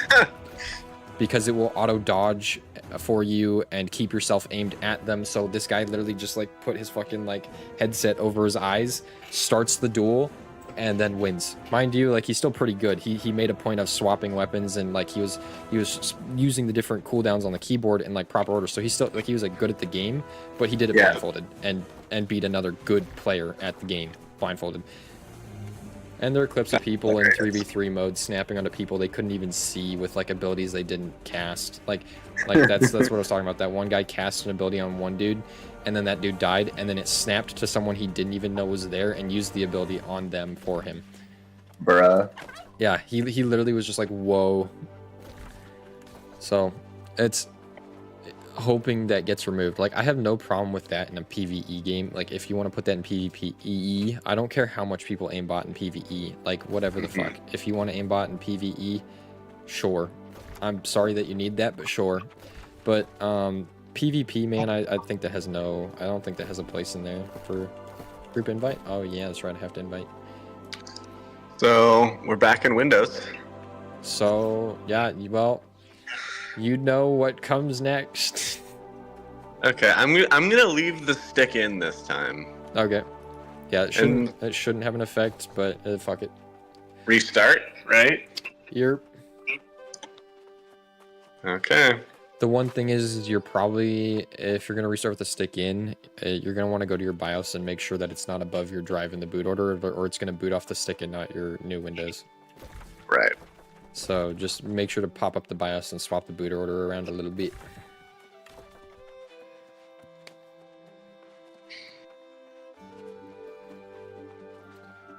Because it will auto dodge for you and keep yourself aimed at them. So this guy literally just like put his fucking like headset over his eyes, starts the duel, and then wins. Mind you, like, he's still pretty good. He made a point of swapping weapons, and like he was using the different cooldowns on the keyboard in like proper order. So he's still like, he was like good at the game, but he did it blindfolded and beat another good player at the game blindfolded. And there are clips of people in 3v3 mode snapping onto people they couldn't even see with like abilities they didn't cast. Like that's what I was talking about. That one guy cast an ability on one dude, and then that dude died, and then it snapped to someone he didn't even know was there and used the ability on them for him. Bruh. Yeah, he literally was just like, whoa. So it's hoping that gets removed. Like, I have no problem with that in a PvE game. Like, if you want to put that in PvPE, I don't care how much people aimbot in PvE. Like, whatever the fuck. If you want to aimbot in PvE, sure. I'm sorry that you need that, but sure. But PvP, man, I think that has no... I don't think that has a place in there for group invite. Oh, yeah, that's right. I have to invite. So, we're back in Windows. So, yeah, well, you know what comes next. Okay, I'm gonna leave the stick in this time. Okay. Yeah, it shouldn't have an effect, but fuck it. Restart, right? You're... Okay. The one thing is you're probably, if you're going to restart with the stick in, you're going to want to go to your BIOS and make sure that it's not above your drive in the boot order, or it's going to boot off the stick and not your new Windows. Right. So just make sure to pop up the BIOS and swap the boot order around a little bit.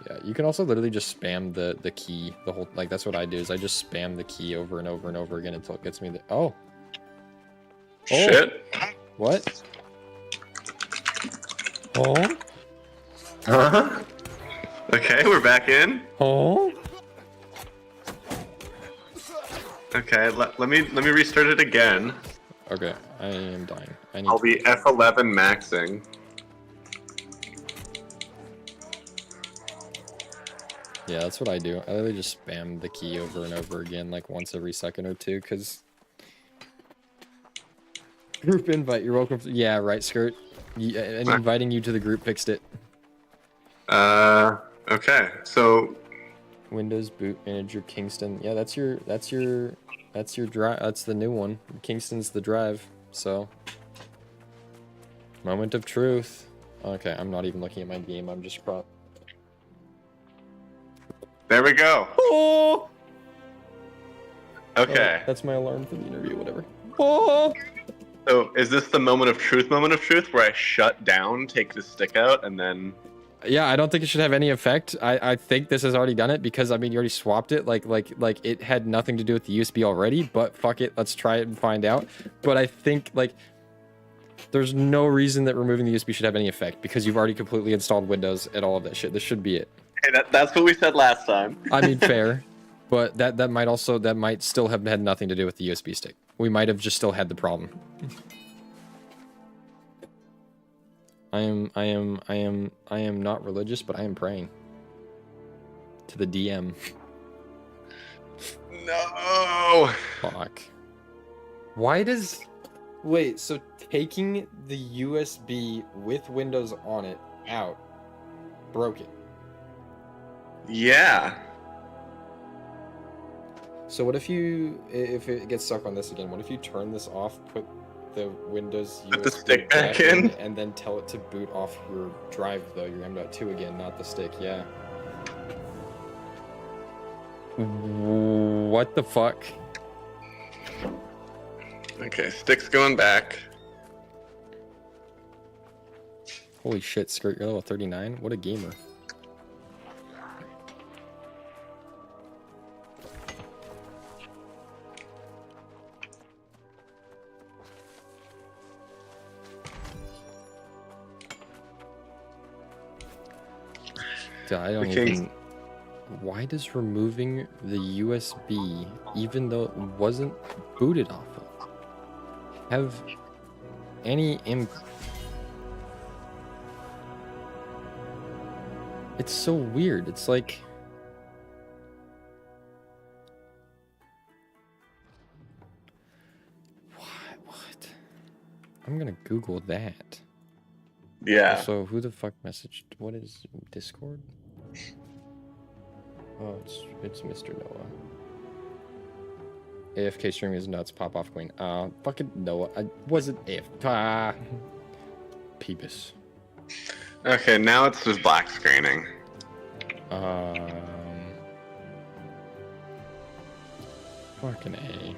Yeah, you can also literally just spam the key, the whole, like, that's what I do, is I just spam the key over and over and over again until it gets me the, oh! Shit. What? Oh? Huh? Okay, we're back in. Oh? Okay, let me restart it again. Okay, I am dying. I'll be F11 maxing. Yeah, that's what I do. I literally just spam the key over and over again, like once every second or two, because... Group invite, you're welcome. Yeah, right, Skirt. And inviting you to the group fixed it. Okay, so... Windows Boot Manager Kingston. Yeah, that's your drive. That's the new one. Kingston's the drive, so... Moment of truth. Okay, I'm not even looking at my game, I'm just prop. There we go. Oh! Okay. Oh, that's my alarm for the interview, whatever. Oh! So, is this the moment of truth where I shut down, take the stick out, and then... Yeah, I don't think it should have any effect. I think this has already done it, because, I mean, you already swapped it. Like, it had nothing to do with the USB already, but fuck it, let's try it and find out. But I think, like, there's no reason that removing the USB should have any effect, because you've already completely installed Windows and all of that shit. This should be it. Hey, that's what we said last time. I mean, fair, but that might still have had nothing to do with the USB stick. We might have just still had the problem. I am not religious, but I am praying to the DM. No. Fuck. Why does... Wait, so taking the USB with Windows on it out broke it? Yeah. So what if it gets stuck on this again, what if you turn this off, put the Windows Put the USB stick back in? and then tell it to boot off your drive, though, your M.2 again, not the stick, yeah. What the fuck? Okay, stick's going back. Holy shit, Skirt, you're level 39? What a gamer. I don't even... Why does removing the USB, even though it wasn't booted off of, have any It's so weird. It's like... What? I'm gonna Google that. Yeah. So who the fuck messaged? What is Discord? Oh, it's Mr. Noah. AFK streaming is nuts. Pop off queen. Fucking Noah. I wasn't AFK. Peebus. Okay, now it's just black screening. Fucking A.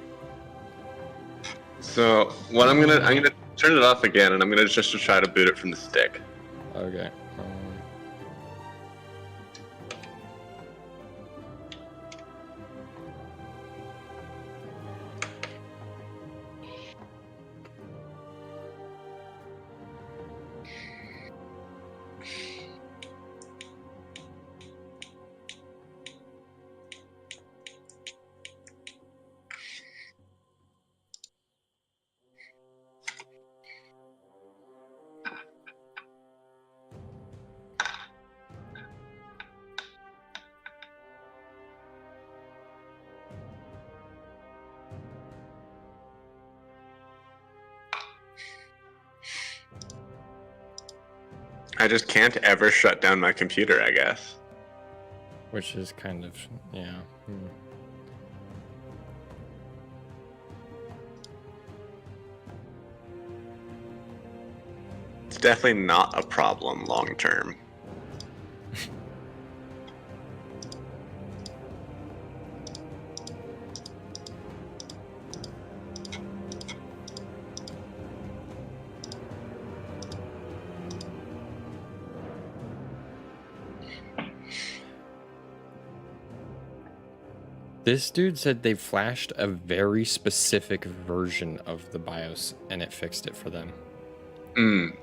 So what I'm gonna turn it off again, and I'm gonna just try to boot it from the stick. Okay. I just can't ever shut down my computer, I guess. Which is kind of, yeah. It's definitely not a problem long term. This dude said they flashed a very specific version of the BIOS and it fixed it for them.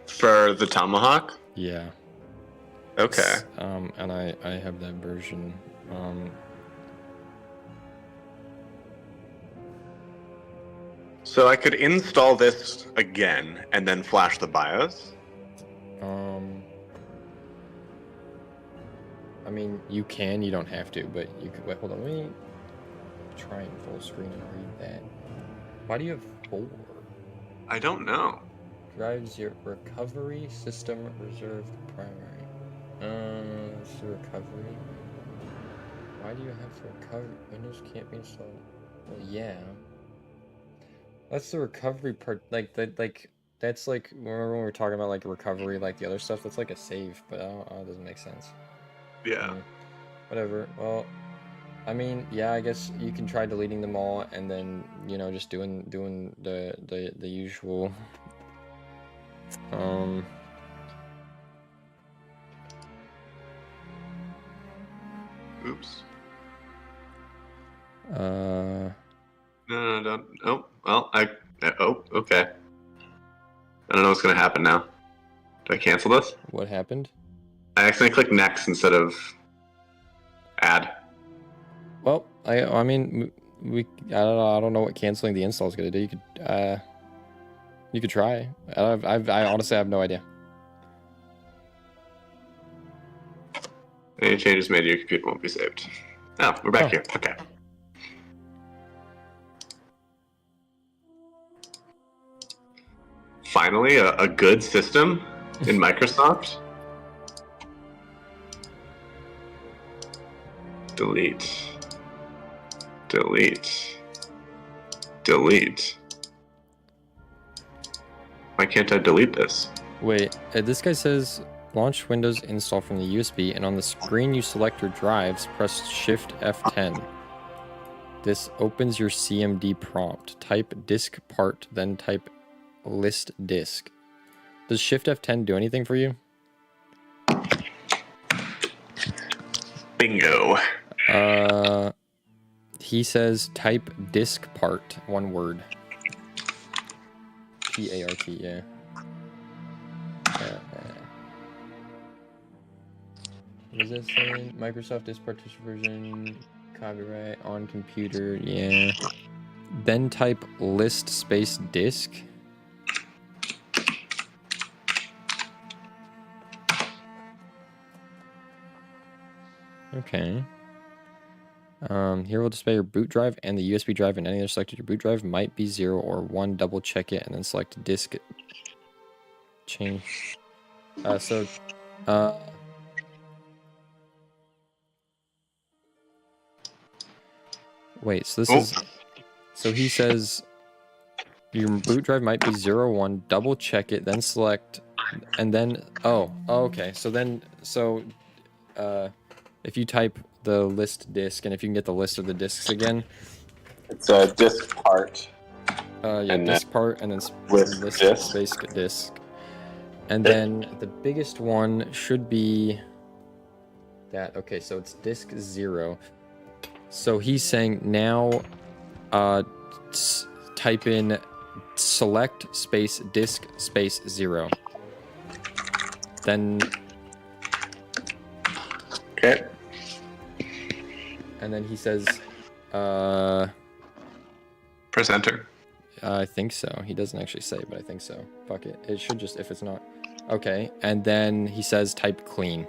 For the Tomahawk? Yeah. Okay. And I have that version. So I could install this again and then flash the BIOS? I mean, you can, you don't have to, but you could. Wait, hold on, let me try and full screen and read that. Why do you have 4? I don't know. Drives your recovery system reserved primary. It's the recovery. Why do you have the recovery? Windows can't be installed. Well, yeah. That's the recovery part. That's like, remember when we were talking about like recovery, like the other stuff? That's like a save, but it doesn't make sense. Yeah. Whatever. Well, I mean, yeah, I guess you can try deleting them all and then, you know, just doing the usual. Oops. No, don't. Oh, well, oh, okay. I don't know what's gonna happen now. Do I cancel this? What happened? I accidentally clicked next instead of add. Well, I mean, I don't know what canceling the install is gonna do. You could try. I honestly have no idea. Any changes made to your computer won't be saved. Oh, we're back here. Okay. Finally, a good system in Microsoft. Delete. Delete. Delete. Why can't I delete this? Wait, this guy says launch Windows install from the USB, and on the screen you select your drives, press Shift F10. This opens your CMD prompt. Type disk part, then type list disk. Does Shift F10 do anything for you? Bingo. He says type disk part, one word. P-A-R-T, yeah. What is that saying? Microsoft disk partition version, copyright on computer, yeah. Then type list space disk. Okay. Here will display your boot drive and the USB drive, and any other selected your boot drive might be 0 or 1. Double check it and then select disk change. Wait, so this is, so he says your boot drive might be 0 or 1. Double check it, then select, and then, okay. So then, if you type the list disk, and if you can get the list of the disks again, It's a disk part. yeah, and disk part, and then list disk. space disk, and then the biggest one should be that. Okay, so it's disk 0. So he's saying now, type in select space disk space 0. Then. Okay. And then he says, Press enter. I think so. He doesn't actually say, but I think so. Fuck it. It should just, if it's not. Okay. And then he says type clean.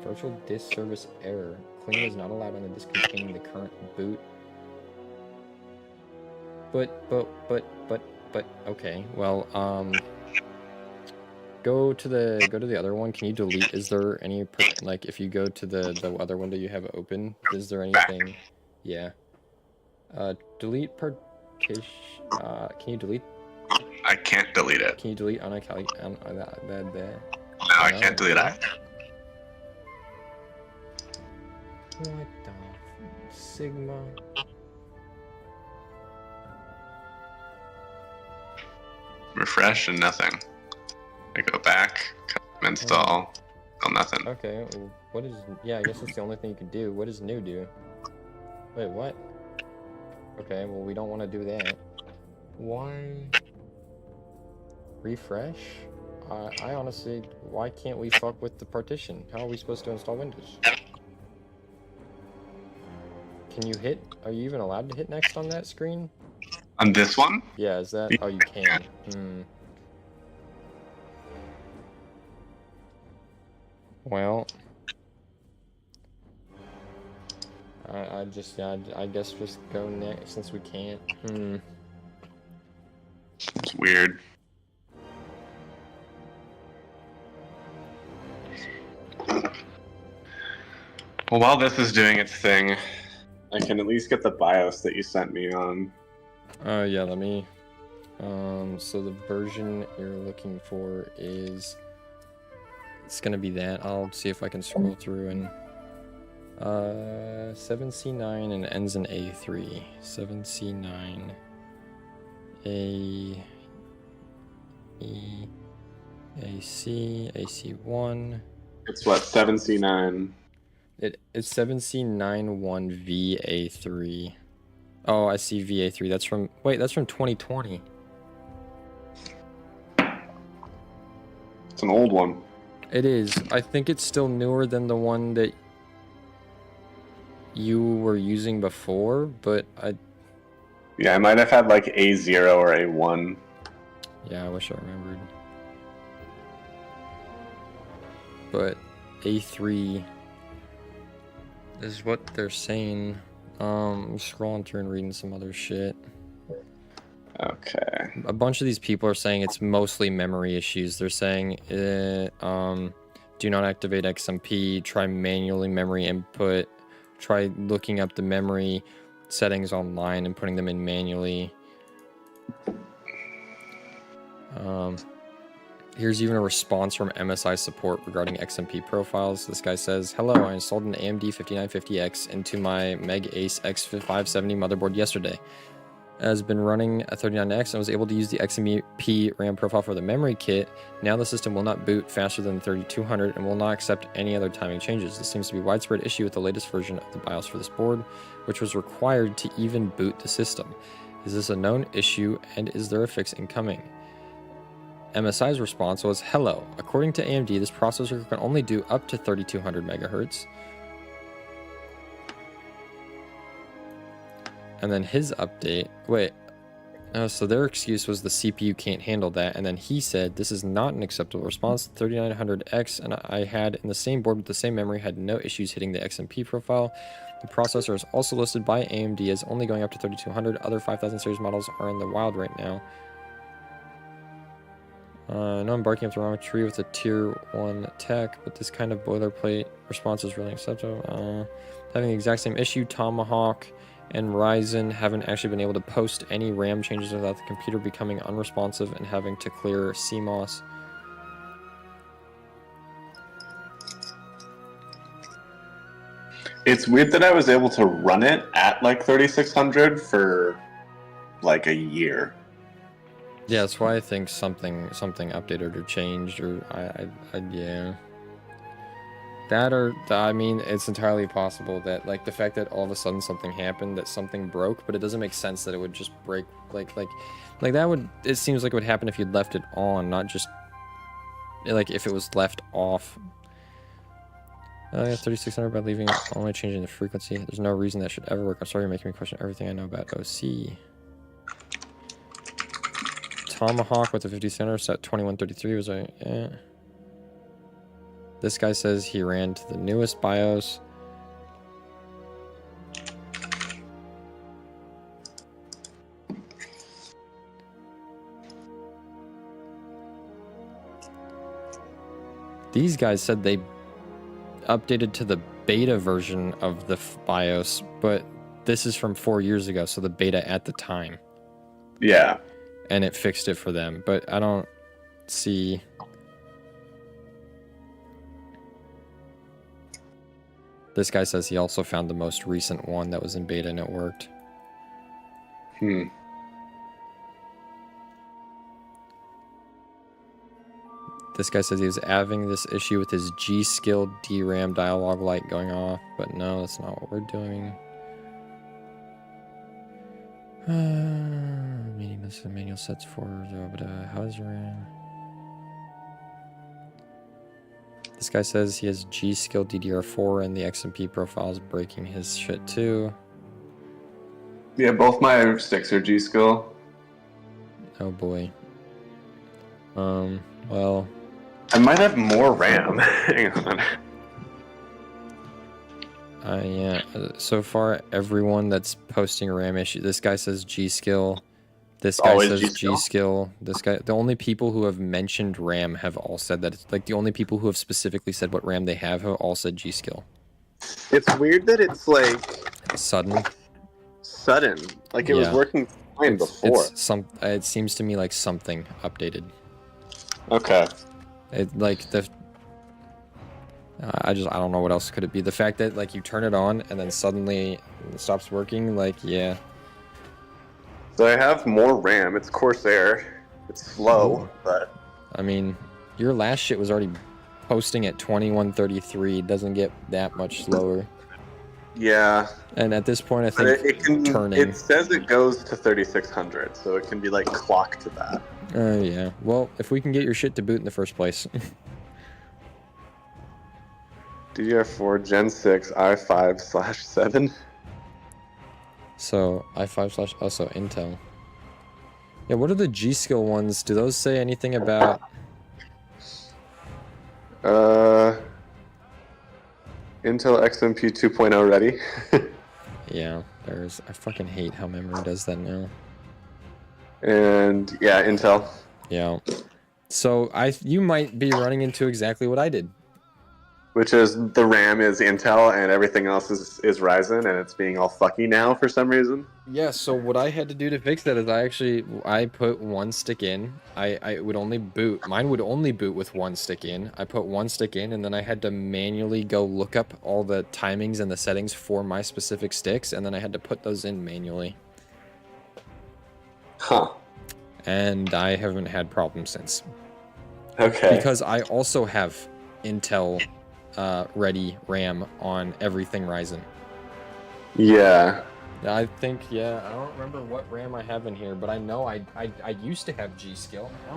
Virtual disk service error. Clean is not allowed on the disk containing the current boot. But, But okay, well, go to the other one. Can you delete? Is there any like if you go to the other window you have open? Is there anything? Yeah. Delete partition. Can you delete? I can't delete it. Can you delete No, Oh, I no? can't delete it. What the Sigma? Refresh and nothing. I go back, install, still nothing. Okay, well, what is... Yeah, I guess that's the only thing you can do. What does new do? Wait, what? Okay, well, we don't want to do that. Why... Refresh? I honestly... Why can't we fuck with the partition? How are we supposed to install Windows? Can you hit... Are you even allowed to hit next on that screen? On this one? Yeah, is that... Oh, you can. Well... I just... Yeah, I guess just go next since we can't. It's weird. Well, while this is doing its thing, I can at least get the BIOS that you sent me on. Yeah, let me... so the version you're looking for is... It's gonna be that. I'll see if I can scroll through and... 7C9 and ends in A3. 7C9... A... E... AC... AC1... It's what, 7C9? It's 7C91VA3. Oh, I see VA3. That's from... Wait, that's from 2020. It's an old one. It is. I think it's still newer than the one that you were using before, but I... Yeah, I might have had like A0 or A1. Yeah, I wish I remembered. But A3 is what they're saying. Scrolling through and reading some other shit. Okay. A bunch of these people are saying it's mostly memory issues. They're saying, do not activate XMP, try manually memory input, try looking up the memory settings online and putting them in manually. Here's even a response from MSI support regarding XMP profiles. This guy says, hello, I installed an AMD 5950X into my Meg Ace X570 motherboard yesterday. It has been running a 39X and was able to use the XMP RAM profile for the memory kit. Now the system will not boot faster than the 3200 and will not accept any other timing changes. This seems to be a widespread issue with the latest version of the BIOS for this board, which was required to even boot the system. Is this a known issue and is there a fix incoming? MSI's response was, hello, according to AMD, this processor can only do up to 3200 megahertz. And then his update, so their excuse was the CPU can't handle that, and then he said, this is not an acceptable response. The 3900X and I had in the same board with the same memory had no issues hitting the XMP profile. The processor is also listed by AMD as only going up to 3200. Other 5000 series models are in the wild right now. No, I'm barking up the wrong tree with a tier 1 tech, but this kind of boilerplate response is really acceptable. Having the exact same issue, Tomahawk and Ryzen haven't actually been able to post any RAM changes without the computer becoming unresponsive and having to clear CMOS. It's weird that I was able to run it at like 3600 for like a year. Yeah, that's why I think something updated or changed, or yeah. That or I mean, it's entirely possible that like the fact that all of a sudden something happened, that something broke, but it doesn't make sense that it would just break like that would. It seems like it would happen if you'd left it on, not just like if it was left off. Yeah, 3600 by leaving it only changing the frequency. There's no reason that should ever work. I'm sorry, you're making me question everything I know about OC. Tomahawk with the 50 center set 2133 was a This guy says he ran to the newest BIOS. These guys said they updated to the beta version of the BIOS, but this is from 4 years ago, so the beta at the time. Yeah. And it fixed it for them, but I don't see... This guy says he also found the most recent one that was in beta and it worked. This guy says he was having this issue with his G-Skill DRAM dialog light going off, but no, that's not what we're doing. Meaning this is manual sets for how's RAM? This guy says he has G-Skill DDR4 and the XMP profile is breaking his shit too. Yeah, both my sticks are G-Skill. Oh boy. Well... I might have more RAM. Hang on. Yeah. So far, everyone that's posting a RAM issue. This guy says G-Skill. This guy Always says G-Skill? G-Skill. This guy. The only people who have mentioned RAM have all said that. It's like the only people who have specifically said what RAM they have all said G-Skill. It's weird that it's like Sudden. Like it was Yeah. working fine before. It seems to me like something updated. Okay. It like the. I don't know what else could it be. The fact that like you turn it on and then suddenly it stops working. Like yeah. So I have more RAM. It's Corsair. It's slow, but I mean, your last shit was already posting at 2133. It doesn't get that much slower. yeah. And at this point, I But think it can. turning. It says it goes to 3600, so it can be like clocked to that. Yeah. Well, if we can get your shit to boot in the first place. DDR4 Gen 6 i5/7. So i5 / also Intel. Yeah. What are the G-Skill ones? Do those say anything about? Intel XMP 2.0 ready. Yeah. There's. I fucking hate how memory does that now. And yeah, Intel. Yeah. So you might be running into exactly what I did. Which is the RAM is Intel and everything else is Ryzen, and it's being all fucky now for some reason. Yeah, so what I had to do to fix that is I put one stick in. I would only boot. Mine would only boot with one stick in. I put one stick in, and then I had to manually go look up all the timings and the settings for my specific sticks, and then I had to put those in manually. Huh. And I haven't had problems since. Okay. Because I also have Intel ready RAM on everything Ryzen. Yeah. I think, yeah, I don't remember what RAM I have in here, but I know I used to have G-Skill. I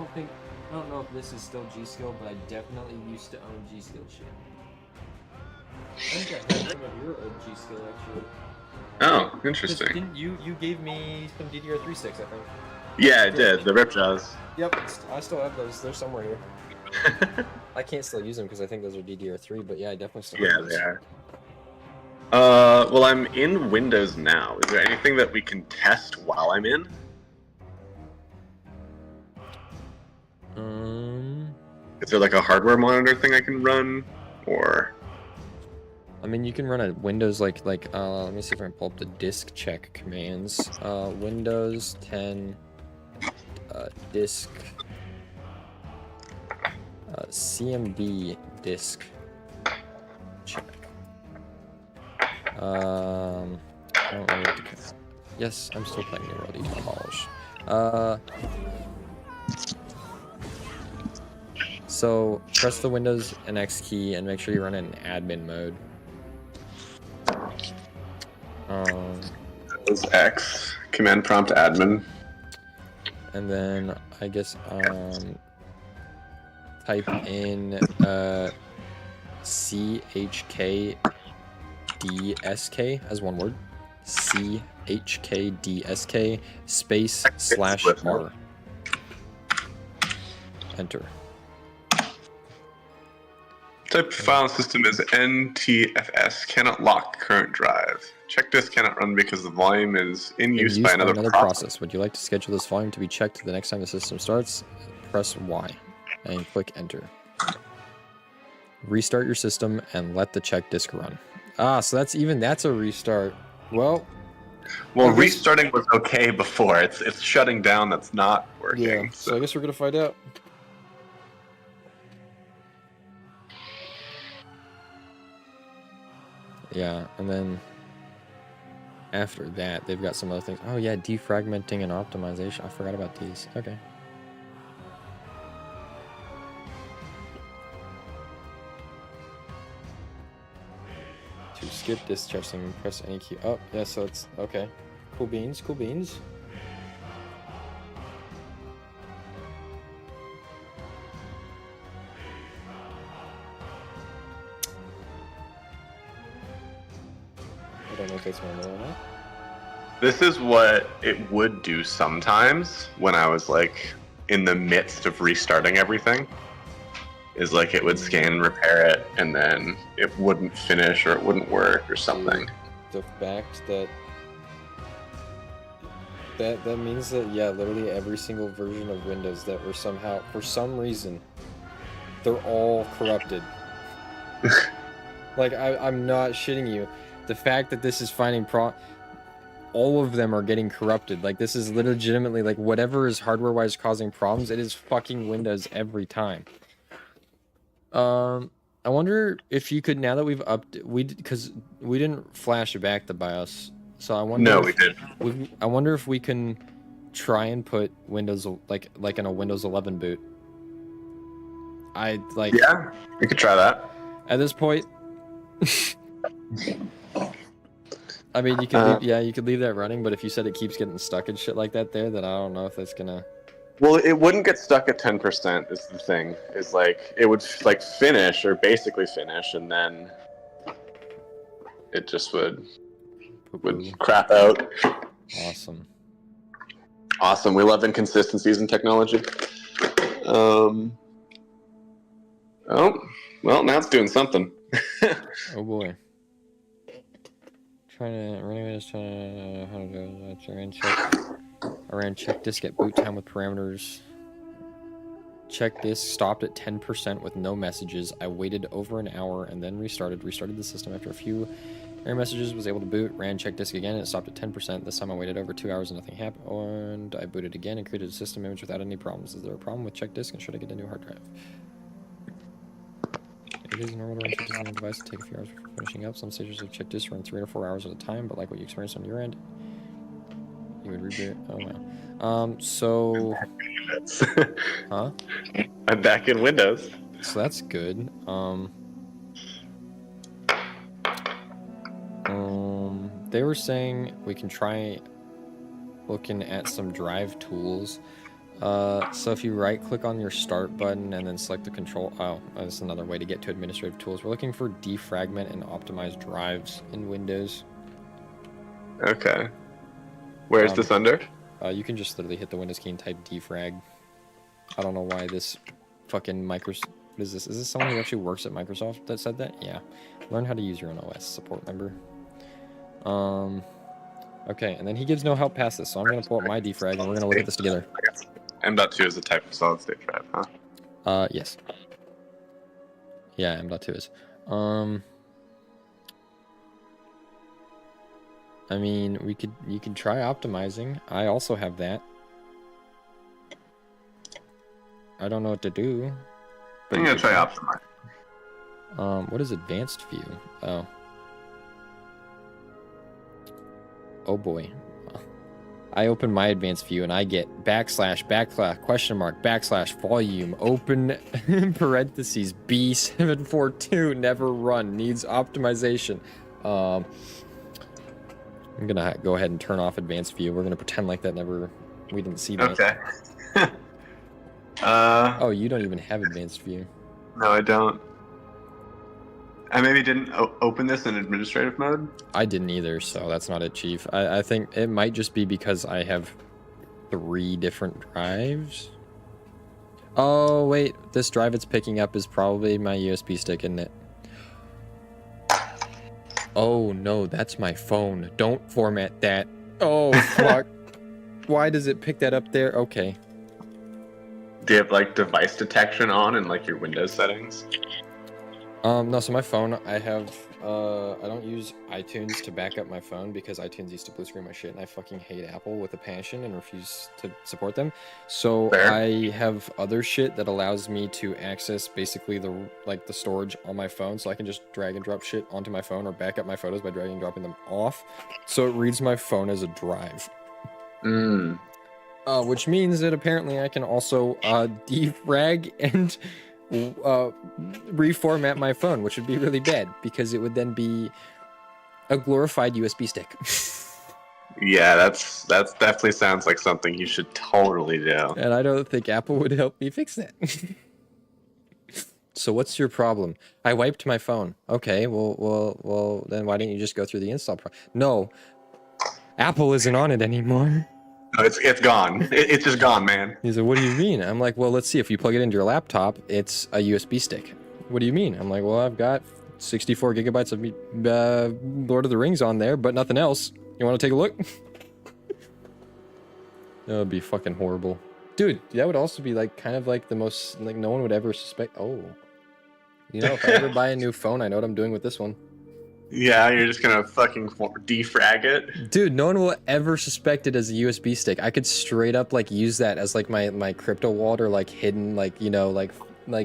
don't know if this is still G-Skill, but I definitely used to own G-Skill shit. I think I had some of your old G-Skill actually. Oh, interesting. Didn't you gave me some DDR3 sticks, I think. Yeah, I did. The Ripjaws. Yep, I still have those. They're somewhere here. I can't still use them because I think those are DDR3, but yeah, I definitely still have Yeah, those. they are. Well, I'm in Windows now. Is there anything that we can test while I'm in? Is there like a hardware monitor thing I can run, or? I mean, you can run a Windows let me see if I can pull up the disk check commands. Windows 10 disk CMD disk check. I don't know what to... Yes, I'm still playing New World Abolish. So press the Windows and X key and make sure you run it in admin mode. It was X. Command prompt admin. And then I guess type in CHKDSK as one word. CHKDSK space /R. Enter. Type file system is NTFS. Cannot lock current drive. Check disk cannot run because the volume is in use by another process. Would you like to schedule this volume to be checked the next time the system starts? Press Y and click enter. Restart your system and let the check disk run. Ah, so that's a restart. Well, Well, I guess- restarting was okay before. It's shutting down that's not working. yeah. So I guess we're gonna find out. Yeah, and then after that, they've got some other things. Oh yeah, defragmenting and optimization. I forgot about these. Okay. To skip discharging, press any key. Oh, yeah, so it's okay. Cool beans, cool beans. I don't know if it's normal or not. This is what it would do sometimes when I was like in the midst of restarting everything. Is like it would scan and repair it, and then it wouldn't finish or it wouldn't work or something. The fact that that means that, yeah, literally every single version of Windows that were somehow, for some reason, they're all corrupted. Like, I'm not shitting you. The fact that this is finding all of them are getting corrupted. Like, this is legitimately, like, whatever is hardware-wise causing problems, it is fucking Windows every time. I wonder if you could, now that we've because we didn't flash back the BIOS, so I wonder. No, we did. I wonder if we can try and put Windows like in a Windows 11 boot. Yeah, we could try that. At this point. I mean, you could you could leave that running, but if you said it keeps getting stuck and shit like that there, then I don't know if that's gonna. Well, it wouldn't get stuck at 10%. Is the thing? Is like it would like finish or basically finish, and then it just would crap out. Awesome. Awesome. We love inconsistencies in technology. Oh, well, now it's doing something. Oh boy. Just trying to how to do that. I ran check disk at boot time with parameters. Check disk stopped at 10% with no messages. I waited over an hour and then restarted the system after a few error messages, was able to boot, ran check disk again, and it stopped at 10%. This time I waited over 2 hours and nothing happened, and I booted again and created a system image without any problems. Is there a problem with check disk, and should I get a new hard drive? It is normal to run check disk on a device to take a few hours before finishing up. Some stages of check disk run 3 to 4 hours at a time, but like what you experienced on your end, you would reboot. Oh wow. So huh? I'm back in Windows. So that's good. They were saying we can try looking at some drive tools. So if you right click on your start button and then select the control, that's another way to get to administrative tools. We're looking for defragment and optimize drives in Windows. Okay. Where's this under? You can just literally hit the Windows key and type defrag. I don't know why this fucking Microsoft. What is this? Is this someone who actually works at Microsoft that said that? Yeah. Learn how to use your own OS support member. Okay, and then he gives no help past this, so I'm gonna pull up my defrag and we're gonna look at this together. M.2 is a type of solid state drive, huh? Yes. Yeah, M.2 is. I mean, you could try optimizing. I also have that. I don't know what to do. But I'm gonna try optimize. What is advanced view? Oh. Oh boy. I open my advanced view and I get question mark, volume, open parentheses, B742, never run, needs optimization. I'm gonna go ahead and turn off advanced view. We're gonna pretend like we didn't see that. Okay. Oh, you don't even have advanced view. No, I don't. I maybe didn't open this in administrative mode. I didn't either, so that's not it, Chief. I think it might just be because I have 3 different drives. Oh, wait. This drive it's picking up is probably my USB stick, isn't it? Oh, no, that's my phone. Don't format that. Oh, fuck. Why does it pick that up there? Okay. Do you have, like, device detection on in, like, your Windows settings? No, so my phone, I have, I don't use iTunes to back up my phone because iTunes used to blue screen my shit, and I fucking hate Apple with a passion and refuse to support them. So Fair. I have other shit that allows me to access basically the storage on my phone, so I can just drag and drop shit onto my phone or back up my photos by dragging and dropping them off. So it reads my phone as a drive. Which means that apparently I can also defrag and reformat my phone, which would be really bad because it would then be a glorified USB stick. Yeah, that's definitely sounds like something you should totally do. And I don't think Apple would help me fix that. So what's your problem? I wiped my phone. Okay, well, then why didn't you just go through the install No, Apple isn't on it anymore. No, it's gone. It's just gone, man. He's like, what do you mean? I'm like, well, let's see. If you plug it into your laptop, it's a USB stick. What do you mean? I'm like, well, I've got 64 gigabytes of Lord of the Rings on there, but nothing else. You want to take a look? That would be fucking horrible. Dude, that would also be like kind of like the most, like no one would ever suspect. Oh, you know, if I ever buy a new phone, I know what I'm doing with this one. Yeah, you're just gonna fucking defrag it. Dude, no one will ever suspect it as a USB stick. I could straight up like use that as like my crypto wallet or like hidden like, you know, like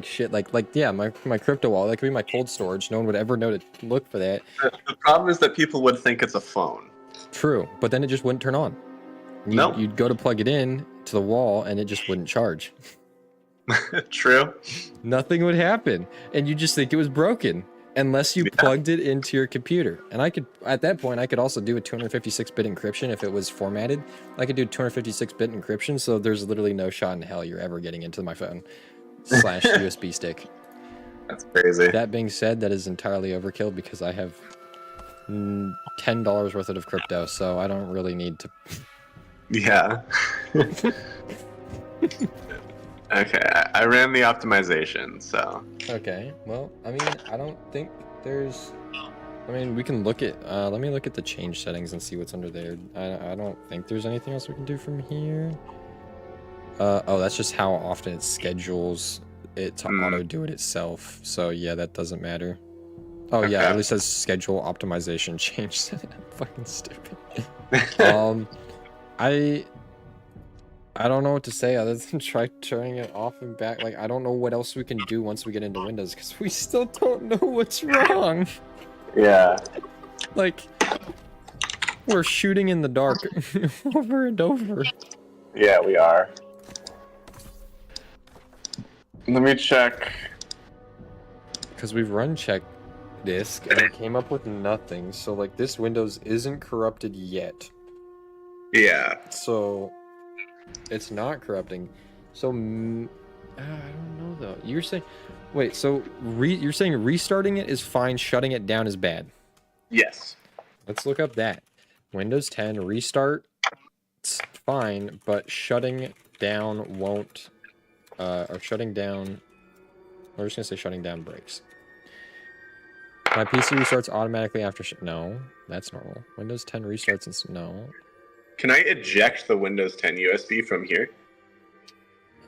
shit my crypto wallet. That could be my cold storage. No one would ever know to look for that. The problem is that people would think it's a phone. True, but then it just wouldn't turn on. You'd go to plug it in to the wall and it just wouldn't charge. True. Nothing would happen, and you just think it was broken. Unless you plugged it into your computer. And I could, at that point, I could also do a 256-bit encryption if it was formatted. I could do 256-bit encryption, so there's literally no shot in hell you're ever getting into my phone / USB stick. That's crazy. That being said, that is entirely overkill because I have $10 worth of crypto, so I don't really need to... Yeah. Okay, I ran the optimization, so... Okay, well, I mean, I don't think there's... I mean, we can look at... let me look at the change settings and see what's under there. I don't think there's anything else we can do from here. Oh, that's just how often it schedules it to auto-do it itself. So, yeah, that doesn't matter. Oh, yeah, it really says schedule optimization change setting. I'm fucking stupid. I don't know what to say other than try turning it off and back. Like, I don't know what else we can do once we get into Windows, because we still don't know what's wrong. Yeah. Like, we're shooting in the dark over and over. Yeah, we are. Let me check. Because we've run check disk, and it came up with nothing. So, like, this Windows isn't corrupted yet. Yeah. So... it's not corrupting. So, I don't know though. You're saying, wait, so you're saying restarting it is fine, shutting it down is bad? Yes. Let's look up that. Windows 10 restart, it's fine, but shutting down won't, or shutting down, we're just gonna say shutting down breaks. My PC restarts automatically after no, that's normal. Windows 10 restarts and no. Can I eject the Windows 10 USB from here?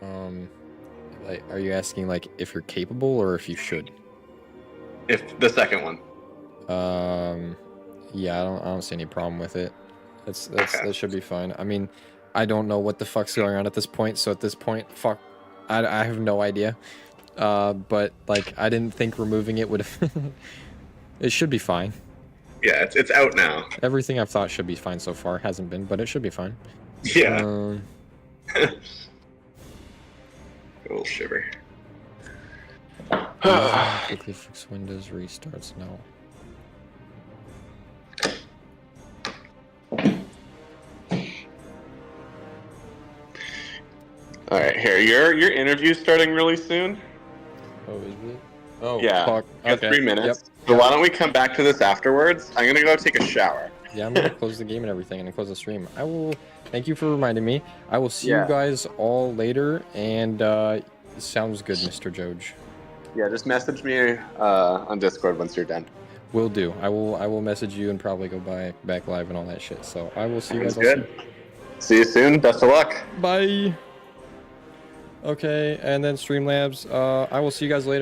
Like, are you asking like if you're capable or if you should? If the second one. Yeah, I don't see any problem with it. That should be fine. I mean, I don't know what the fuck's going on at this point, so at this point, fuck, I have no idea. But like, I didn't think removing it would. It should be fine. Yeah, it's out now. Everything I've thought should be fine so far hasn't been, but it should be fine. Yeah. Little shiver. Quickly fix Windows restarts. No. All right, here. Your interview's starting really soon. Oh, is it? Oh, yeah. Fuck. Okay. 3 minutes. Yep. So why don't we come back to this afterwards? I'm gonna go take a shower. Yeah, I'm gonna close the game and everything, and close the stream. I will. Thank you for reminding me. I will see you guys all later, and sounds good, Mr. Joj. Yeah, just message me on Discord once you're done. Will do. I will message you and probably go back live and all that shit. So I will see you guys all soon. See you soon. Best of luck. Bye. Okay, and then Streamlabs. I will see you guys later.